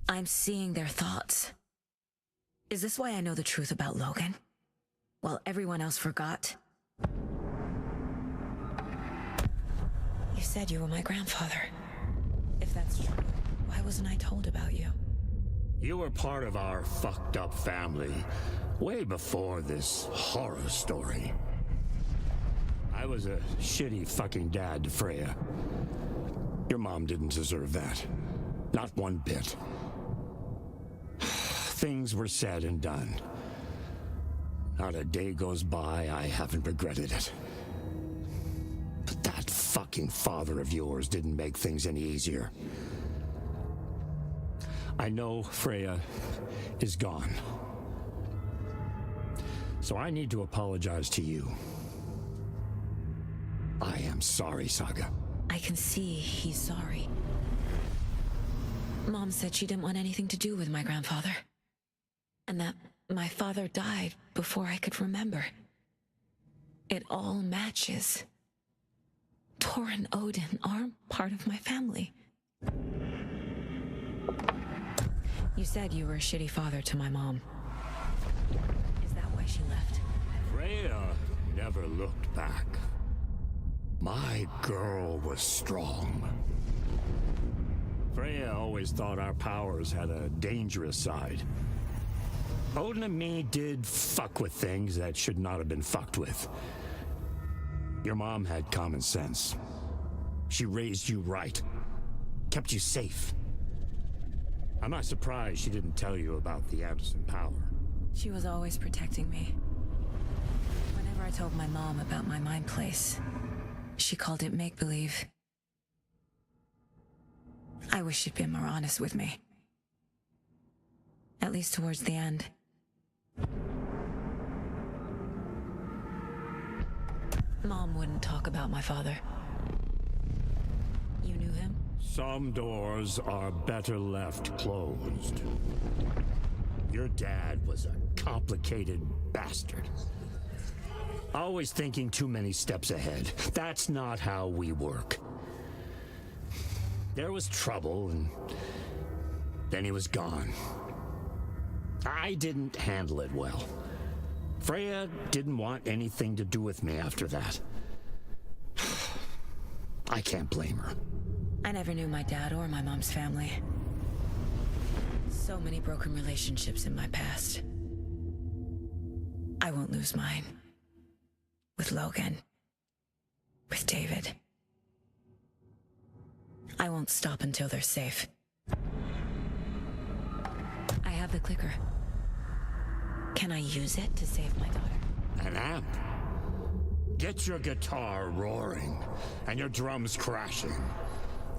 I'm seeing their thoughts. Is this why I know the truth about Logan? While everyone else forgot? You said you were my grandfather. If that's true, why wasn't I told about you? You were part of our fucked up family way before this horror story. I was a shitty fucking dad to Freya. Your mom didn't deserve that. Not one bit. Things were said and done. Not a day goes by I haven't regretted it. But that fucking father of yours didn't make things any easier. I know Freya is gone. So I need to apologize to you. I am sorry, Saga. I can see he's sorry. Mom said she didn't want anything to do with my grandfather. And that my father died before I could remember. It all matches. Tor and Odin are part of my family. You said you were a shitty father to my mom. Is that why she left? Freya never looked back. My girl was strong. Freya always thought our powers had a dangerous side. Odin and me did fuck with things that should not have been fucked with. Your mom had common sense. She raised you right. Kept you safe. I'm not surprised she didn't tell you about the Anderson power. She was always protecting me. Whenever I told my mom about my mind place, she called it make-believe. I wish she'd been more honest with me. At least towards the end. Mom wouldn't talk about my father. You knew him? Some doors are better left closed. Your dad was a complicated bastard. Always thinking too many steps ahead. That's not how we work. There was trouble, and then he was gone. I didn't handle it well. Freya didn't want anything to do with me after that. I can't blame her. I never knew my dad or my mom's family. So many broken relationships in my past. I won't lose mine. With Logan. With David. I won't stop until they're safe. I have the clicker. Can I use it to save my daughter? An amp? Get your guitar roaring and your drums crashing.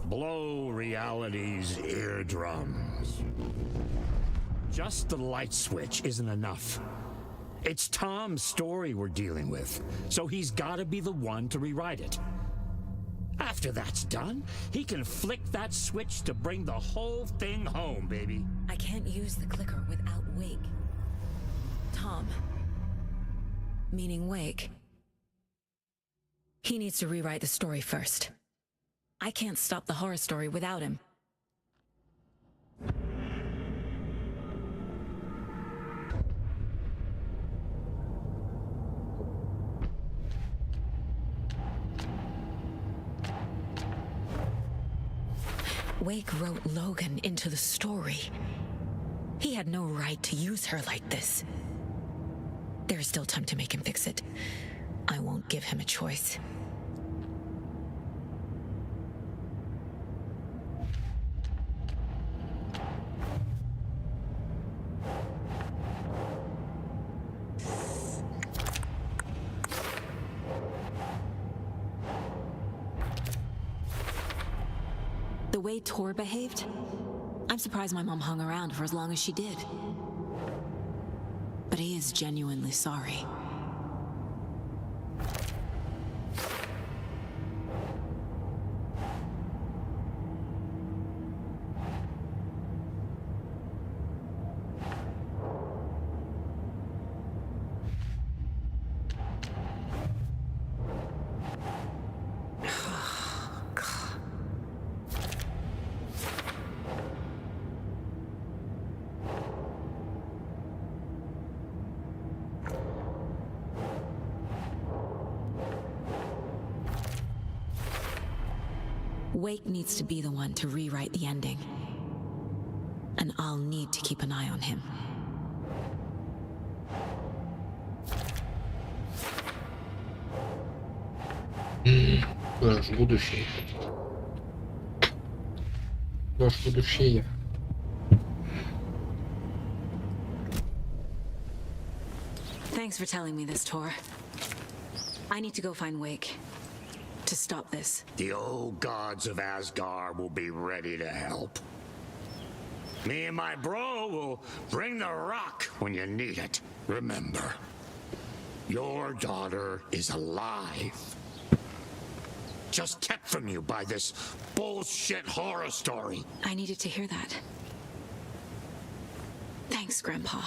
Blow reality's eardrums. Just the light switch isn't enough. It's Tom's story we're dealing with, so he's gotta be the one to rewrite it. After that's done, he can flick that switch to bring the whole thing home, baby. I can't use the clicker without Wake. Tom, meaning Wake, he needs to rewrite the story first. I can't stop the horror story without him. Wake wrote Logan into the story. He had no right to use her like this. There's still time to make him fix it. I won't give him a choice. The way Tor behaved, I'm surprised my mom hung around for as long as she did. But he is genuinely sorry. Wake needs to be the one to rewrite the ending. And I'll need to keep an eye on him. Наш будущее. Наш будущее. Thanks for telling me this, Tor. I need to go find Wake to stop this. The old gods of Asgard will be ready to help. Me and my bro will bring the rock when you need it. Remember, your daughter is alive. Just kept from you by this bullshit horror story. I needed to hear that. Thanks, Grandpa.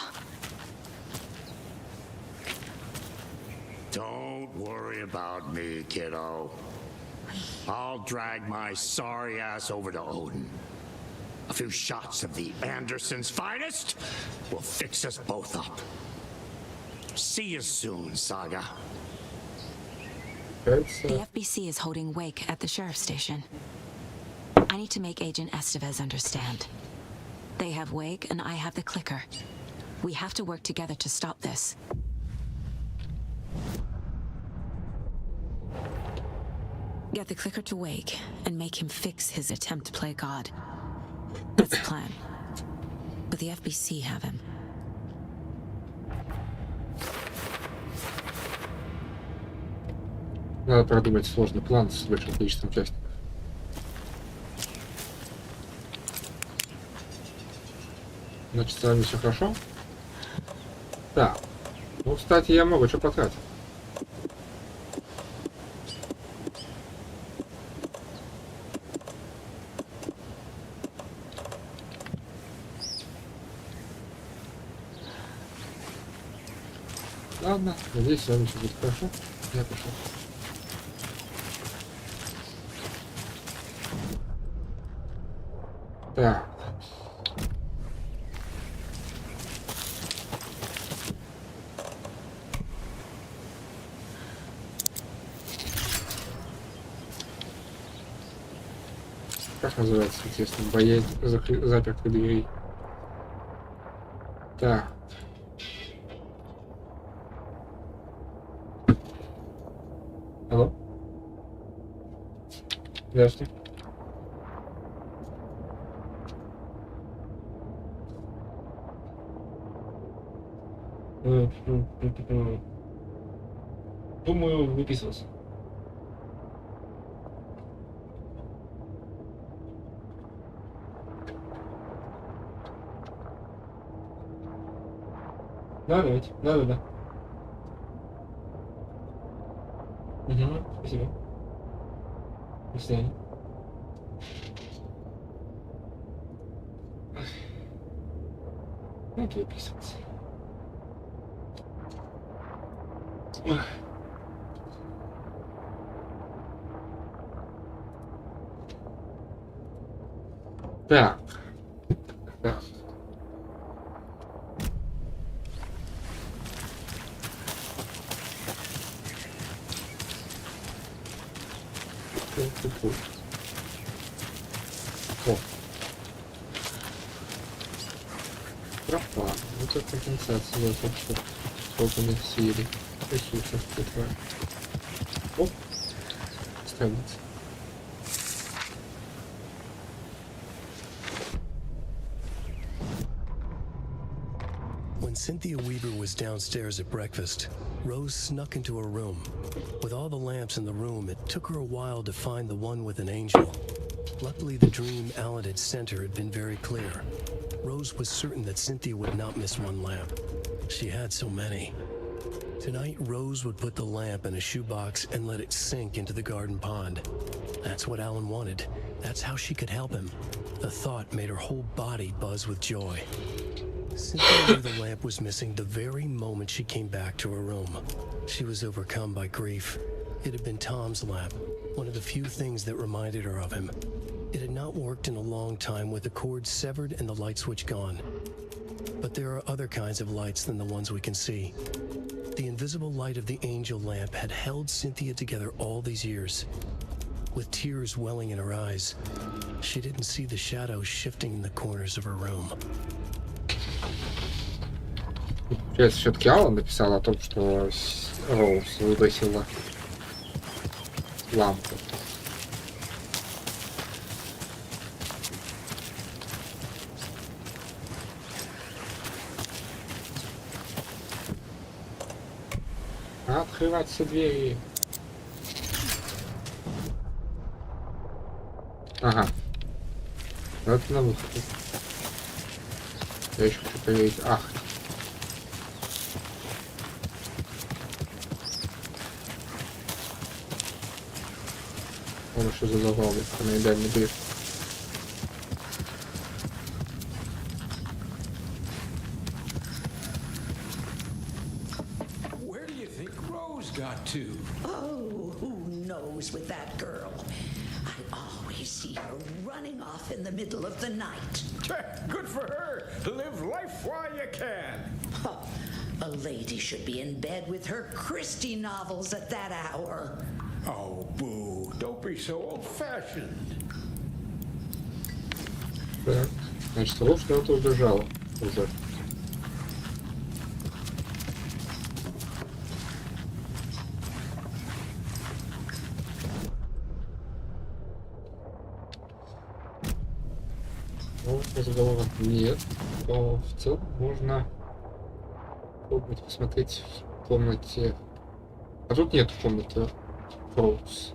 Don't worry about me, kiddo. I'll drag my sorry ass over to Odin. A few shots of the Andersons' finest will fix us both up. See you soon, Saga. The FBC is holding Wake at the sheriff's station. I need to make Agent Estevez understand. They have Wake and I have the clicker. We have to work together to stop this. Get the clicker to Wake and make him fix his attempt to play God. That's the plan. But the FBC have him. Надо продумать сложный план с большим количеством участников. Значит, с вами все хорошо? Да. Ну, кстати, я много чего потратил. Ладно, надеюсь, с вами все будет хорошо. Я пошел. Так. Как называется, интересно, боязнь запертых дверей. Так. Алло? Здравствуйте. Думаю, выписывался. Да, давайте. Да. Угу, спасибо. До свидания. Ну, это выписываться. Так. Так. О. Пропал. Вот это компенсация за то, что созданных серий ресурсов этого. Оп. Страница. When Cynthia Weaver was downstairs at breakfast, Rose snuck into her room. With all the lamps in the room, it took her a while to find the one with an angel. Luckily, the dream Alan had sent her had been very clear. Rose was certain that Cynthia would not miss one lamp. She had so many. Tonight, Rose would put the lamp in a shoebox and let it sink into the garden pond. That's what Alan wanted. That's how she could help him. The thought made her whole body buzz with joy. Cynthia knew the lamp was missing the very moment she came back to her room. She was overcome by grief. It had been Tom's lamp, one of the few things that reminded her of him. It had not worked in a long time with the cord severed and the light switch gone. But there are other kinds of lights than the ones we can see. The invisible light of the angel lamp had held Cynthia together all these years. With tears welling in her eyes, she didn't see the shadows shifting in the corners of her room. Получается, все-таки Алан написал о том, что Роуз выбросила лампу. Открываться двери. Ага. Это на выходе. Я еще хочу проверить. Ах. Он еще задавал на идеальный гриф. Where do you think Rose got to? Oh, who knows with that girl? I always see her running off in the middle of the night. Good for her. Live life while you can. Huh. A lady should be in bed with her Christie novels at that hour. Oh, boo. Don't be so old-fashioned. Так, значит, Рос куда-то убежала уже. Ну, разговора нет, но в целом можно попробовать посмотреть в комнате. А тут нет комнаты Роуз.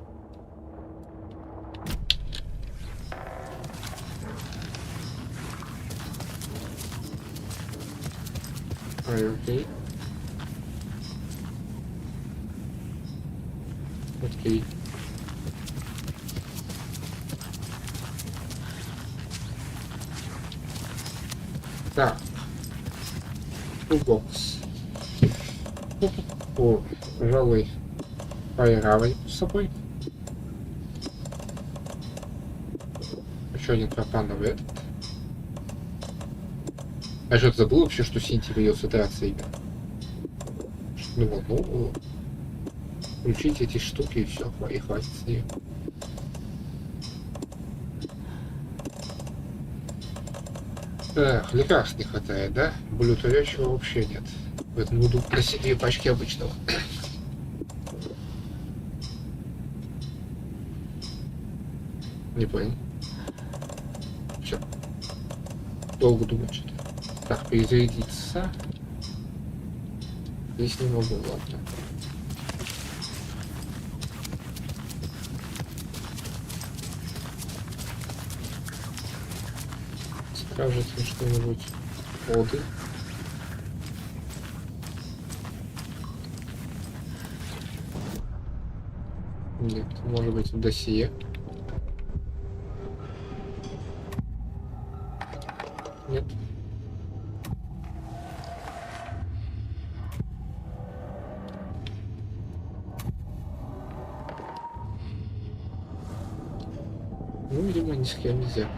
Окей. Окей. Так. Бокс. О, пожалуй, поигрывай с собой. Еще один пропановый этот. А что, ты забыл вообще, что Синти появился трансляциями? Ну вот, ну, включите эти штуки и все, и хватит с нее. Эх, лекарств не хватает, да? Болеутоляющего вообще нет. Поэтому буду просить 2 пачки обычного. Не понял. Все. Долго думать что-то. Так, перезарядиться. Здесь не могу, ладно. Скажете что-нибудь? Воды. Нет, может быть в досье. Нет. Ну, видимо, ни с кем нельзя.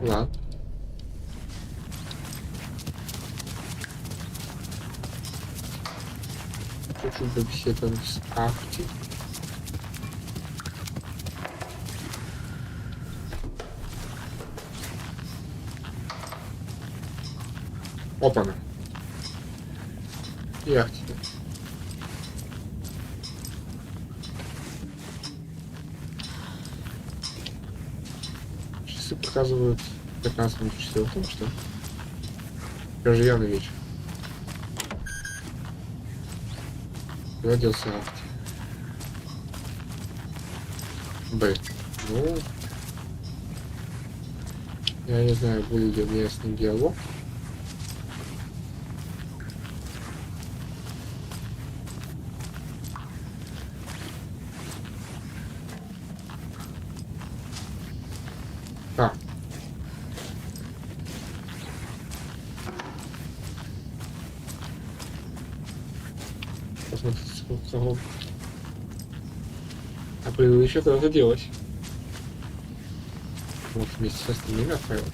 Ладно. Хочу побеседовать с Ахти. Опа-на. И Ахти. Часы показывают 15 минут 4, что даже явно вечер. Родился Ахти. Б. Ну, я не знаю, будет ли у меня с ним диалог. Так. Посмотрите, сколько кого. А предыдущее куда-то делать. Вот вместе с остальными отправил.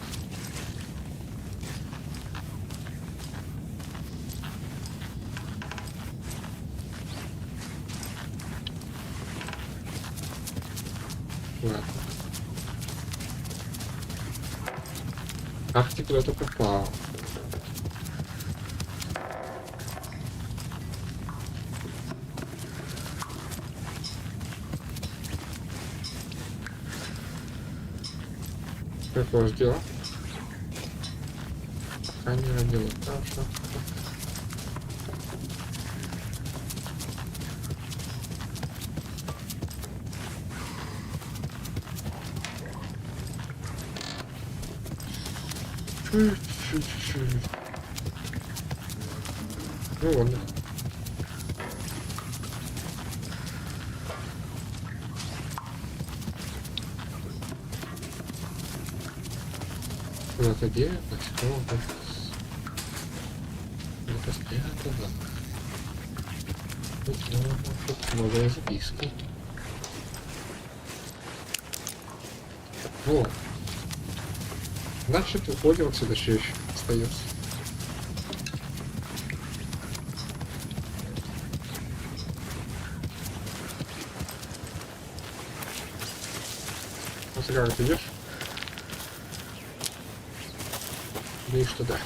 Ладно. Ах, ты куда-то попал. Как у вас дела? Пока не родила. Хорошо. Чуть-чуть. Ну ладно. Куда-то делать, снова это спрятано. Тут новая записка. Вот. Значит, уходим отсюда, еще остается. Вот как ты идешь? Надеюсь, что да.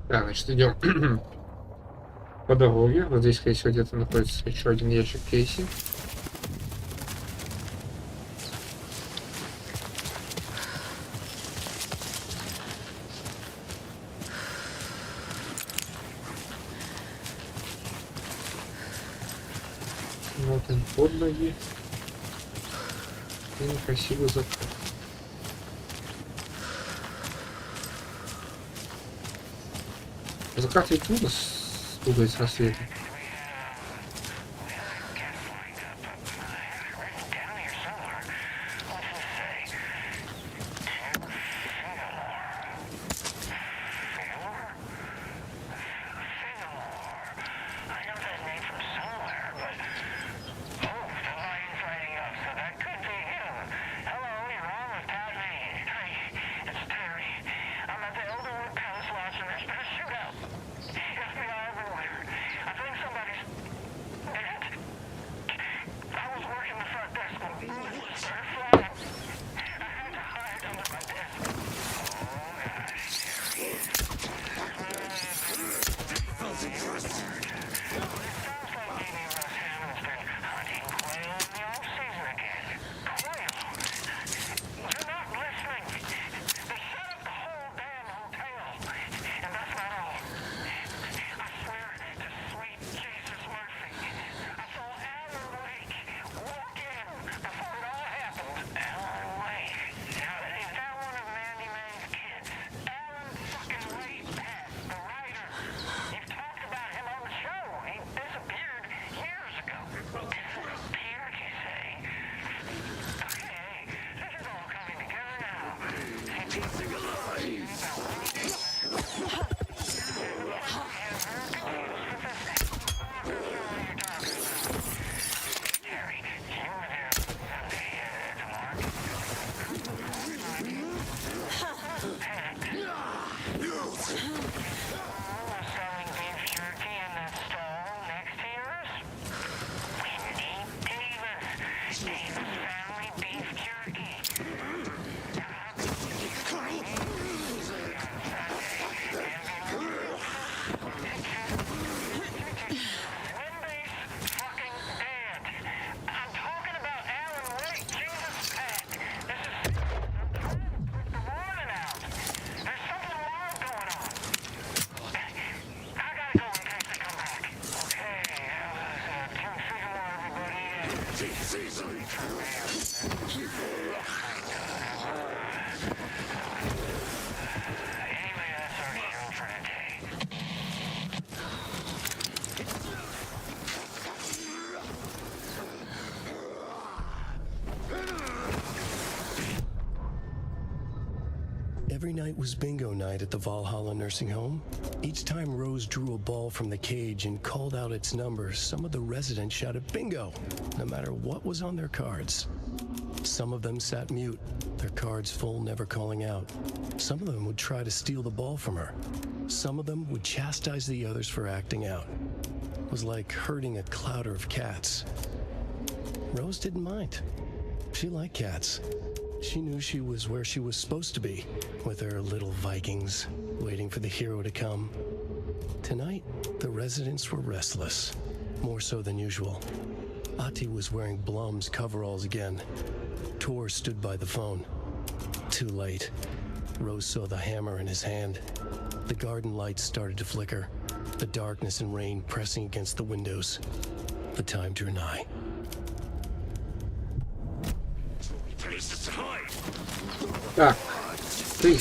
Так, значит, идем по дороге. Вот здесь, скорее всего, где-то находится еще один ящик кейси. Смотрим под ноги. И некрасивый заказ. Закат ведь трудно спугать с рассветом. Every night was bingo night at the Valhalla nursing home. Each time Rose drew a ball from the cage and called out its number, some of the residents shouted bingo, no matter what was on their cards. Some of them sat mute, their cards full, never calling out. Some of them would try to steal the ball from her. Some of them would chastise the others for acting out. It was like herding a clouder of cats. Rose didn't mind. She liked cats. She knew she was where she was supposed to be, with her little Vikings, waiting for the hero to come. Tonight, the residents were restless, more so than usual. Ati was wearing Blum's coveralls again. Tor stood by the phone. Too late. Rose saw the hammer in his hand. The garden lights started to flicker, the darkness and rain pressing against the windows. The time drew nigh. Так, ты.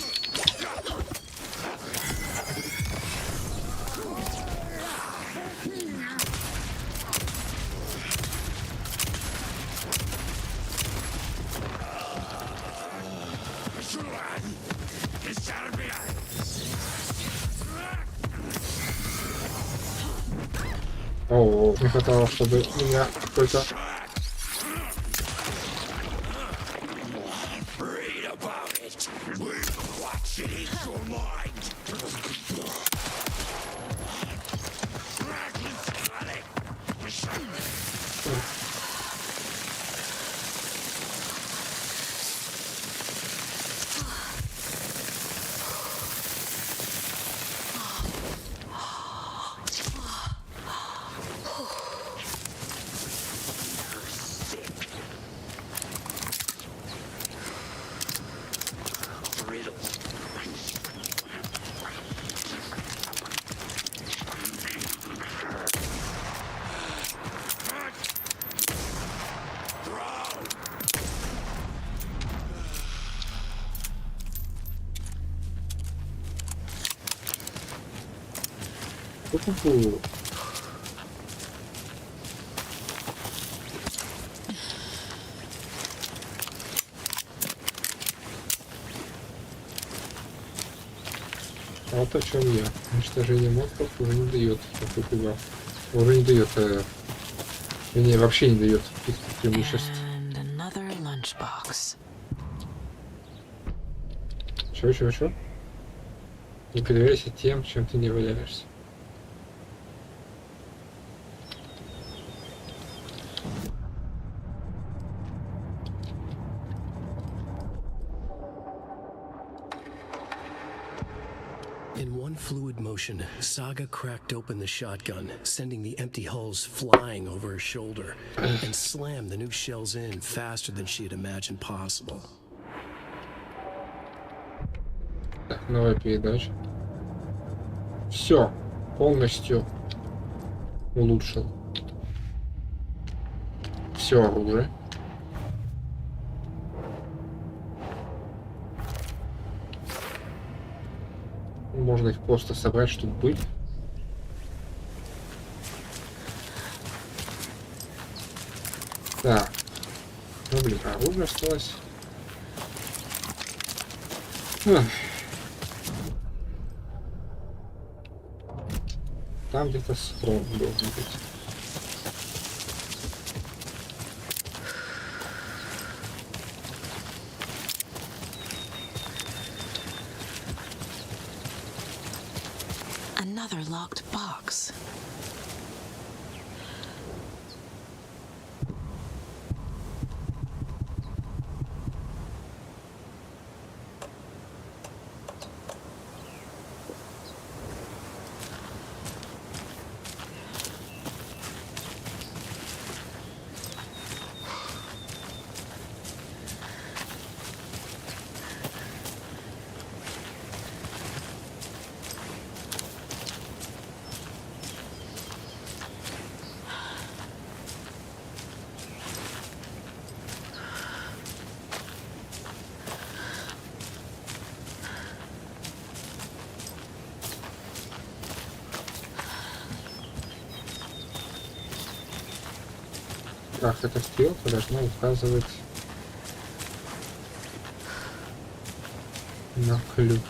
О, не хватало, чтобы меня какой-то... Фу-фу-фу. Вот о чем я. Уничтожение монстров уже не дает уже не дает вернее, вообще не дает каких-то преимуществ. Чё? Не притворяйся тем, чем ты не являешься. In one fluid motion, Saga cracked open the shotgun, sending the empty hulls flying over her shoulder, and slammed the new shells in faster than she had imagined possible. Так, новая передача. Все, полностью улучшил. Все оружие. Можно их просто собрать, чтобы быть. Так. Ну, блин, оружие осталось. Там где-то схрон должен быть. Another locked box. Как эта стрелка должна указывать На ключ.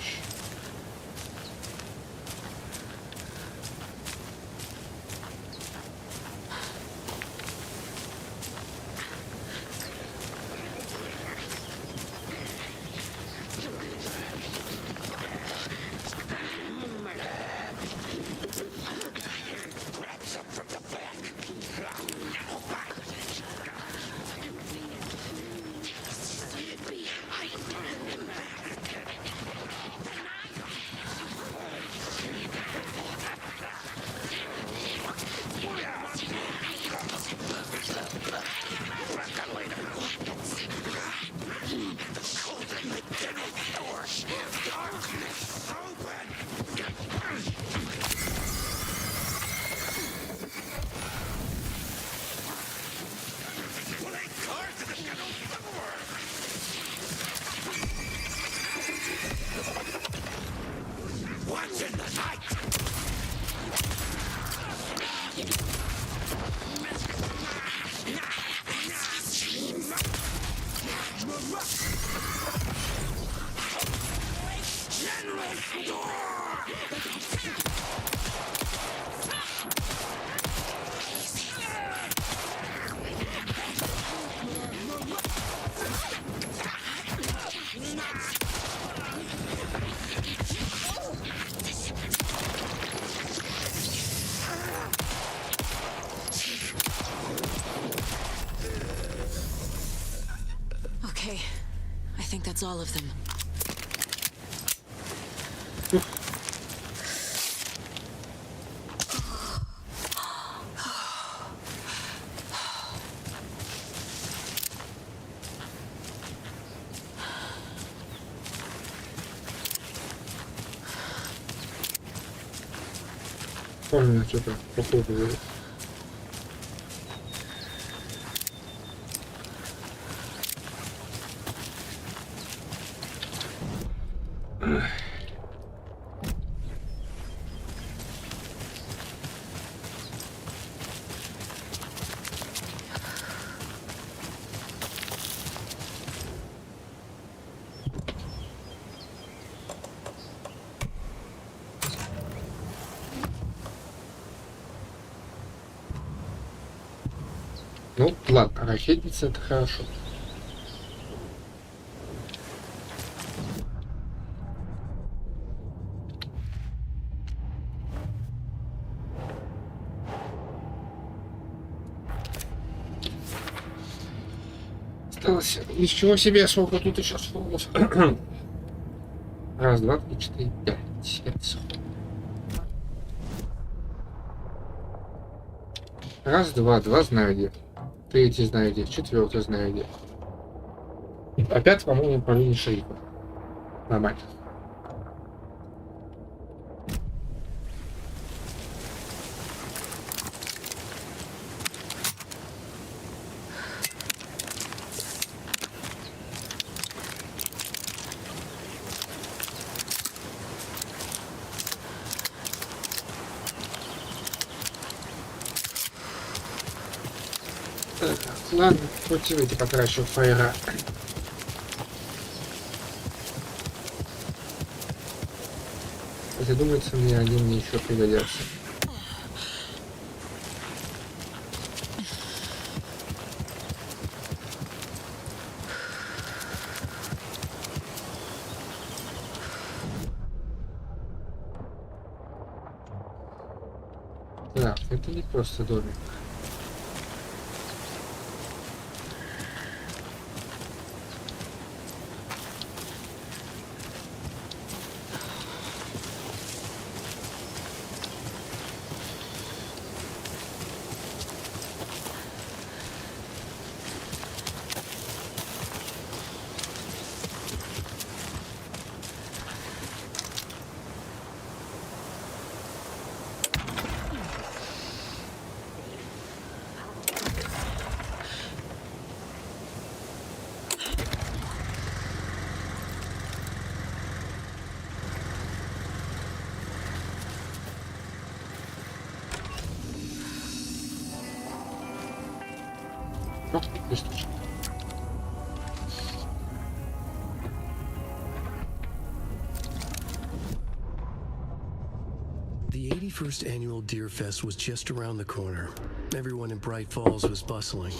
Okay, I think that's all of them. Помню, что-то походу. Ну, ладно, ракетница это хорошо. Осталось. Ничего себе, сколько тут еще слов. Раз, два, три, четыре, пять. Раз, два, два знаю где. Третий знаю где, четвертый знаю где. Опять, по-моему, по линии шерифа. Нормально. Ладно, против эти потрачу фаера. Хотя думается, мне один мне еще пригодятся. Так, это не просто домик. The 81st annual Deer Fest was just around the corner. Everyone in Bright Falls was bustling.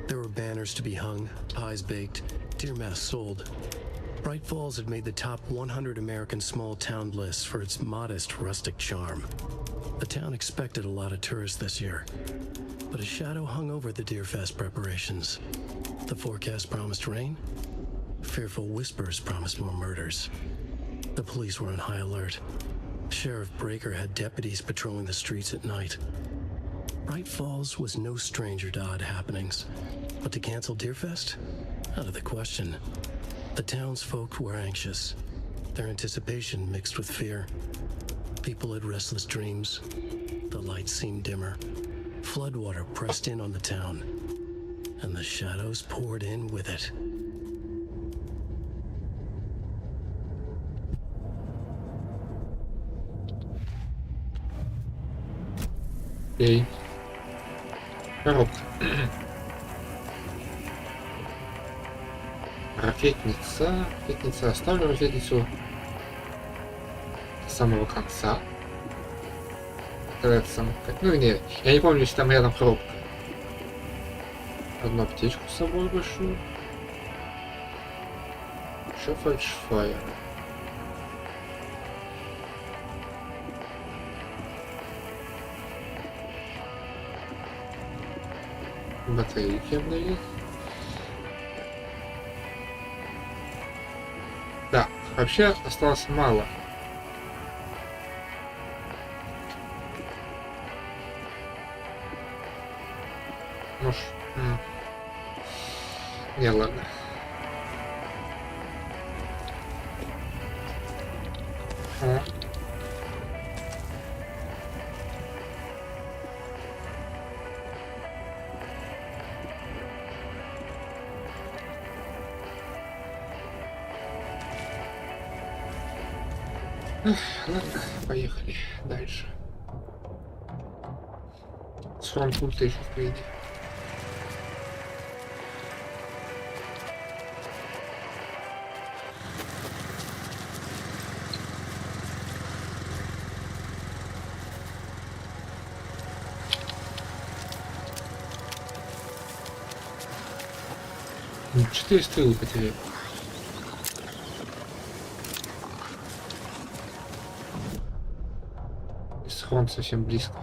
There were banners to be hung, pies baked, deer masks sold. Bright Falls had made the top 100 American small town lists for its modest rustic charm. The town expected a lot of tourists this year, but a shadow hung over the Deer Fest preparations. The forecast promised rain. Fearful whispers promised more murders. The police were on high alert. Sheriff Breaker had deputies patrolling the streets at night. Bright Falls was no stranger to odd happenings, but to cancel Deerfest? Out of the question. The townsfolk were anxious, their anticipation mixed with fear. People had restless dreams. The lights seemed dimmer. Floodwater pressed in on the town, and the shadows poured in with it. Окей. Коробка. Ракетница. Ракетница. Оставлю ракетницу с самого конца. Ну нет, я не помню, если там рядом коробка. Одну аптечку с собой большую. Еще фальшфайр. Батарейки обновить. Да, вообще осталось мало. Может... Не, ладно. О. Ладно, поехали дальше. С фронт-пульта еще впереди. Ну, 4 стрелы потерял. Фронт совсем близко.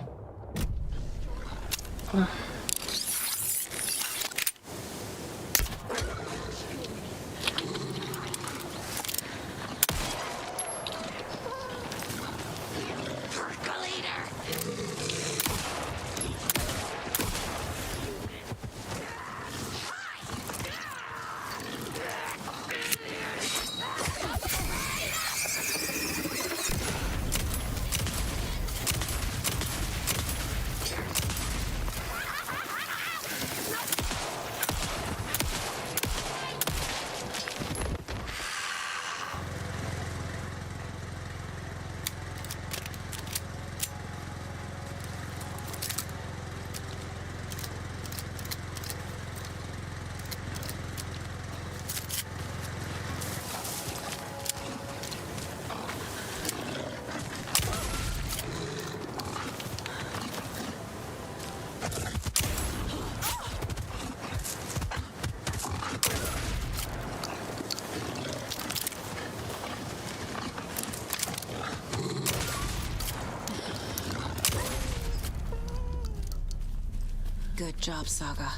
Good job, Saga.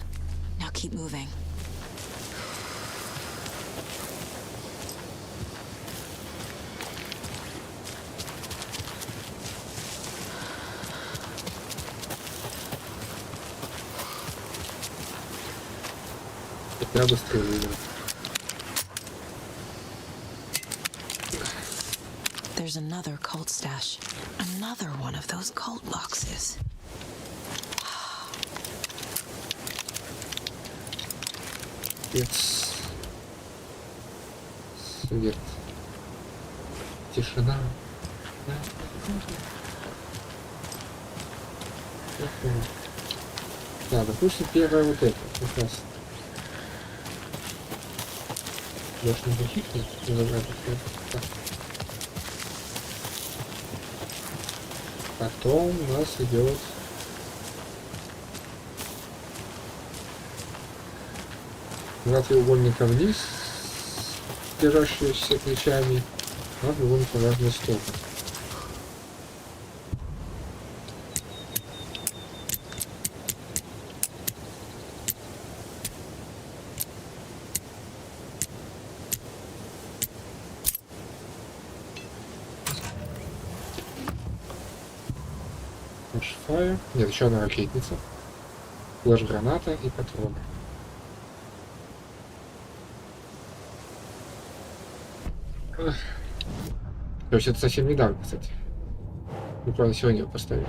Now keep moving. Я быстрее выйду. There's another cult stash. Another one of those cult boxes. Свет. Тишина. Да, допустим, первая вот эта. Как раз. Должен захикнуть и забрать это. Потом у нас идет два треугольника вниз, держащиеся плечами, два треугольника в разные стороны. Флешфайр. Нет, еще одна ракетница. Флеш-граната и патроны. То есть это совсем недавно, кстати. Буквально сегодня его поставили.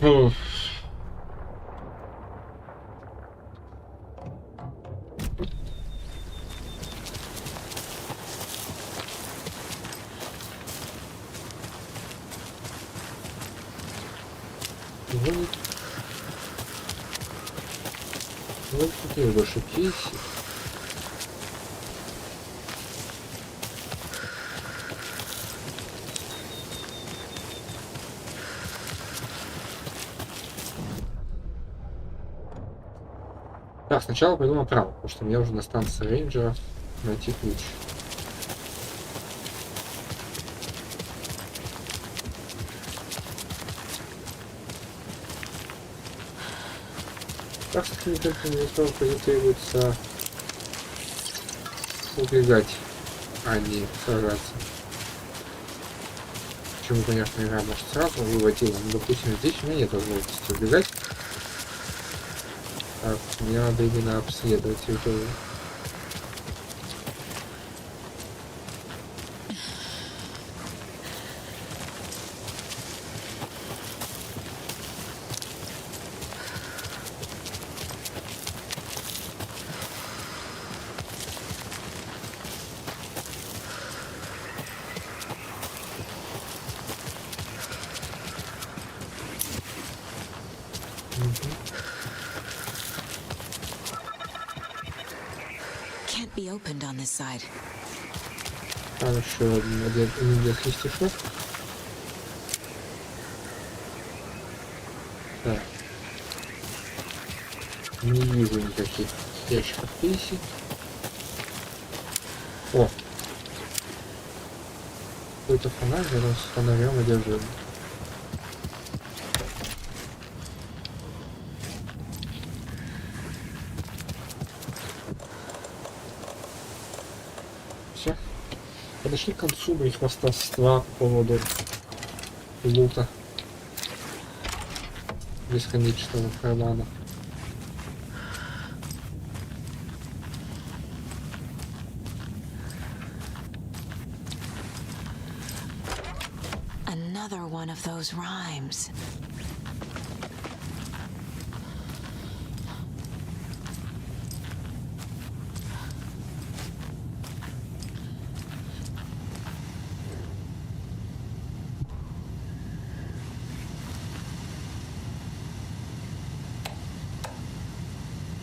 Уф. Вот такие больше кейсы. Так, сначала пойду направо, потому что мне уже на станции рейнджера найти ключ. Так что мне только не требуется убегать, а не сражаться. Почему, конечно, игра может сразу выводила, но, допустим, здесь у меня нет возможности убегать. Так, мне надо именно обследовать территорию. Can't be opened on this side. Там еще один стишок. Так. Не вижу никаких ящиков писи. О! Какой-то фонарь рядом с фонарем одержим. Все. Подошли к концу моих хвастовства по поводу лута бесконечного кармана. Another one of those rhymes.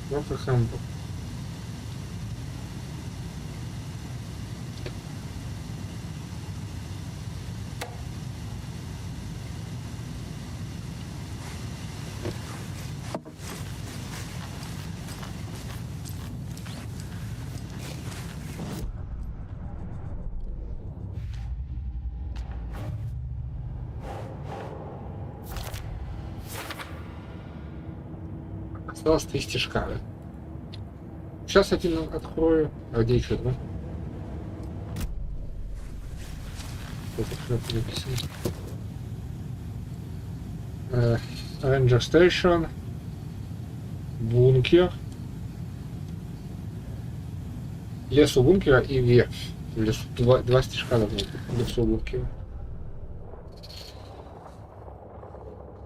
Просто хамбург. Осталось 3 стежка. Сейчас один открою. А где еще два? Это написано. Ranger Station. Бункер. Лес у бункера и верфь. В лесу два стежка должно быть. В лесу у бункера.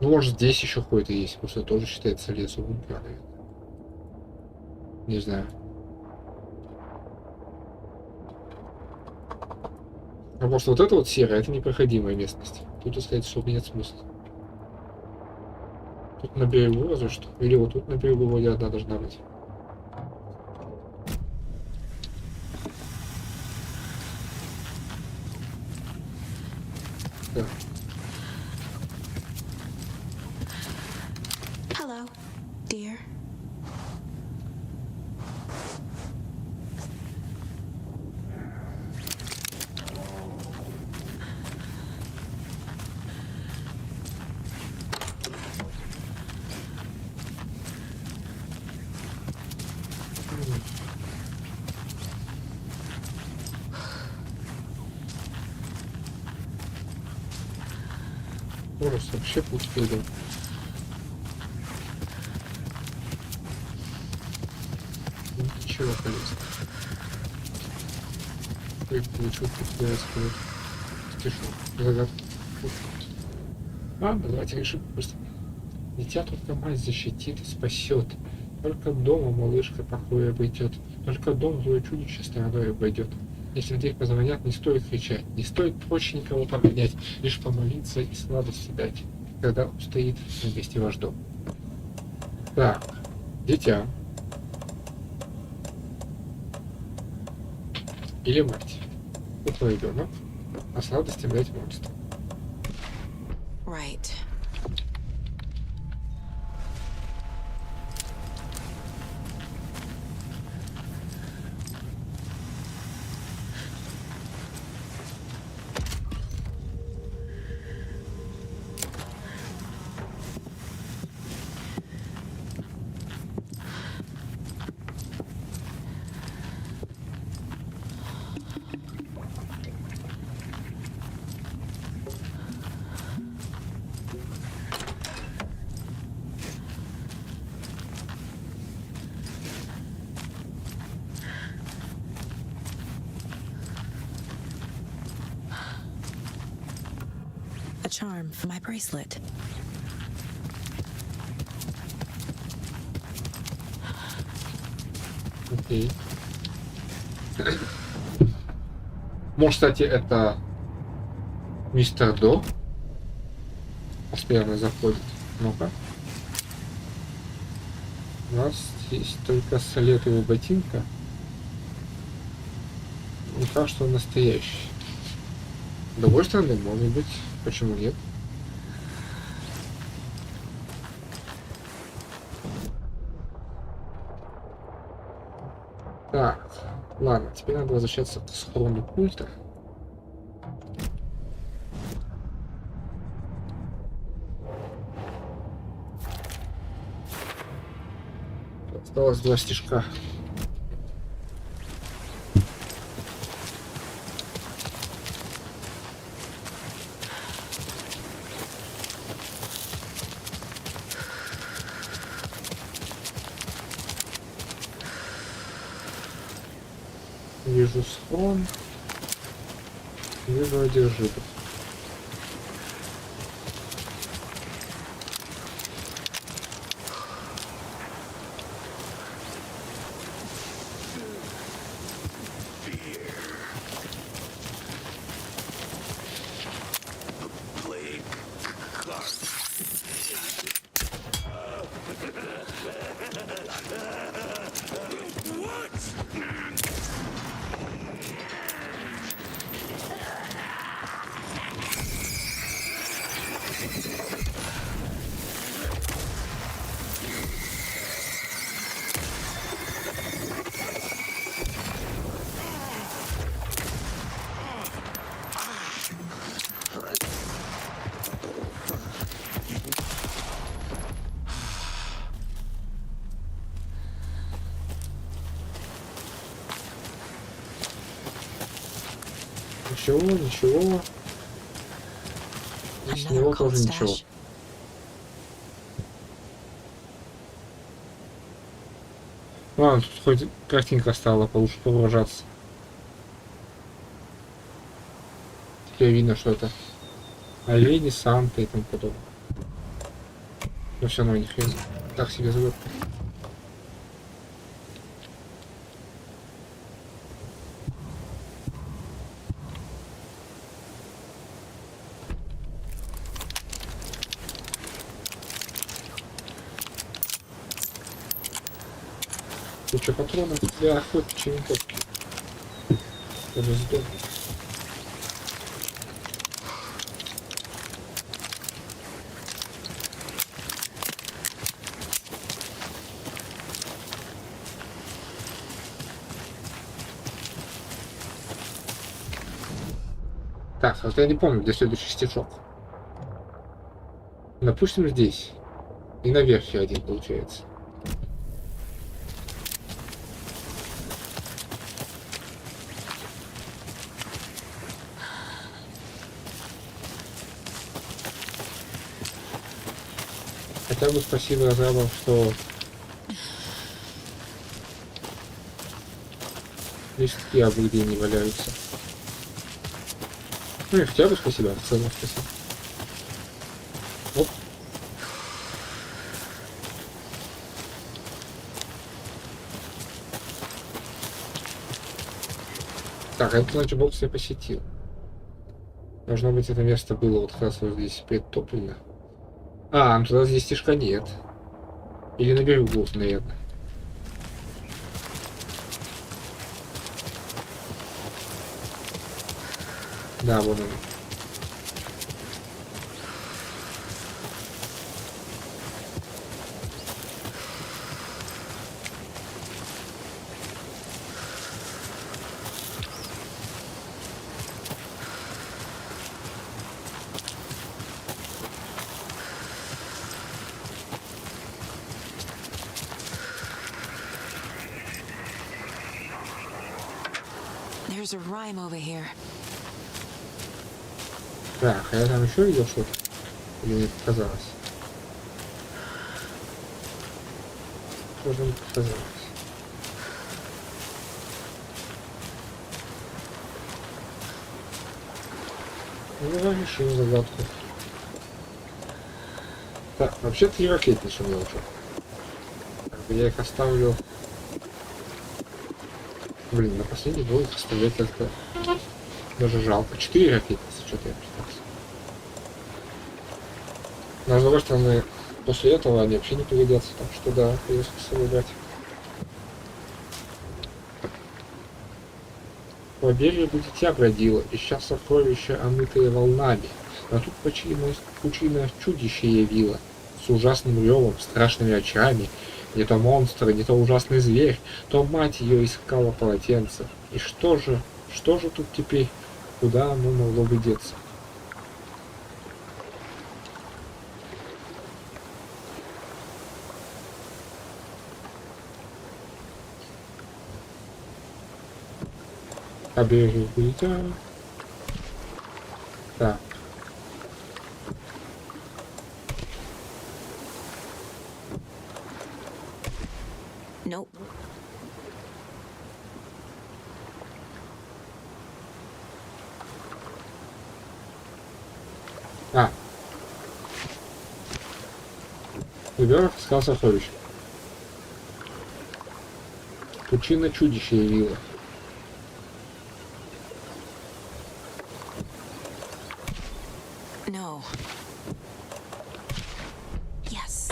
Ну, может, здесь еще какой-то есть. Просто тоже считается лес у бункера. Не знаю. А просто вот это вот серая, это непроходимая местность. Тут искать особо нет смысла. Тут на берегу разве что. Или вот тут на берегу вроде одна должна быть. Да. Hello, dear. Ужас, вообще пусто идем. Ничего полезного. Я получил пустое стишу. Загадку. Ладно, давайте решим быстро. Дитя только мать защитит и спасет. Только дома малышка покоя обойдет. Только дом злое чудище стороной обойдет. Если в дверь позвонят, не стоит кричать, не стоит проще никого погонять, лишь помолиться и сладости дать, когда устоит на месте ваш дом. Так, дитя. Или мать. Это ребенок, а сладостям дать монстру. Right. A charm for my bracelet. Окей. Может, кстати, это мистер До постоянно заходит. Ну-ка. У нас есть только след его ботинка. Не факт, что он настоящий. С другой стороны, может быть, почему нет? Так, ладно, теперь надо возвращаться к схрону культа. Осталось 2 стишка. Вижу схрон, вижу одержимых. Ничего, ничего. И с него тоже ничего. Ладно, тут хоть картинка стала получше погружаться. Теперь видно, что это олени, Санта и тому подобное. Но все равно ни хрен. Так себе зовут. Куча патронов для охотничьей винтовки. Даже здорово. Так, а вот я не помню, где следующий стишок. Допустим, здесь. И на верхе один получается. Хотя бы спасибо разрабам, что листки обыденные не валяются. Ну и хотя бы спасибо, в целом спасибо. Оп. Так, этот ланчбокс я посетил. Должно быть, это место было вот как раз вот здесь предтоплено. А, ну тогда здесь стишка нет. Или на берегу, наверное. Да, вон он. There's a rhyme over here. Так, а я там еще видел что-то? Или мне показалось? Что же мне показалось? Ну, давай решим загадку. Так, вообще 3 ракетницы у меня уже. Как бы я их оставлю... Блин, на последний двоих оставлять как-то даже жалко. 4 ракетницы, что-то я пытался. Но с другой стороны, после этого они вообще не пригодятся, так что да, придется с собой брать. По берегу дитя бродило, ища сокровища, омытые волнами. Но тут пучина чудище явило, с ужасным ревом, страшными очами. Не то монстр, не то ужасный зверь, то мать ее искала полотенце. И что же тут теперь? Куда оно могло бы деться? По берегу дитя. Так. Nope. А. Ребенок искал сокровища. Пучина чудище явила. No. Yes.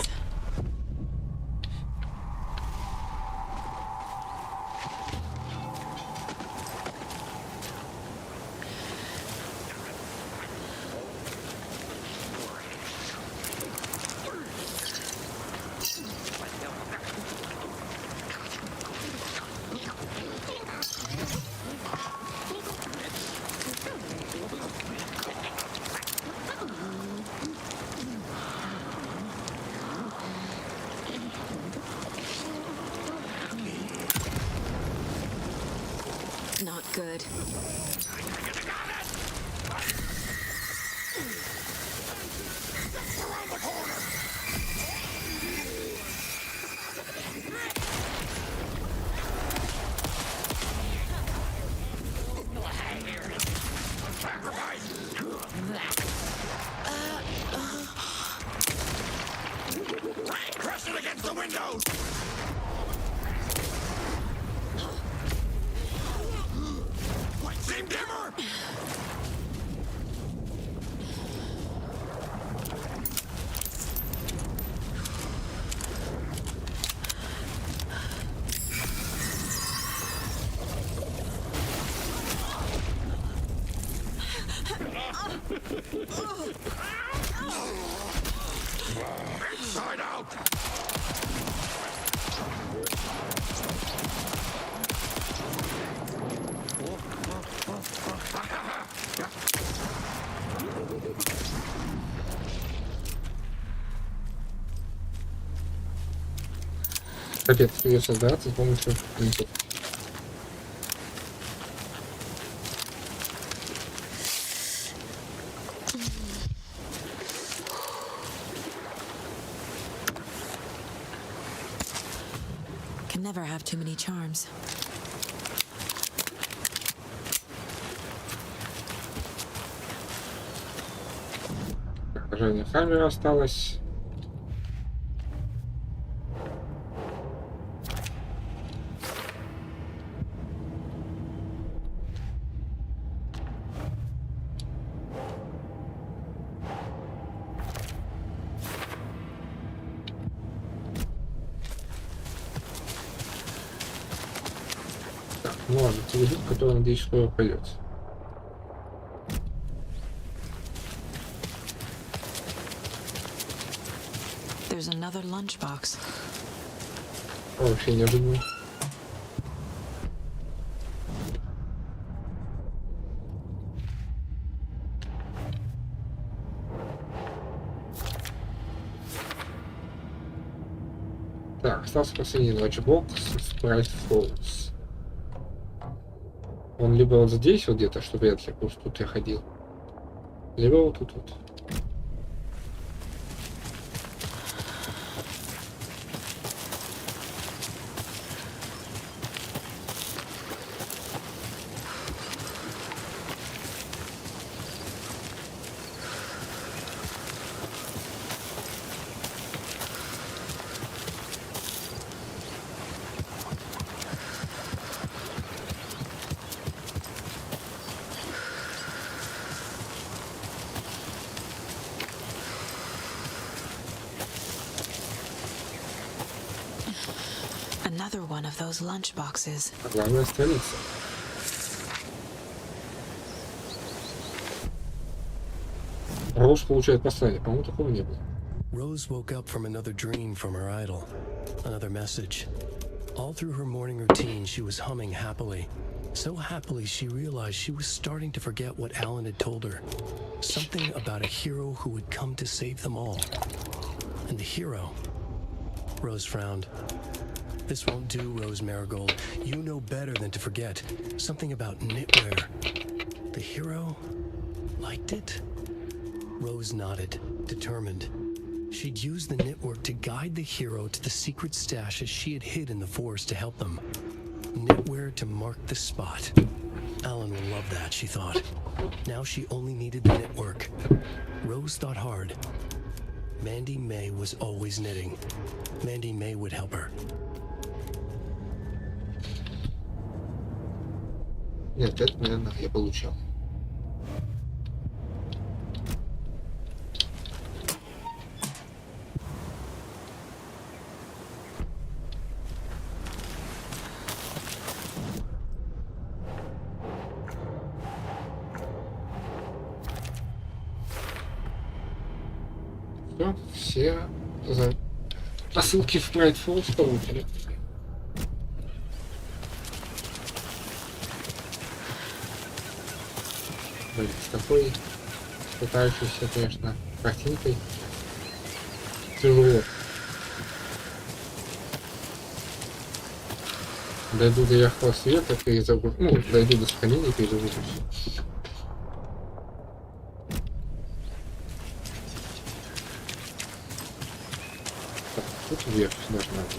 Not good. Press it against the windows! Seem dimmer! Капец, придется сдаваться с помощью принципов. Can never have too many charms. Женя, камера осталась. Так, ну ладно, телевизор, который, надеюсь, скоро пойдет. There's another lunchbox. Вообще неожиданно. Так, остался последний ланчбокс Sprite Falls. Он либо вот здесь вот где-то, что вряд ли, потому что тут я ходил, либо вот тут вот. Another one of those lunchboxes. А главное страница. Роуз получает послание, по-моему, такого не было. Rose woke up from another dream from her idol, another message. All through her morning routine, she was humming happily. So happily, she realized she was starting to forget what Alan had told her. Something about a hero who would come to save them all. And the hero... Rose frowned. This won't do, Rose Marigold. You know better than to forget. Something about knitwear. The hero liked it? Rose nodded, determined. She'd use the knitwork to guide the hero to the secret stashes she had hid in the forest to help them. Knitwear to mark the spot. Alan will love that, she thought. Now she only needed the knitwork. Rose thought hard. Mandy May was always knitting. Mandy May would help her. Нет, это, наверное, я получал. Все за посылки в Pride Falls получили. Блин, с такой пытающейся, конечно, картинкой тяжело. Дойду до яркого света, перезагружу. Ну, дойду до сохранения и перезагружусь. Тут вверх должна быть.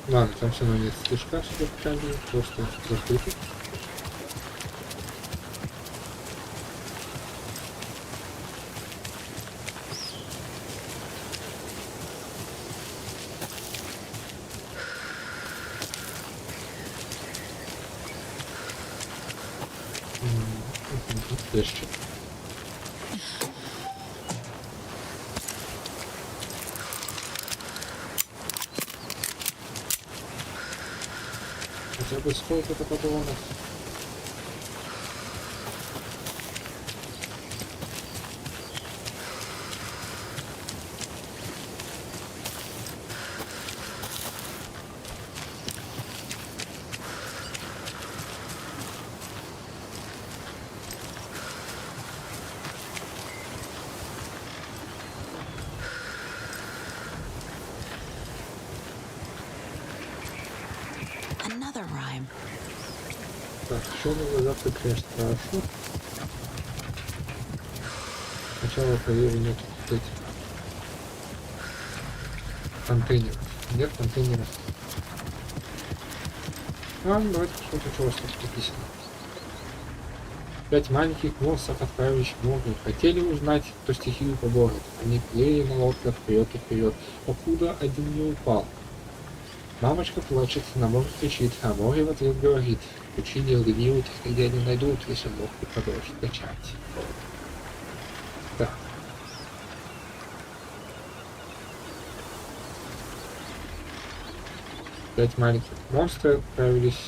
Ладно, там все равно нет слишком, чтобы камеры, просто закрыто. Легче. Хотя бы сколько-то патронов. another rhyme. Так, еще надо завтра, конечно, хорошо. Сначала проверю, нет этих контейнеров. Нет контейнеров. Давайте посмотрим, что у вас тут написано. 5 маленьких монстров отправились в море. Хотели узнать, кто стихию поборет. Они плыли на лодках вперед и вперед, покуда один не упал. Мамочка плачет, на море кричит, а море в ответ говорит: ключи не лгнивых нигде не найдут, если лодку продолжит качать. Так. Пять маленьких монстров отправились.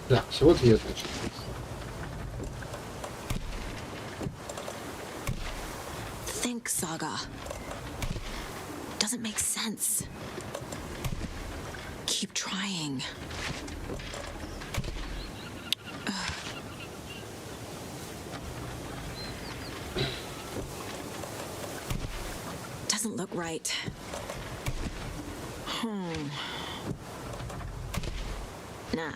Да, всего 2, значит. Think, Saga. Doesn't make sense. Keep trying. Doesn't look right. Nah.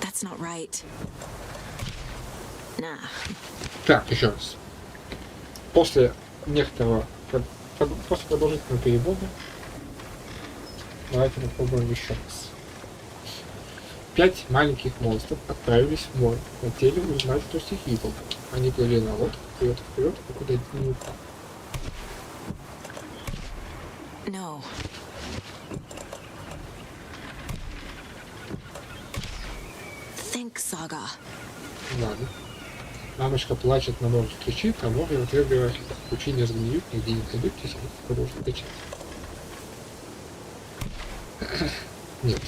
That's not right. Nah. Так, еще раз. После некоторого, после продолжительного перевода, давайте попробуем еще раз. 5 маленьких монстров отправились в море. Хотели узнать, кто стихии поборет. Они плыли на лодке вперед, покуда один не упал. No. Think, Saga. Ладно. Мамочка плачет, на море кричит, а море в ответ говорит: ключи не сгниют, нигде не найдут, если продолжит качать. Нет.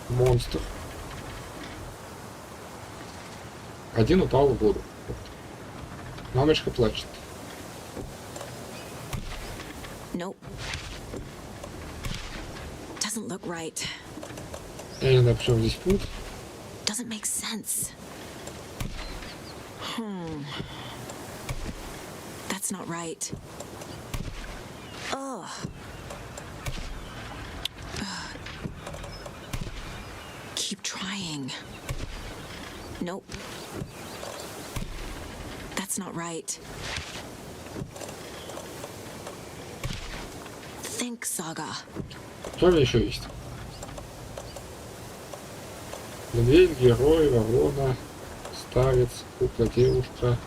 Монстр. Один упал в воду. Мамочка плачет. Nope. Doesn't look right. Я не знаю, почему здесь путь. Doesn't make sense. That's not right. Ugh. Keep trying. Nope. That's not right. Think, Saga. Что ли еще есть? Медведь, герой, ворона, старец, кукла, девушка,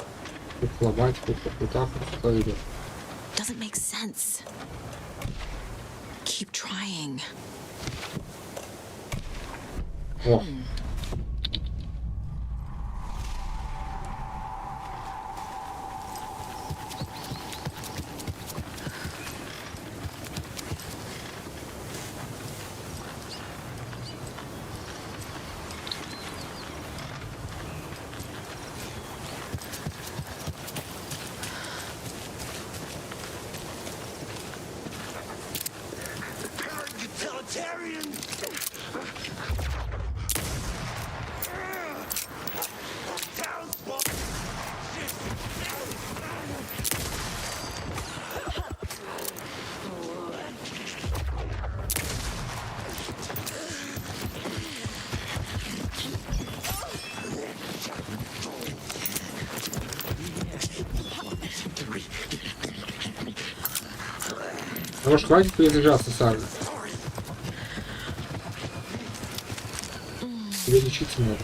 кукла, мать, кукла, кута, кукла, ребенок. Doesn't make sense. Keep trying. О. Может, хватит перезаряжаться, Сара? Тебе лечиться надо.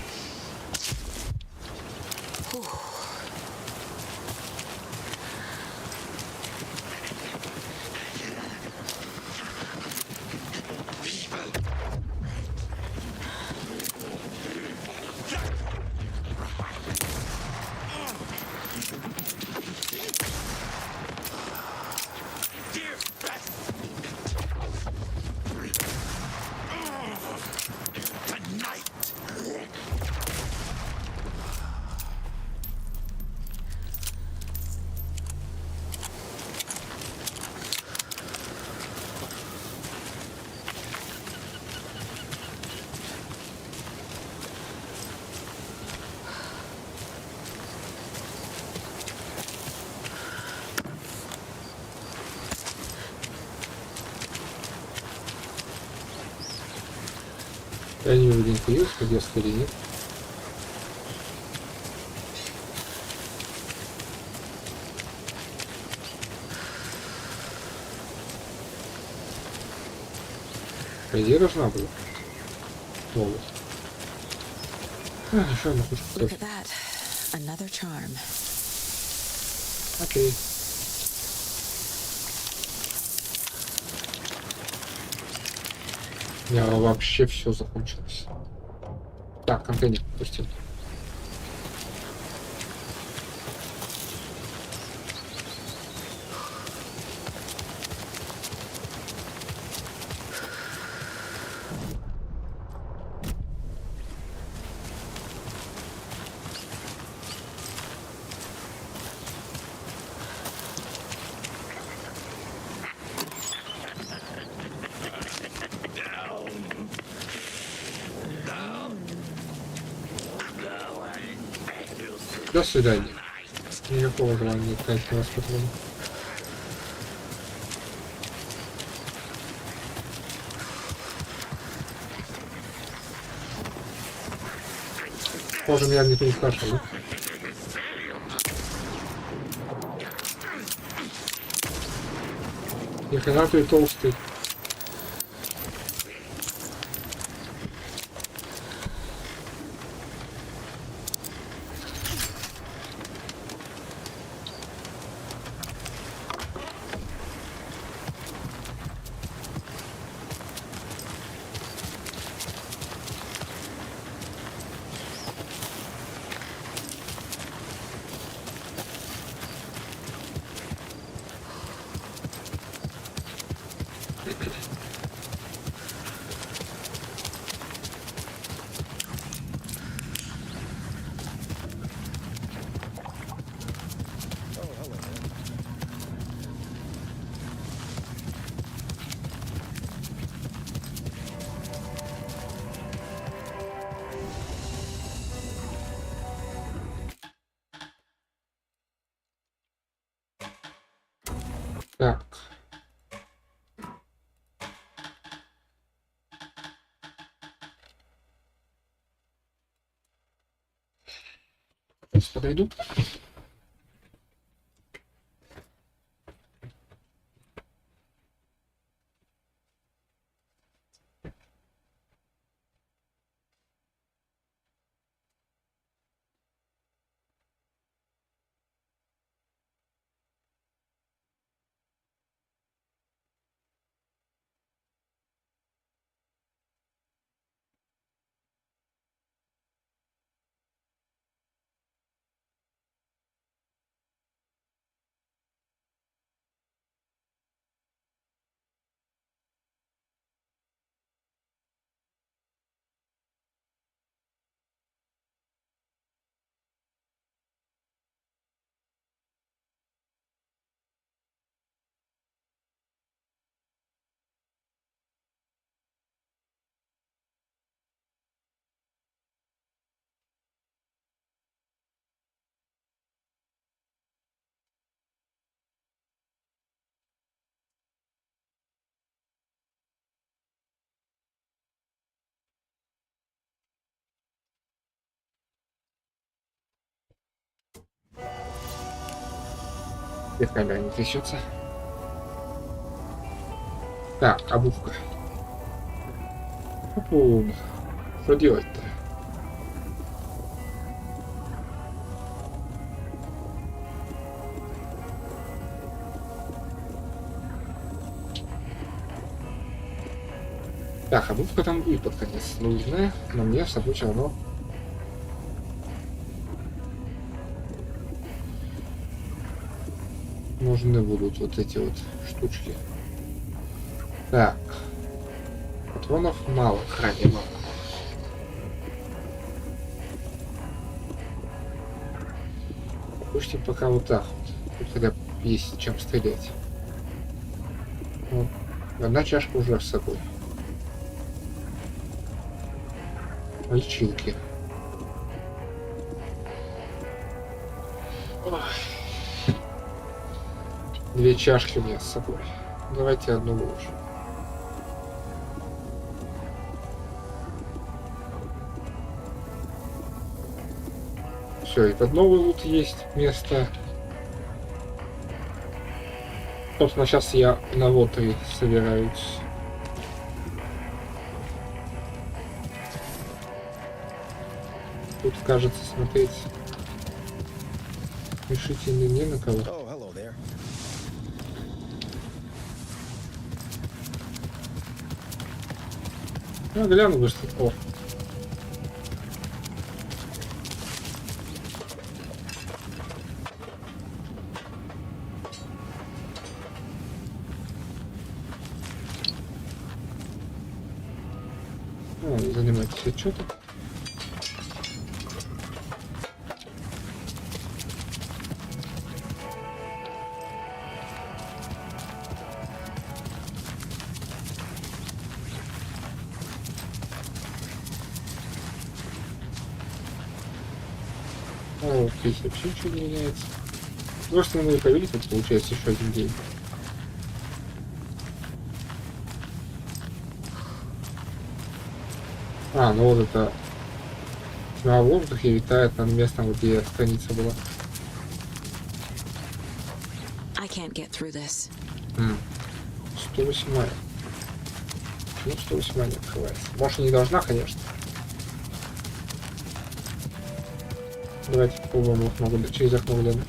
Я не вижу интерес, подъезд или нет. По идее должна была. Вот. Еще одна кучка. Look at that. Another charm. Окей. У меня вообще все закончилось. Так, контейнер пустил. До свидания. Никакого желания тратить на вас патроны. Похоже, меня никто не спрашивал, да? Ни хрена ты толстый. Так. Сейчас подойду. Где камера не трясется? Так, обувка. Опу. Что делать-то? Так, обувка там будет под конец нужная, но мне с собой все равно нужны будут вот эти вот штучки. Так. Патронов мало, крайне мало. Допустим, пока вот так вот. Тут хотя бы есть чем стрелять. Вот. Одна чашка уже с собой. Лечилки. Ой. 2 чашки у меня с собой. Давайте одну выложим. Все, и под новый лут есть место. Собственно, сейчас я на лотере собираюсь. Тут, кажется, смотреть решительно не на кого. Ну, гляну быстро. О. Занимайтесь отчетом. Вот здесь вообще ничего не меняется. Просто надо поверить, вот получается еще один день. Ну вот это на воздухе витает над местом, где страница была. I can't get through this. 108. Почему 108 не открывается? Может, не должна, конечно. Давайте попробуем окно, через окно глянуть.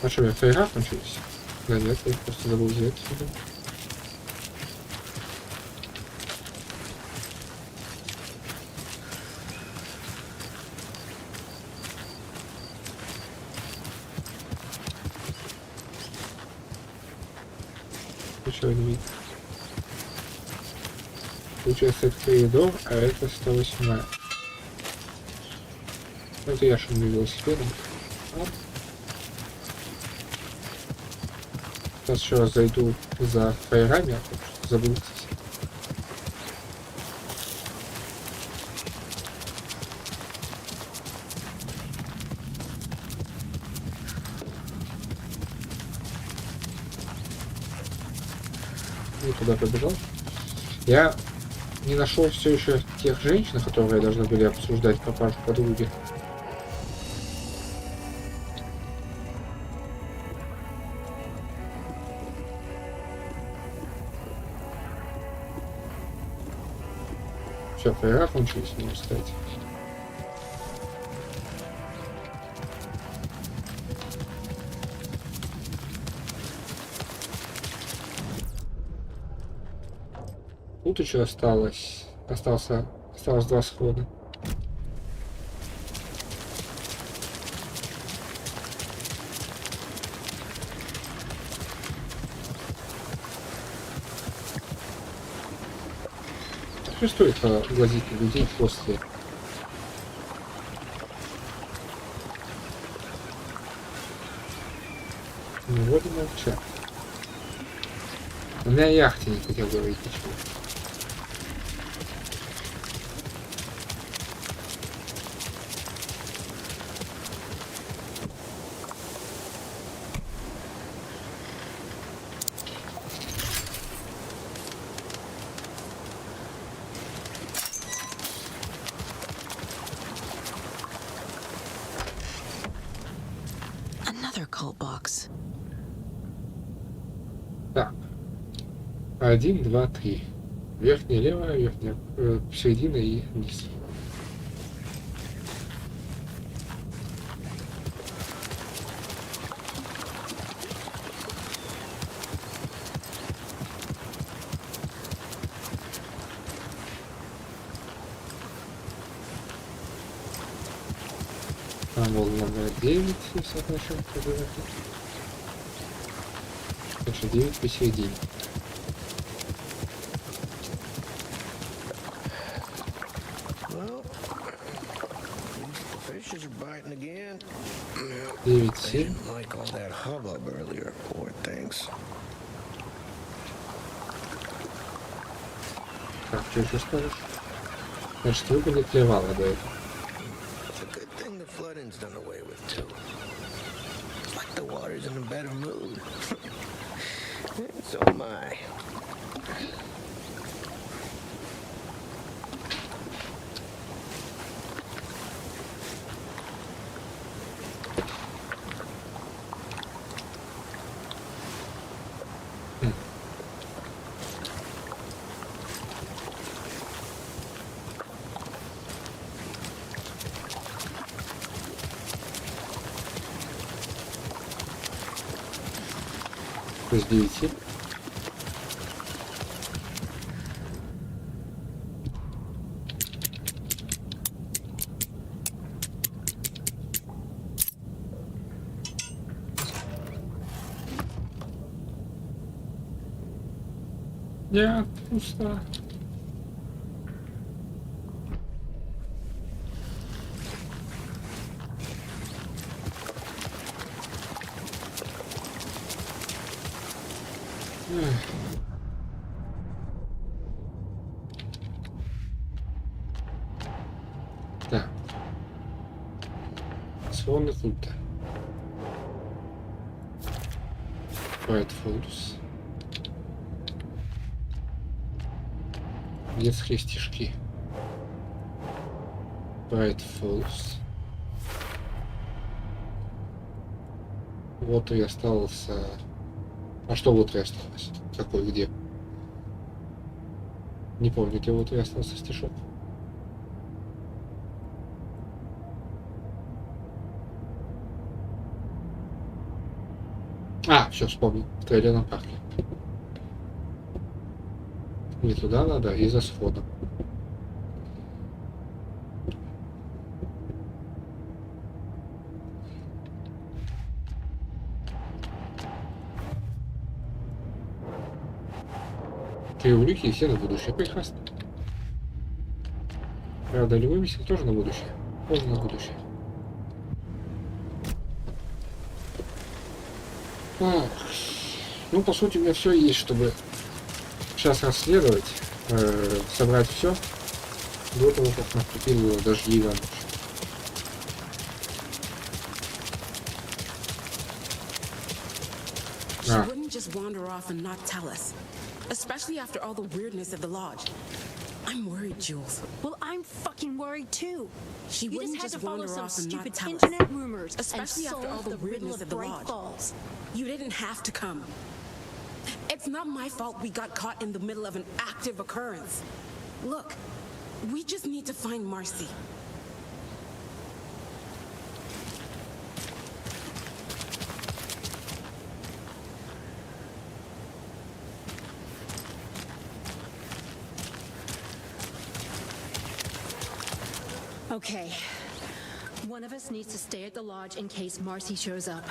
А что, я фейрах кончились? Да нет, я просто забыл взять сюда. Ничего не видно. Получается, это коридор, а это 108. Это я шумлю велосипедом. Сейчас еще раз зайду за фаерами, а то забудется. И туда побежал. Я не нашел все еще тех женщин, которые должны были обсуждать пропажу подруги. Все, фаера кончились, можно сказать. Тут еще осталось 2 схода. Что стоит глазить людей после? Ну вот и молчат. На яхте не хотел говорить ничего. Так. 1, 2, 3. Верхняя левая, верхняя середина и низ. Там был номер 9, если от начала пробивать. Значит, 9 посередине. Девять, 7. Так, что еще скажешь? Значит, выглядит ли вала до этого? So am I. Плюс 9. Нет, пусто. Так. Свон тут. White Falls. Детские стишки. Bright Falls. Вот и остался. А что вот и осталось? Какой, где? Не помню, где вот и остался стишок. А, все, вспомнил. В трейлерном парке. Не туда надо, и за сходом. Кривулики все на будущее. Прекрасно. Правда, ли вывесил тоже на будущее? Тоже на будущее. Так. Ну, по сути, у меня все есть, чтобы сейчас расследовать, собрать все до того, как наступила дождливая ночь. She wouldn't just wander off and not tell us, especially after all the weirdness of the lodge. I'm worried, Jules. Well, I'm fucking worried too. She You wouldn't just had just to follow wander some off and not stupid tell us, internet rumors, especially and after all solve the weirdness riddle of the Bright lodge. Falls. You didn't have to come. It's not my fault we got caught in the middle of an active occurrence. Look, we just need to find Marcy. Okay. One of us needs to stay at the lodge in case Marcy shows up.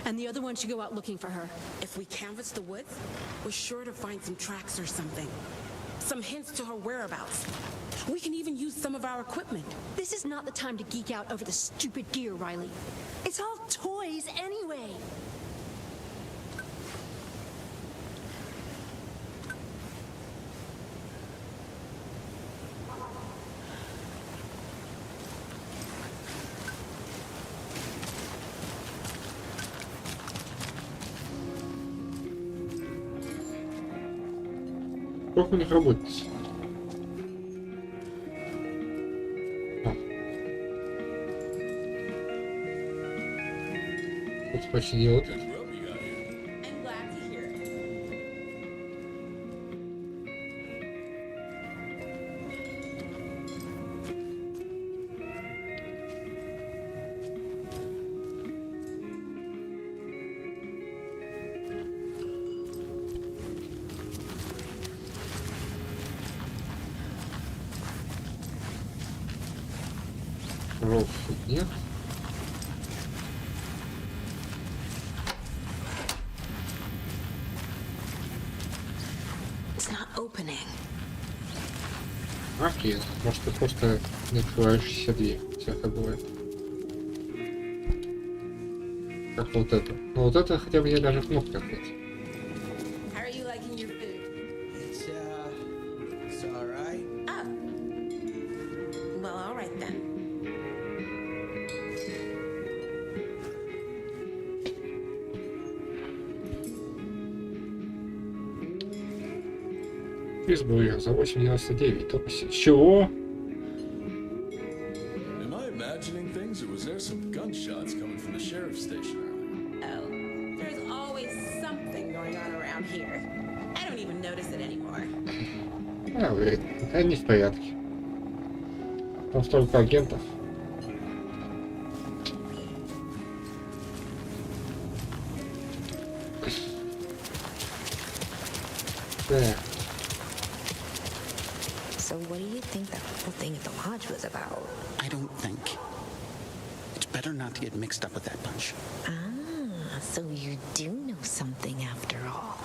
And the other one should go out looking for her. If we canvass the woods, we're sure to find some tracks or something. Some hints to her whereabouts. We can even use some of our equipment. This is not the time to geek out over the stupid gear, Riley. It's all toys anyway. Сколько у них работниц? Тут починил вот это. I'm glad to hear it. Ров нет. It's not opening. Окей, может ты просто не открывающаяся дверь. Всякое бывает. Как вот это. Ну вот это хотя бы я даже кнопкой открыть. How are you liking your food? It's alright. Oh. Well, all right then. Чизбургер за 8,99. Чего? Am I imagining things, or was there some gunshots coming from the sheriff's station earlier? Oh, there's always something going on around here. I don't even notice it anymore. Говорит, это не в порядке. Там столько агентов. So what do you think that whole thing at the lodge was about? I don't think. It's better not to get mixed up with that bunch. Ah, so you do know something after all.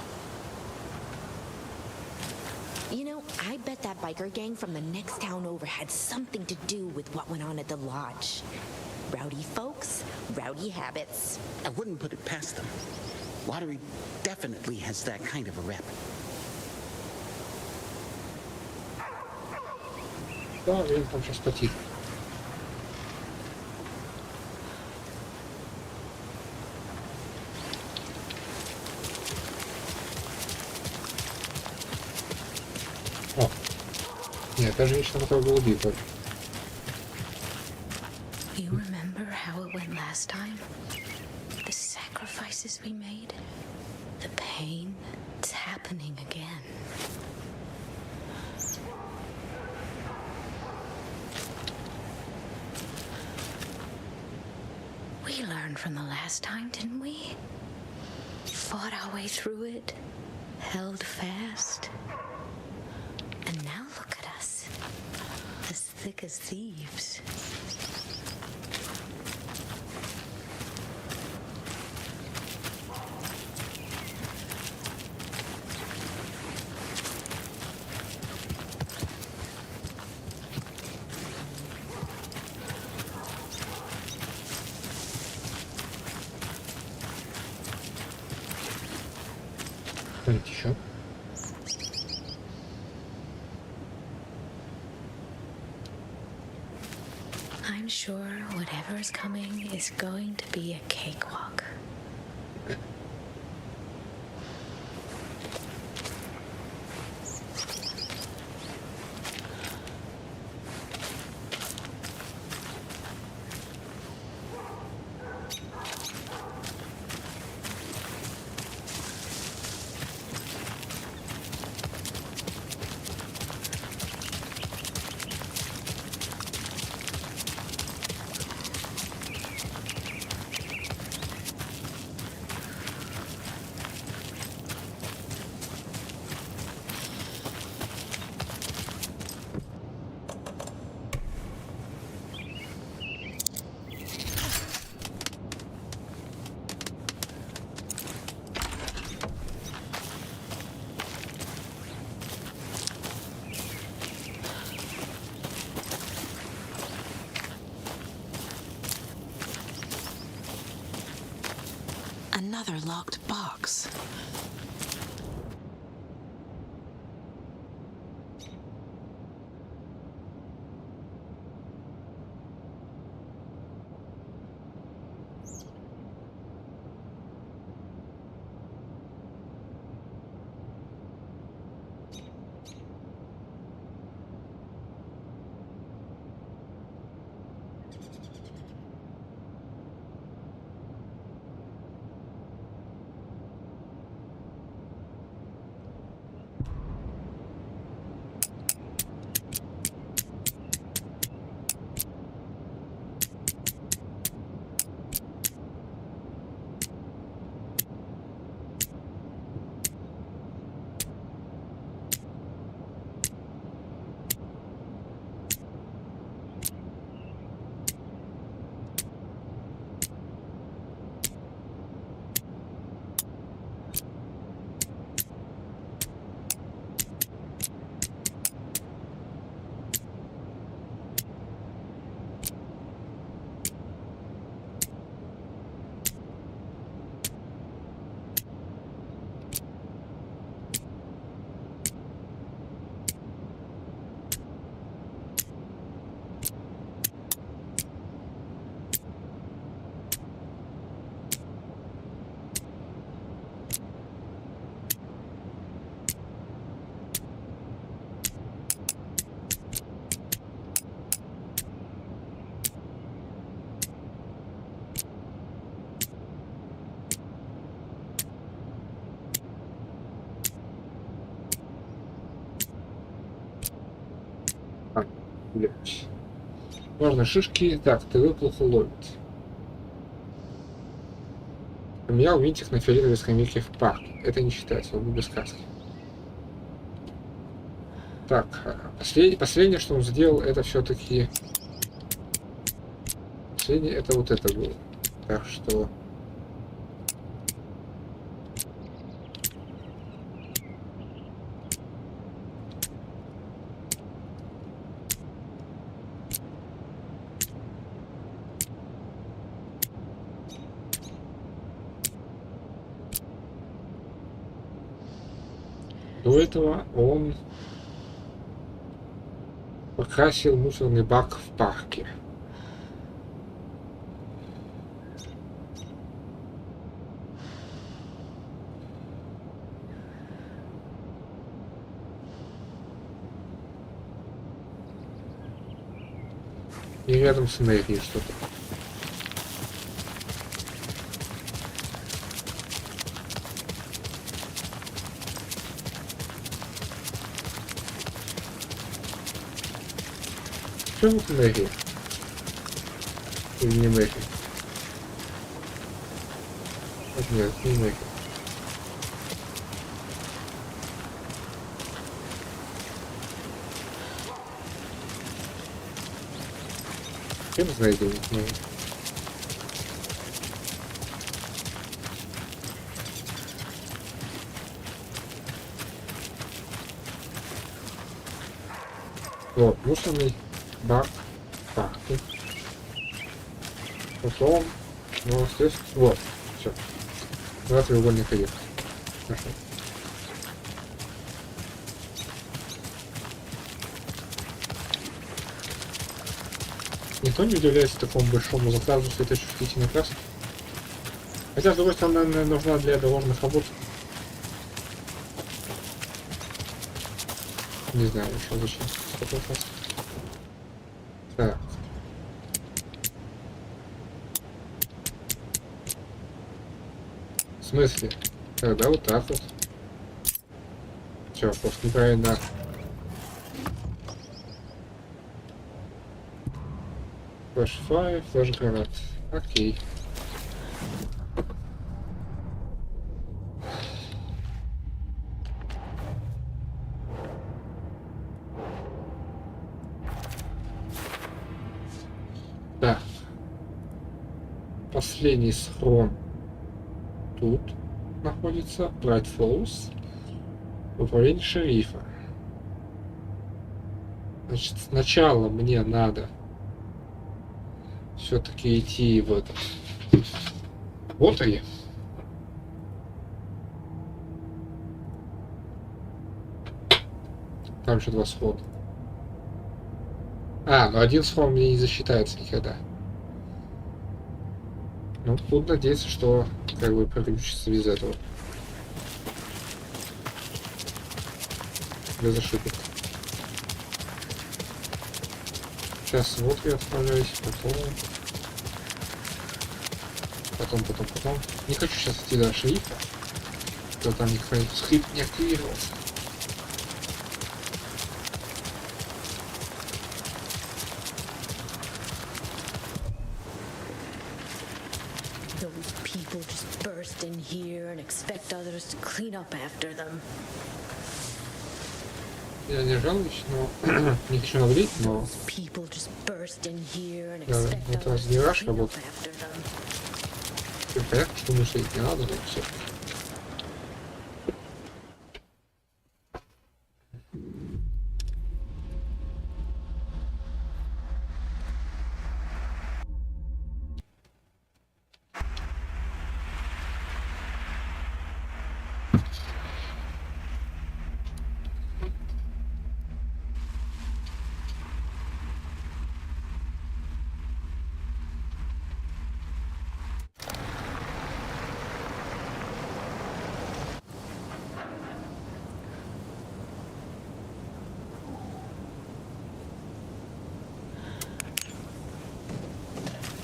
You know, I bet that biker gang from the next town over had something to do with what went on at the lodge. Rowdy folks, rowdy habits. I wouldn't put it past them. Lottery definitely has that kind of a rep. Да, видно, там сейчас потихо. О, нет, это женщина, которая была убита. You remember how it went last time? The sacrifices we made? The pain? It's happening again. We learned from the last time, didn't we? Fought our way through it, held fast. And now look at us, as thick as thieves. Кто-нибудь еще? I'm sure whatever is coming is going to be a cakewalk. Another locked box. А, блядь. Важно шишки. Так, ТВ плохо ловит. Поменял винтик на фиолетовой скамейке в парке. Это не считается, он без сказки. Так, последнее, что он сделал, это все-таки... Последнее, это вот это было. Так что... До этого он покрасил мусорный бак в парке. И рядом с мэрией что-то. Почему это Мэри? Или не Мэри? Нет, не Мэри. Кем знает, где не Мэри? Вот, мусорный бак парки. Потом, ну, естественно, вот, все. Два треугольника есть. Хорошо. Никто не удивляется такому большому заказу светочувствительной краски. Хотя, с другой стороны, она нужна для дорожных работ. Не знаю еще зачем. Сколько краски. Так. В смысле? Тогда вот так вот. Все, просто неправильно. Флэш-фай, флэш-гранат. Окей. Так. Последний схрон тут находится. Bright Falls. Управление шерифа. Значит, сначала мне надо все-таки идти в этот. Вот и. Там еще два схода. А, ну один сход мне не засчитается никогда. Ну, буду надеяться, что как бы приключится без этого. Без ошибок. Сейчас вот я отправляюсь, потом. Не хочу сейчас идти до шерифа. То там никакой скрипт не активировался. Those people just burst in here and expect others to clean up after them. Я не жалуюсь, но не хочу навредить, но да, это раз не ваш работа. Понятно, что мышлить не надо, но все.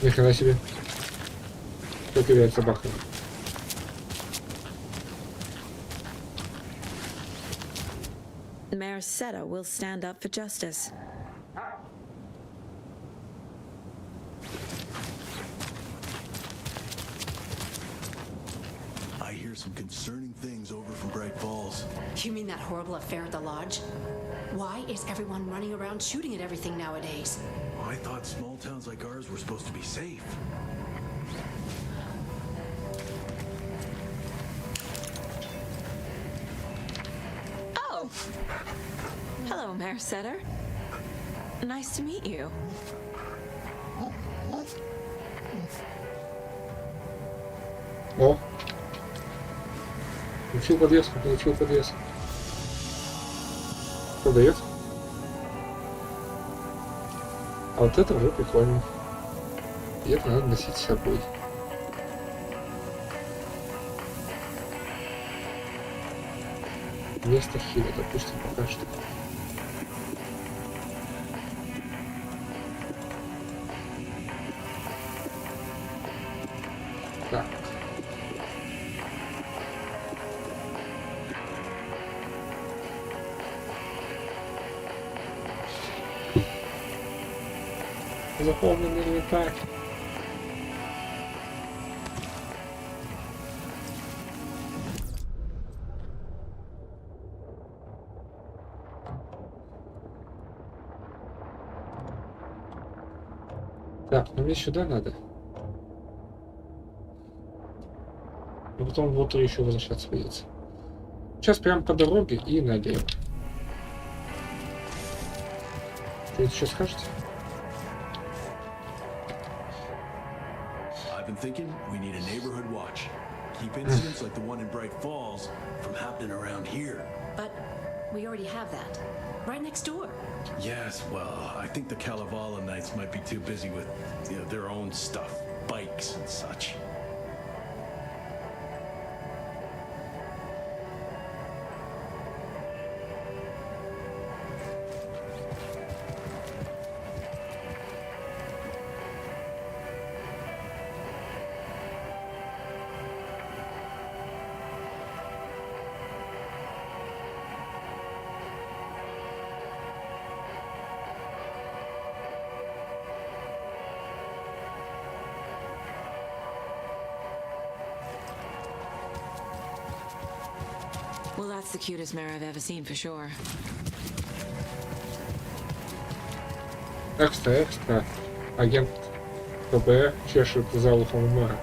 Ни хрена себе. Кто кидает собаками? Mayor Seta will stand up for justice. some concerning things over from Bright Falls. You mean that horrible affair at the lodge? Why is everyone running around shooting at everything nowadays? I thought small towns like ours were supposed to be safe. Oh! Hello, Mayor Setter. Nice to meet you. О! Получил подвеску, получил подвеску. Что дает? А вот это уже прикольно. И это надо носить с собой. Вместо хила, допустим, пока что. Так. Заполненный инвентарь. Так, ну мне сюда надо. А потом в утро еще возвращаться придется. Сейчас прям по дороге и налево. Что это сейчас скажете? I've been thinking we need a neighborhood watch. Keep incidents like the one in Bright Falls from happening around here. But we already have that. Right next door. Yes, well, I think the Kalevala Knights might be too busy with, their own stuff, bikes and such. Well, that's the cutest mare I've ever seen for sure. Экстра, экстра. Агент ФБР чешет за ухом мэра.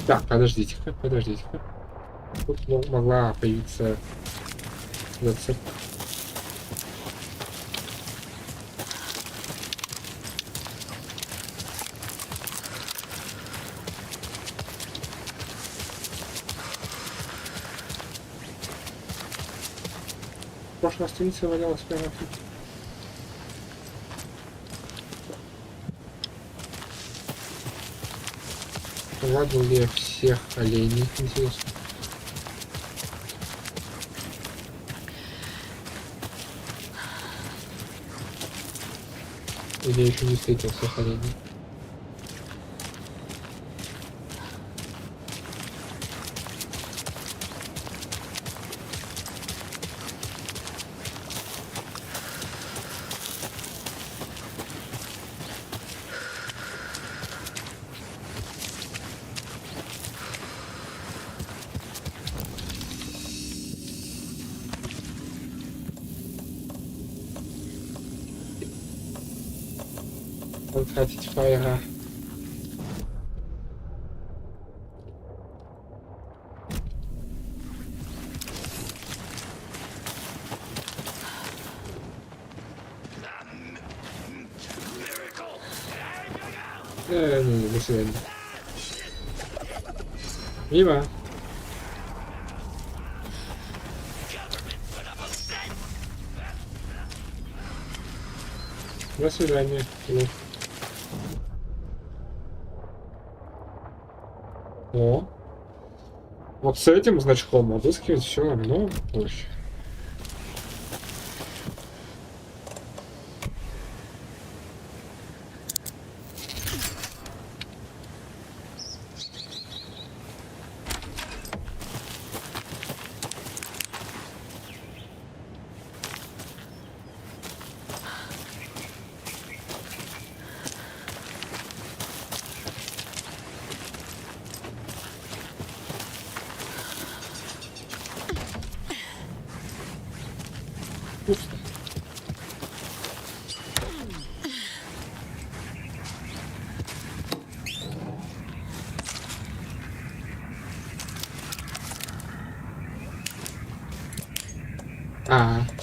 Так, подождите-ка, подождите-ка. Тут могла появиться зацепка. Прошлая страница валялась прямо тут. Ладно ли всех оленей, интересно. Или еще не встретил всех оленей. Тратить фаера. Ну, до свидания. Мимо. До свидания. О, вот с этим значком обыскивать все равно проще.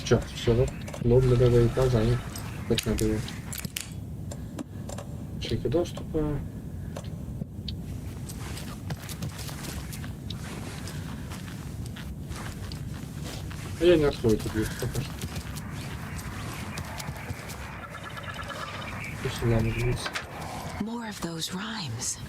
Чё, все, лобно давай указания. Так надо его. Чеки доступа. Я не открою эту дверь пока что. Пусть сюда нагнется. More of those rhymes.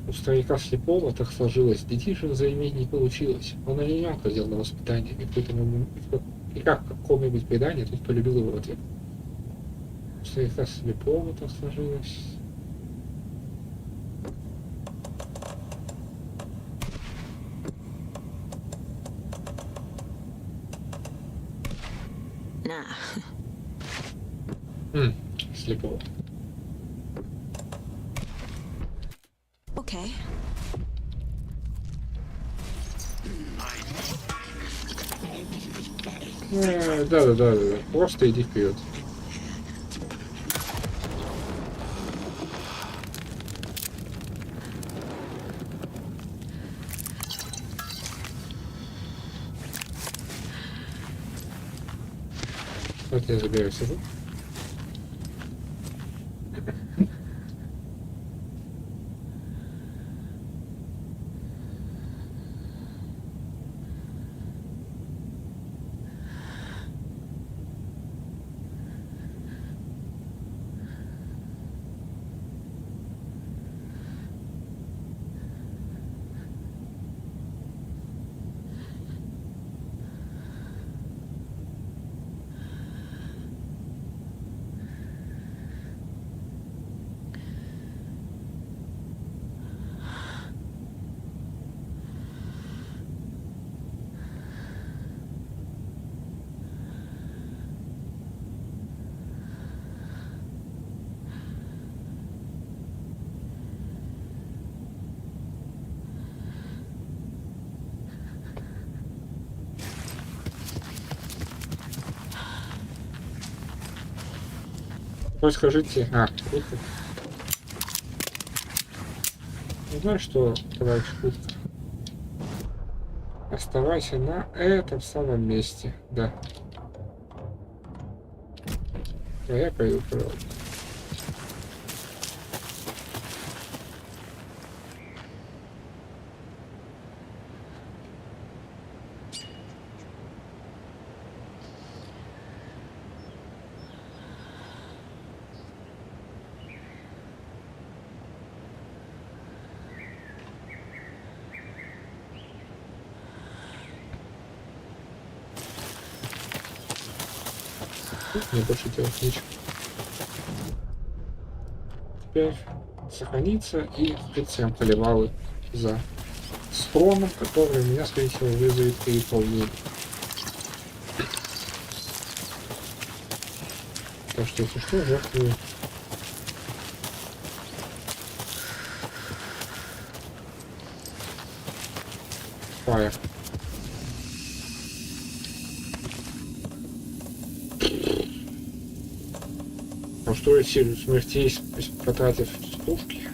У старика слепого так сложилось, детишек заиметь не получилось. Он олененка взял на воспитание, и как в каком-нибудь предании тут полюбил его в ответ. У старика слепого так сложилось. Слепого. Okay. Да. Просто иди вперед. Вот я забираю сюда. Вы скажите, шутка. Знаешь что, товарищ шутка? Оставайся на этом самом месте, да. А я пойду вперед. Тут мне больше делать нечего. Теперь сохраниться и прицем поливалы за схроном, который у меня, скорее всего, вызовет переполнение. Так что, если что, жертвую. Фаер. Устроить серию смертей, потратив пушки.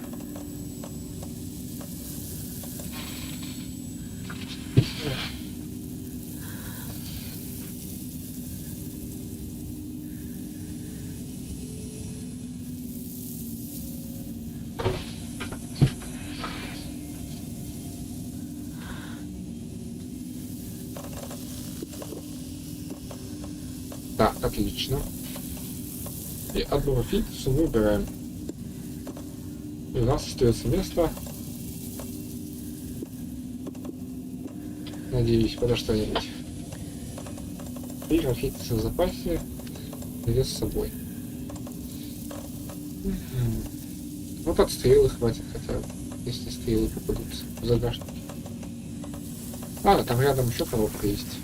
Да, отлично. И одну фитцу мы убираем. И у нас остается место. Надеюсь, подо что-нибудь. И фитцы в запасе берет с собой. Ну, под стрелы хватит хотя бы, если стрелы попадутся в загашник. А, там рядом еще коробка есть.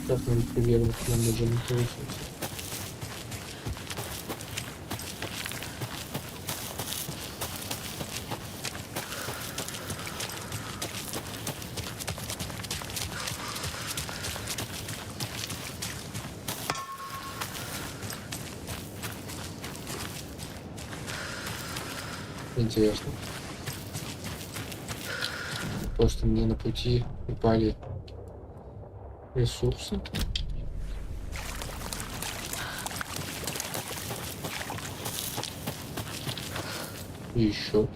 Как-нибудь примерно к нам нужно не получится. Интересно. Просто мне на пути упали ресурсы. И еще.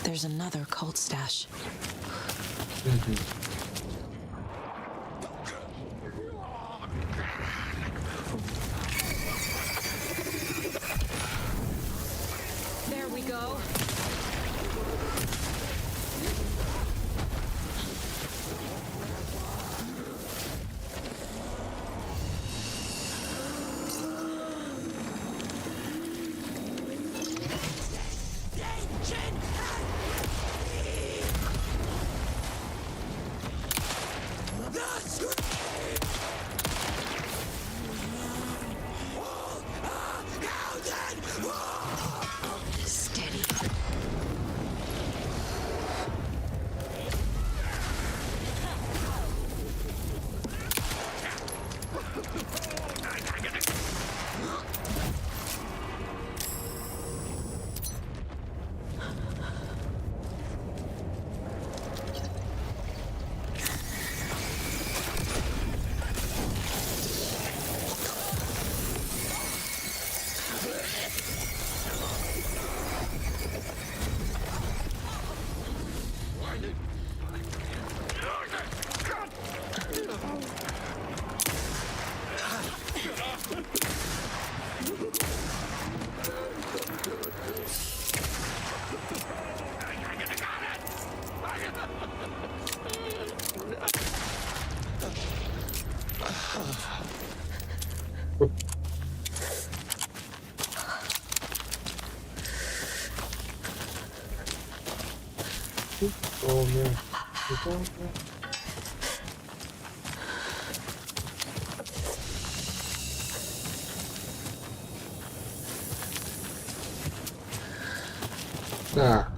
There's another cult stash. There we go. Steady. Так.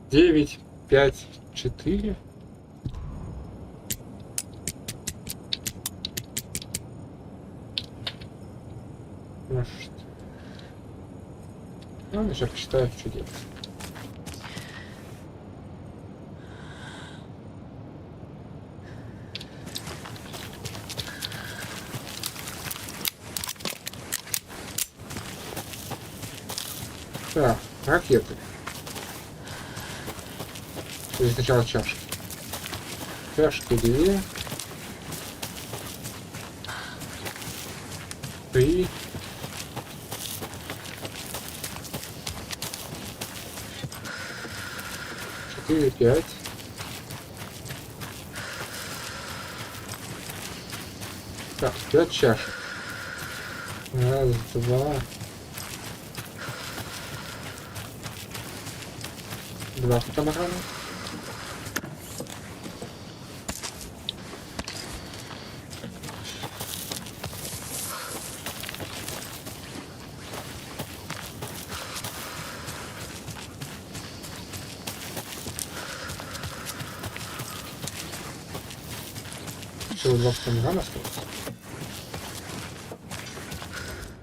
Девять, 5, 4. Может. Ну, сейчас посчитаю, что делать. Так, ракеты. Или сначала чашки. Чашки 2. 3. 4, 5. Так, 5 чашек. Раз, два. 2 фотограмма. Всего 2 фотограмма осталось.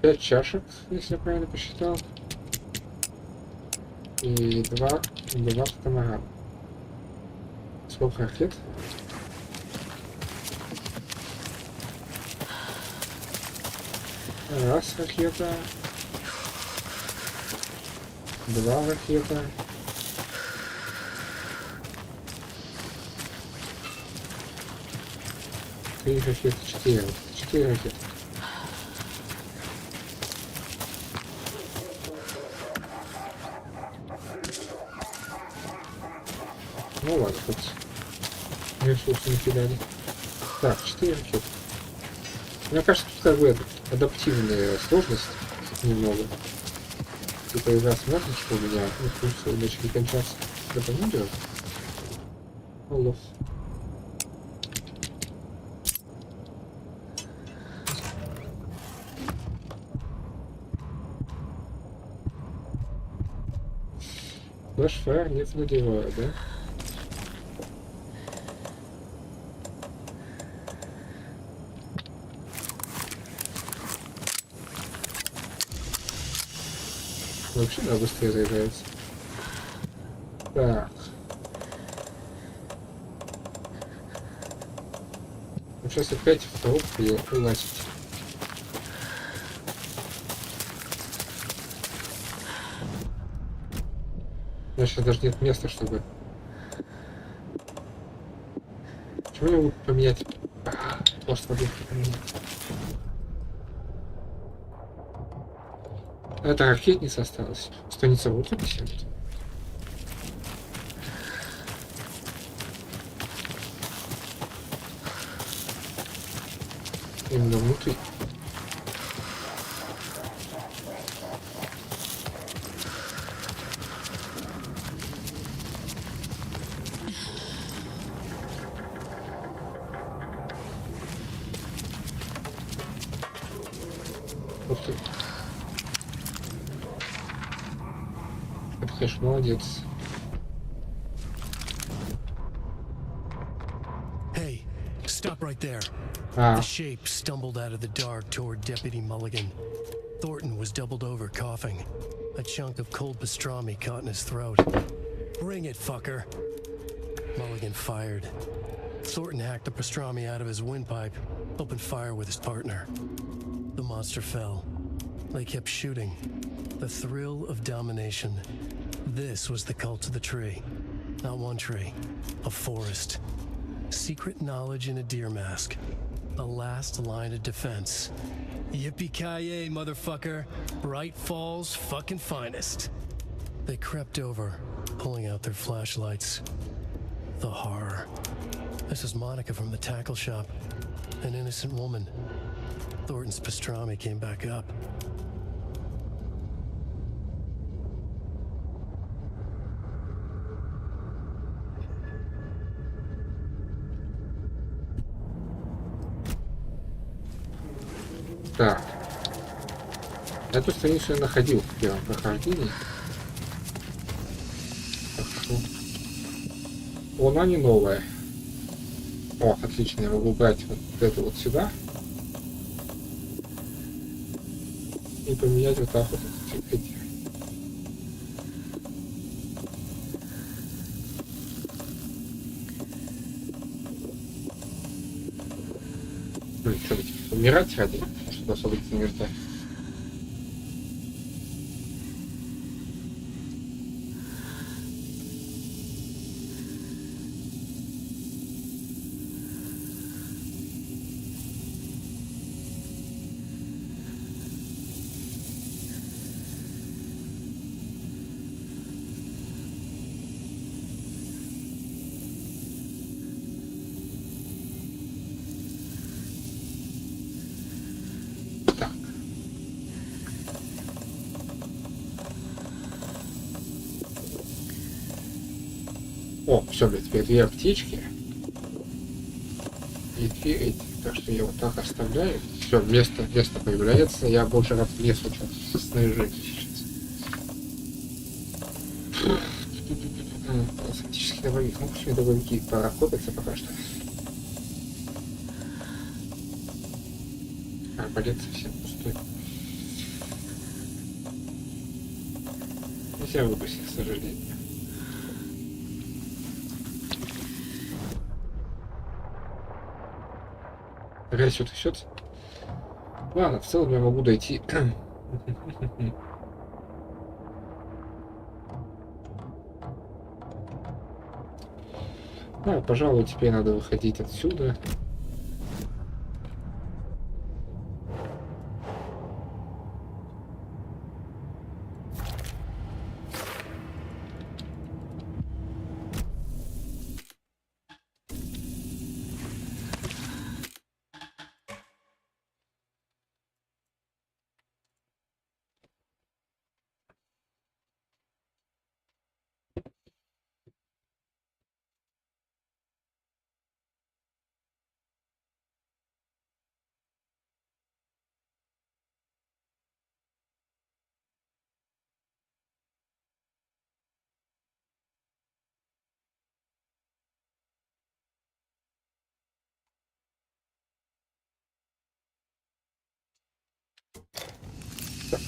5 чашек, если я правильно посчитал. И 2 фотограмма. Сколько ракет? Раз ракета. 2 ракета. 3 ракеты, 4 ракеты. Ну ладно, хоть ресурсы не кидали. Так, 4 ракеты. Мне кажется, тут как бы адаптивная сложность немного. Типа игра смотрит, что у меня ресурсы начали кончаться. Это не делать. Алло. Флэш-фаер не задеваю, да? Вообще, да, быстрее заряжается. Так. Ну, сейчас опять в коробку улазить. У меня сейчас даже нет места, чтобы... Почему я могу поменять? Просто воды поменять. Это ракетница осталась. Страница вот тут сидит. Именно внутри. Ух ты. Это, конечно, молодец. Hey, stop right there. Ah. The shape stumbled out of the dark toward Deputy Mulligan. Thornton was doubled over, coughing. A chunk of cold pastrami caught in his throat. Bring it, fucker. Mulligan fired. Thornton hacked the pastrami out of his windpipe, opened fire with his partner. The monster fell. They kept shooting. The thrill of domination. This was the cult of the tree. Not one tree, a forest. Secret knowledge in a deer mask. The last line of defense. Yippee-ki-yay, motherfucker. Bright Falls' fucking finest. They crept over, pulling out their flashlights. The horror. This is Monica from the tackle shop. An innocent woman. Thornton's pastrami came back up. Так. Эту страницу я находил в первом прохождении. Хорошо. Она не новая. О, отлично, я могу брать вот это вот сюда. И поменять вот так вот эти. Ну и что, умирать ради, чтобы освободить инвентарь? О, все, блядь, теперь 2 аптечки. И 2 эти. Так что я вот так оставляю. Все, место появляется. Я больше раз в лес очень снаряжаюсь сейчас. Косметический добавик. Ну, пусть мне добавики прокопятся пока что. Арбалет совсем пустой. Нельзя выбросить, к сожалению. Трясет. Ладно, в целом я могу дойти. Ну, пожалуй, теперь надо выходить отсюда.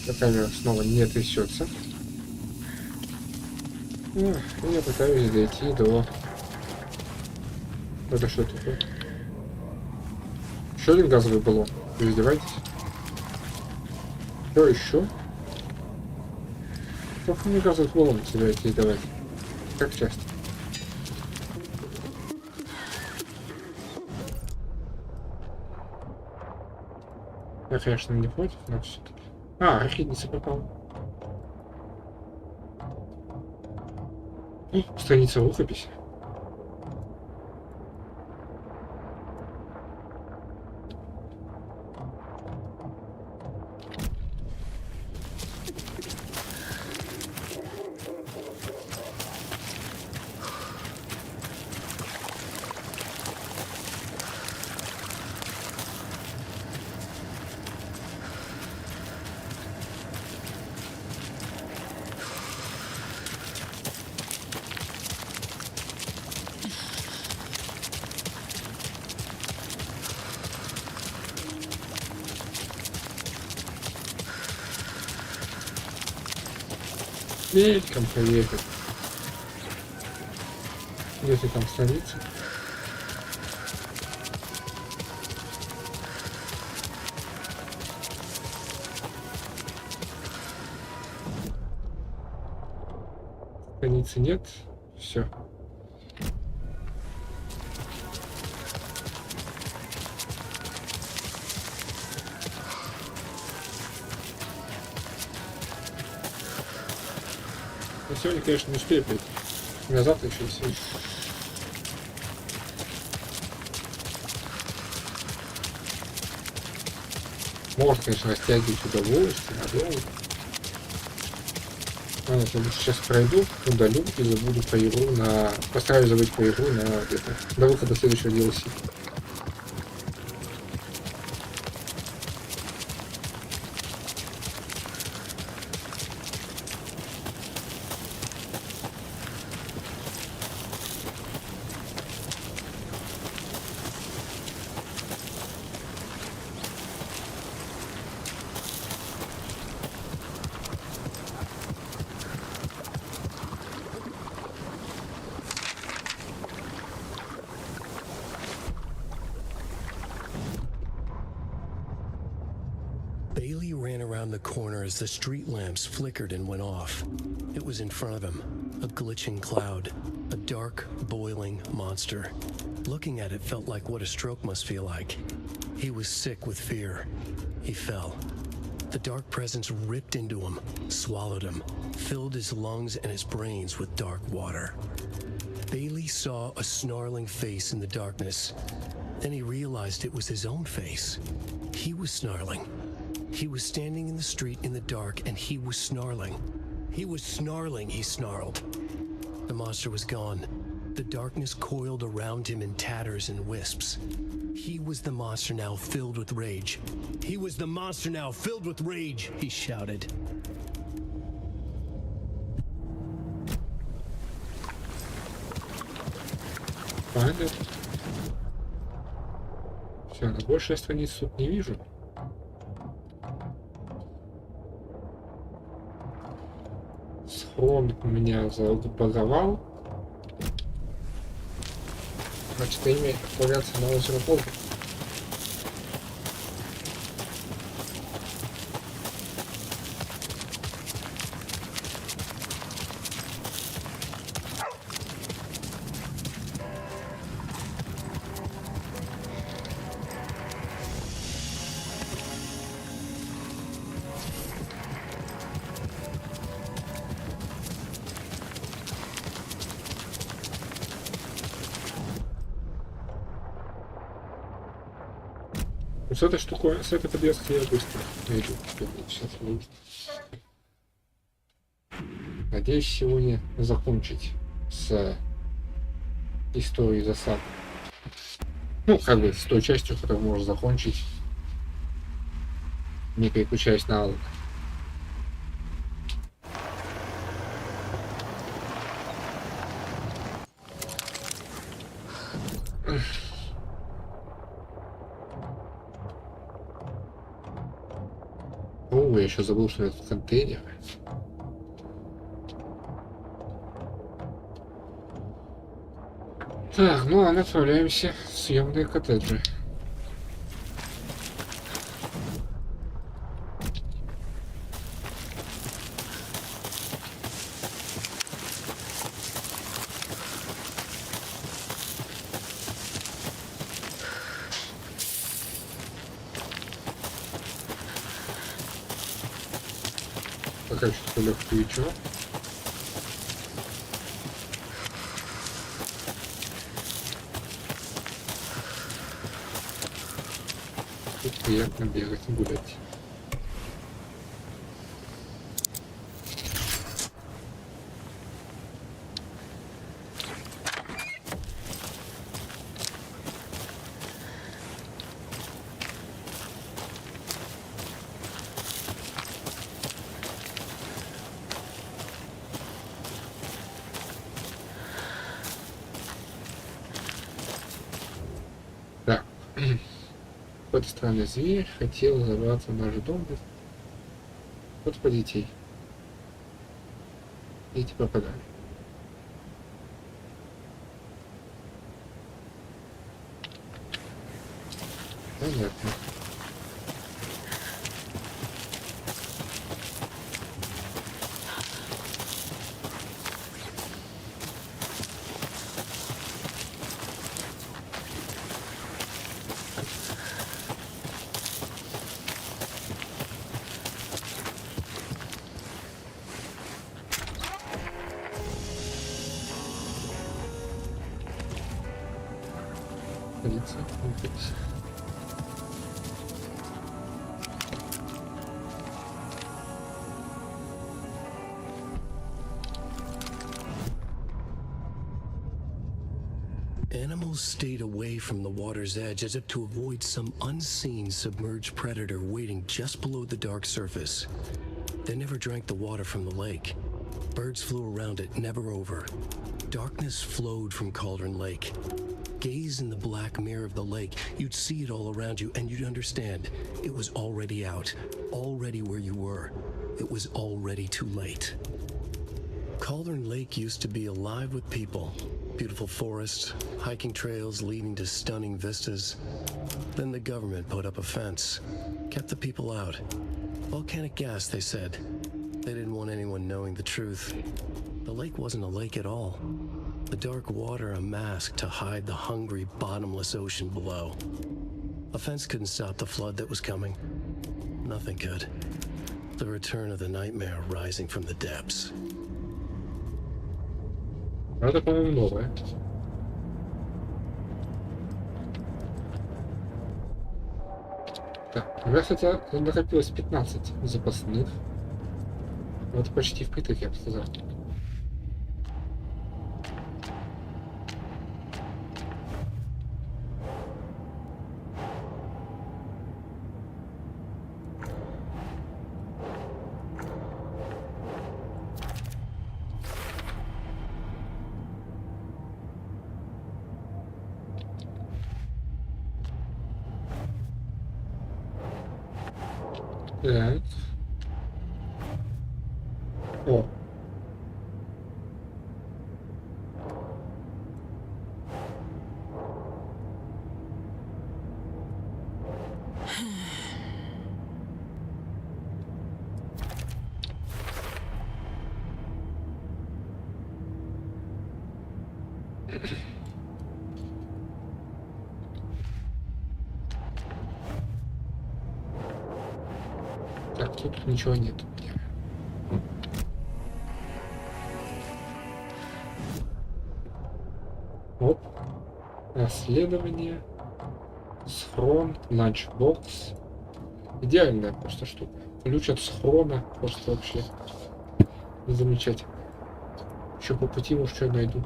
Так, камера снова не трясется. Я пытаюсь дойти до... Это что такое? Еще один газовый баллон. Вы издеваетесь? Что еще? Сколько мне газовых баллонов собираетесь давать? Как часто? Я, конечно, не против, но все-таки. Архидница попала. Страница рукописи. Мельком поехать. Если там столица. Столицы нет. Все. Сегодня, конечно, не успею прийти. На завтра еще все. Можно, конечно, растягивать удовольствие, надолго. Ладно, я сейчас пройду, удалю и забуду по игру на... Постараюсь забыть по игру на это, до выхода следующего DLC. corner as the street lamps flickered and went off. It was in front of him, a glitching cloud, a dark, boiling monster. Looking at it felt like what a stroke must feel like. He was sick with fear. He fell. The dark presence ripped into him, swallowed him, filled his lungs and his brains with dark water. Bailey saw a snarling face in the darkness. Then he realized it was his own face. He was snarling. He was standing in the street in the dark, and he was snarling. He was snarling, he snarled. The monster was gone. The darkness coiled around him in tatters and wisps. He was the monster now filled with rage. He was the monster now filled with rage, he shouted. Понятно. Все, на большей страницы тут не вижу. Схрон у меня загруппировал. Значит, имя отправляться на озеро Волга. С этой штукой, с этой подвеской я быстро найду. Сейчас буду. Надеюсь сегодня закончить с историей засад. Ну, как бы с той частью, которую можно закончить, не переключаясь на алго. О, я еще забыл, что это контейнер. Так, ну ладно, отправляемся в съемные коттеджи. Пока что лег к Твичу. Тут приятно бегать и гулять. Да. Какой-то странный зверь хотел забраться в наш дом. Вот по детей. Дети пропадали. Понятно. Полиция, полиция. Animals stayed away from the water's edge as if to avoid some unseen submerged predator waiting just below the dark surface. They never drank the water from the lake. Birds flew around it, never over. Darkness flowed from Cauldron Lake. Gaze in the black mirror of the lake, you'd see it all around you, and you'd understand. It was already out, already where you were. It was already too late. Cauldron Lake used to be alive with people. Beautiful forests, hiking trails leading to stunning vistas. Then the government put up a fence, kept the people out. Volcanic gas, they said. They didn't want anyone knowing the truth. The lake wasn't a lake at all. The dark water a mask to hide the hungry, bottomless ocean below. A fence couldn't stop the flood that was coming. Nothing could. The return of the nightmare rising from the depths. Это, по-моему, новое. Так, у меня, кстати, накопилось 15 запасных. Вот почти впритык, я бы сказал. Так. О. Так, тут ничего нет. Оп. Расследование. Схрон. Ланчбокс. Идеальная просто штука. Ключ от схрона. Просто вообще замечательно. Еще по пути, может, что я найду.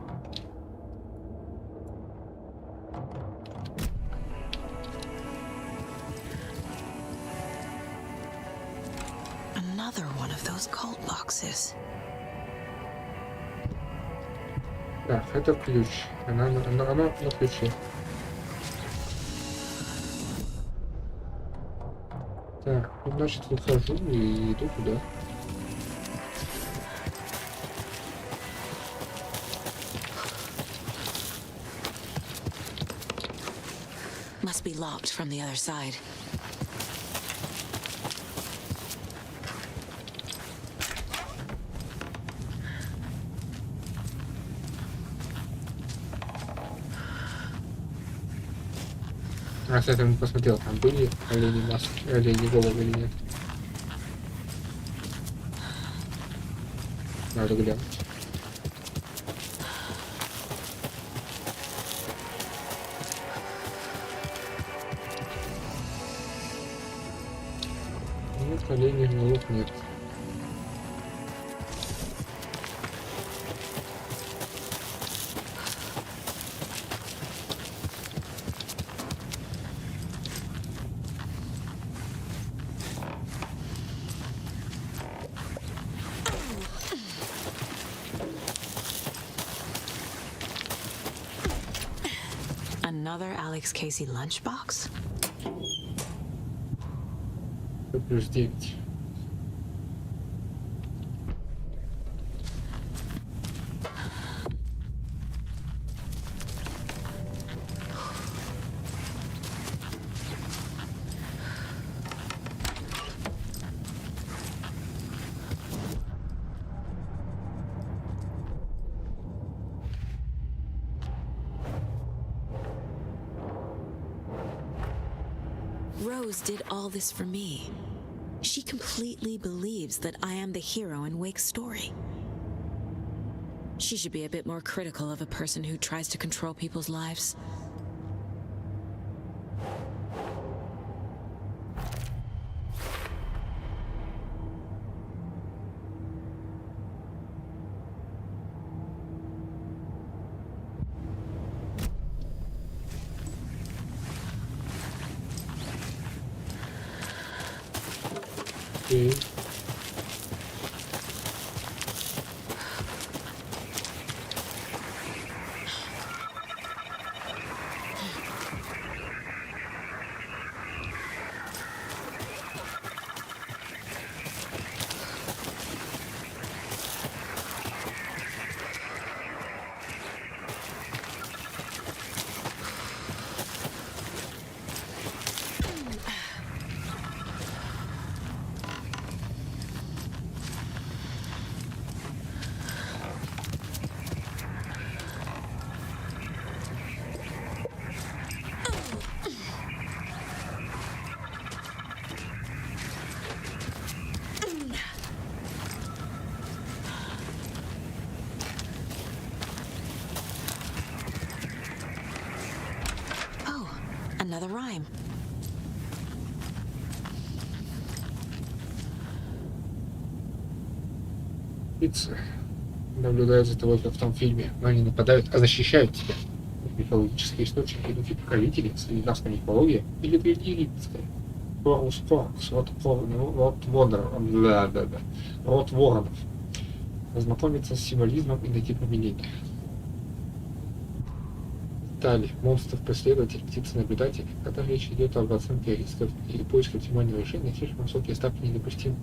Another one of those cold boxes. Так, это ключ. Она на ключе. Так, ну, значит, выхожу и иду туда. Must be locked from the other side. А, кстати, я не посмотрел, там были олени маски, олени головы или нет. Надо глянуть. Нет, оленей голов нет. Another Alex Casey lunchbox? Плюс 9. Rose did all this for me. She completely believes that I am the hero in Wake's story. She should be a bit more critical of a person who tries to control people's lives. Okay. the rhyme. Птицы наблюдают за тобой, как в том фильме, но они нападают, а защищают тебя. Мифологические источники духи покровители, скандинавская мифология или египетская. Хорус Форкс, род воронов. Ознакомиться с символизмом и найти применение. Далее. Монстр-преследователь, птица-наблюдатель. Когда речь идет об оценке рисков или поиске оптимального решения, слишком высокие ставки недопустимы.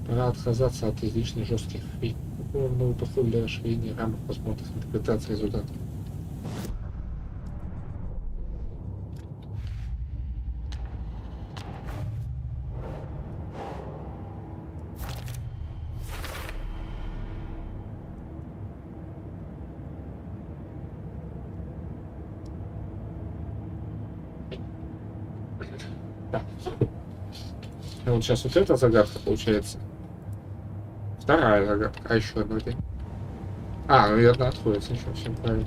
Пора отказаться от излишне жестких и новый подход для расширения рамок возможных интерпретаций результатов. А вот сейчас вот эта загадка получается. Вторая загадка. А еще одна день. А, ну и одна откроется, еще всем правильно.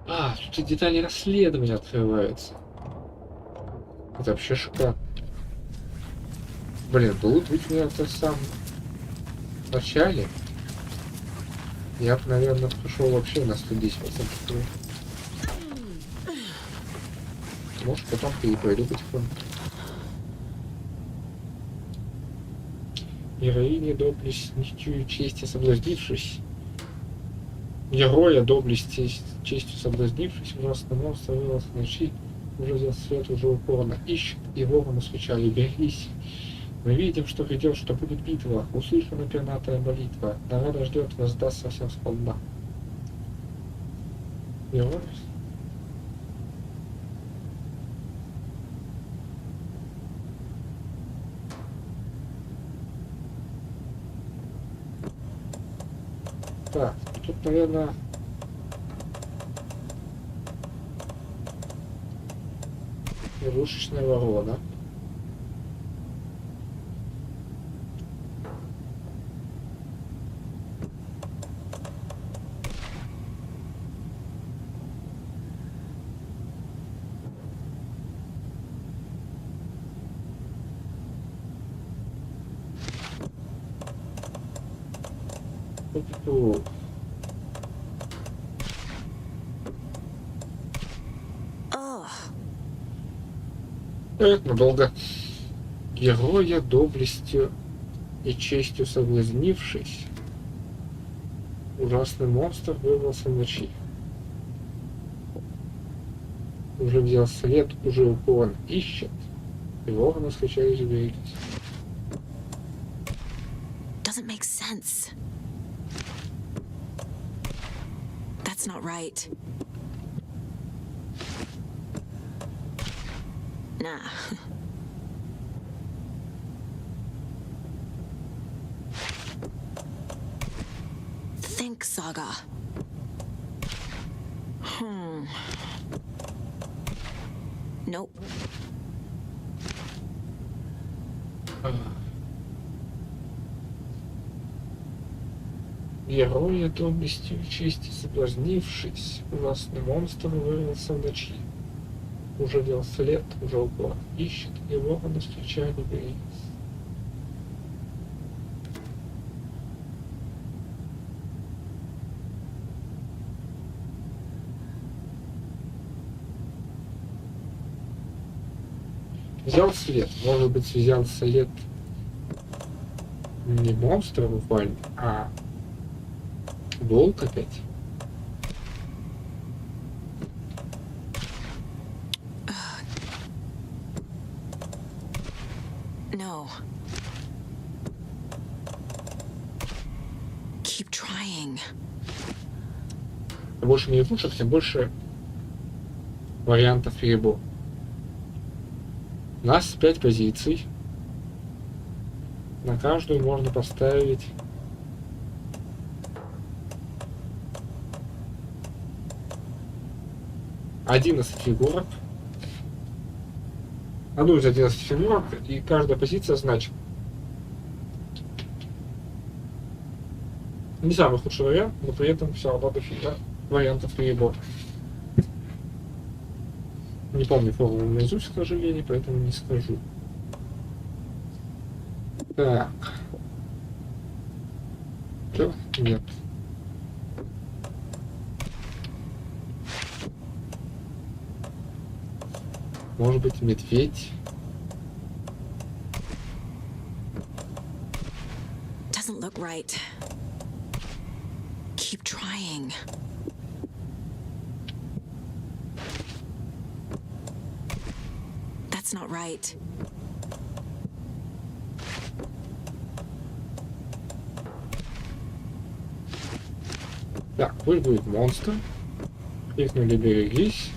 А, тут и детали расследования открываются. Это вообще шикарно. Блин, тут быть мне это сам в начале. Я бы, наверное, пошел вообще на 110%. Может, потом перепройду потихоньку. Героиня доблестью чести соблазнившись. Героя доблести честью соблазнившись, ужасный монстр вырос в ночи, уже взял свет, уже упорно ищет, и ворону свечали, берегись. Мы видим, что придет, что будет битва, услышана пернатая молитва, народа ждет, воздаст совсем сполна. Герой? Так, тут, наверное, игрушечная ворона. Надолго. Героя доблестью и честью соблазнившись, ужасный монстр вырвался в ночи. Уже взял след, уже упорно ищет, и вороны скачали заберегись. Doesn't make sense. That's not right. Nah. Think, Saga. Nope. Героя доблестью и чести соблазнившись, ужасный монстр вырвался в ночи. Уже вел след, уже упор ищет, и вороны встречали берегись. Взял след, может быть, взял след не монстра буквально, а волк опять. No. Keep trying. Чем больше минутушек, тем больше вариантов перебора. У нас 5 позиций. На каждую можно поставить 11 фигурок. Одну из 11 фигурок, и каждая позиция значит. Не самый худший вариант, но при этом все равно дофига вариантов перебора. Не помню формулу наизусть, к сожалению, поэтому не скажу. Так. Что? Нет. Может быть, медведь? Doesn't look right. Keep trying. That's not right. Так, пусть будет монстр. Кликнули берегись.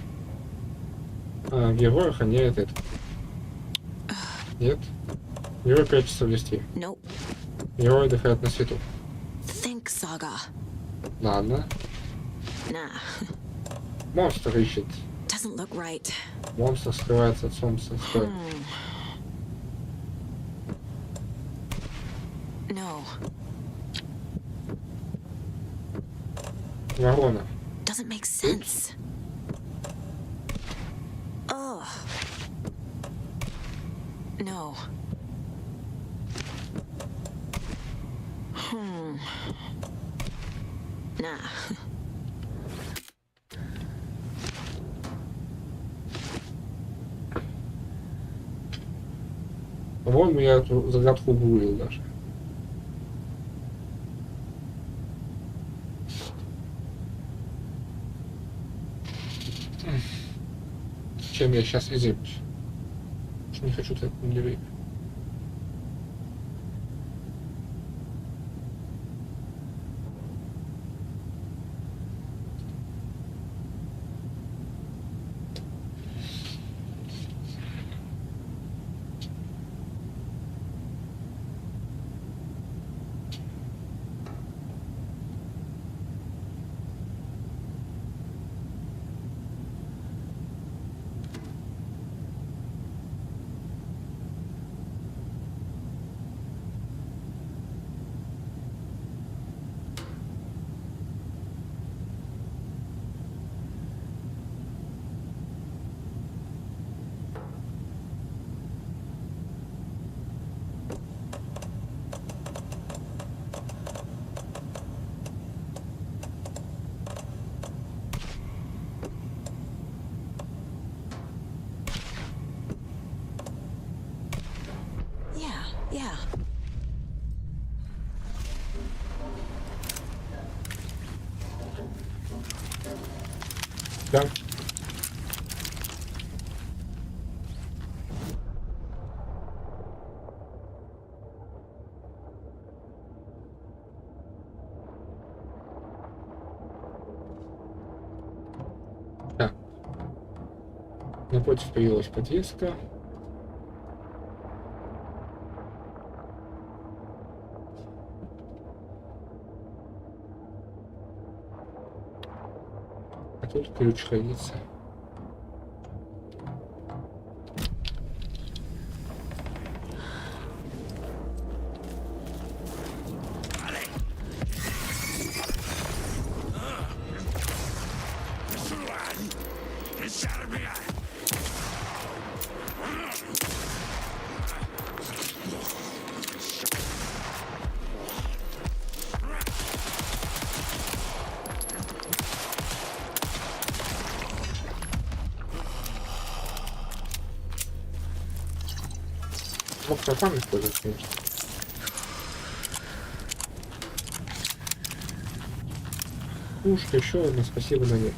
А герой охраняет это. Нет. Герой прячется в листе. Nope. Герой отдыхает на свету. Think, Saga. Ладно. Nah. Монстр ищет. Doesn't look right. Монстр скрывается от солнца. Стой. No. Ворона. Doesn't make sense. Ugh. No. Nah. По-моему, я эту загадку гуглил даже. Чем я сейчас и займусь. Не хочу тратить время. Yeah. Да. Да. Напротив появилась подвеска. А тут ключ хранится. Мог пропан использовать, конечно. Пушка, еще одна, спасибо, но нет.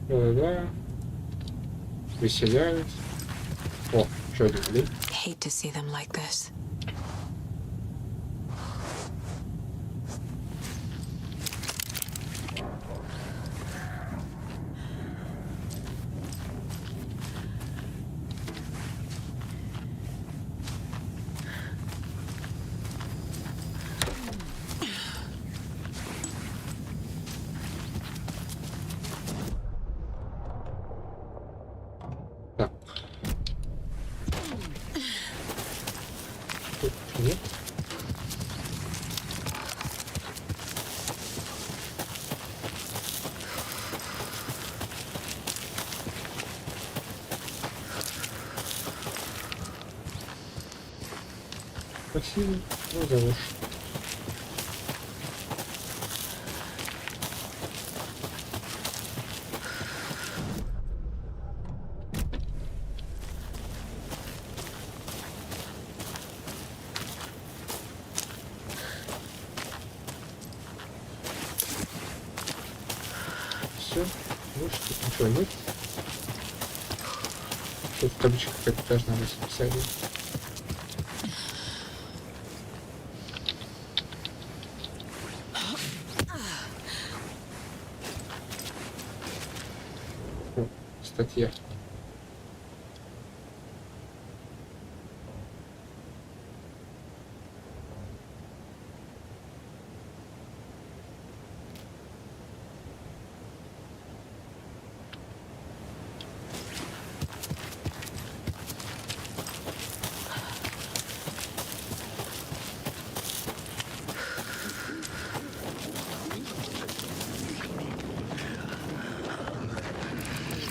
Да-да-да. Выселяют. О, еще один блин. Hate to see them like this. Тут нет. Спасибо, ну за ложь. Все, больше тут ничего нет. Тут табличка какая-то должна быть специальная. Статья.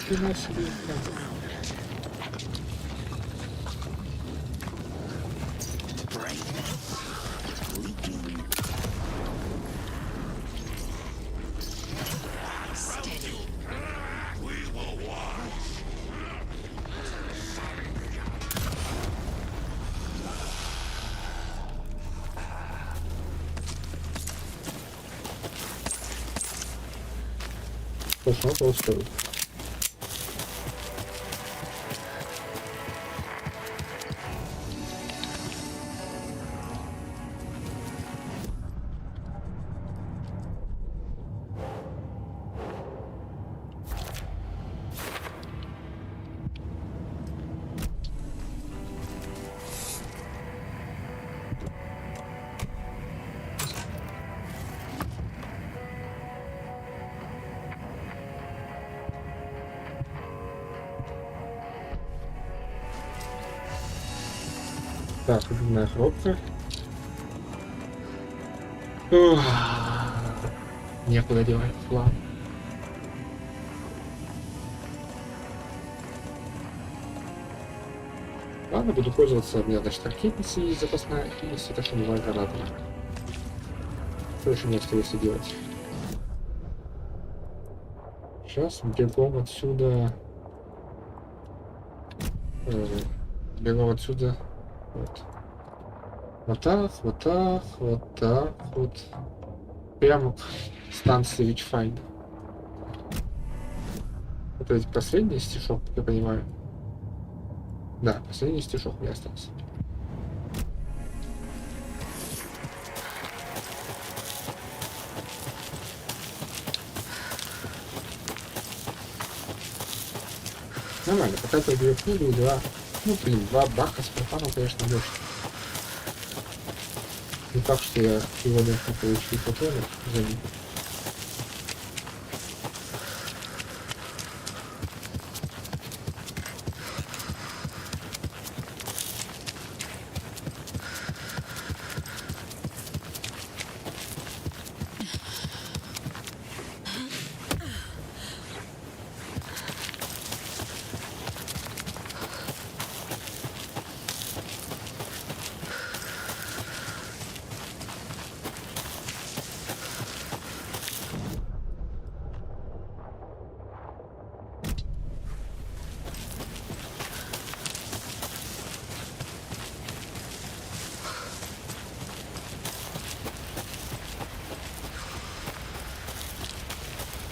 Фига себе. Пошел толстой. Так, любимая хлопка. Некуда девать план. Ладно, буду пользоваться, у меня значит ракетница есть запасная, и светошумовая граната. Больше не остается делать. Сейчас бегом отсюда. Бегом отсюда. Вот. Вот так, вот так, вот так, вот. Прямо к станции Витчфайнд. Это ведь последний стишок, я понимаю. Да, последний стишок мне остался. Нормально, пока я две пули, два. Ну, блин, два баха с профаном, конечно, мощно. Не так, что я его легко получил патроны за них.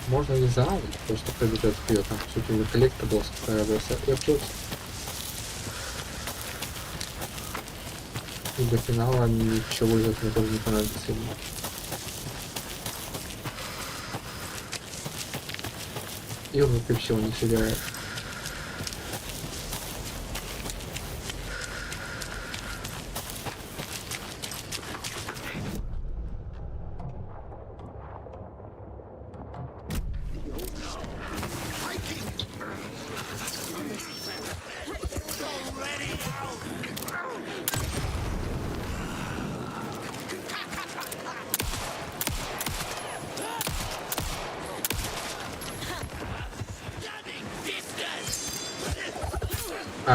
Можно не за просто пробежать вперед, там все-таки уже коллекта была справился. И тут и до финала ничего из этого тоже не понадобится. И он вообще всего не собирает.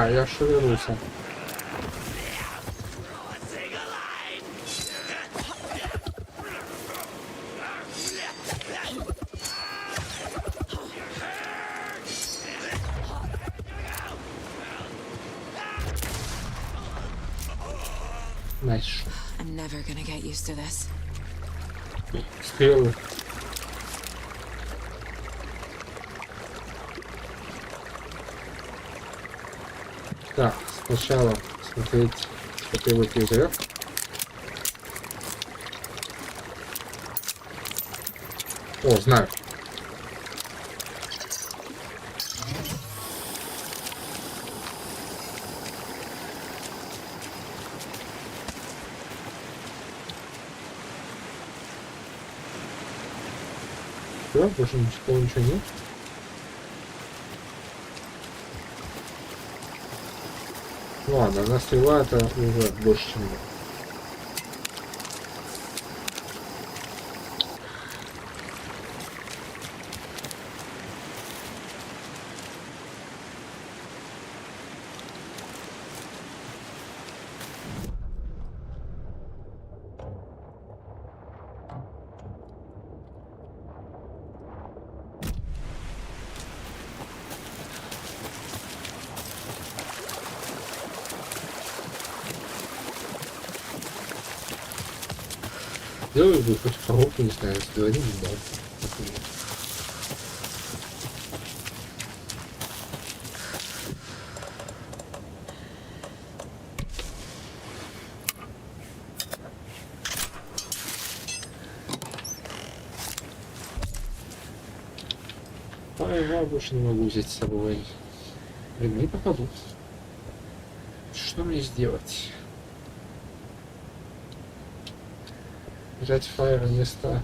А, я шевелился. Nice. I'm never gonna get used to this. Стрелы. Так, сначала смотреть, что ты вот вверх. О, знаю. Все, больше ничего нет. Ну ладно, она стрела это уже больше, чем я. Сделай бы хоть коробку, не знаю, если один, да. А я больше не могу взять с собой. Блин, не попадут. Что мне сделать? Взять фаер места.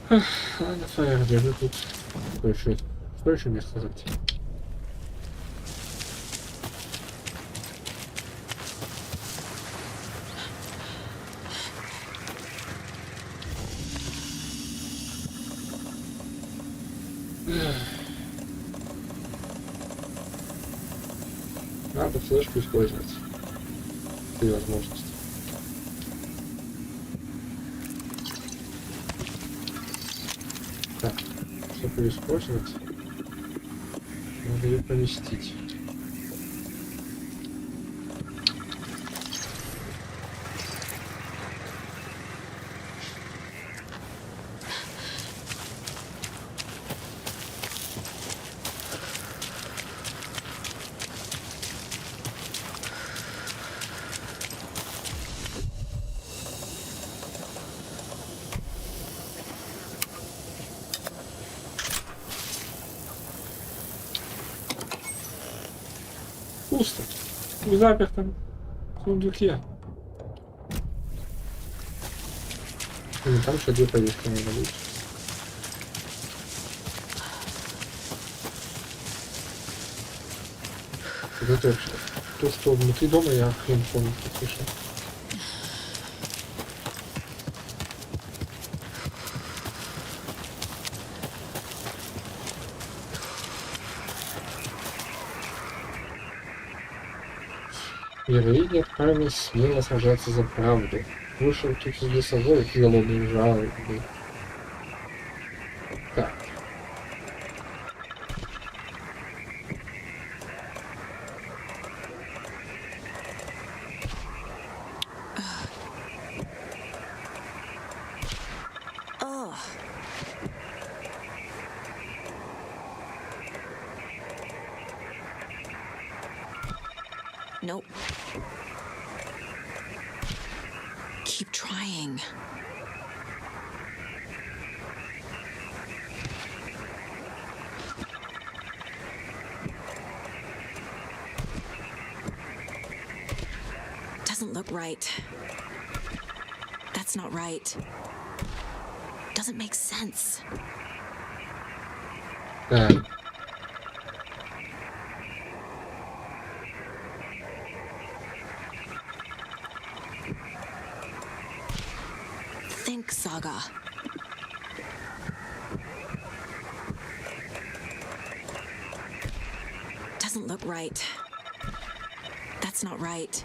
Ладно, фаер держу тут. Что еще мне сказать? Надо флешку использовать. При возможности. Так, чтобы ее использовать, надо ее поместить. Пусто. В запертом сундуке. И там еще две повестки надо будет. Это вообще то, что внутри дома, я хрен помню, как решил. Героиня отправилась смело сражаться за правду. Вышел тут из лесовой голодный жалобный. Так. Nope. Keep trying. Doesn't look right. That's not right. Doesn't make sense. Think, Saga. doesn't look right. That's not right.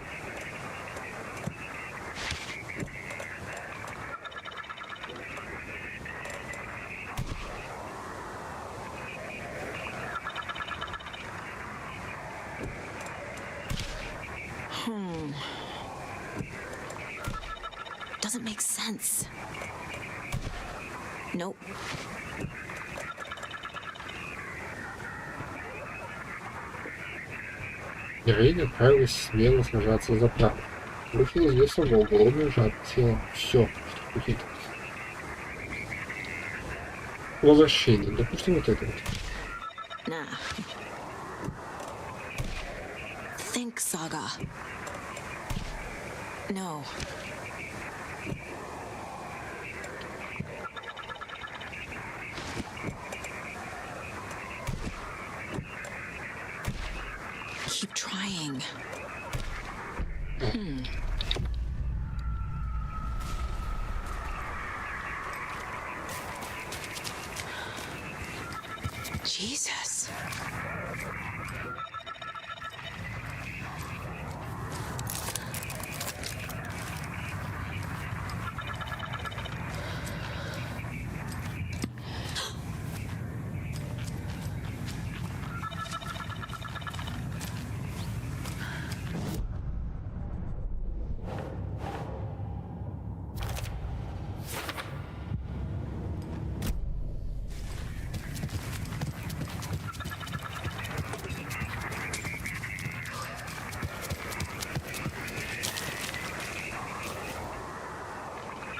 Doesn't make sense. Nope. Героиня отправилась смело сражаться за правду. Бросилась в лесу в уголовную жад телом. Все, что какие-то. Возвращение. Допустим, вот это вот. Nah. Think, Saga. No. Keep trying. Jesus.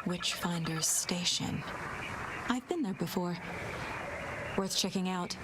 Witchfinder's Station. I've been there before. Worth checking out.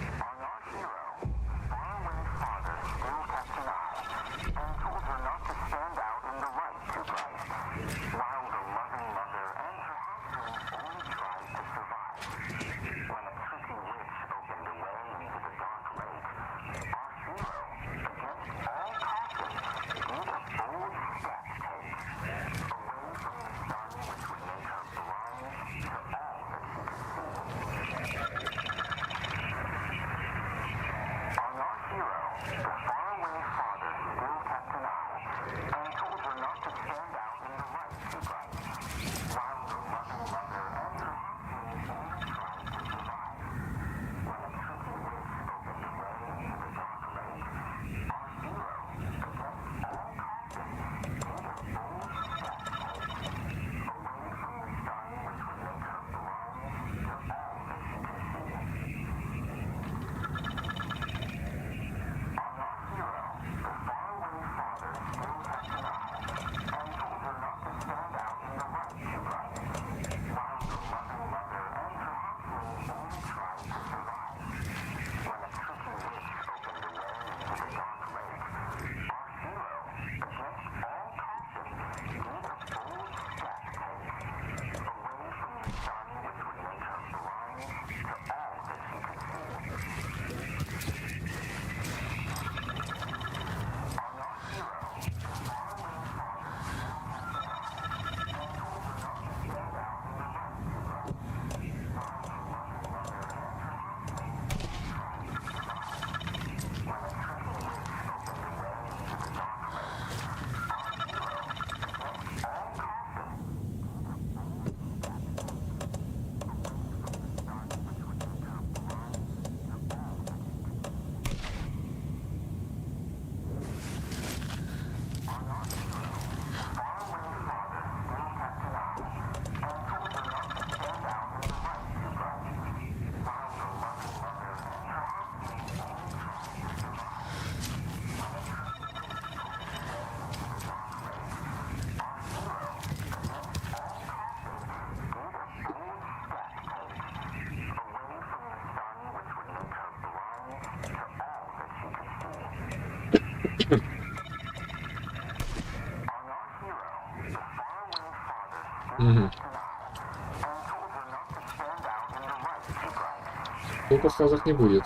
Тут подсказок не будет.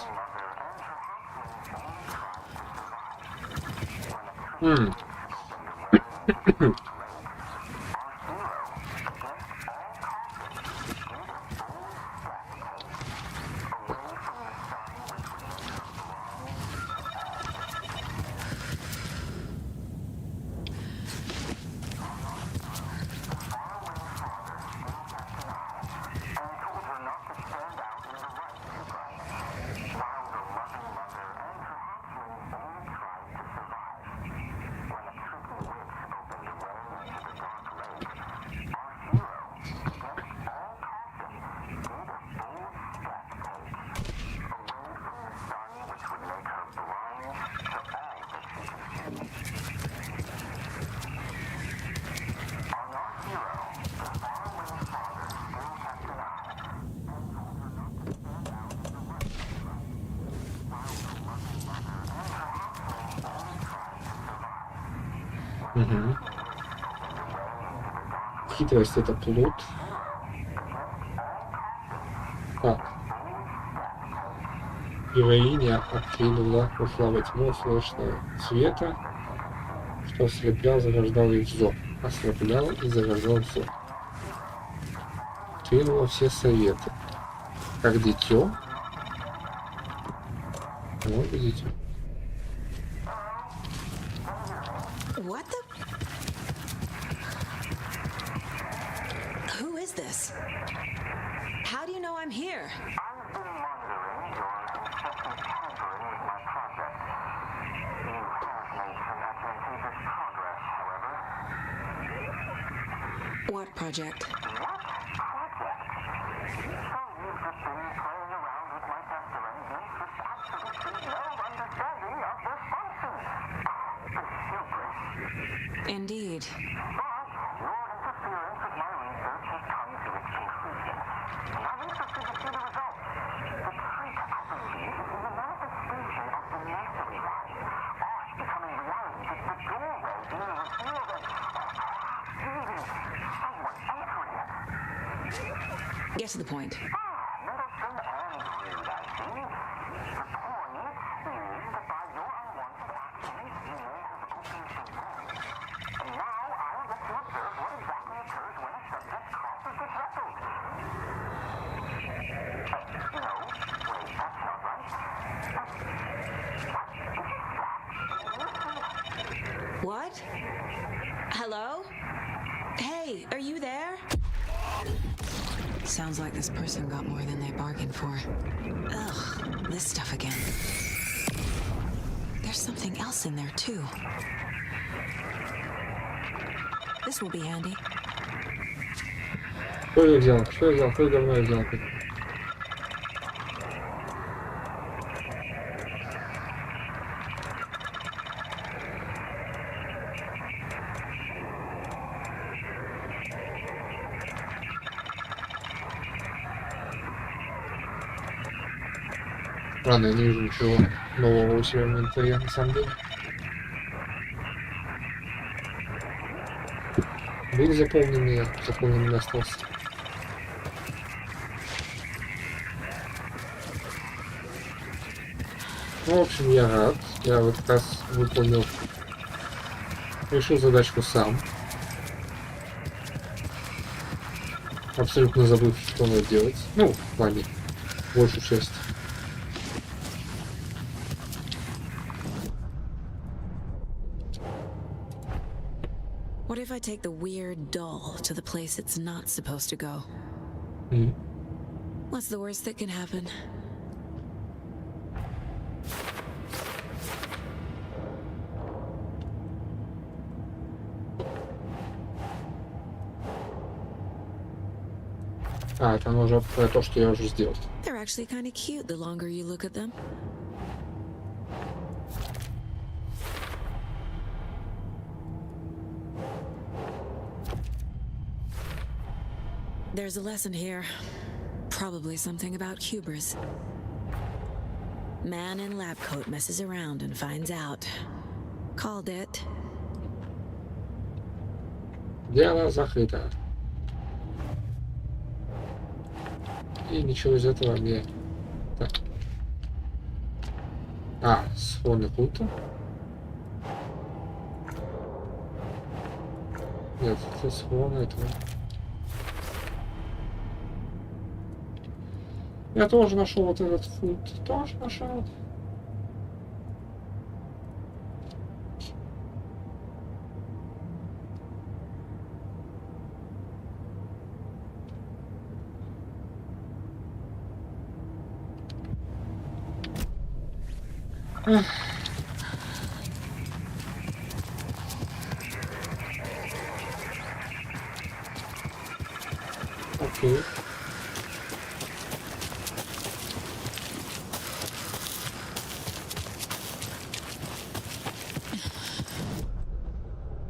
Угу. Хитрость — это плод. Так. Героиня откинула, ушла во тьму сложного цвета, что ослеплял, заграждал их взор. Ослеплял и заграждал взор. Откинула все советы. Как дитё. Вот и дитё. What the? Who is this? How do you know I'm here? What project? Indeed. Get to the point. What? Hello? Hey, are you there? Sounds like this person got more than they bargained for. Ugh, this stuff again. There's something else in there, too. This will be handy. Что я взял? Что я взял? Что давно я взял? Ладно, я не вижу ничего нового у себя в инвентаре, на самом деле. Был заполненный остался. Ну, в общем, я рад. Я вот как раз выполнил, решил задачку сам. Абсолютно забыв, что надо делать. Ну, в плане, большую часть. What if I take the weird doll to the place it's not supposed to go? What's the worst that can happen? А, это оно уже про то, что я уже сделал. They're actually kind of cute the longer you look at them. There's a lesson here. Probably something about hubris. Man in lab coat messes around and finds out. Called it. Дело закрыто. И ничего из этого не... Так. А, схоны культа. Нет, это схоны этого. Я тоже нашел вот этот фунт. Тоже нашел. Окей.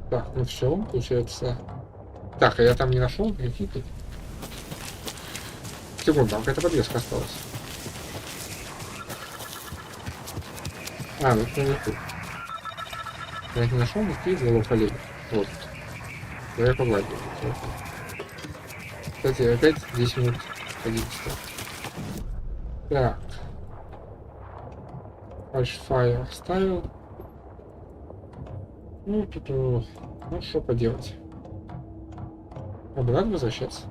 Так, ну все, получается. Так, а я там не нашел какие-то. Секунду, там какая-то подвеска осталась. А, ну это наверху. Я не нашел никаких голов полей. Вот. Я погладил. Кстати, опять 10 минут 11. Так. Fire оставил. Ну, тут... Ну, что поделать. Обратно возвращаться.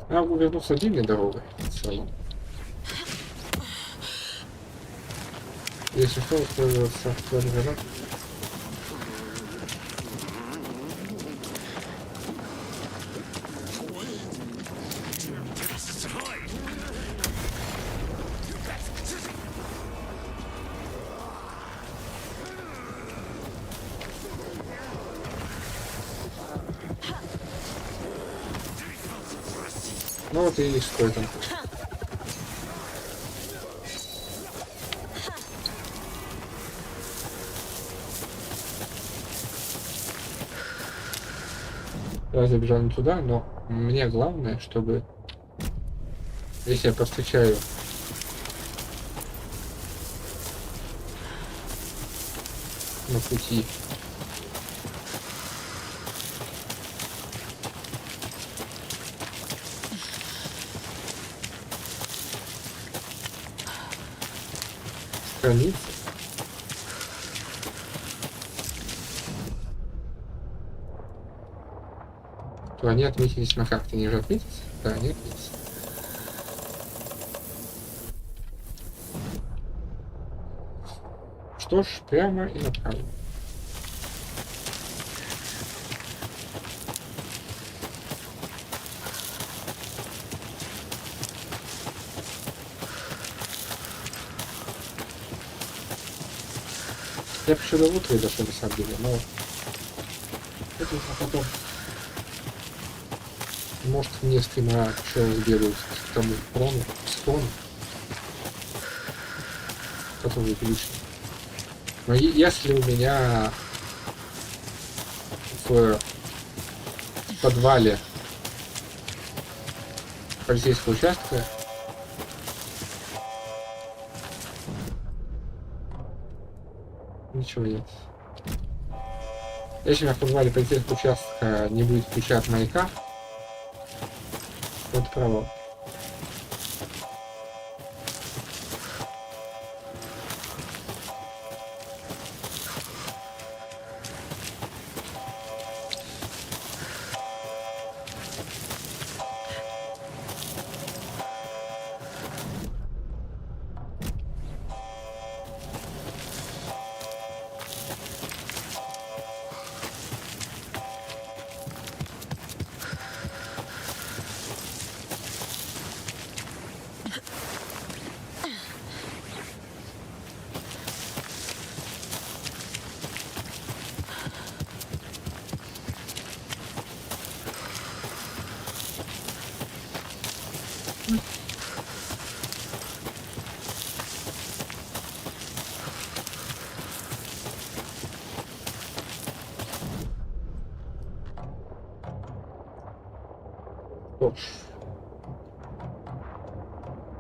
Я могу вернуться длинной дорогой в целом. Если что, устроиваться в плане. Ну вот и что там. Я забежал не туда, но мне главное, чтобы если я повстречаю на пути страниц, то они отметились на карте. Они же отметились? Да, они отметились. Что ж, прямо и направо. Я еще до утра дошел на самом деле, но это потом. Может, мне стрима еще раз бегают к тому склону, который лишний. Но если у меня в подвале полицейского участка ничего нет. Если у меня в подвале полицейского участка не будет ключа от маяка, вот право.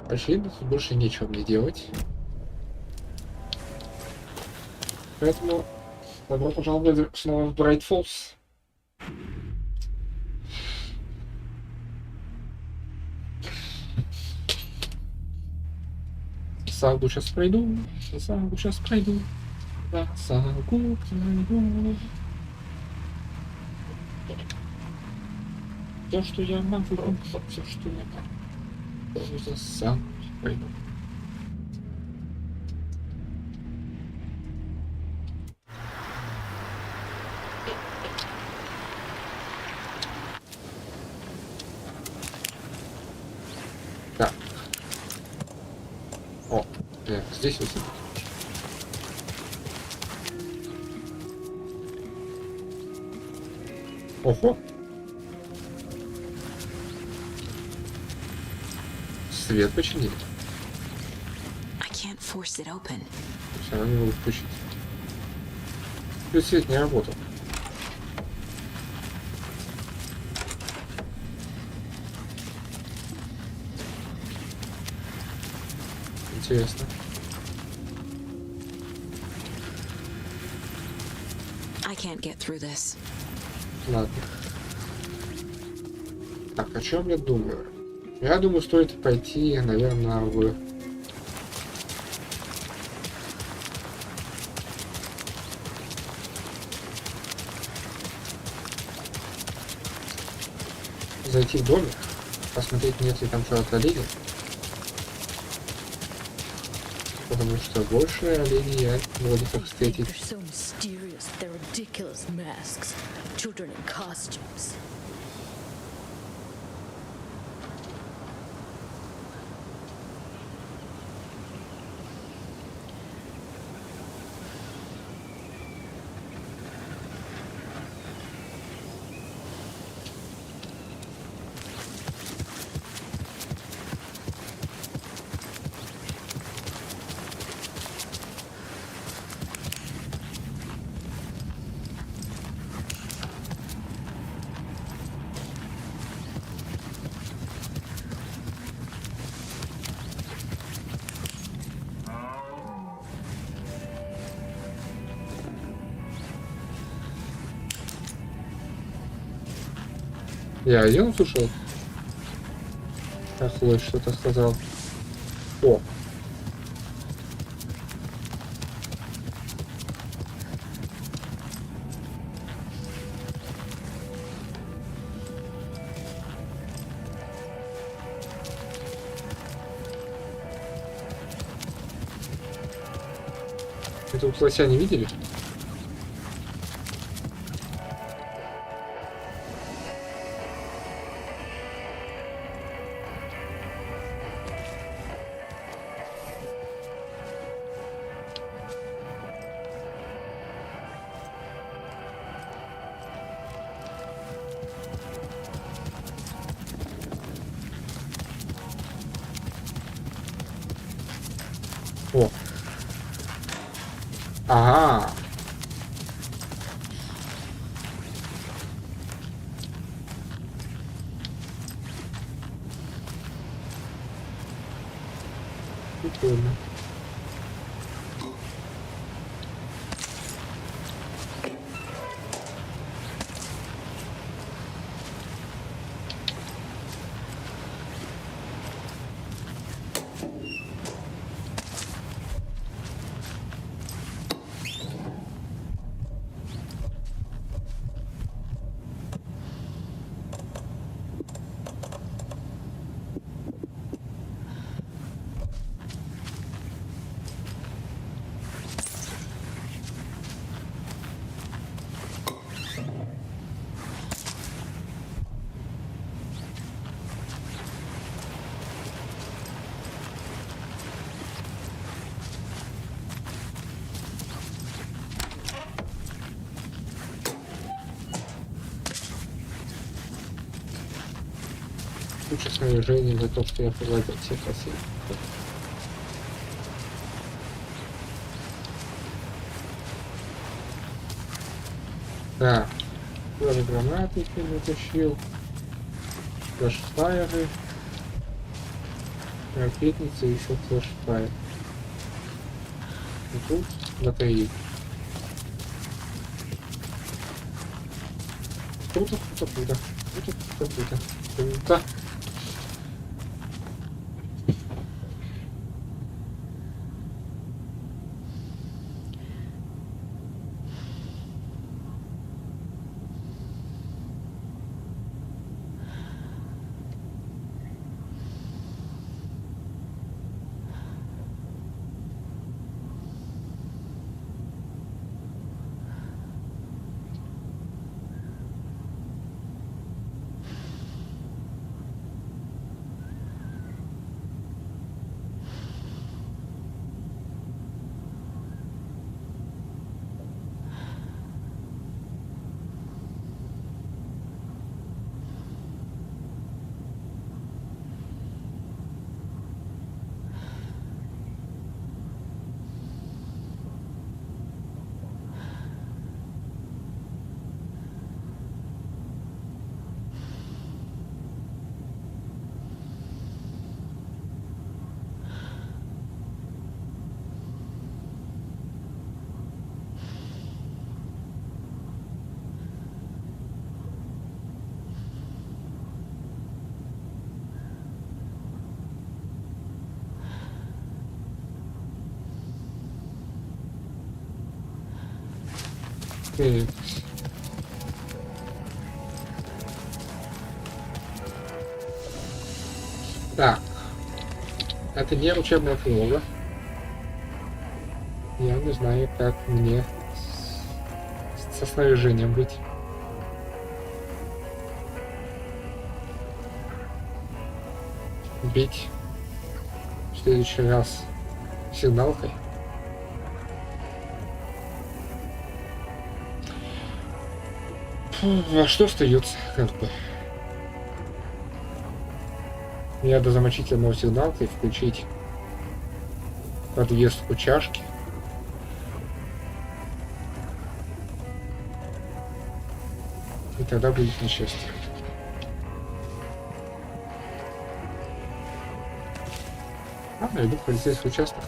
Очевидно, тут больше нечего мне делать. Поэтому добро пожаловать снова в Bright Falls. Сагу сейчас пройду. Сагу сейчас пройду. Да, сагу пройду. Все, что я могу, все, что я могу. Я сам пойду. Так. О, здесь вот. Ого. Свет починили. Все равно не могу включить. Тут свет не работал. Интересно. I can't get through this. Ладно. Так, о чем я думаю? Я думаю, стоит пойти, наверное, в... Зайти в домик, посмотреть, нет ли там что-то оленей. Потому что больше оленей я вроде как встретить. They're so mysterious with their ridiculous masks. Children in costumes. Я один услышал? Ах, Лось что-то сказал. О! Это тут лося не видели? О. Ага. Прикольно. Куча снаряжений за то, что я предлагал все красиво. Так, тоже гранаты не вытащил. Флешфайеры. Ракетницы и еще флешфайер. И тут батареи. Круто, круто, круто. Круто, круто, круто. Круто. Так. Это не учебная книга. Я не знаю, как мне со снаряжением быть. Бить в следующий раз сигналкой. А что остается, как бы? Мне надо замочить одного сигналкой, включить подвеску чашки. И тогда будет несчастье. Иду в полицейский участок.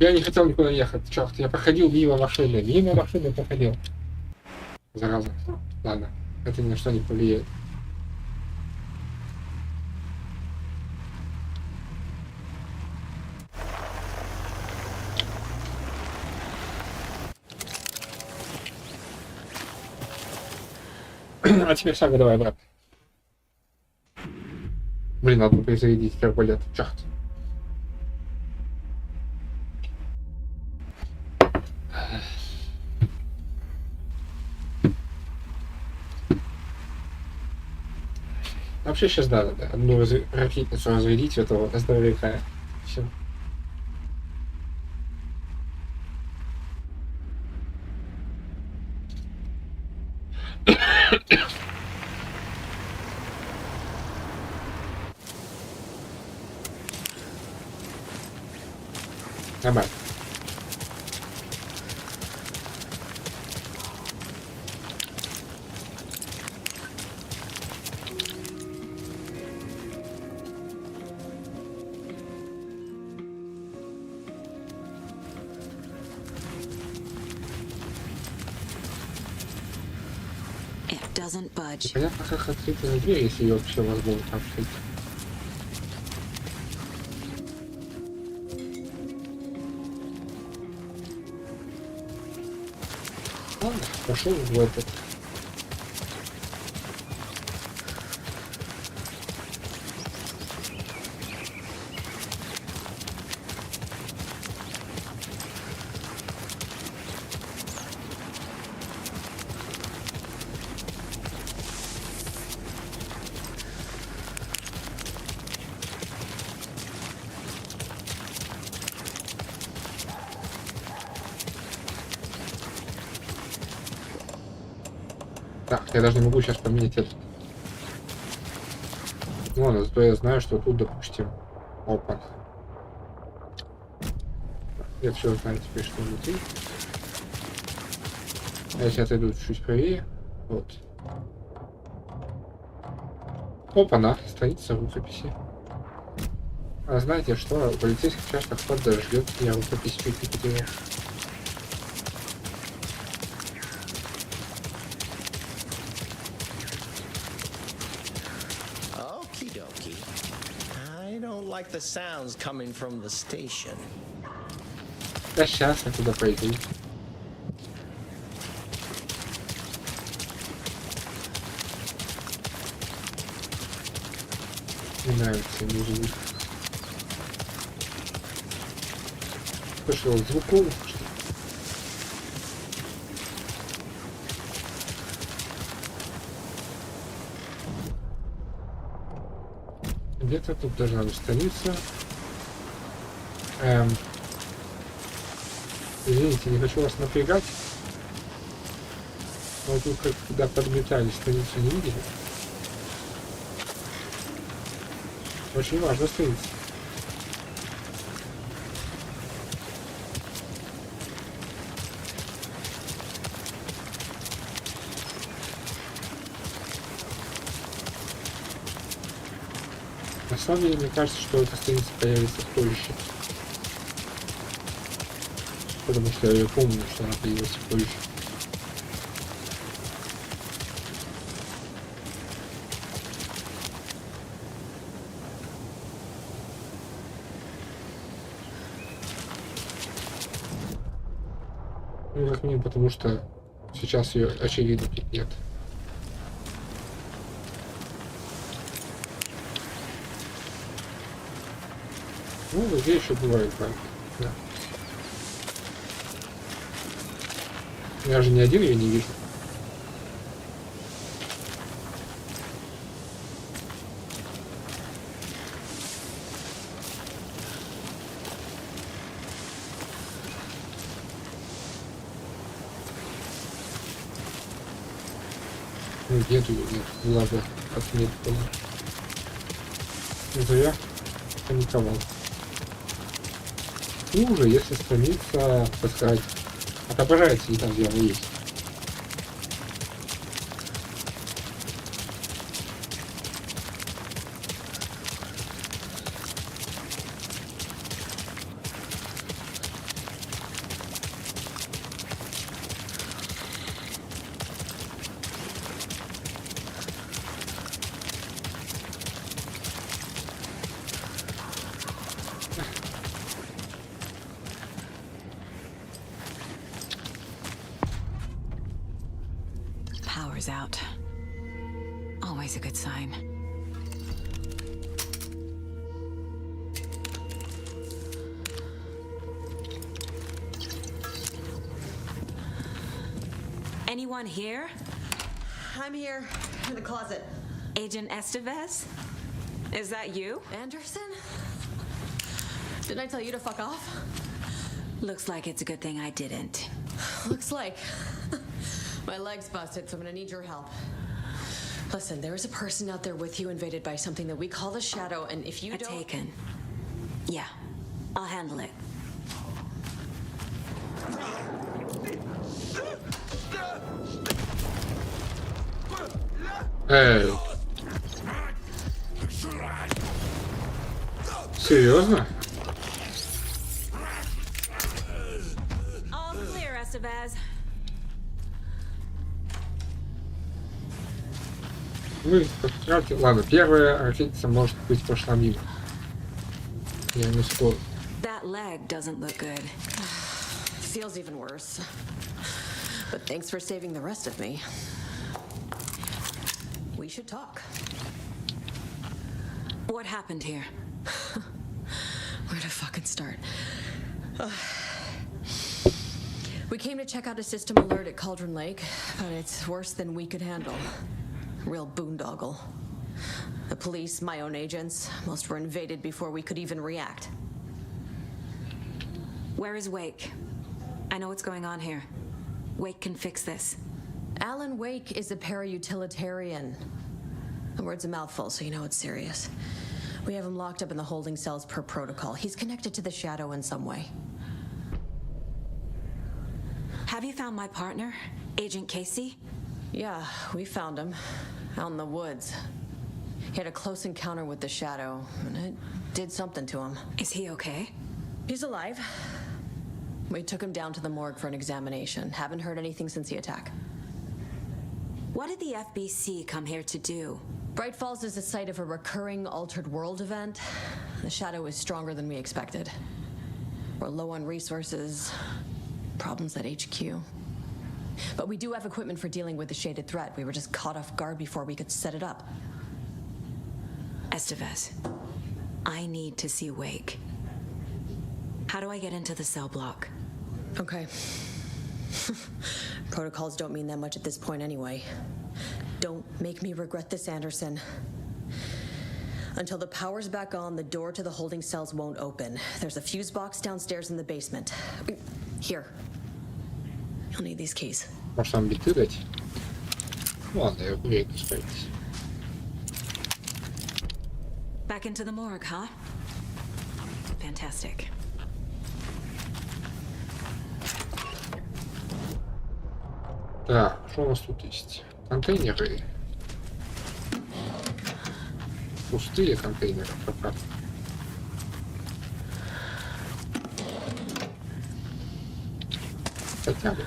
Я не хотел никуда ехать. Черт, я проходил мимо машины. Мимо машины проходил. Зараза. Ладно, это ни на что не повлияет. А теперь Сага, давай, брат. Блин, надо перезарядить арбалет. Черт. Вообще сейчас надо, да, одну ракетницу разрядить этого здоровяка. Все. Нормально. Doesn't budge. Понятно, как открыть эту дверь, если ее вообще возможно открыть. Ладно, пошел в этот. Так, я даже не могу сейчас поменять это. Ну ладно, зато я знаю, что тут, допустим, опа. Я все знаю теперь, что внутри. А если отойду чуть правее, вот. Опа-на, страница рукописи. А знаете что, полицейский участок подождет, я рукопись прикрепил. The sounds coming from the station. Да сейчас я туда пойду. Не нравится мне звук. Слышал звуков, что ли? Где-то тут должна быть страница. Извините, не хочу вас напрягать. Но тут как когда подметали, страницу не видели. Очень важно страница. На самом деле, мне кажется, что эта страница появится позже. Потому что я помню, что она появилась позже. Ну, как минимум, потому что сейчас ее очевидно тут нет. Ну, где еще бывает банки. Да. Я же ни один ее не вижу. Ну, нету ее, нет. Была бы отметка. Это я паниковал. И уже, если страница, так сказать, отображается не там, где она есть. Power's out. Always a good sign. Anyone here? I'm here, in the closet. Agent Estevez? Is that you? Anderson? Didn't I tell you to fuck off? Looks like it's a good thing I didn't. Looks like. My leg's busted, so I'm gonna need your help. Listen, there is a person out there with you invaded by something that we call the Shadow, and if you don't... Taken. Yeah, I'll handle it. Эй. Серьезно? All clear, Estevez. Вы потратите. Ладно, первая ракетница может быть пошла мимо. Я не спорю. That leg doesn't look good. Feels even worse. But thanks for saving the rest of me. We should talk. What happened here? Where to fucking start? We came to check out a system alert at Cauldron Lake, but it's worse than we could handle. Real boondoggle. The police, my own agents, most were invaded before we could even react. Where is Wake? I know what's going on here. Wake can fix this. Alan Wake is a para-utilitarian. The word's a mouthful, so you know it's serious. We have him locked up in the holding cells per protocol. He's connected to the Shadow in some way. Have you found my partner, Agent Casey? Yeah, we found him. Out in the woods. He had a close encounter with the Shadow, and it did something to him. Is he okay? He's alive. We took him down to the morgue for an examination. Haven't heard anything since the attack. What did the FBC come here to do? Bright Falls is the site of a recurring altered world event. The Shadow is stronger than we expected. We're low on resources. Problems at HQ. But we do have equipment for dealing with the shaded threat. We were just caught off guard before we could set it up. Estevez, I need to see Wake. How do I get into the cell block? Okay. Protocols don't mean that much at this point anyway. Don't make me regret this, Anderson. Until the power's back on, the door to the holding cells won't open. There's a fuse box downstairs in the basement. Here. You'll need these keys. Может, вам биты дать? Ладно, я уверен, справитесь. Back into the morgue, huh? Fantastic. Так, что у нас тут есть? Контейнеры. Пустые контейнеры, пока. Хотя бы.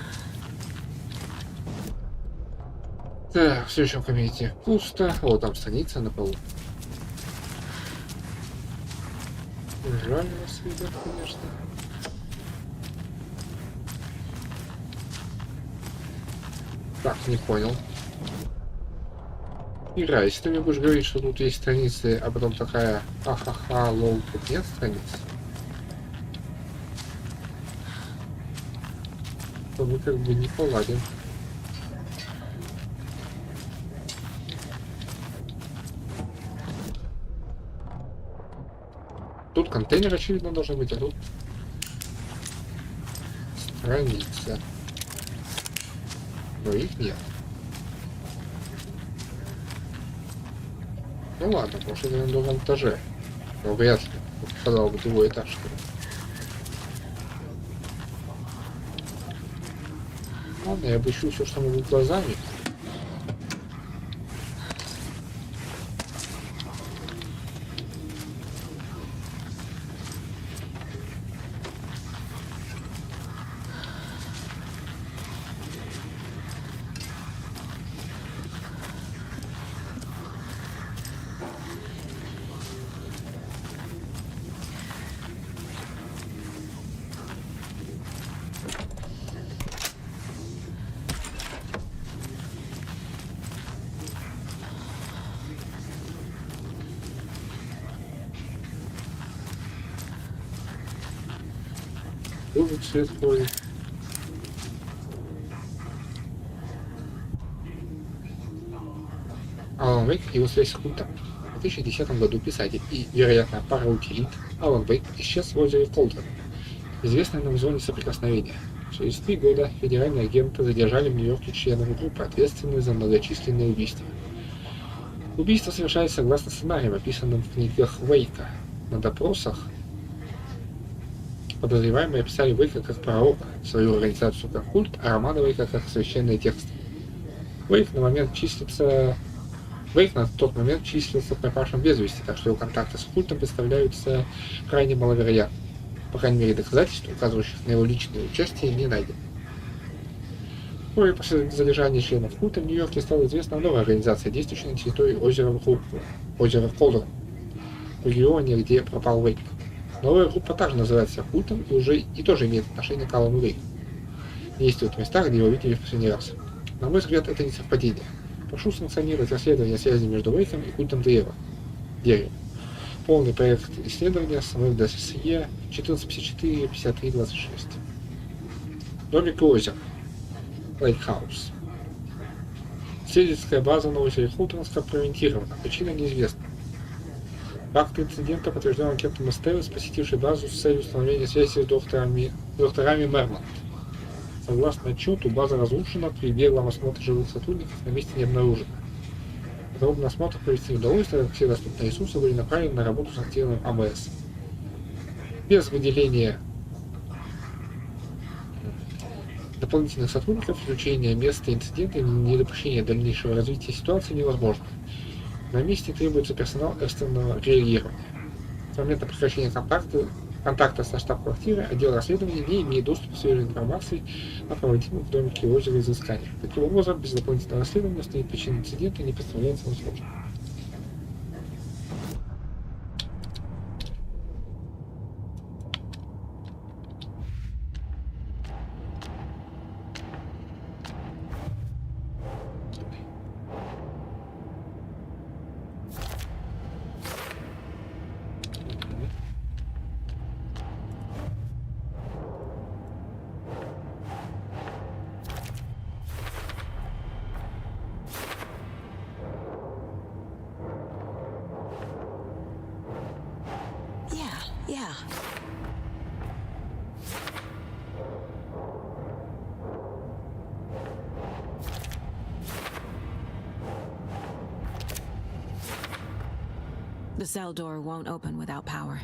Так, в следующем кабинете пусто. Вот там страница на полу. Жаль вас, ребят, конечно. Так, не понял. Игра, если ты мне будешь говорить, что тут есть страницы, а потом такая, ха-ха-ха, лол, тут нет страниц, то мы как бы не поладим. Тут контейнер, очевидно, должен быть, а тут страница. Но их нет. Ну ладно, потому что это на другом этаже. Но вряд ли. Сказал бы другой этаж, что ли. Ладно, я обыщу все, что могу глазами. Тут свет ходит. Алан Вейк и его связь с культом. В 2010 году писатель и, вероятно, параутилит Алан Вейк исчез в озере Колдер, известной нам в зоне соприкосновения. Через 3 года федеральные агенты задержали в Нью-Йорке членов группы, ответственные за многочисленные убийства. Убийства совершались согласно сценариям, описанным в книгах Вейка. На допросах подозреваемые описали Вейка как пророка, свою организацию как культ, а романы Вейка как священные тексты. Вейк на тот момент числился пропавшим без вести, так что его контакты с культом представляются крайне маловероятными. По крайней мере, доказательств, указывающих на его личное участие, не найдено. Вскоре после задержания членов культа в Нью-Йорке стала известна новая организация, действующая на территории озера Колдер, в регионе, где пропал Вейк. Новая группа также называется культом и тоже имеет отношение к Алану Вейку. Действует в местах, где его видели в последний раз. На мой взгляд, это не совпадение. Прошу санкционировать расследование связи между Вейком и культом Дерева. Полный проект исследования СМФ ДСЕ 1454-5326. Домик и озеро. Лайтхаус. Исследовательская база на озере Холтон скомпрометирована. Причина неизвестна. Факт инцидента подтвержден агентом СТС, посетивший базу с целью установления связи с докторами Мермонт. Согласно отчету, база разрушена, при беглом осмотре живых сотрудников на месте не обнаружено. Подробный осмотр провести не удалось, так как все доступные ресурсы были направлены на работу с активным АМС. Без выделения дополнительных сотрудников изучение места инцидента и недопущение дальнейшего развития ситуации невозможно. На месте требуется персонал экстренного реагирования. С момента прекращения контакта со штаб-квартирой отдел расследования не имеет доступа к свежей информации о проводимых в домике озера изысканиях. Таким образом, без дополнительного расследования установить причину инцидента не представляется возможным. Yeah. The cell door won't open without power.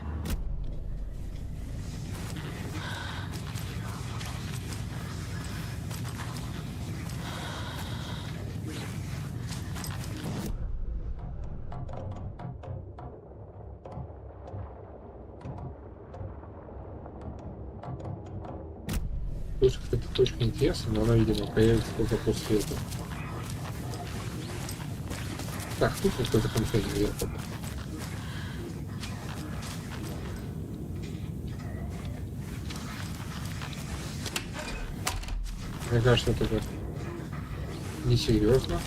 поисках этой точки интереса, но она, видимо, появится только после этого. Так, тут какой-то контейнер якобы. Мне кажется, это несерьезно.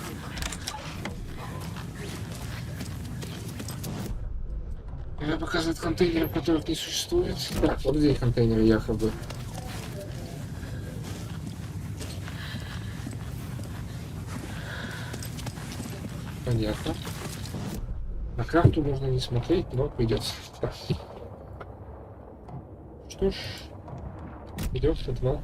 Я показывает контейнеры, которых не существует. Так, вот здесь контейнеры якобы. Понятно. На карту можно не смотреть, но придется. Что ж, идем в подвал.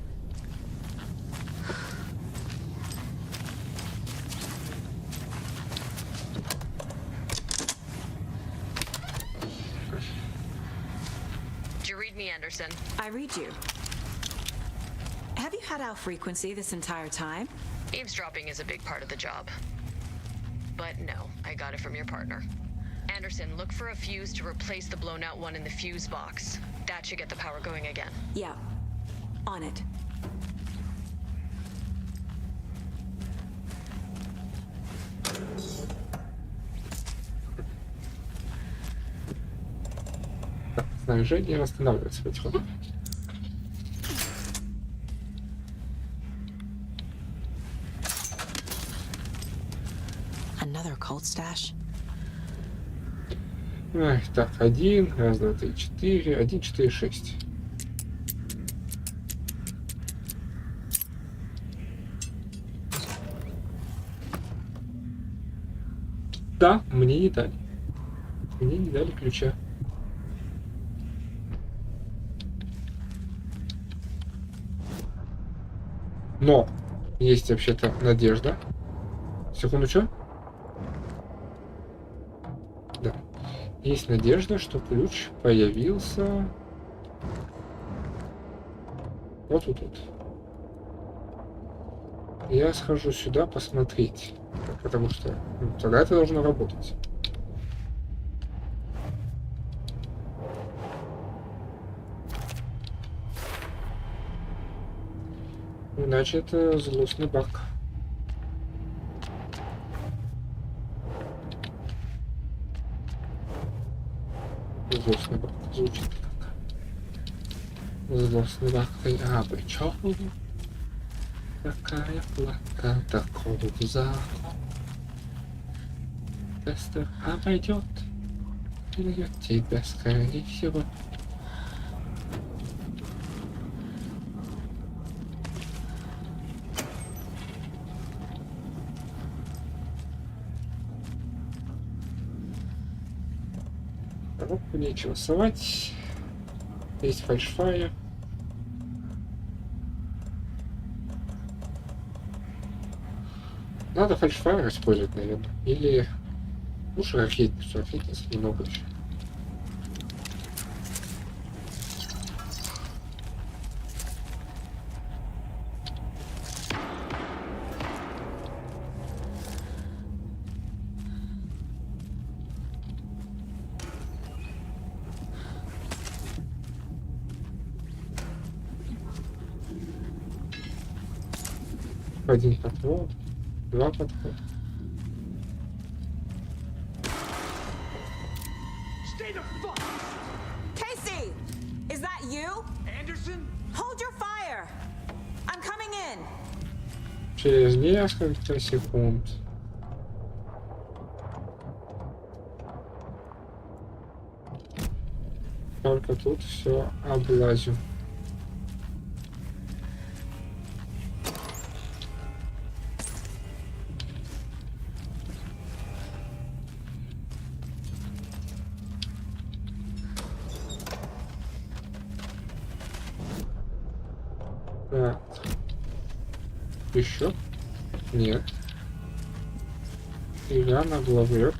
Anderson. I read you. Have you had our frequency this entire time? Eavesdropping is a big part of the job. But no, I got it from your partner. Anderson, look for a fuse to replace the blown out one in the fuse box. That should get the power going again. Yeah. On it. Снаряжение восстанавливается потихоньку. Another cold stash. Ай, так, 1, раз, два, три, 4, 1, 4, 6. Да, мне не дали. Мне не дали ключа. Но есть вообще-то надежда. Секунду, что? Да. Есть надежда, что ключ появился вот тут. Я схожу сюда посмотреть, потому что тогда это должно работать. Иначе это злостный баг. Злостный баг звучит как злостный баг. А причем такая плата, такого закон. Тестер обойдет, или тебя скорее всего. Коробку нечего совать. Есть фальшфайр. Надо фальшфайр использовать, наверное. Или лучше ракетницу. Ракетницы немного еще. Один подход, два подхода. Casey, is that you? Anderson? Hold your fire. I'm coming in. Через несколько секунд. Только тут все облазю. Так. Еще? Нет. Игра на главрет.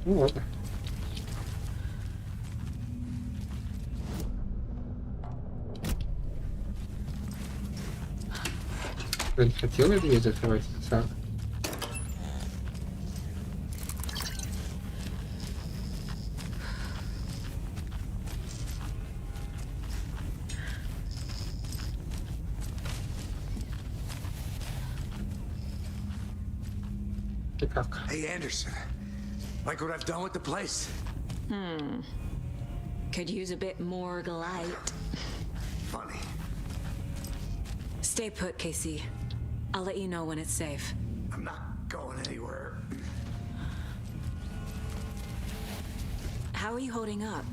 Ну ладно. Я не хотел я дверь закрывать. Так. Ты как? Hey, Anderson. Like what I've done with the place? Could use a bit more light. Funny. Stay put, Casey. I'll let you know when it's safe. I'm not going anywhere. How are you holding up?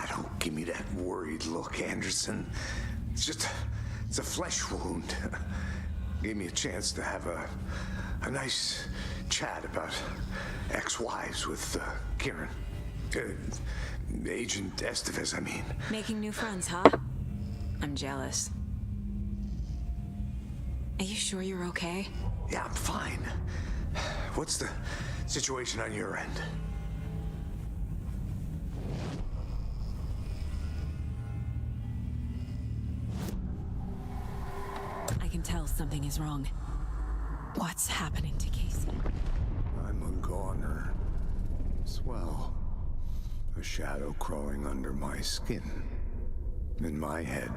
Don't give me that worried look, Anderson. It's a flesh wound. Gave me a chance to have a nice chat about ex-wives with Kieran. Agent Estevez, I mean. Making new friends, huh? I'm jealous. Are you sure you're okay? Yeah, I'm fine. What's the situation on your end? I can tell something is wrong. What's happening to Casey? I'm a goner. Swell. A shadow crawling under my skin. In my head.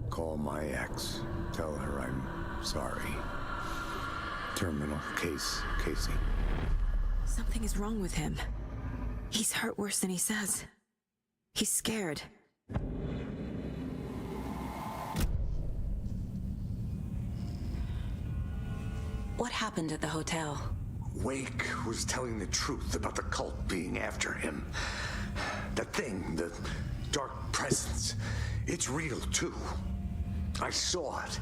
Call my ex. Tell her I'm sorry. Terminal case, Casey. Something is wrong with him. He's hurt worse than he says. He's scared. What happened at the hotel? Wake was telling the truth about the cult being after him. That thing, the dark presence, it's real too. I saw it.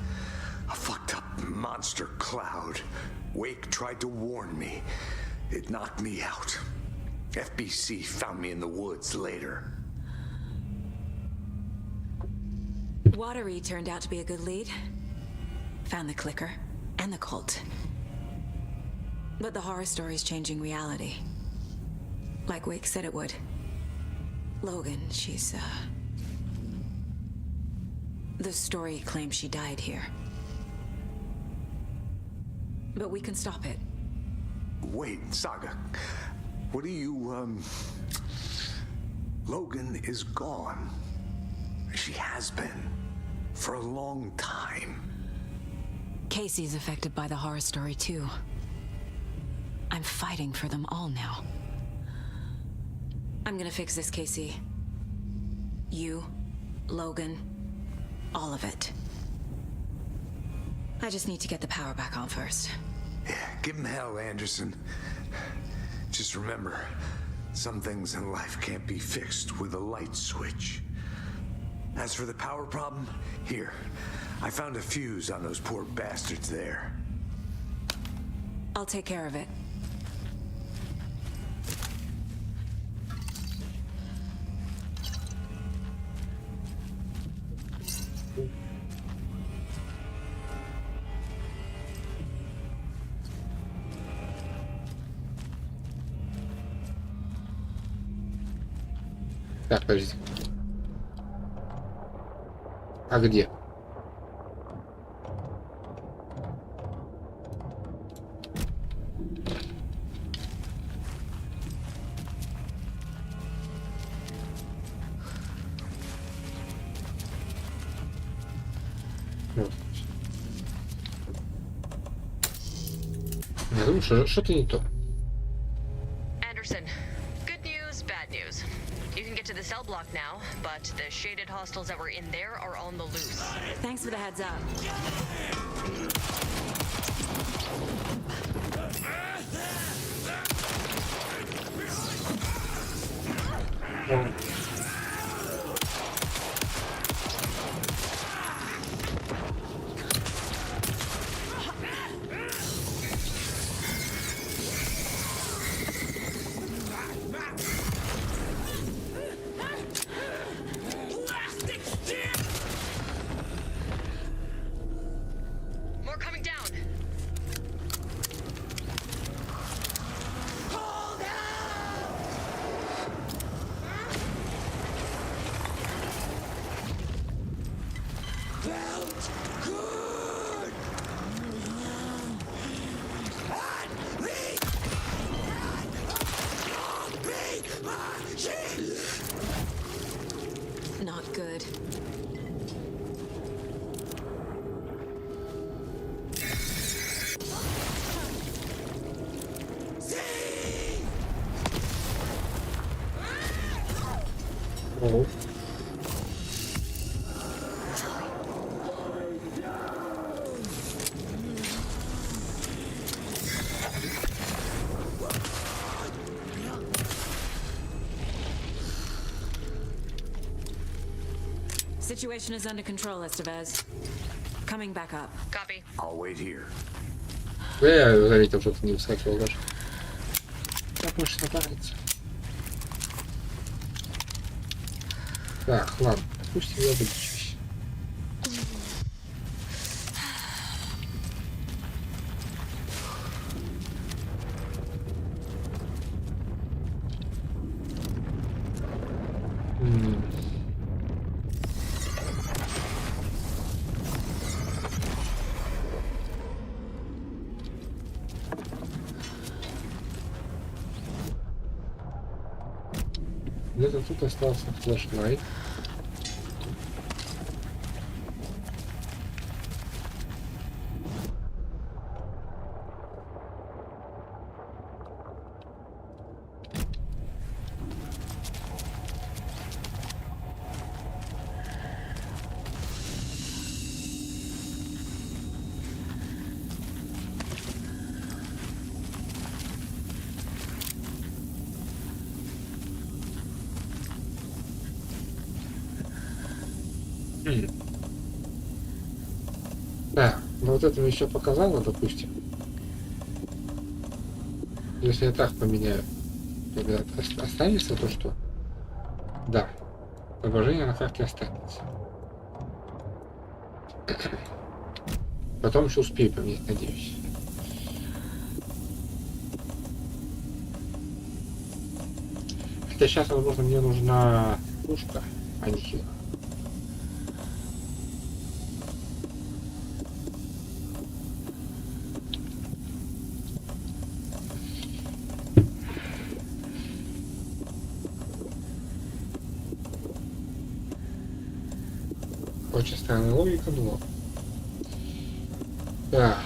A fucked up monster cloud. Wake tried to warn me. It knocked me out. FBC found me in the woods later. Watery turned out to be a good lead. Found the clicker and the cult. But the horror story's changing reality. Like Wake said it would. Logan, she's, the story claims she died here. But we can stop it. Wait, Saga. What do you, Logan is gone. She has been. For a long time. Casey's affected by the horror story, too. I'm fighting for them all now. I'm gonna fix this, Casey. You, Logan, all of it. I just need to get the power back on first. Yeah, give him hell, Anderson. Just remember, some things in life can't be fixed with a light switch. As for the power problem, here, I found a fuse on those poor bastards there. I'll take care of it. Так, подожди. А где? Я думаю, что-то не то. Anderson, good news, bad news. You can get to the cell block now, but the shaded hostiles that were in there are on the loose. Thanks for the heads up. More coming down. Situation is under control, Estevez. Coming back up. Copy. I'll wait here. Я заметил, что ты не выскакивал даже. Так можешь напариться. Так, ладно, пусть я вылечусь. Где-то тут остался флешлайт. Да, но вот это мне еще показало, допустим. Если я так поменяю, тогда останется то, что... Да, отображение на карте останется. Потом еще успею поменять, надеюсь. Хотя сейчас, возможно, мне нужна пушка, а не хил. Очень странная логика, но... Так.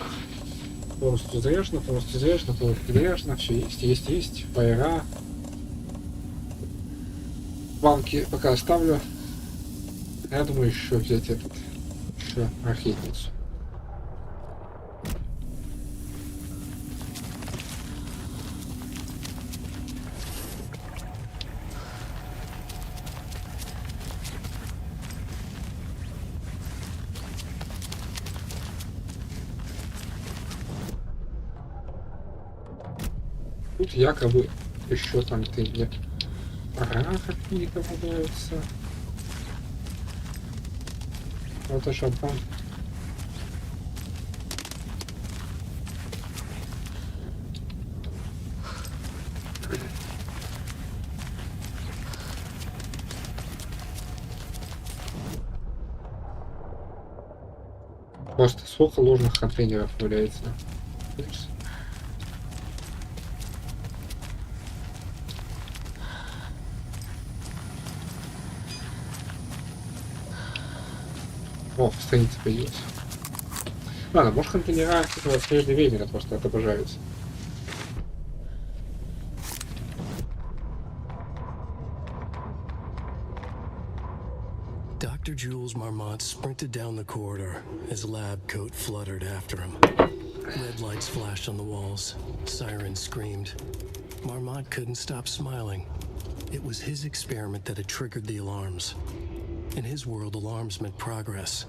Полностью заряжено, все есть. Фаера. Банки пока оставлю. Я думаю, еще взять еще ракетницу. Тут якобы еще там ты мне какие-то попадаются. Вот еще там. Просто сколько ложных контейнеров является. О, страница появилась. Ладно, может контейнера прежде времени просто отображаются. Dr. Jules Marmont sprinted down the corridor. His lab coat fluttered after him. Red lights flashed on the walls. Sirens screamed. Marmont couldn't stop smiling. It was his experiment that had triggered the alarms. In his world, alarms meant progress.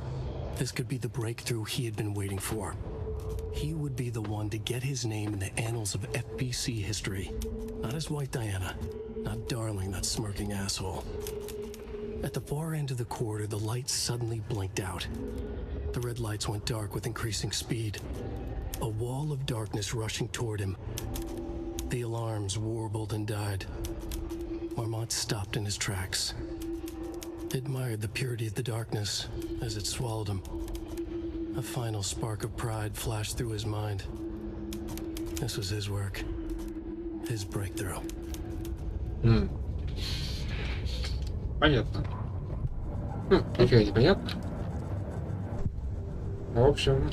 This could be the breakthrough he had been waiting for. He would be the one to get his name in the annals of FBC history. Not as White Diana, not Darling, that smirking asshole. At the far end of the corridor, the lights suddenly blinked out. The red lights went dark with increasing speed. A wall of darkness rushing toward him. The alarms warbled and died. Marmont stopped in his tracks. Admired the purity of the darkness as it swallowed him. A final spark of pride flashed through his mind. This was his work. His breakthrough. Понятно. Нифига не понятно. В общем,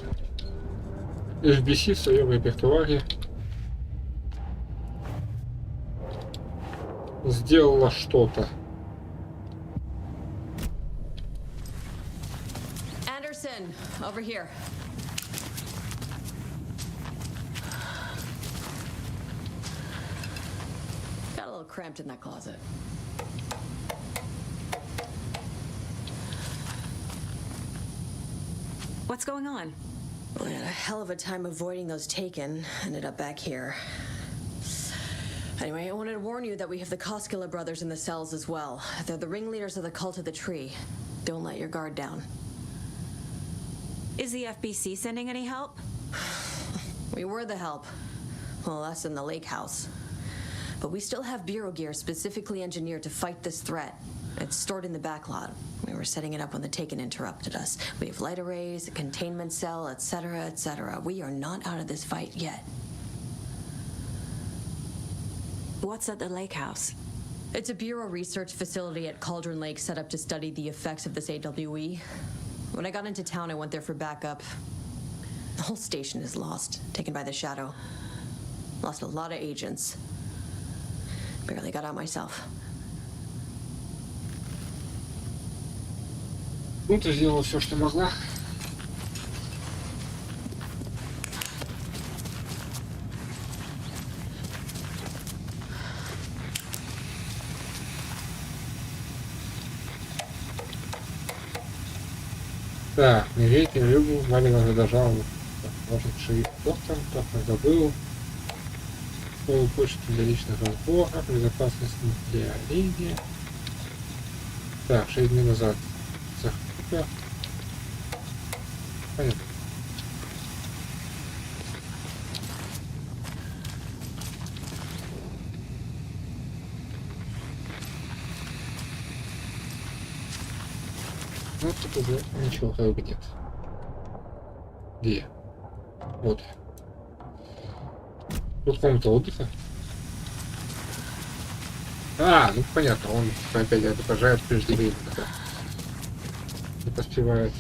FBC в своем репертуаре сделала что-то. Anderson, over here. Got a little cramped in that closet. What's going on? We had a hell of a time avoiding those taken. Ended up back here. Anyway, I wanted to warn you that we have the Koskela brothers in the cells as well. They're the ringleaders of the cult of the tree. Don't let your guard down. Is the FBC sending any help? We were the help. Well, us in the lake house. But we still have Bureau gear specifically engineered to fight this threat. It's stored in the backlot. We were setting it up when the Taken interrupted us. We have light arrays, a containment cell, etc., etc. We are not out of this fight yet. What's at the lake house? It's a Bureau research facility at Cauldron Lake set up to study the effects of this AWE. When I got into town, I went there for backup. The whole station is lost, taken by the Shadow. Lost a lot of agents. Barely got out myself. Ну, ты сделала все, что могла. Так, не верьте в рыбу, Малина задержал. Может, шериф доктор, как я забыл. Свою почту для личных разборов, безопасность для линии. Так, 6 дней назад. Захопа. Понятно. Ну, тут уже ничего хорошего нет. Где? Вот. Тут комната отдыха. А, ну понятно, он опять отображает преждевременно. Не поспевает.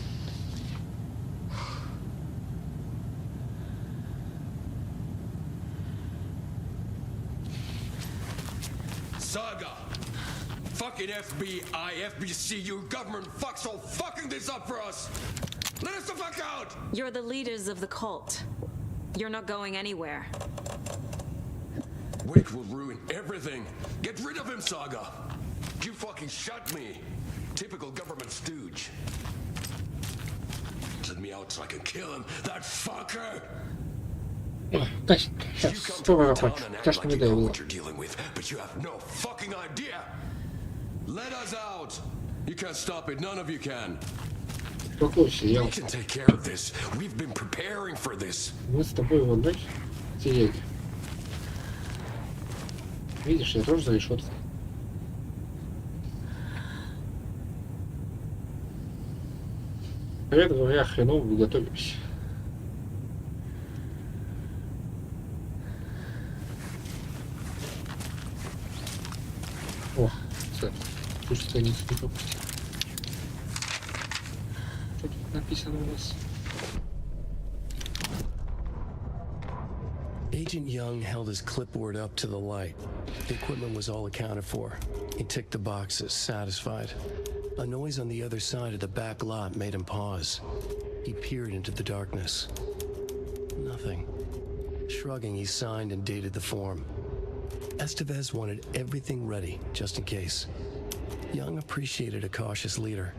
Saga! Fucking FBI, FBC, you government fucks all fucking this up for us! Let us the fuck out! You're the leaders of the cult. You're not going anywhere. Wick will ruin everything. Get rid of him, Saga! You fucking shut me! Typical government stooge. Let me out so I can kill him, that fucker! You come to my town and act like you know what you're dealing with, but you have no fucking idea! Let us out! You can't stop it, none of you can. We can take care of this. We've been preparing for this. Мы с тобой вот дочь телеги. Видишь, я тоже за решеткой. Привет, говоря, хреново вы готовились. О, кстати, тут страницу не пропустил. Что тут написано у нас? Agent Young held his clipboard up to the light. The equipment was all accounted for. He ticked the boxes, satisfied. A noise on the other side of the back lot made him pause. He peered into the darkness. Nothing. Shrugging, he signed and dated the form. Estevez wanted everything ready, just in case. Young appreciated a cautious leader.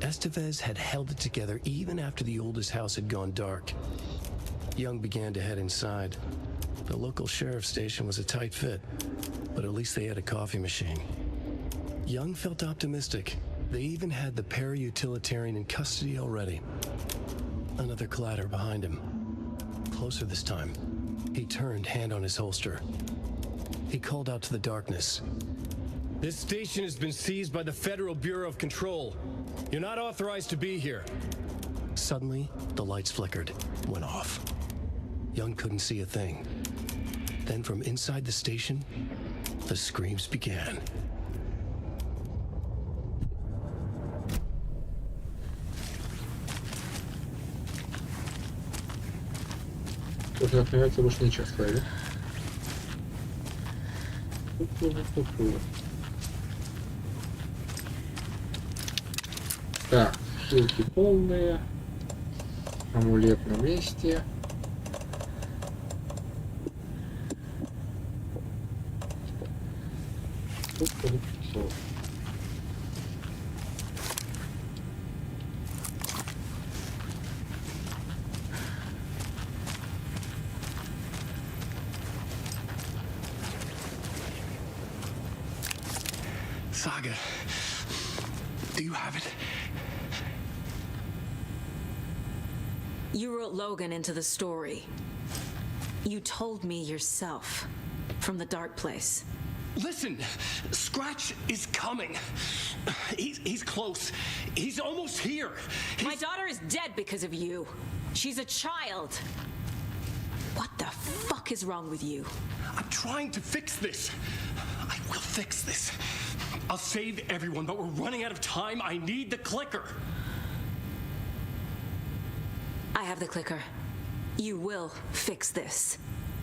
Estevez had held it together even after the oldest house had gone dark. Young began to head inside. The local sheriff's station was a tight fit, but at least they had a coffee machine. Young felt optimistic. They even had the para-utilitarian in custody already. Another clatter behind him. Closer this time. He turned, hand on his holster. He called out to the darkness. This station has been seized by the Federal Bureau of Control. You're not authorized to be here. Suddenly, the lights flickered, went off. Young couldn't see a thing. Then from inside the station, the screams began. Тут, например, больше ничего сказали. Так, ссылки полные. Амулет на месте. Saga, do you have it? You wrote Logan into the story. You told me yourself from the dark place. Listen, Scratch is coming. He's close. He's almost here. My daughter is dead because of you. She's a child. What the fuck is wrong with you? I'm trying to fix this. I will fix this. I'll save everyone, but we're running out of time. I need the clicker. I have the clicker. You will fix this.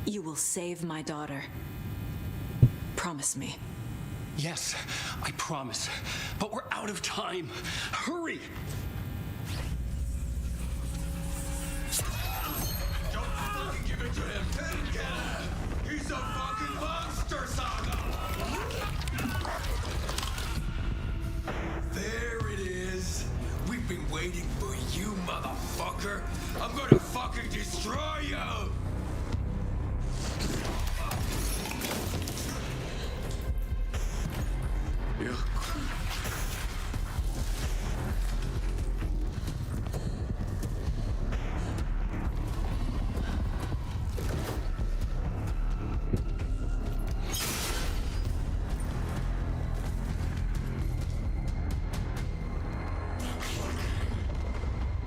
You will save my daughter. Promise me. Yes, I promise. But we're out of time. Hurry! Don't fucking give it to him! Get him! He's a fucking monster, Saga! There it is! We've been waiting for you, motherfucker! I'm gonna fucking destroy you! Yeah.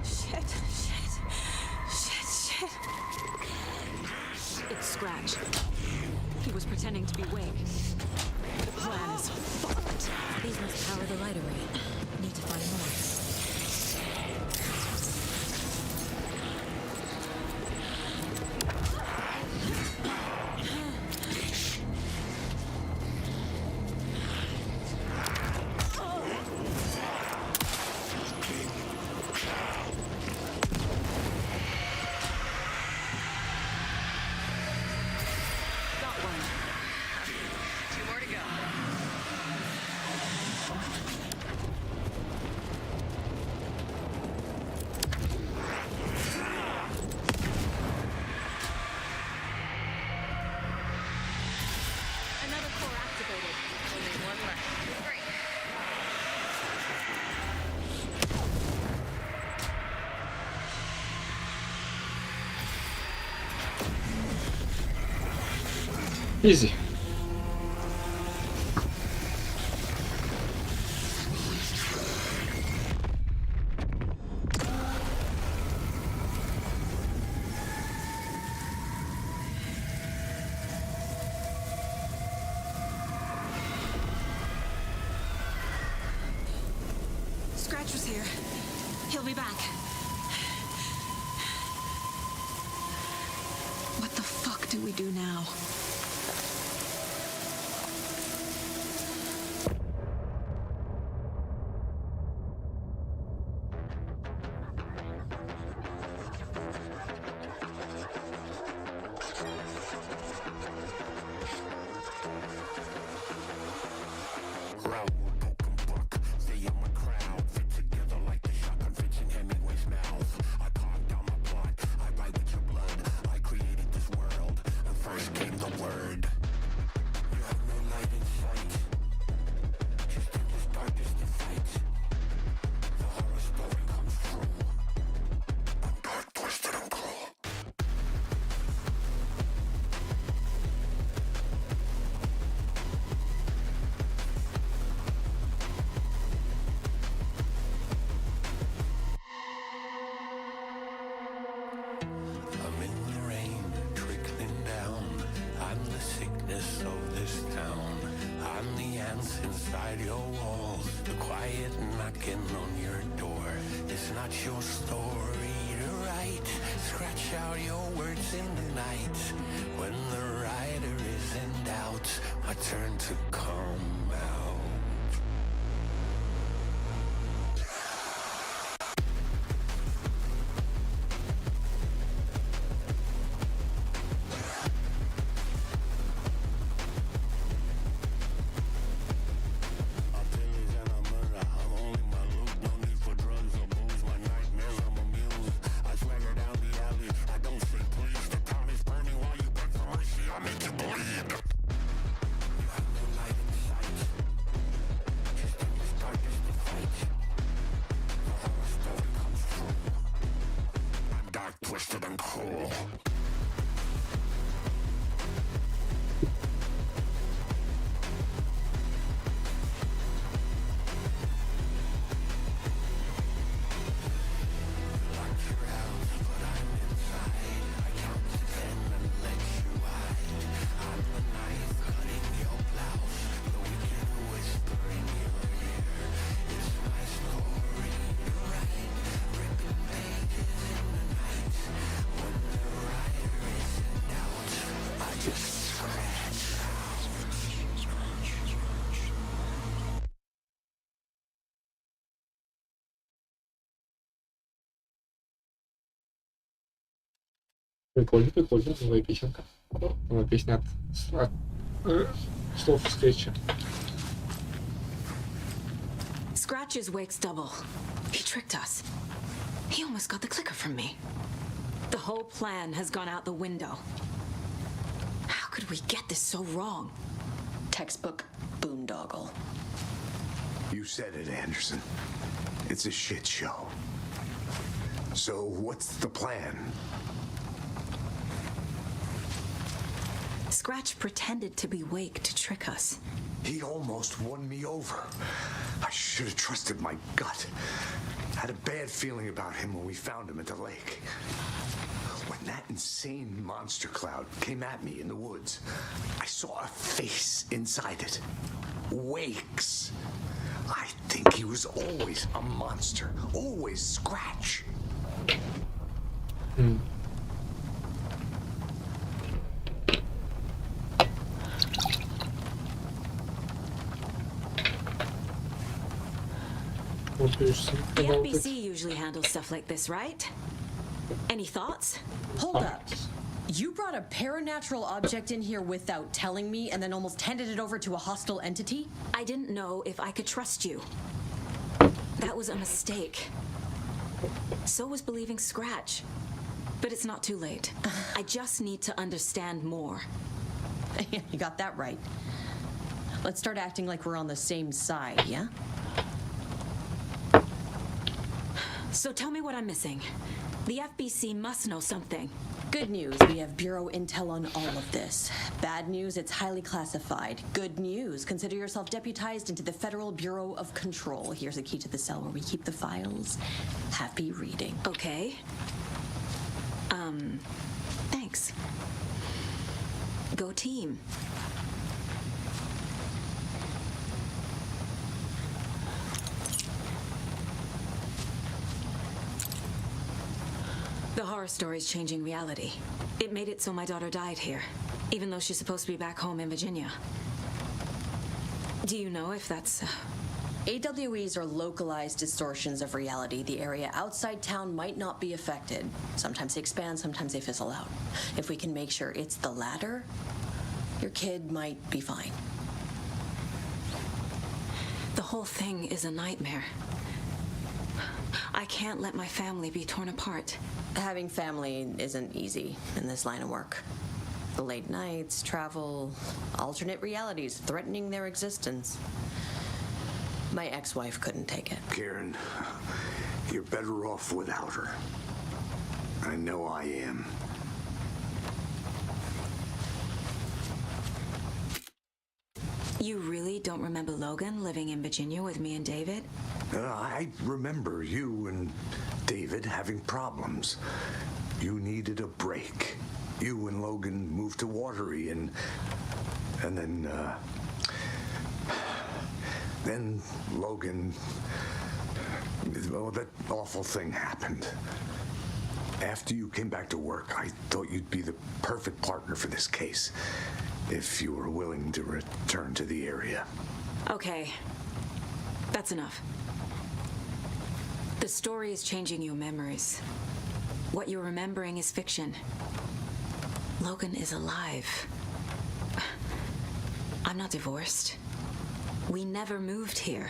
Shit. It's Scratch. He was pretending to be Wing. The plan is fucked. These must power the light array. Need to find more. Изи. Scratch was here. He'll be back. What the fuck do we do now? Inside your walls, the quiet knocking on your door. It's not your story to write. Scratch out your words in the night. When the writer is in doubt, my turn to come out. twisted and cruel. Прикольно, прикольно. Новая песенка. Новая песня от слов встречи. Scratch's wake's double. He tricked us. He almost got the clicker from me. The whole plan has gone out the window. How could we get this so wrong? Textbook boondoggle. You said it, Anderson. It's a shit show. So what's the plan? Scratch pretended to be Wake to trick us. He almost won me over. I should have trusted my gut. I had a bad feeling about him when we found him at the lake. When that insane monster cloud came at me in the woods, I saw a face inside it. Wake's. I think he was always a monster. Always Scratch. The FBC usually handles stuff like this, right? Any thoughts? Hold up. You brought a paranatural object in here without telling me and then almost handed it over to a hostile entity? I didn't know if I could trust you. That was a mistake. So was believing Scratch. But it's not too late. I just need to understand more. You got that right. Let's start acting like we're on the same side, yeah? So tell me what I'm missing. The FBC must know something. Good news, we have Bureau intel on all of this. Bad news, it's highly classified. Good news, consider yourself deputized into the Federal Bureau of Control. Here's a key to the cell where we keep the files. Happy reading. Okay. Thanks. Go team. The horror story's changing reality. It made it so my daughter died here, even though she's supposed to be back home in Virginia. Do you know if that's... AWEs are localized distortions of reality. The area outside town might not be affected. Sometimes they expand, sometimes they fizzle out. If we can make sure it's the latter, your kid might be fine. The whole thing is a nightmare. I can't let my family be torn apart. Having family isn't easy in this line of work. The late nights, travel, alternate realities threatening their existence. My ex-wife couldn't take it. Karen, you're better off without her. I know I am. You really don't remember Logan living in Virginia with me and David? I remember you and David having problems. You needed a break. You and Logan moved to Watery and then Logan, well, that awful thing happened. After you came back to work, I thought you'd be the perfect partner for this case, if you were willing to return to the area. Okay, that's enough. The story is changing your memories. What you're remembering is fiction. Logan is alive. I'm not divorced. We never moved here.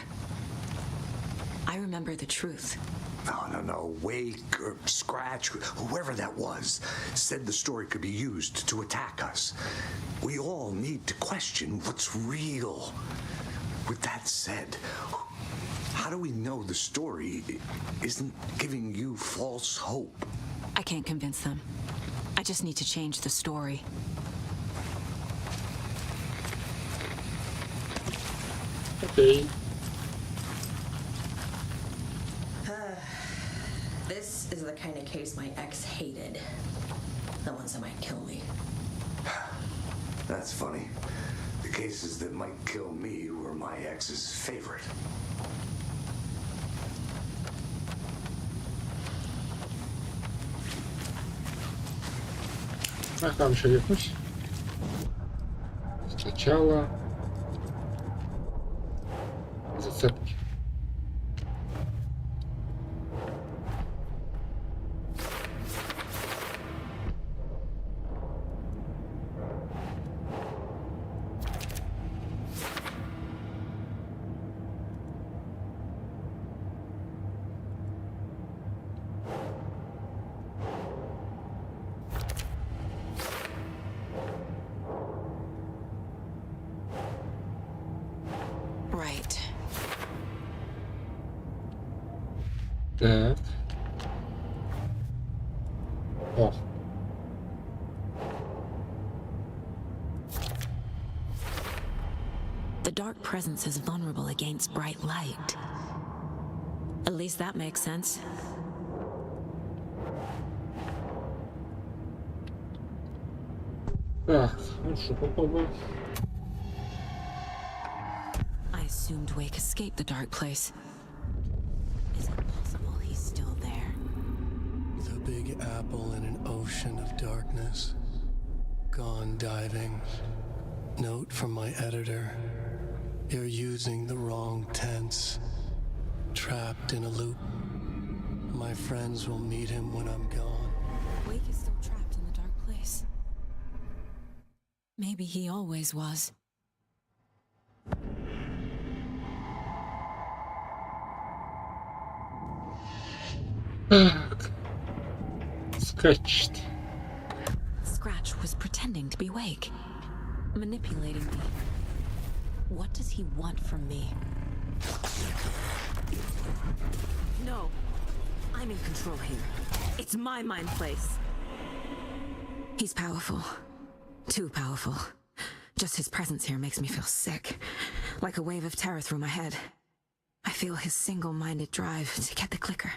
I remember the truth. No. Wake or Scratch, whoever that was, said the story could be used to attack us. We all need to question what's real. With that said, how do we know the story isn't giving you false hope? I can't convince them. I just need to change the story. Okay. This is the kind of case my ex hated. The ones that might kill me. That's funny. The cases that might kill me were my ex's favorite. А там еще вернусь. Сначала зацепки. Right. Так. О. The dark presence is vulnerable against bright light. At least that makes sense. Так, ну что, попробуем. I assumed Wake escaped the dark place. Is it possible he's still there? The Big Apple in an ocean of darkness. Gone diving. Note from my editor. You're using the wrong tense. Trapped in a loop. My friends will meet him when I'm gone. Wake is still trapped in the dark place. Maybe he always was. Так. Скачет. Scratch was pretending to be Wake, manipulating me. What does he want from me? No, I'm in control here. It's my mind place. He's powerful. Too powerful. Just his presence here makes me feel sick. Like a wave of terror through my head. I feel his single-minded drive to get the clicker.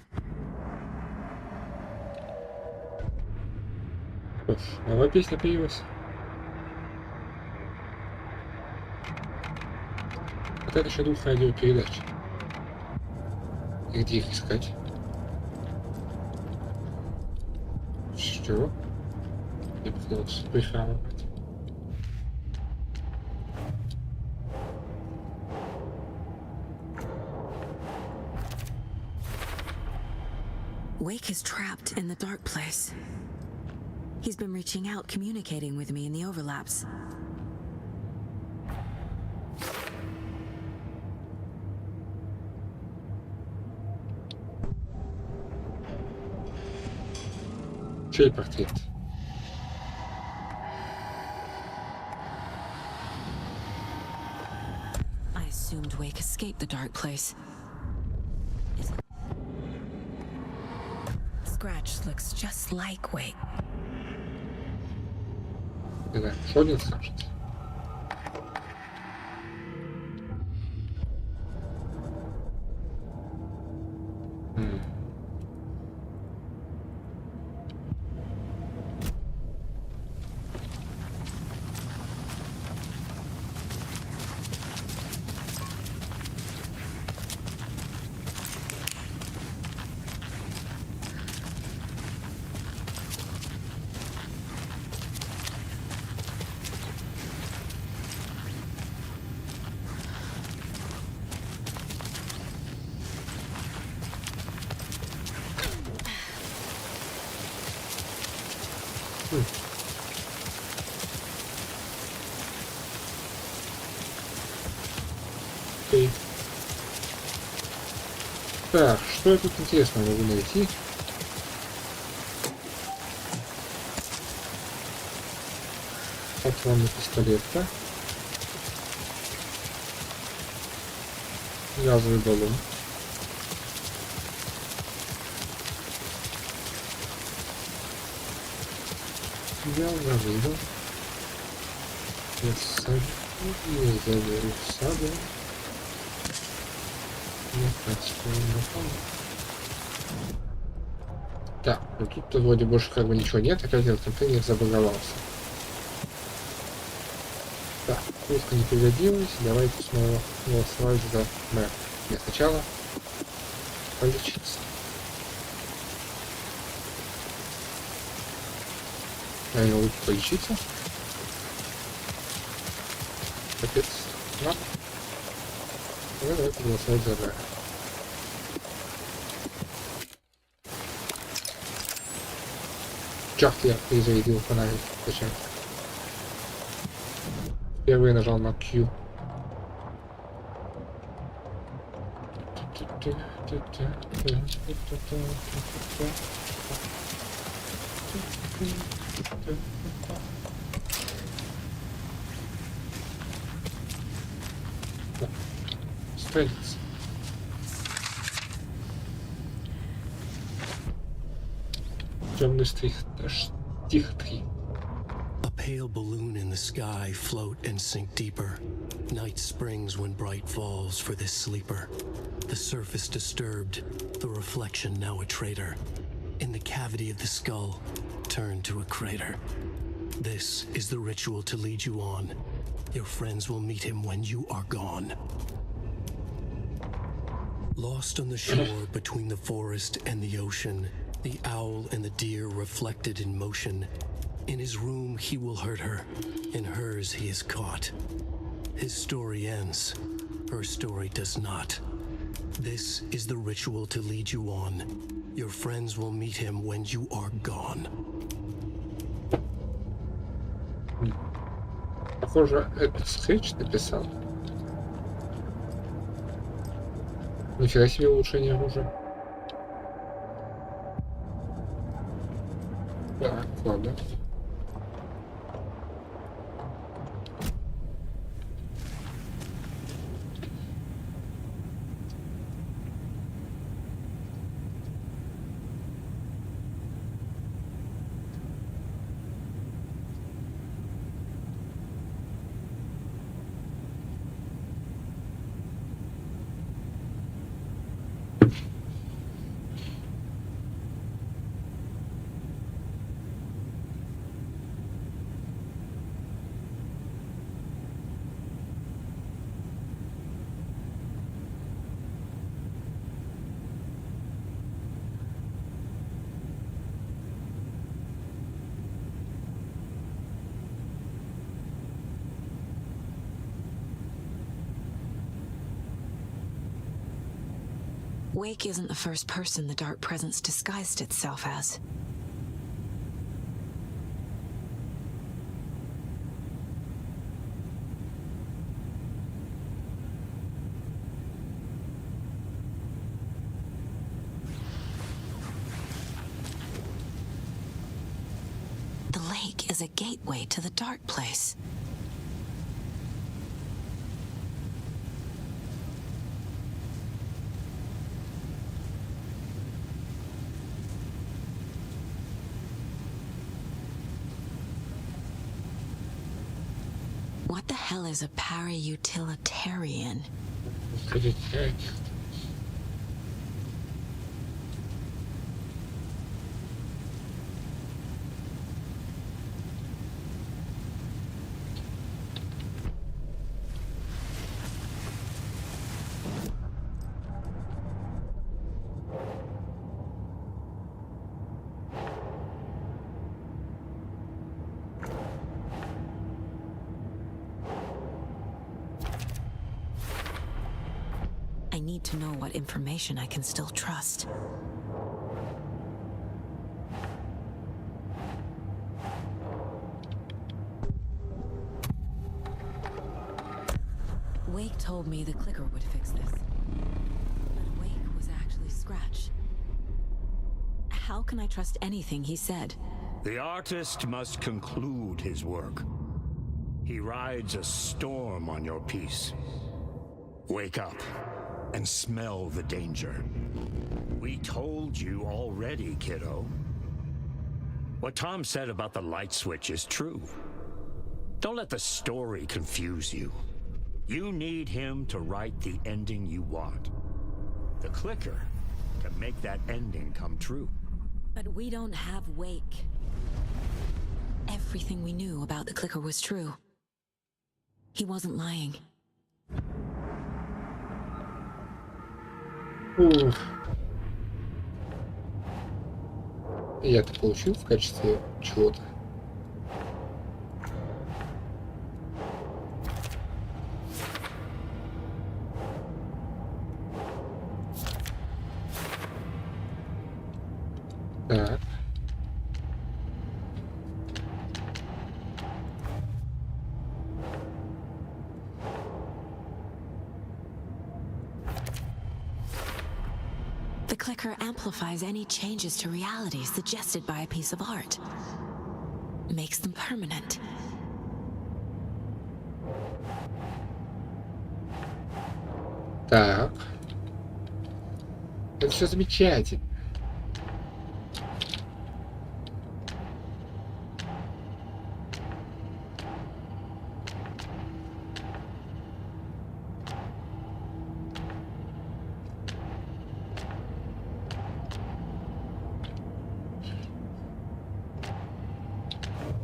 Новая песня появилась. Вот это еще двух радиопередач. И где их искать? Что? Я пытался прихрамывать. Wake is trapped in the dark place. He's been reaching out, communicating with me in the overlaps. Чей портрет? I assumed Wake escaped the dark place. Is it? Scratch looks just like Wake. Не знаю, что один скажет. Окей. Так, что я тут интересного могу найти? Патронный пистолет, да? Газовый баллон. Я уже выйду. Я сажу и заберу в саду. Так, ну тут-то вроде больше как бы ничего нет, опять этот контейнер забаговался. Так, куртка не пригодилась, давайте снова голосовать за мэра. Нет, сначала полечиться. Я не могу полечиться. Капец. Ну. Давайте голосовать за мэра. Черт, я перезарядил фонарик. Зачем? Первый нажал на Q. Страница. Темный штрих 3. A pale balloon in the sky, float and sink deeper. Night springs when bright falls for this sleeper. The surface disturbed, the reflection now a traitor. In the cavity of the skull, turned to a crater. This is the ritual to lead you on. Your friends will meet him when you are gone. Lost on the shore between the forest and the ocean, the owl and the deer reflected in motion. In his room he will hurt her, in hers he is caught. His story ends, her story does not. This is the ritual to lead you on. Your friends will meet him when you are gone. Похоже, этот скетч написал. Нифига себе улучшение оружия. Так, ладно. Wake isn't the first person the dark presence disguised itself as. The lake is a gateway to the dark place. What the hell is a para-utilitarian? I need to know what information I can still trust. Wake told me the clicker would fix this. But Wake was actually Scratch. How can I trust anything he said? The artist must conclude his work. He rides a storm on your piece. Wake up and smell the danger. We told you already, kiddo. What Tom said about the light switch is true. Don't let the story confuse you. You need him to write the ending you want. The clicker can make that ending come true. But we don't have Wake. Everything we knew about the clicker was true. He wasn't lying. Ух. Я-то получил в качестве чего-то. Так. The clicker amplifies any changes to reality suggested by a piece of art. Makes them permanent. Так. Это все замечательно.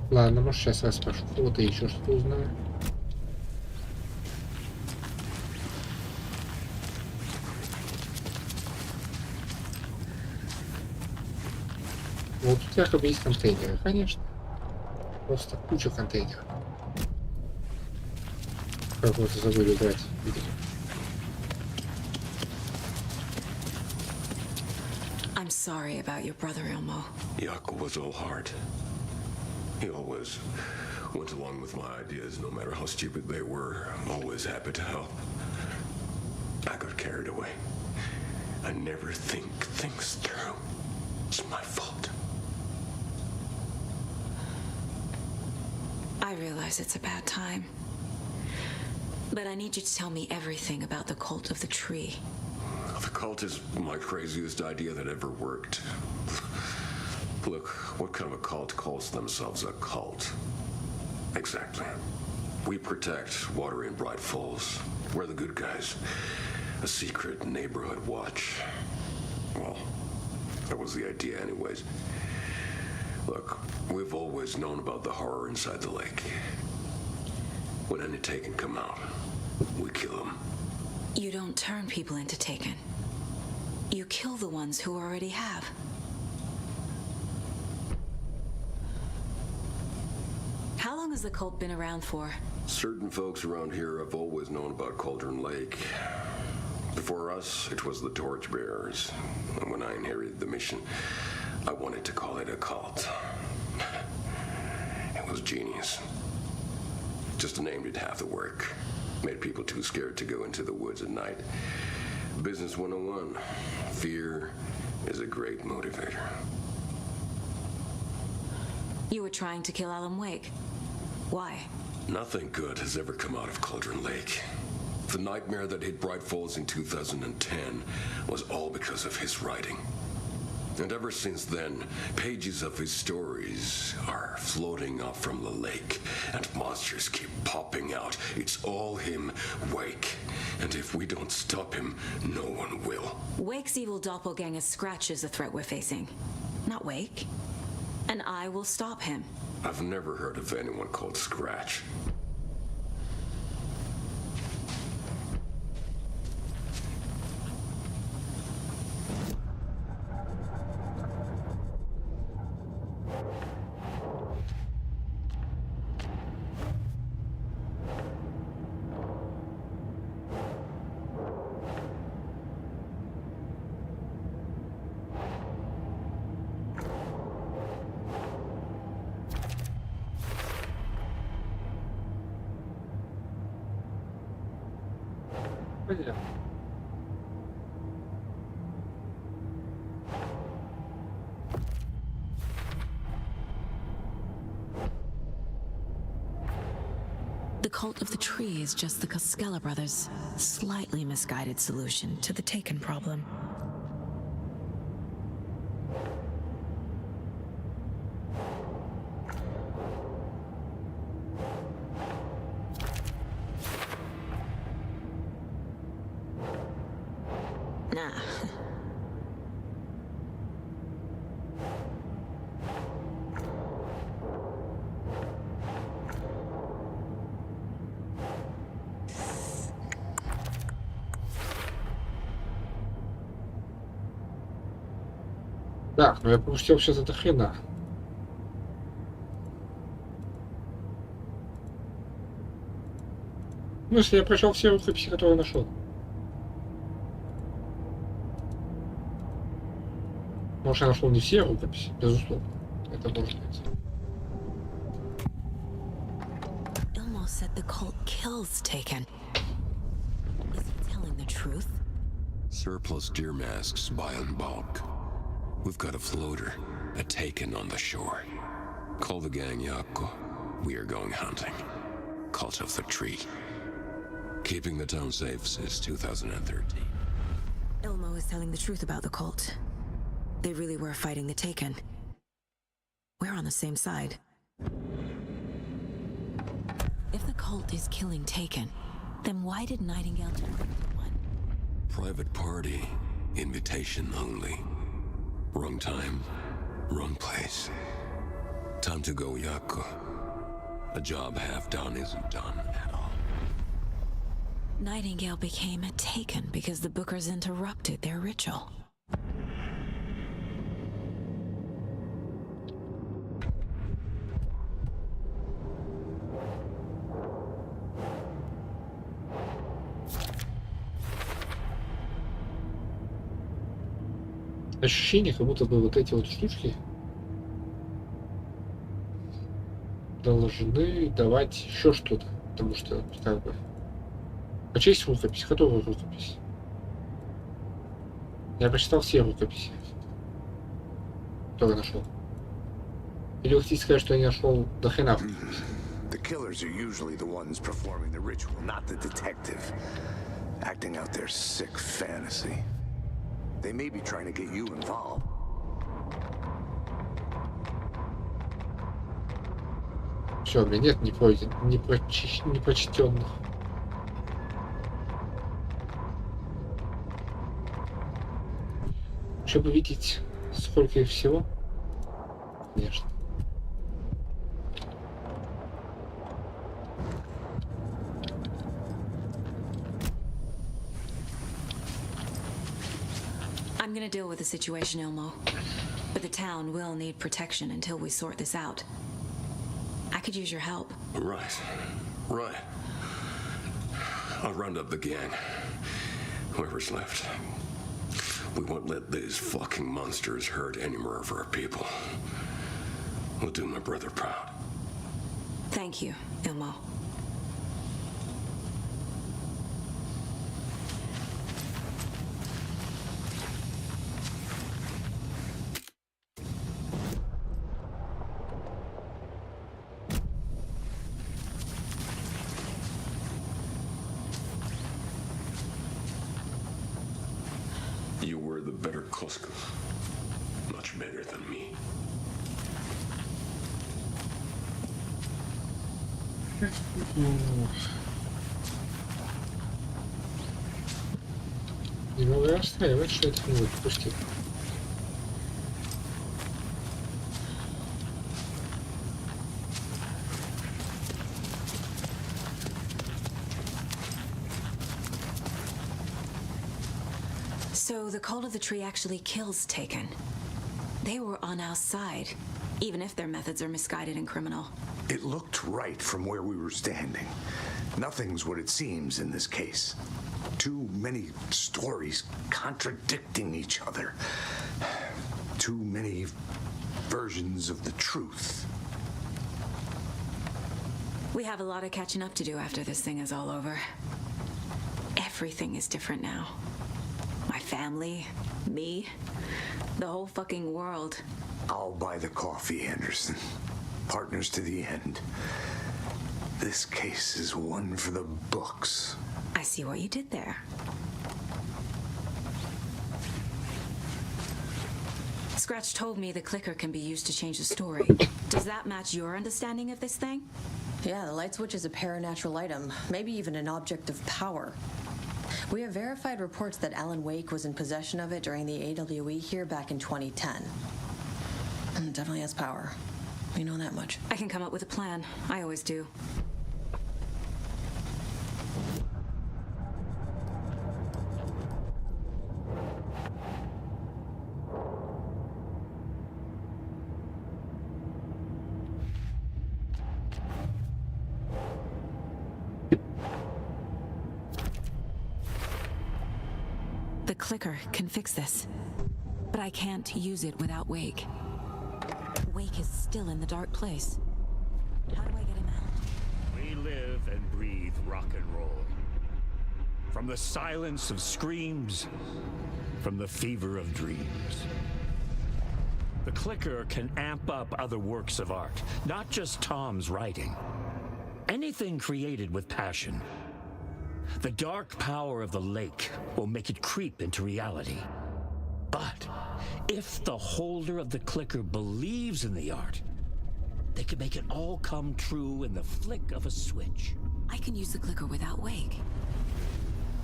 Ладно, может сейчас я спрошу кого-то еще что-то узнаю. Вот тут якобы есть контейнеры, конечно. Просто куча контейнеров. Как-то забыли убрать, видимо. I'm sorry about your brother, Elmo. Yaakov was all heart. He always went along with my ideas, no matter how stupid they were. Always happy to help. I got carried away. I never think things through. It's my fault. I realize it's a bad time. But I need you to tell me everything about the cult of the tree. The cult is my craziest idea that ever worked. Look, what kind of a cult calls themselves a cult? Exactly. We protect water in Bright Falls. We're the good guys. A secret neighborhood watch. Well, that was the idea anyways. Look, we've always known about the horror inside the lake. When any Taken come out, we kill them. You don't turn people into Taken. You kill the ones who already have. How long has the cult been around for? Certain folks around here have always known about Cauldron Lake. Before us, it was the Torchbearers. And when I inherited the mission, I wanted to call it a cult. It was genius. Just a name did half the work. Made people too scared to go into the woods at night. Business 101. Fear is a great motivator. You were trying to kill Alan Wake. Why? Nothing good has ever come out of Cauldron Lake. The nightmare that hit Bright Falls in 2010 was all because of his writing. And ever since then, pages of his stories are floating up from the lake, and monsters keep popping out. It's all him, Wake. And if we don't stop him, no one will. Wake's evil doppelganger Scratch is the threat we're facing, not Wake. And I will stop him. I've never heard of anyone called Scratch. Понятно. The cult of the tree is just the Koskela brothers' slightly misguided solution to the Taken problem. Nah. Так, ну я пропустил сейчас это хрена. Ну, если я прочел все рукописи, которые нашел. Может, я нашел не все рукописи, безусловно. Это может быть. Elmo said the cult kills Taken. Is he telling the truth? Surplus deer masks buy in bulk. We've got a floater, a Taken on the shore. Call the gang Yako. We are going hunting. Cult of the Tree. Keeping the town safe since 2013. Elmo is telling the truth about the cult. They really were fighting the Taken. We're on the same side. If the cult is killing Taken, then why did Nightingale turn one? Private party. Invitation only. Wrong time. Wrong place. Time to go, Yako. A job half done isn't done at all. Nightingale became a Taken because the Bookers interrupted their ritual. Ощущение, как будто бы вот эти вот штучки должны давать еще что-то, потому что как бы почесть рукопись, которую рукопись? Я прочитал все рукописи, которые нашел. Или вы хотите сказать, что я не нашел до хрена рукописи? The killers are usually the ones performing the ritual, not the detective, acting out their sick fantasy. They may be trying to get you involved. Все, у меня нет непрочтенных. Чтобы видеть, сколько их всего, конечно. I'm gonna deal with the situation, Elmo. But the town will need protection until we sort this out. I could use your help. Right. I'll round up the gang. Whoever's left. We won't let these fucking monsters hurt any more of our people. We'll do my brother proud. Thank you, Elmo. You were the better Cusco. Much better than me. Не могу расстраивать, что это не выпустил. So the Cult of the Tree actually kills Taken. They were on our side, even if their methods are misguided and criminal. It looked right from where we were standing. Nothing's what it seems in this case. Too many stories contradicting each other. Too many versions of the truth. We have a lot of catching up to do after this thing is all over. Everything is different now. My family, me, the whole fucking world. I'll buy the coffee, Anderson. Partners to the end. This case is one for the books. I see what you did there. Scratch told me the clicker can be used to change the story. Does that match your understanding of this thing? Yeah, the light switch is a paranatural item, maybe even an object of power. We have verified reports that Alan Wake was in possession of it during the AWE here back in 2010. Definitely has power. We know that much. I can come up with a plan. I always do. The clicker can fix this, but I can't use it without Wake. Wake is still in the dark place. How do I get him out? We live and breathe rock and roll. From the silence of screams, from the fever of dreams. The clicker can amp up other works of art, not just Tom's writing. Anything created with passion. The dark power of the lake will make it creep into reality. But if the holder of the clicker believes in the art, they can make it all come true in the flick of a switch. I can use the clicker without Wake.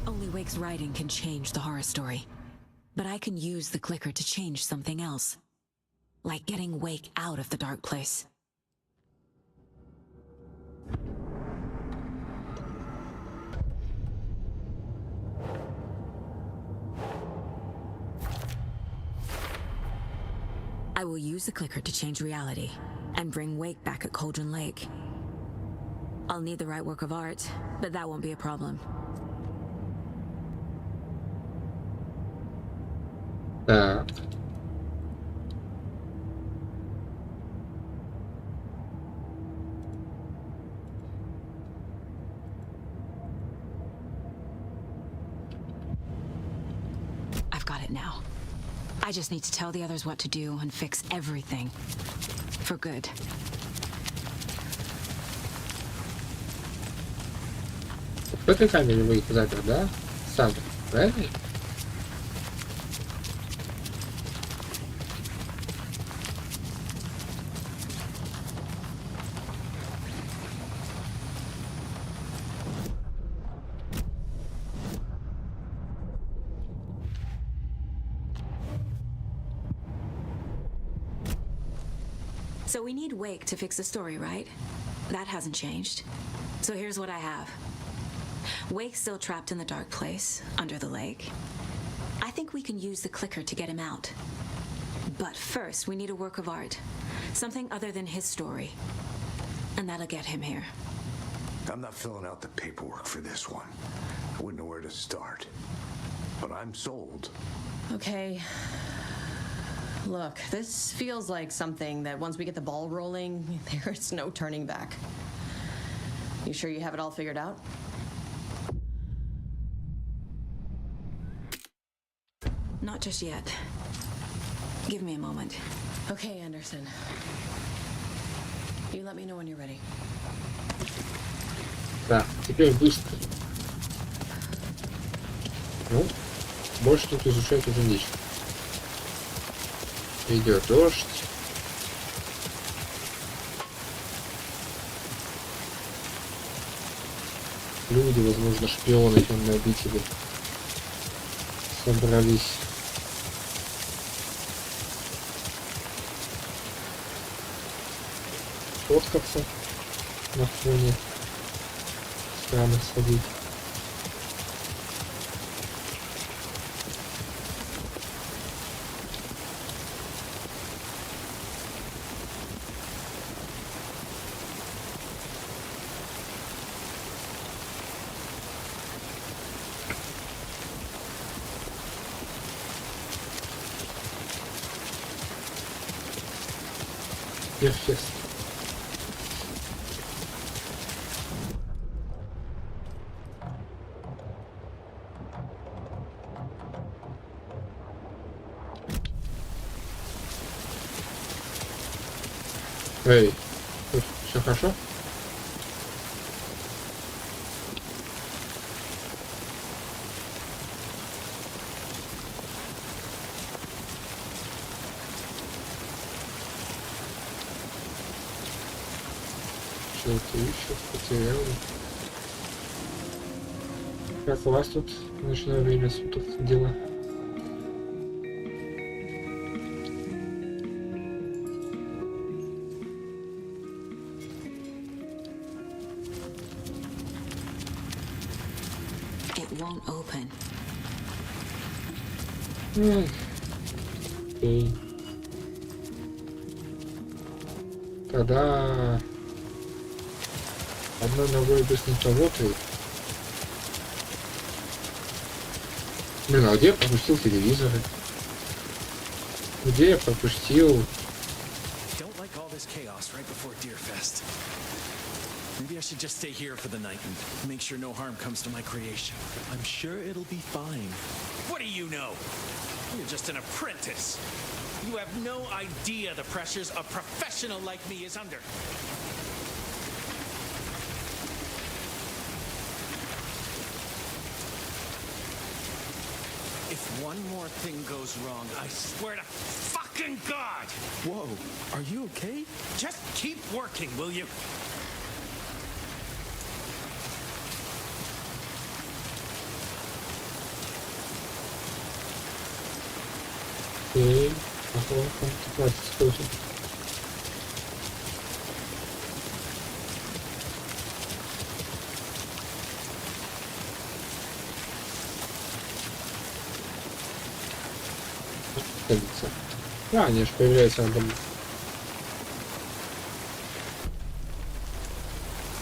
Only Wake's writing can change the horror story. But I can use the clicker to change something else. Like getting Wake out of the dark place. I will use the clicker to change reality and bring Wake back at Cauldron Lake. I'll need the right work of art, but that won't be a problem. I've got it now. I just need to tell the others what to do and fix everything. For good. В этой камере вы их запер, да? Сам, правильно? So we need Wake to fix the story, right? That hasn't changed. So here's what I have. Wake's still trapped in the dark place, under the lake. I think we can use the clicker to get him out. But first, we need a work of art. Something other than his story. And that'll get him here. I'm not filling out the paperwork for this one. I wouldn't know where to start. But I'm sold. Okay. Look, this feels like something that once we get the ball rolling, there's no turning back. You sure you have it all figured out? Not just yet. Give me a moment. Okay, Anderson. You let me know when you're ready. Так, теперь быстро. Ну, больше тут изучать уже нечего. Идет дождь. Люди, возможно, шпионы, темные обители собрались. Фоткаться на фоне странных событий. Перфект. Эй, тут все хорошо? Что-то ищут, потеряли. Как у вас тут в ночное время суток дела? It won't open. Окей. Тогда одной ногой быстренько работает. Блин, а где я пропустил телевизоры? Где я пропустил... Don't like all this chaos right before Deerfest. Maybe I should just stay here for the night and make sure no harm comes to my creation. I'm sure it'll be fine. What do you know? You're just an apprentice. You have no idea the pressures a professional like me is under. If one more thing goes wrong, I swear to fucking God! Whoa, are you okay? Just keep working, will you? Окей. Ага, хватит сколько. А, они же появляются на дому.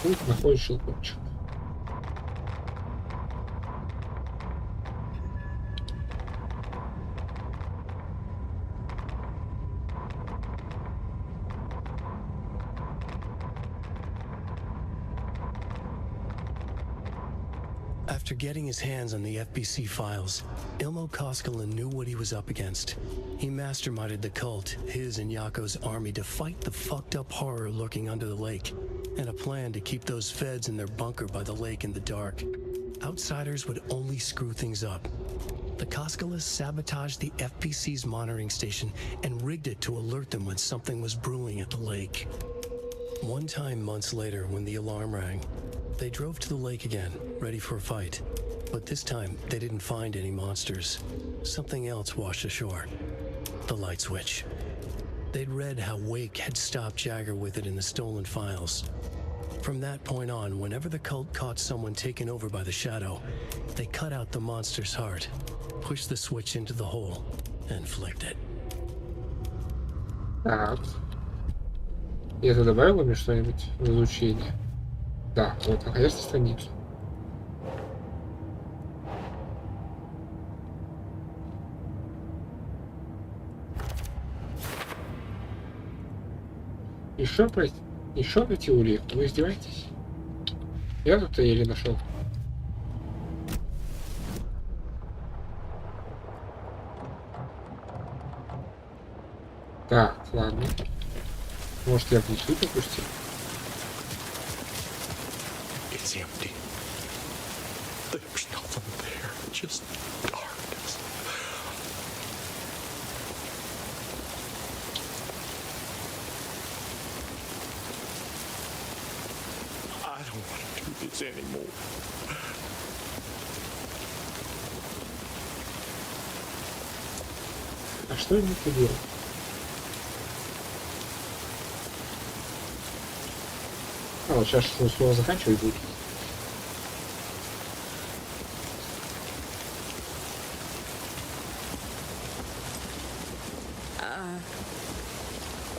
Тут находишь щелкунчик. After getting his hands on the FBC files, Ilmo Koskinen knew what he was up against. He masterminded the cult, his and Yako's army, to fight the fucked up horror lurking under the lake, and a plan to keep those feds in their bunker by the lake in the dark. Outsiders would only screw things up. The Koskinen sabotaged the FBC's monitoring station and rigged it to alert them when something was brewing at the lake. One time months later, when the alarm rang, they drove to the lake again, ready for a fight. But this time, they didn't find any monsters. Something else washed ashore. The light switch. They'd read how Wake had stopped Jagger with it in the stolen files. From that point on, whenever the cult caught someone taken over by the Shadow, they cut out the monster's heart, pushed the switch into the hole, and flicked it. Так. И это добавило мне что-нибудь в изучение? Да, вот, наконец-то страницу. Еще пройти у лифта? Вы издеваетесь? Я тут еле нашел. Так, ладно. Может, я внизу пропустил? It's empty. There's nothing there, just darkness. I don't want to do this anymore. А что ему ты делал? А, вот сейчас слово заканчивать будет.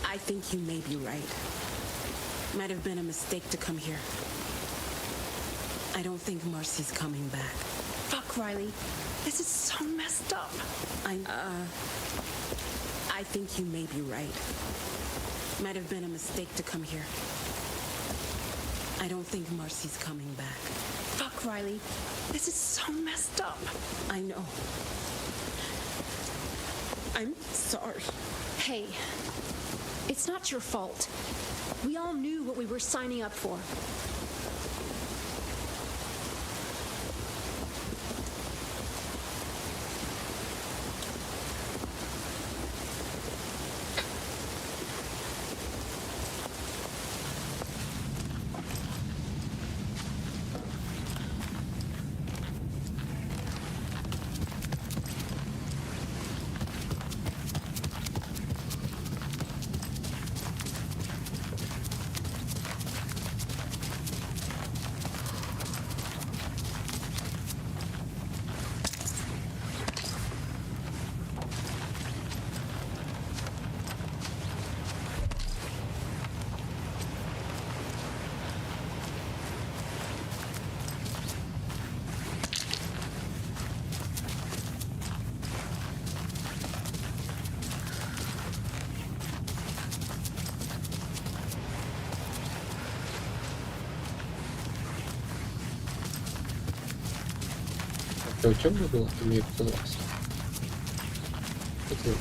I think you may be right. Might have been a mistake to come here. I don't think Marcy's coming back. Fuck, Riley. This is so messed up. I think you may be right. Might have been a mistake to come here. I don't think Marcy's coming back. Fuck, Riley. This is so messed up. I know. I'm sorry. Hey, it's not your fault. We all knew what we were signing up for. Все темно было, и мне показалось. Это я,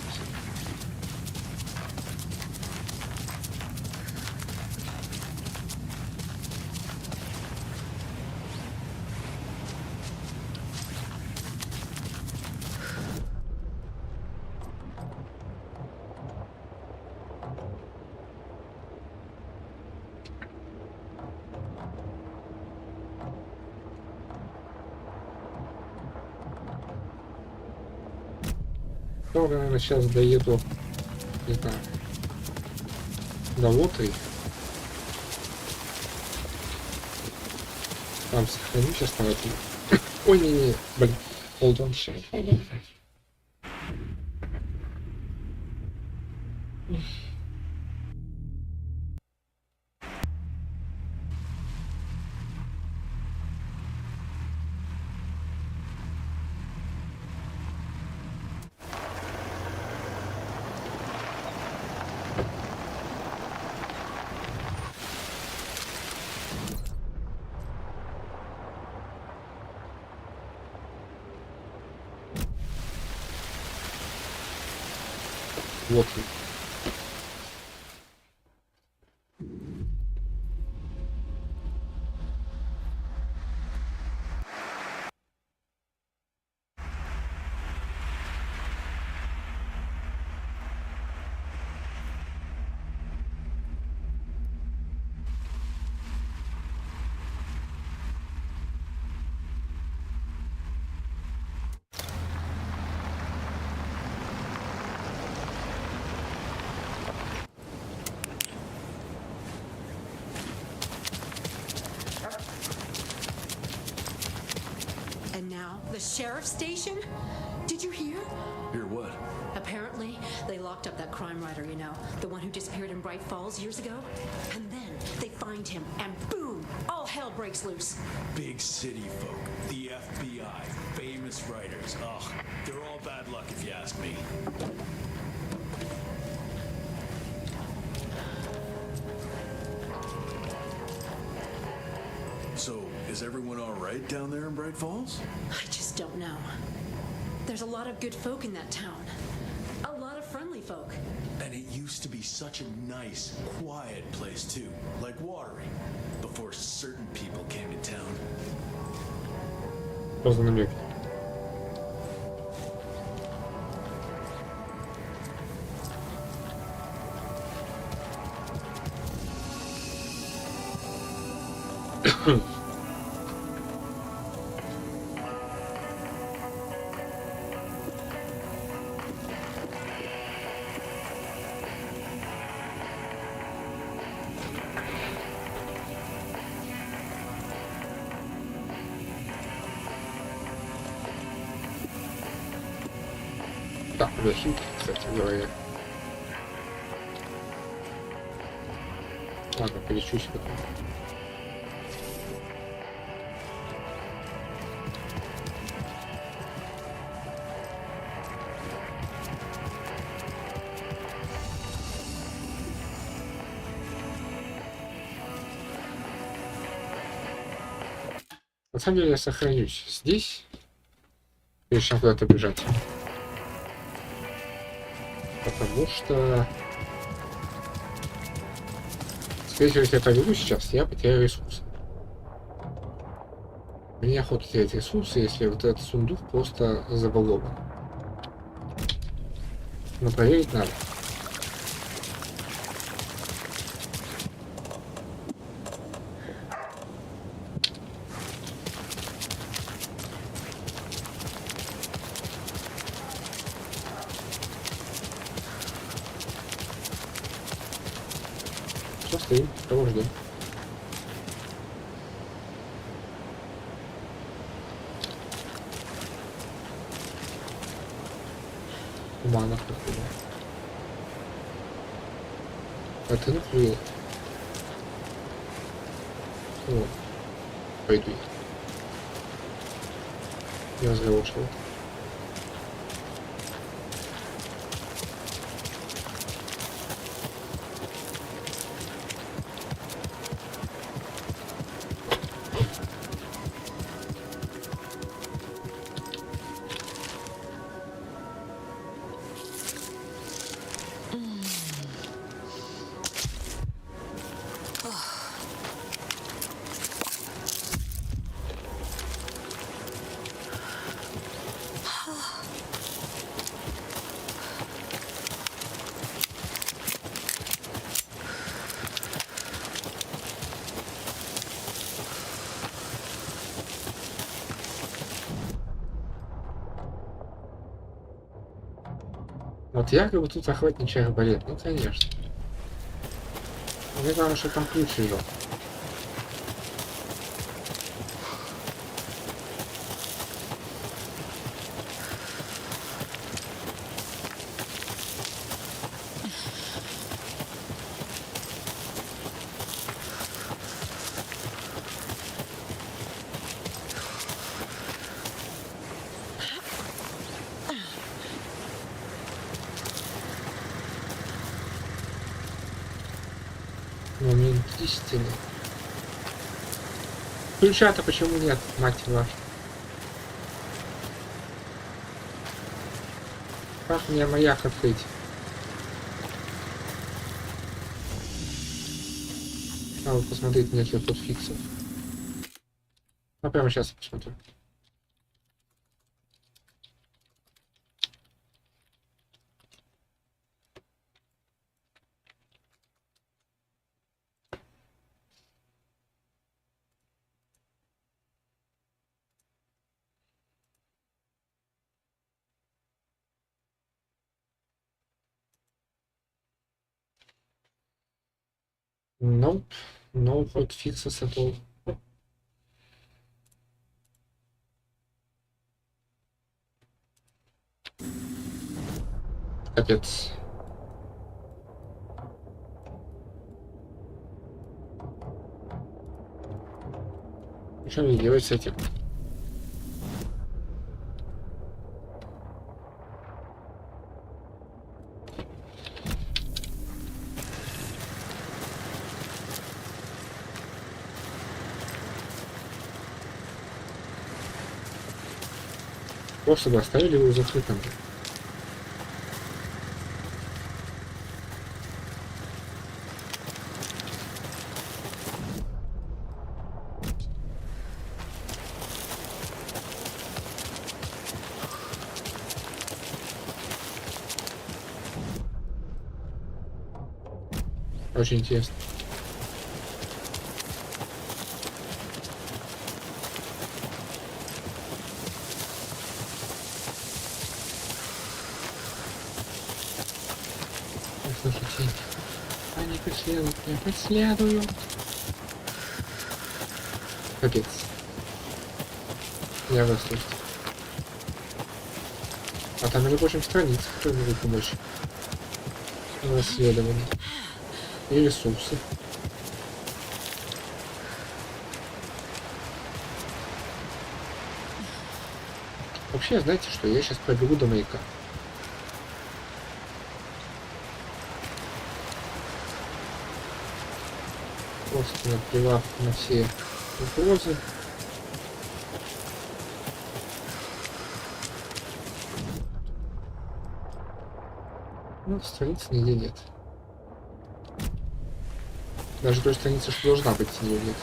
наверное, сейчас доеду, не знаю, до Лоты. Там сохранюсь основательно. Ой, не, блин, hold on, сейчас. Вот. And now, the sheriff's station? Did you hear? Hear what? Apparently, they locked up that crime writer, you know, the one who disappeared in Bright Falls years ago. And then they find him, and boom, all hell breaks loose. Big city folk, the FBI, famous writers. Ugh, they're all bad luck if you ask me. So, is everyone all right down there in Bright Falls? I just don't know. There's a lot of good folk in that town. A lot of friendly folk. And it used to be such a nice, quiet place too, like Watering, before certain people came to town. Просто намек. Да, химки, кстати говоря. Ладно, полечусь потом. На самом деле я сохранюсь здесь, прежде чем куда-то бежать. Потому что, скорее всего, если я побегу сейчас, я потеряю ресурсы. Мне неохота терять ресурсы, если вот этот сундук просто забагован. Но проверить надо. Стоим, кого ждем? Туманов какого? Это накрыло. Вот. Пойду. Я разговаривал. Вот якобы тут охотничий арбалет. Ну, конечно. Мне главное, что там ключ лежал. Момент истины. Ключа-то почему нет, мать вашу? Как мне маяк открыть? Надо посмотреть, нет ли тут фиксов. Ну, прямо сейчас посмотрю. Nope. No hot fixes at all. Капец. Что мне делать с этим? Просто бы оставили его закрытым. Очень интересно. Слушайте, они преследуют меня, преследуют. Капец. Я вас слышу. А там, между прочим, страницы, которые могут помочь в расследовании. И ресурсы. Вообще, знаете что, я сейчас пробегу до маяка. Просто наплевав на все угрозы. Ну, страницы нигде нет. Даже той страницы, что должна быть, нигде нет.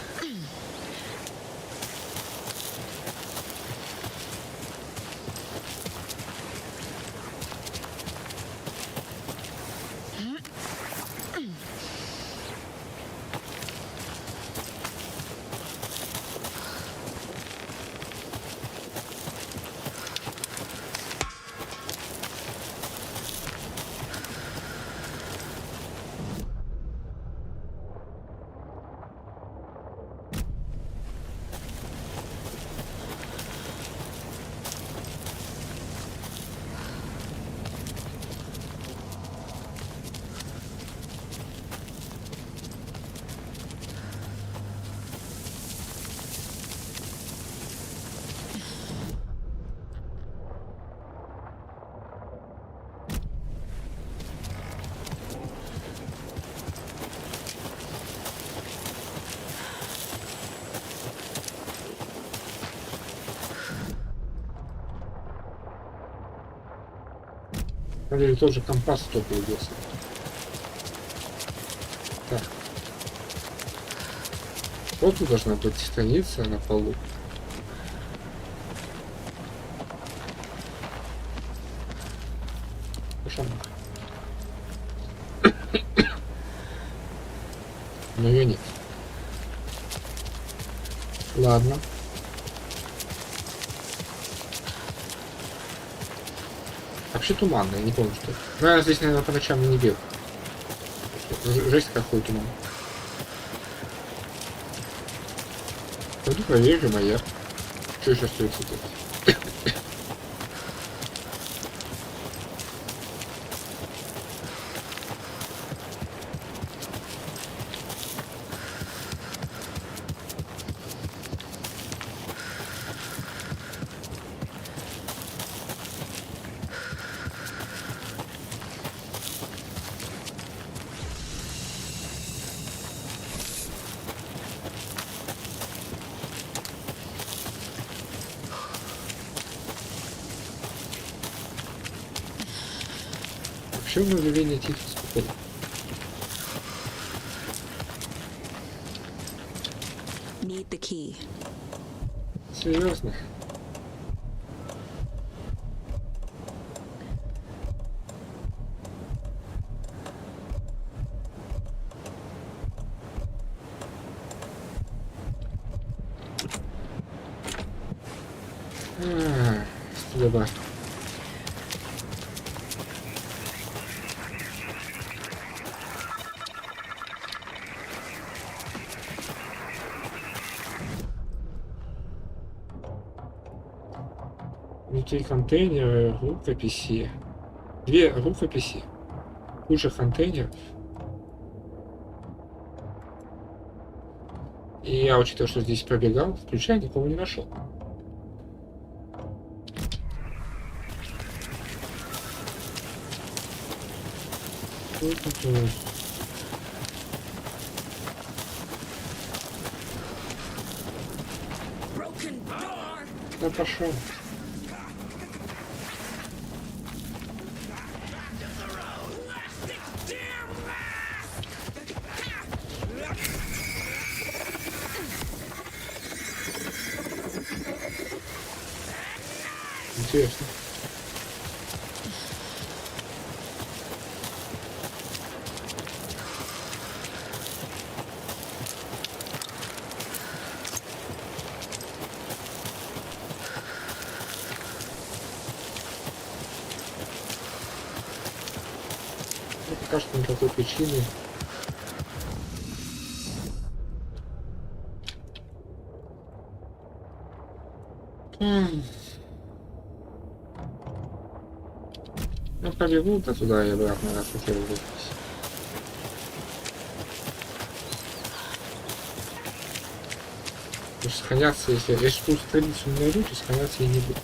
Или тот же компас только появился. Так. Вот тут должна быть страница на полу. Кошмар. Но ее нет. Ладно. Вообще туманно, я не помню, что. Ну, я здесь, наверное, по ночам не бегал. Жесть какой туман. Пойду проверю маяк. Что еще остается делать? Вообще на удивление тихо, спокойно. Need the key. Серьезно? Спасибо. Внутри контейнера рукописи. 2 рукописи. Куча контейнеров. И я, учитывая, что здесь пробегал, включая, никого не нашел. Да пошел. Интересно. Ну, пока что никакой причины. Ну, побегу до туда и обратно, раз хотел бы. Потому что сохраняться, если ту страницу не найду, то сохраняться я не буду.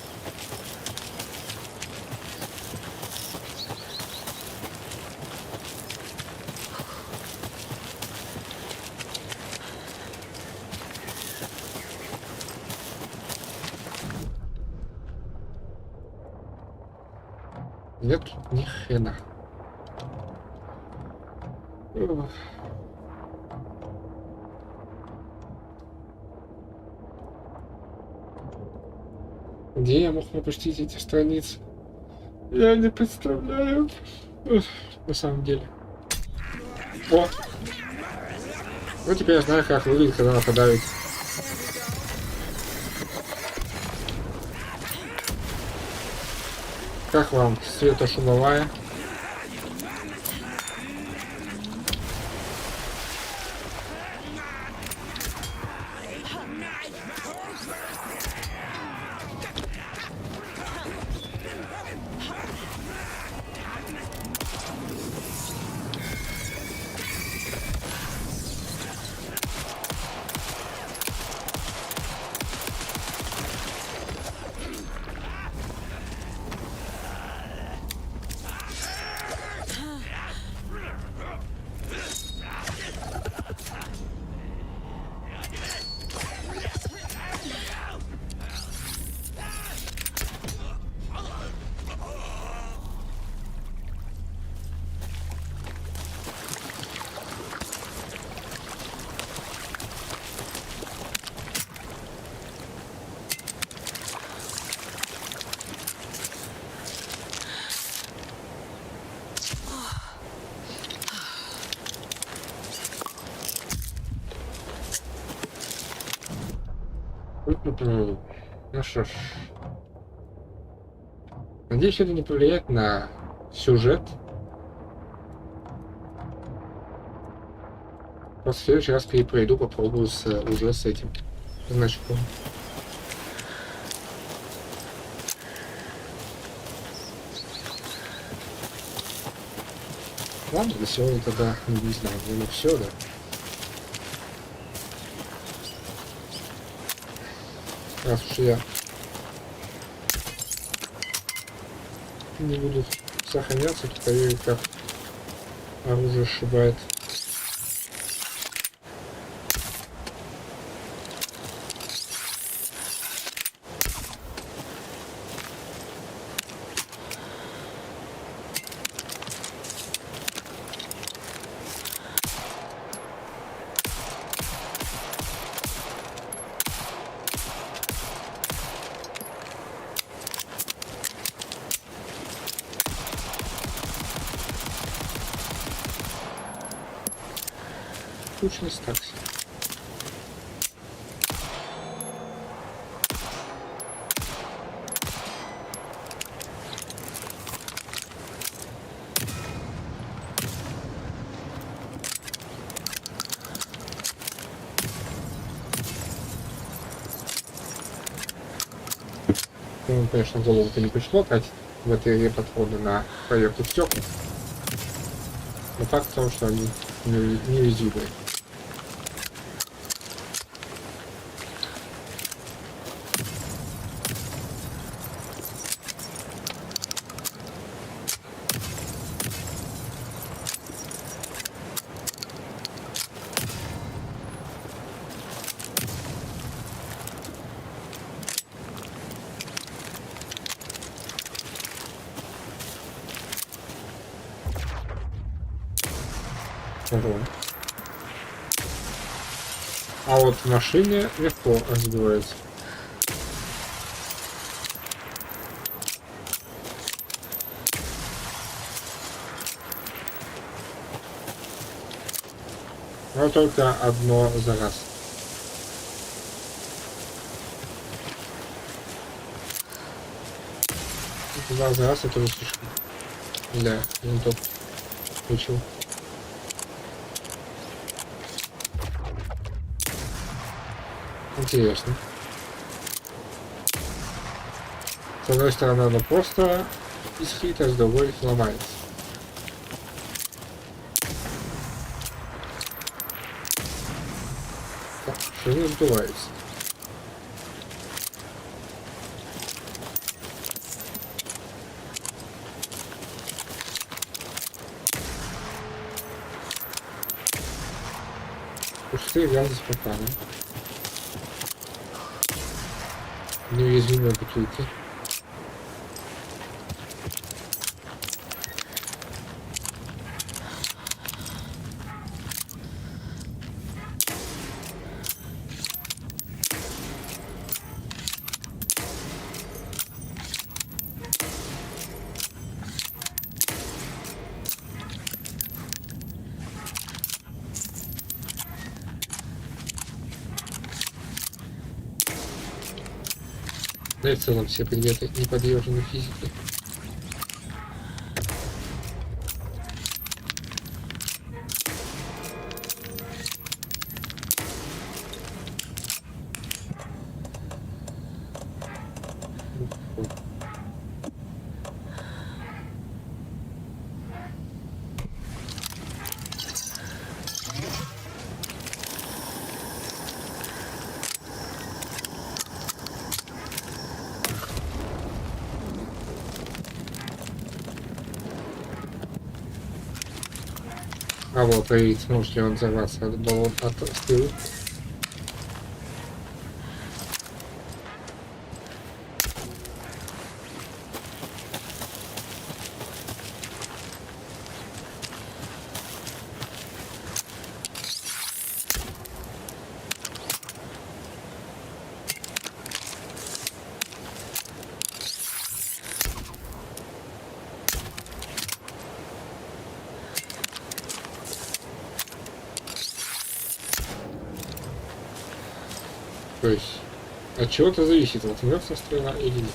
Нет ни хрена. Где я мог пропустить эти страницы? Я не представляю. На самом деле. О! Ну теперь я знаю, как выглядит, когда нападают. Как вам светошумовая? Ну что ж. Надеюсь, это не повлияет на сюжет. Просто в следующий раз перепройду, попробую уже с этим значком. Ладно, на сегодня тогда не знаю, ну все, да. Раз уж я не буду сохраняться, то проверю, как оружие сшибает. Точность так себе. Ну, конечно, в голову-то не пришло тратить в этой игре патроны на проверку стекла. Но факт в том, что они неуязвимые. А вот в машине легко разбивается. Но только одно за раз. Два за раз это уже слишком. Да, не топ. Почему? Интересно. С одной стороны, оно просто искрит, а с другой ломается. Так, что не сдувается. Пустые газы с пропаном. Неуязвимые бутылки. Да и в целом все предметы не подвержены физике. А вот, проверить, сможет ли он взорваться от баллон от стрелы. То есть от чего-то зависит, возьмется стрела или нет.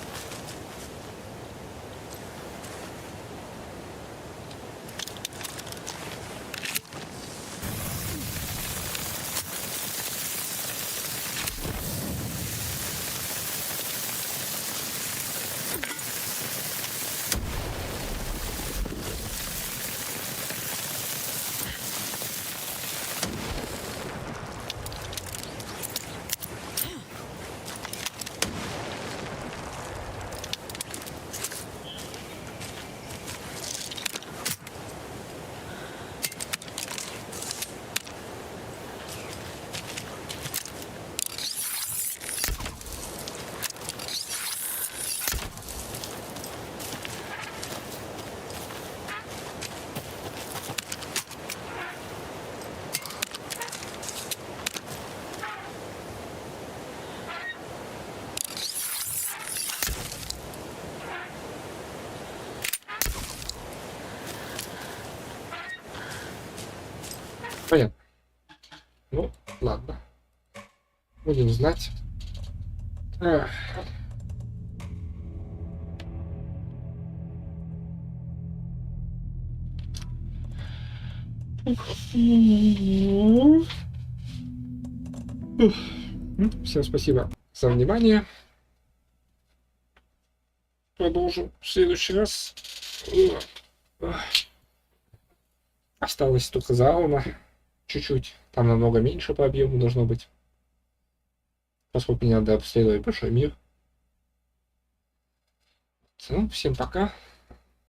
ладно. Будем знать. Ах. Всем спасибо за внимание. Продолжу в следующий раз. Осталось только зауна. Чуть-чуть. Там намного меньше по объему должно быть. Поскольку мне надо обследовать большой мир. Ну, всем пока.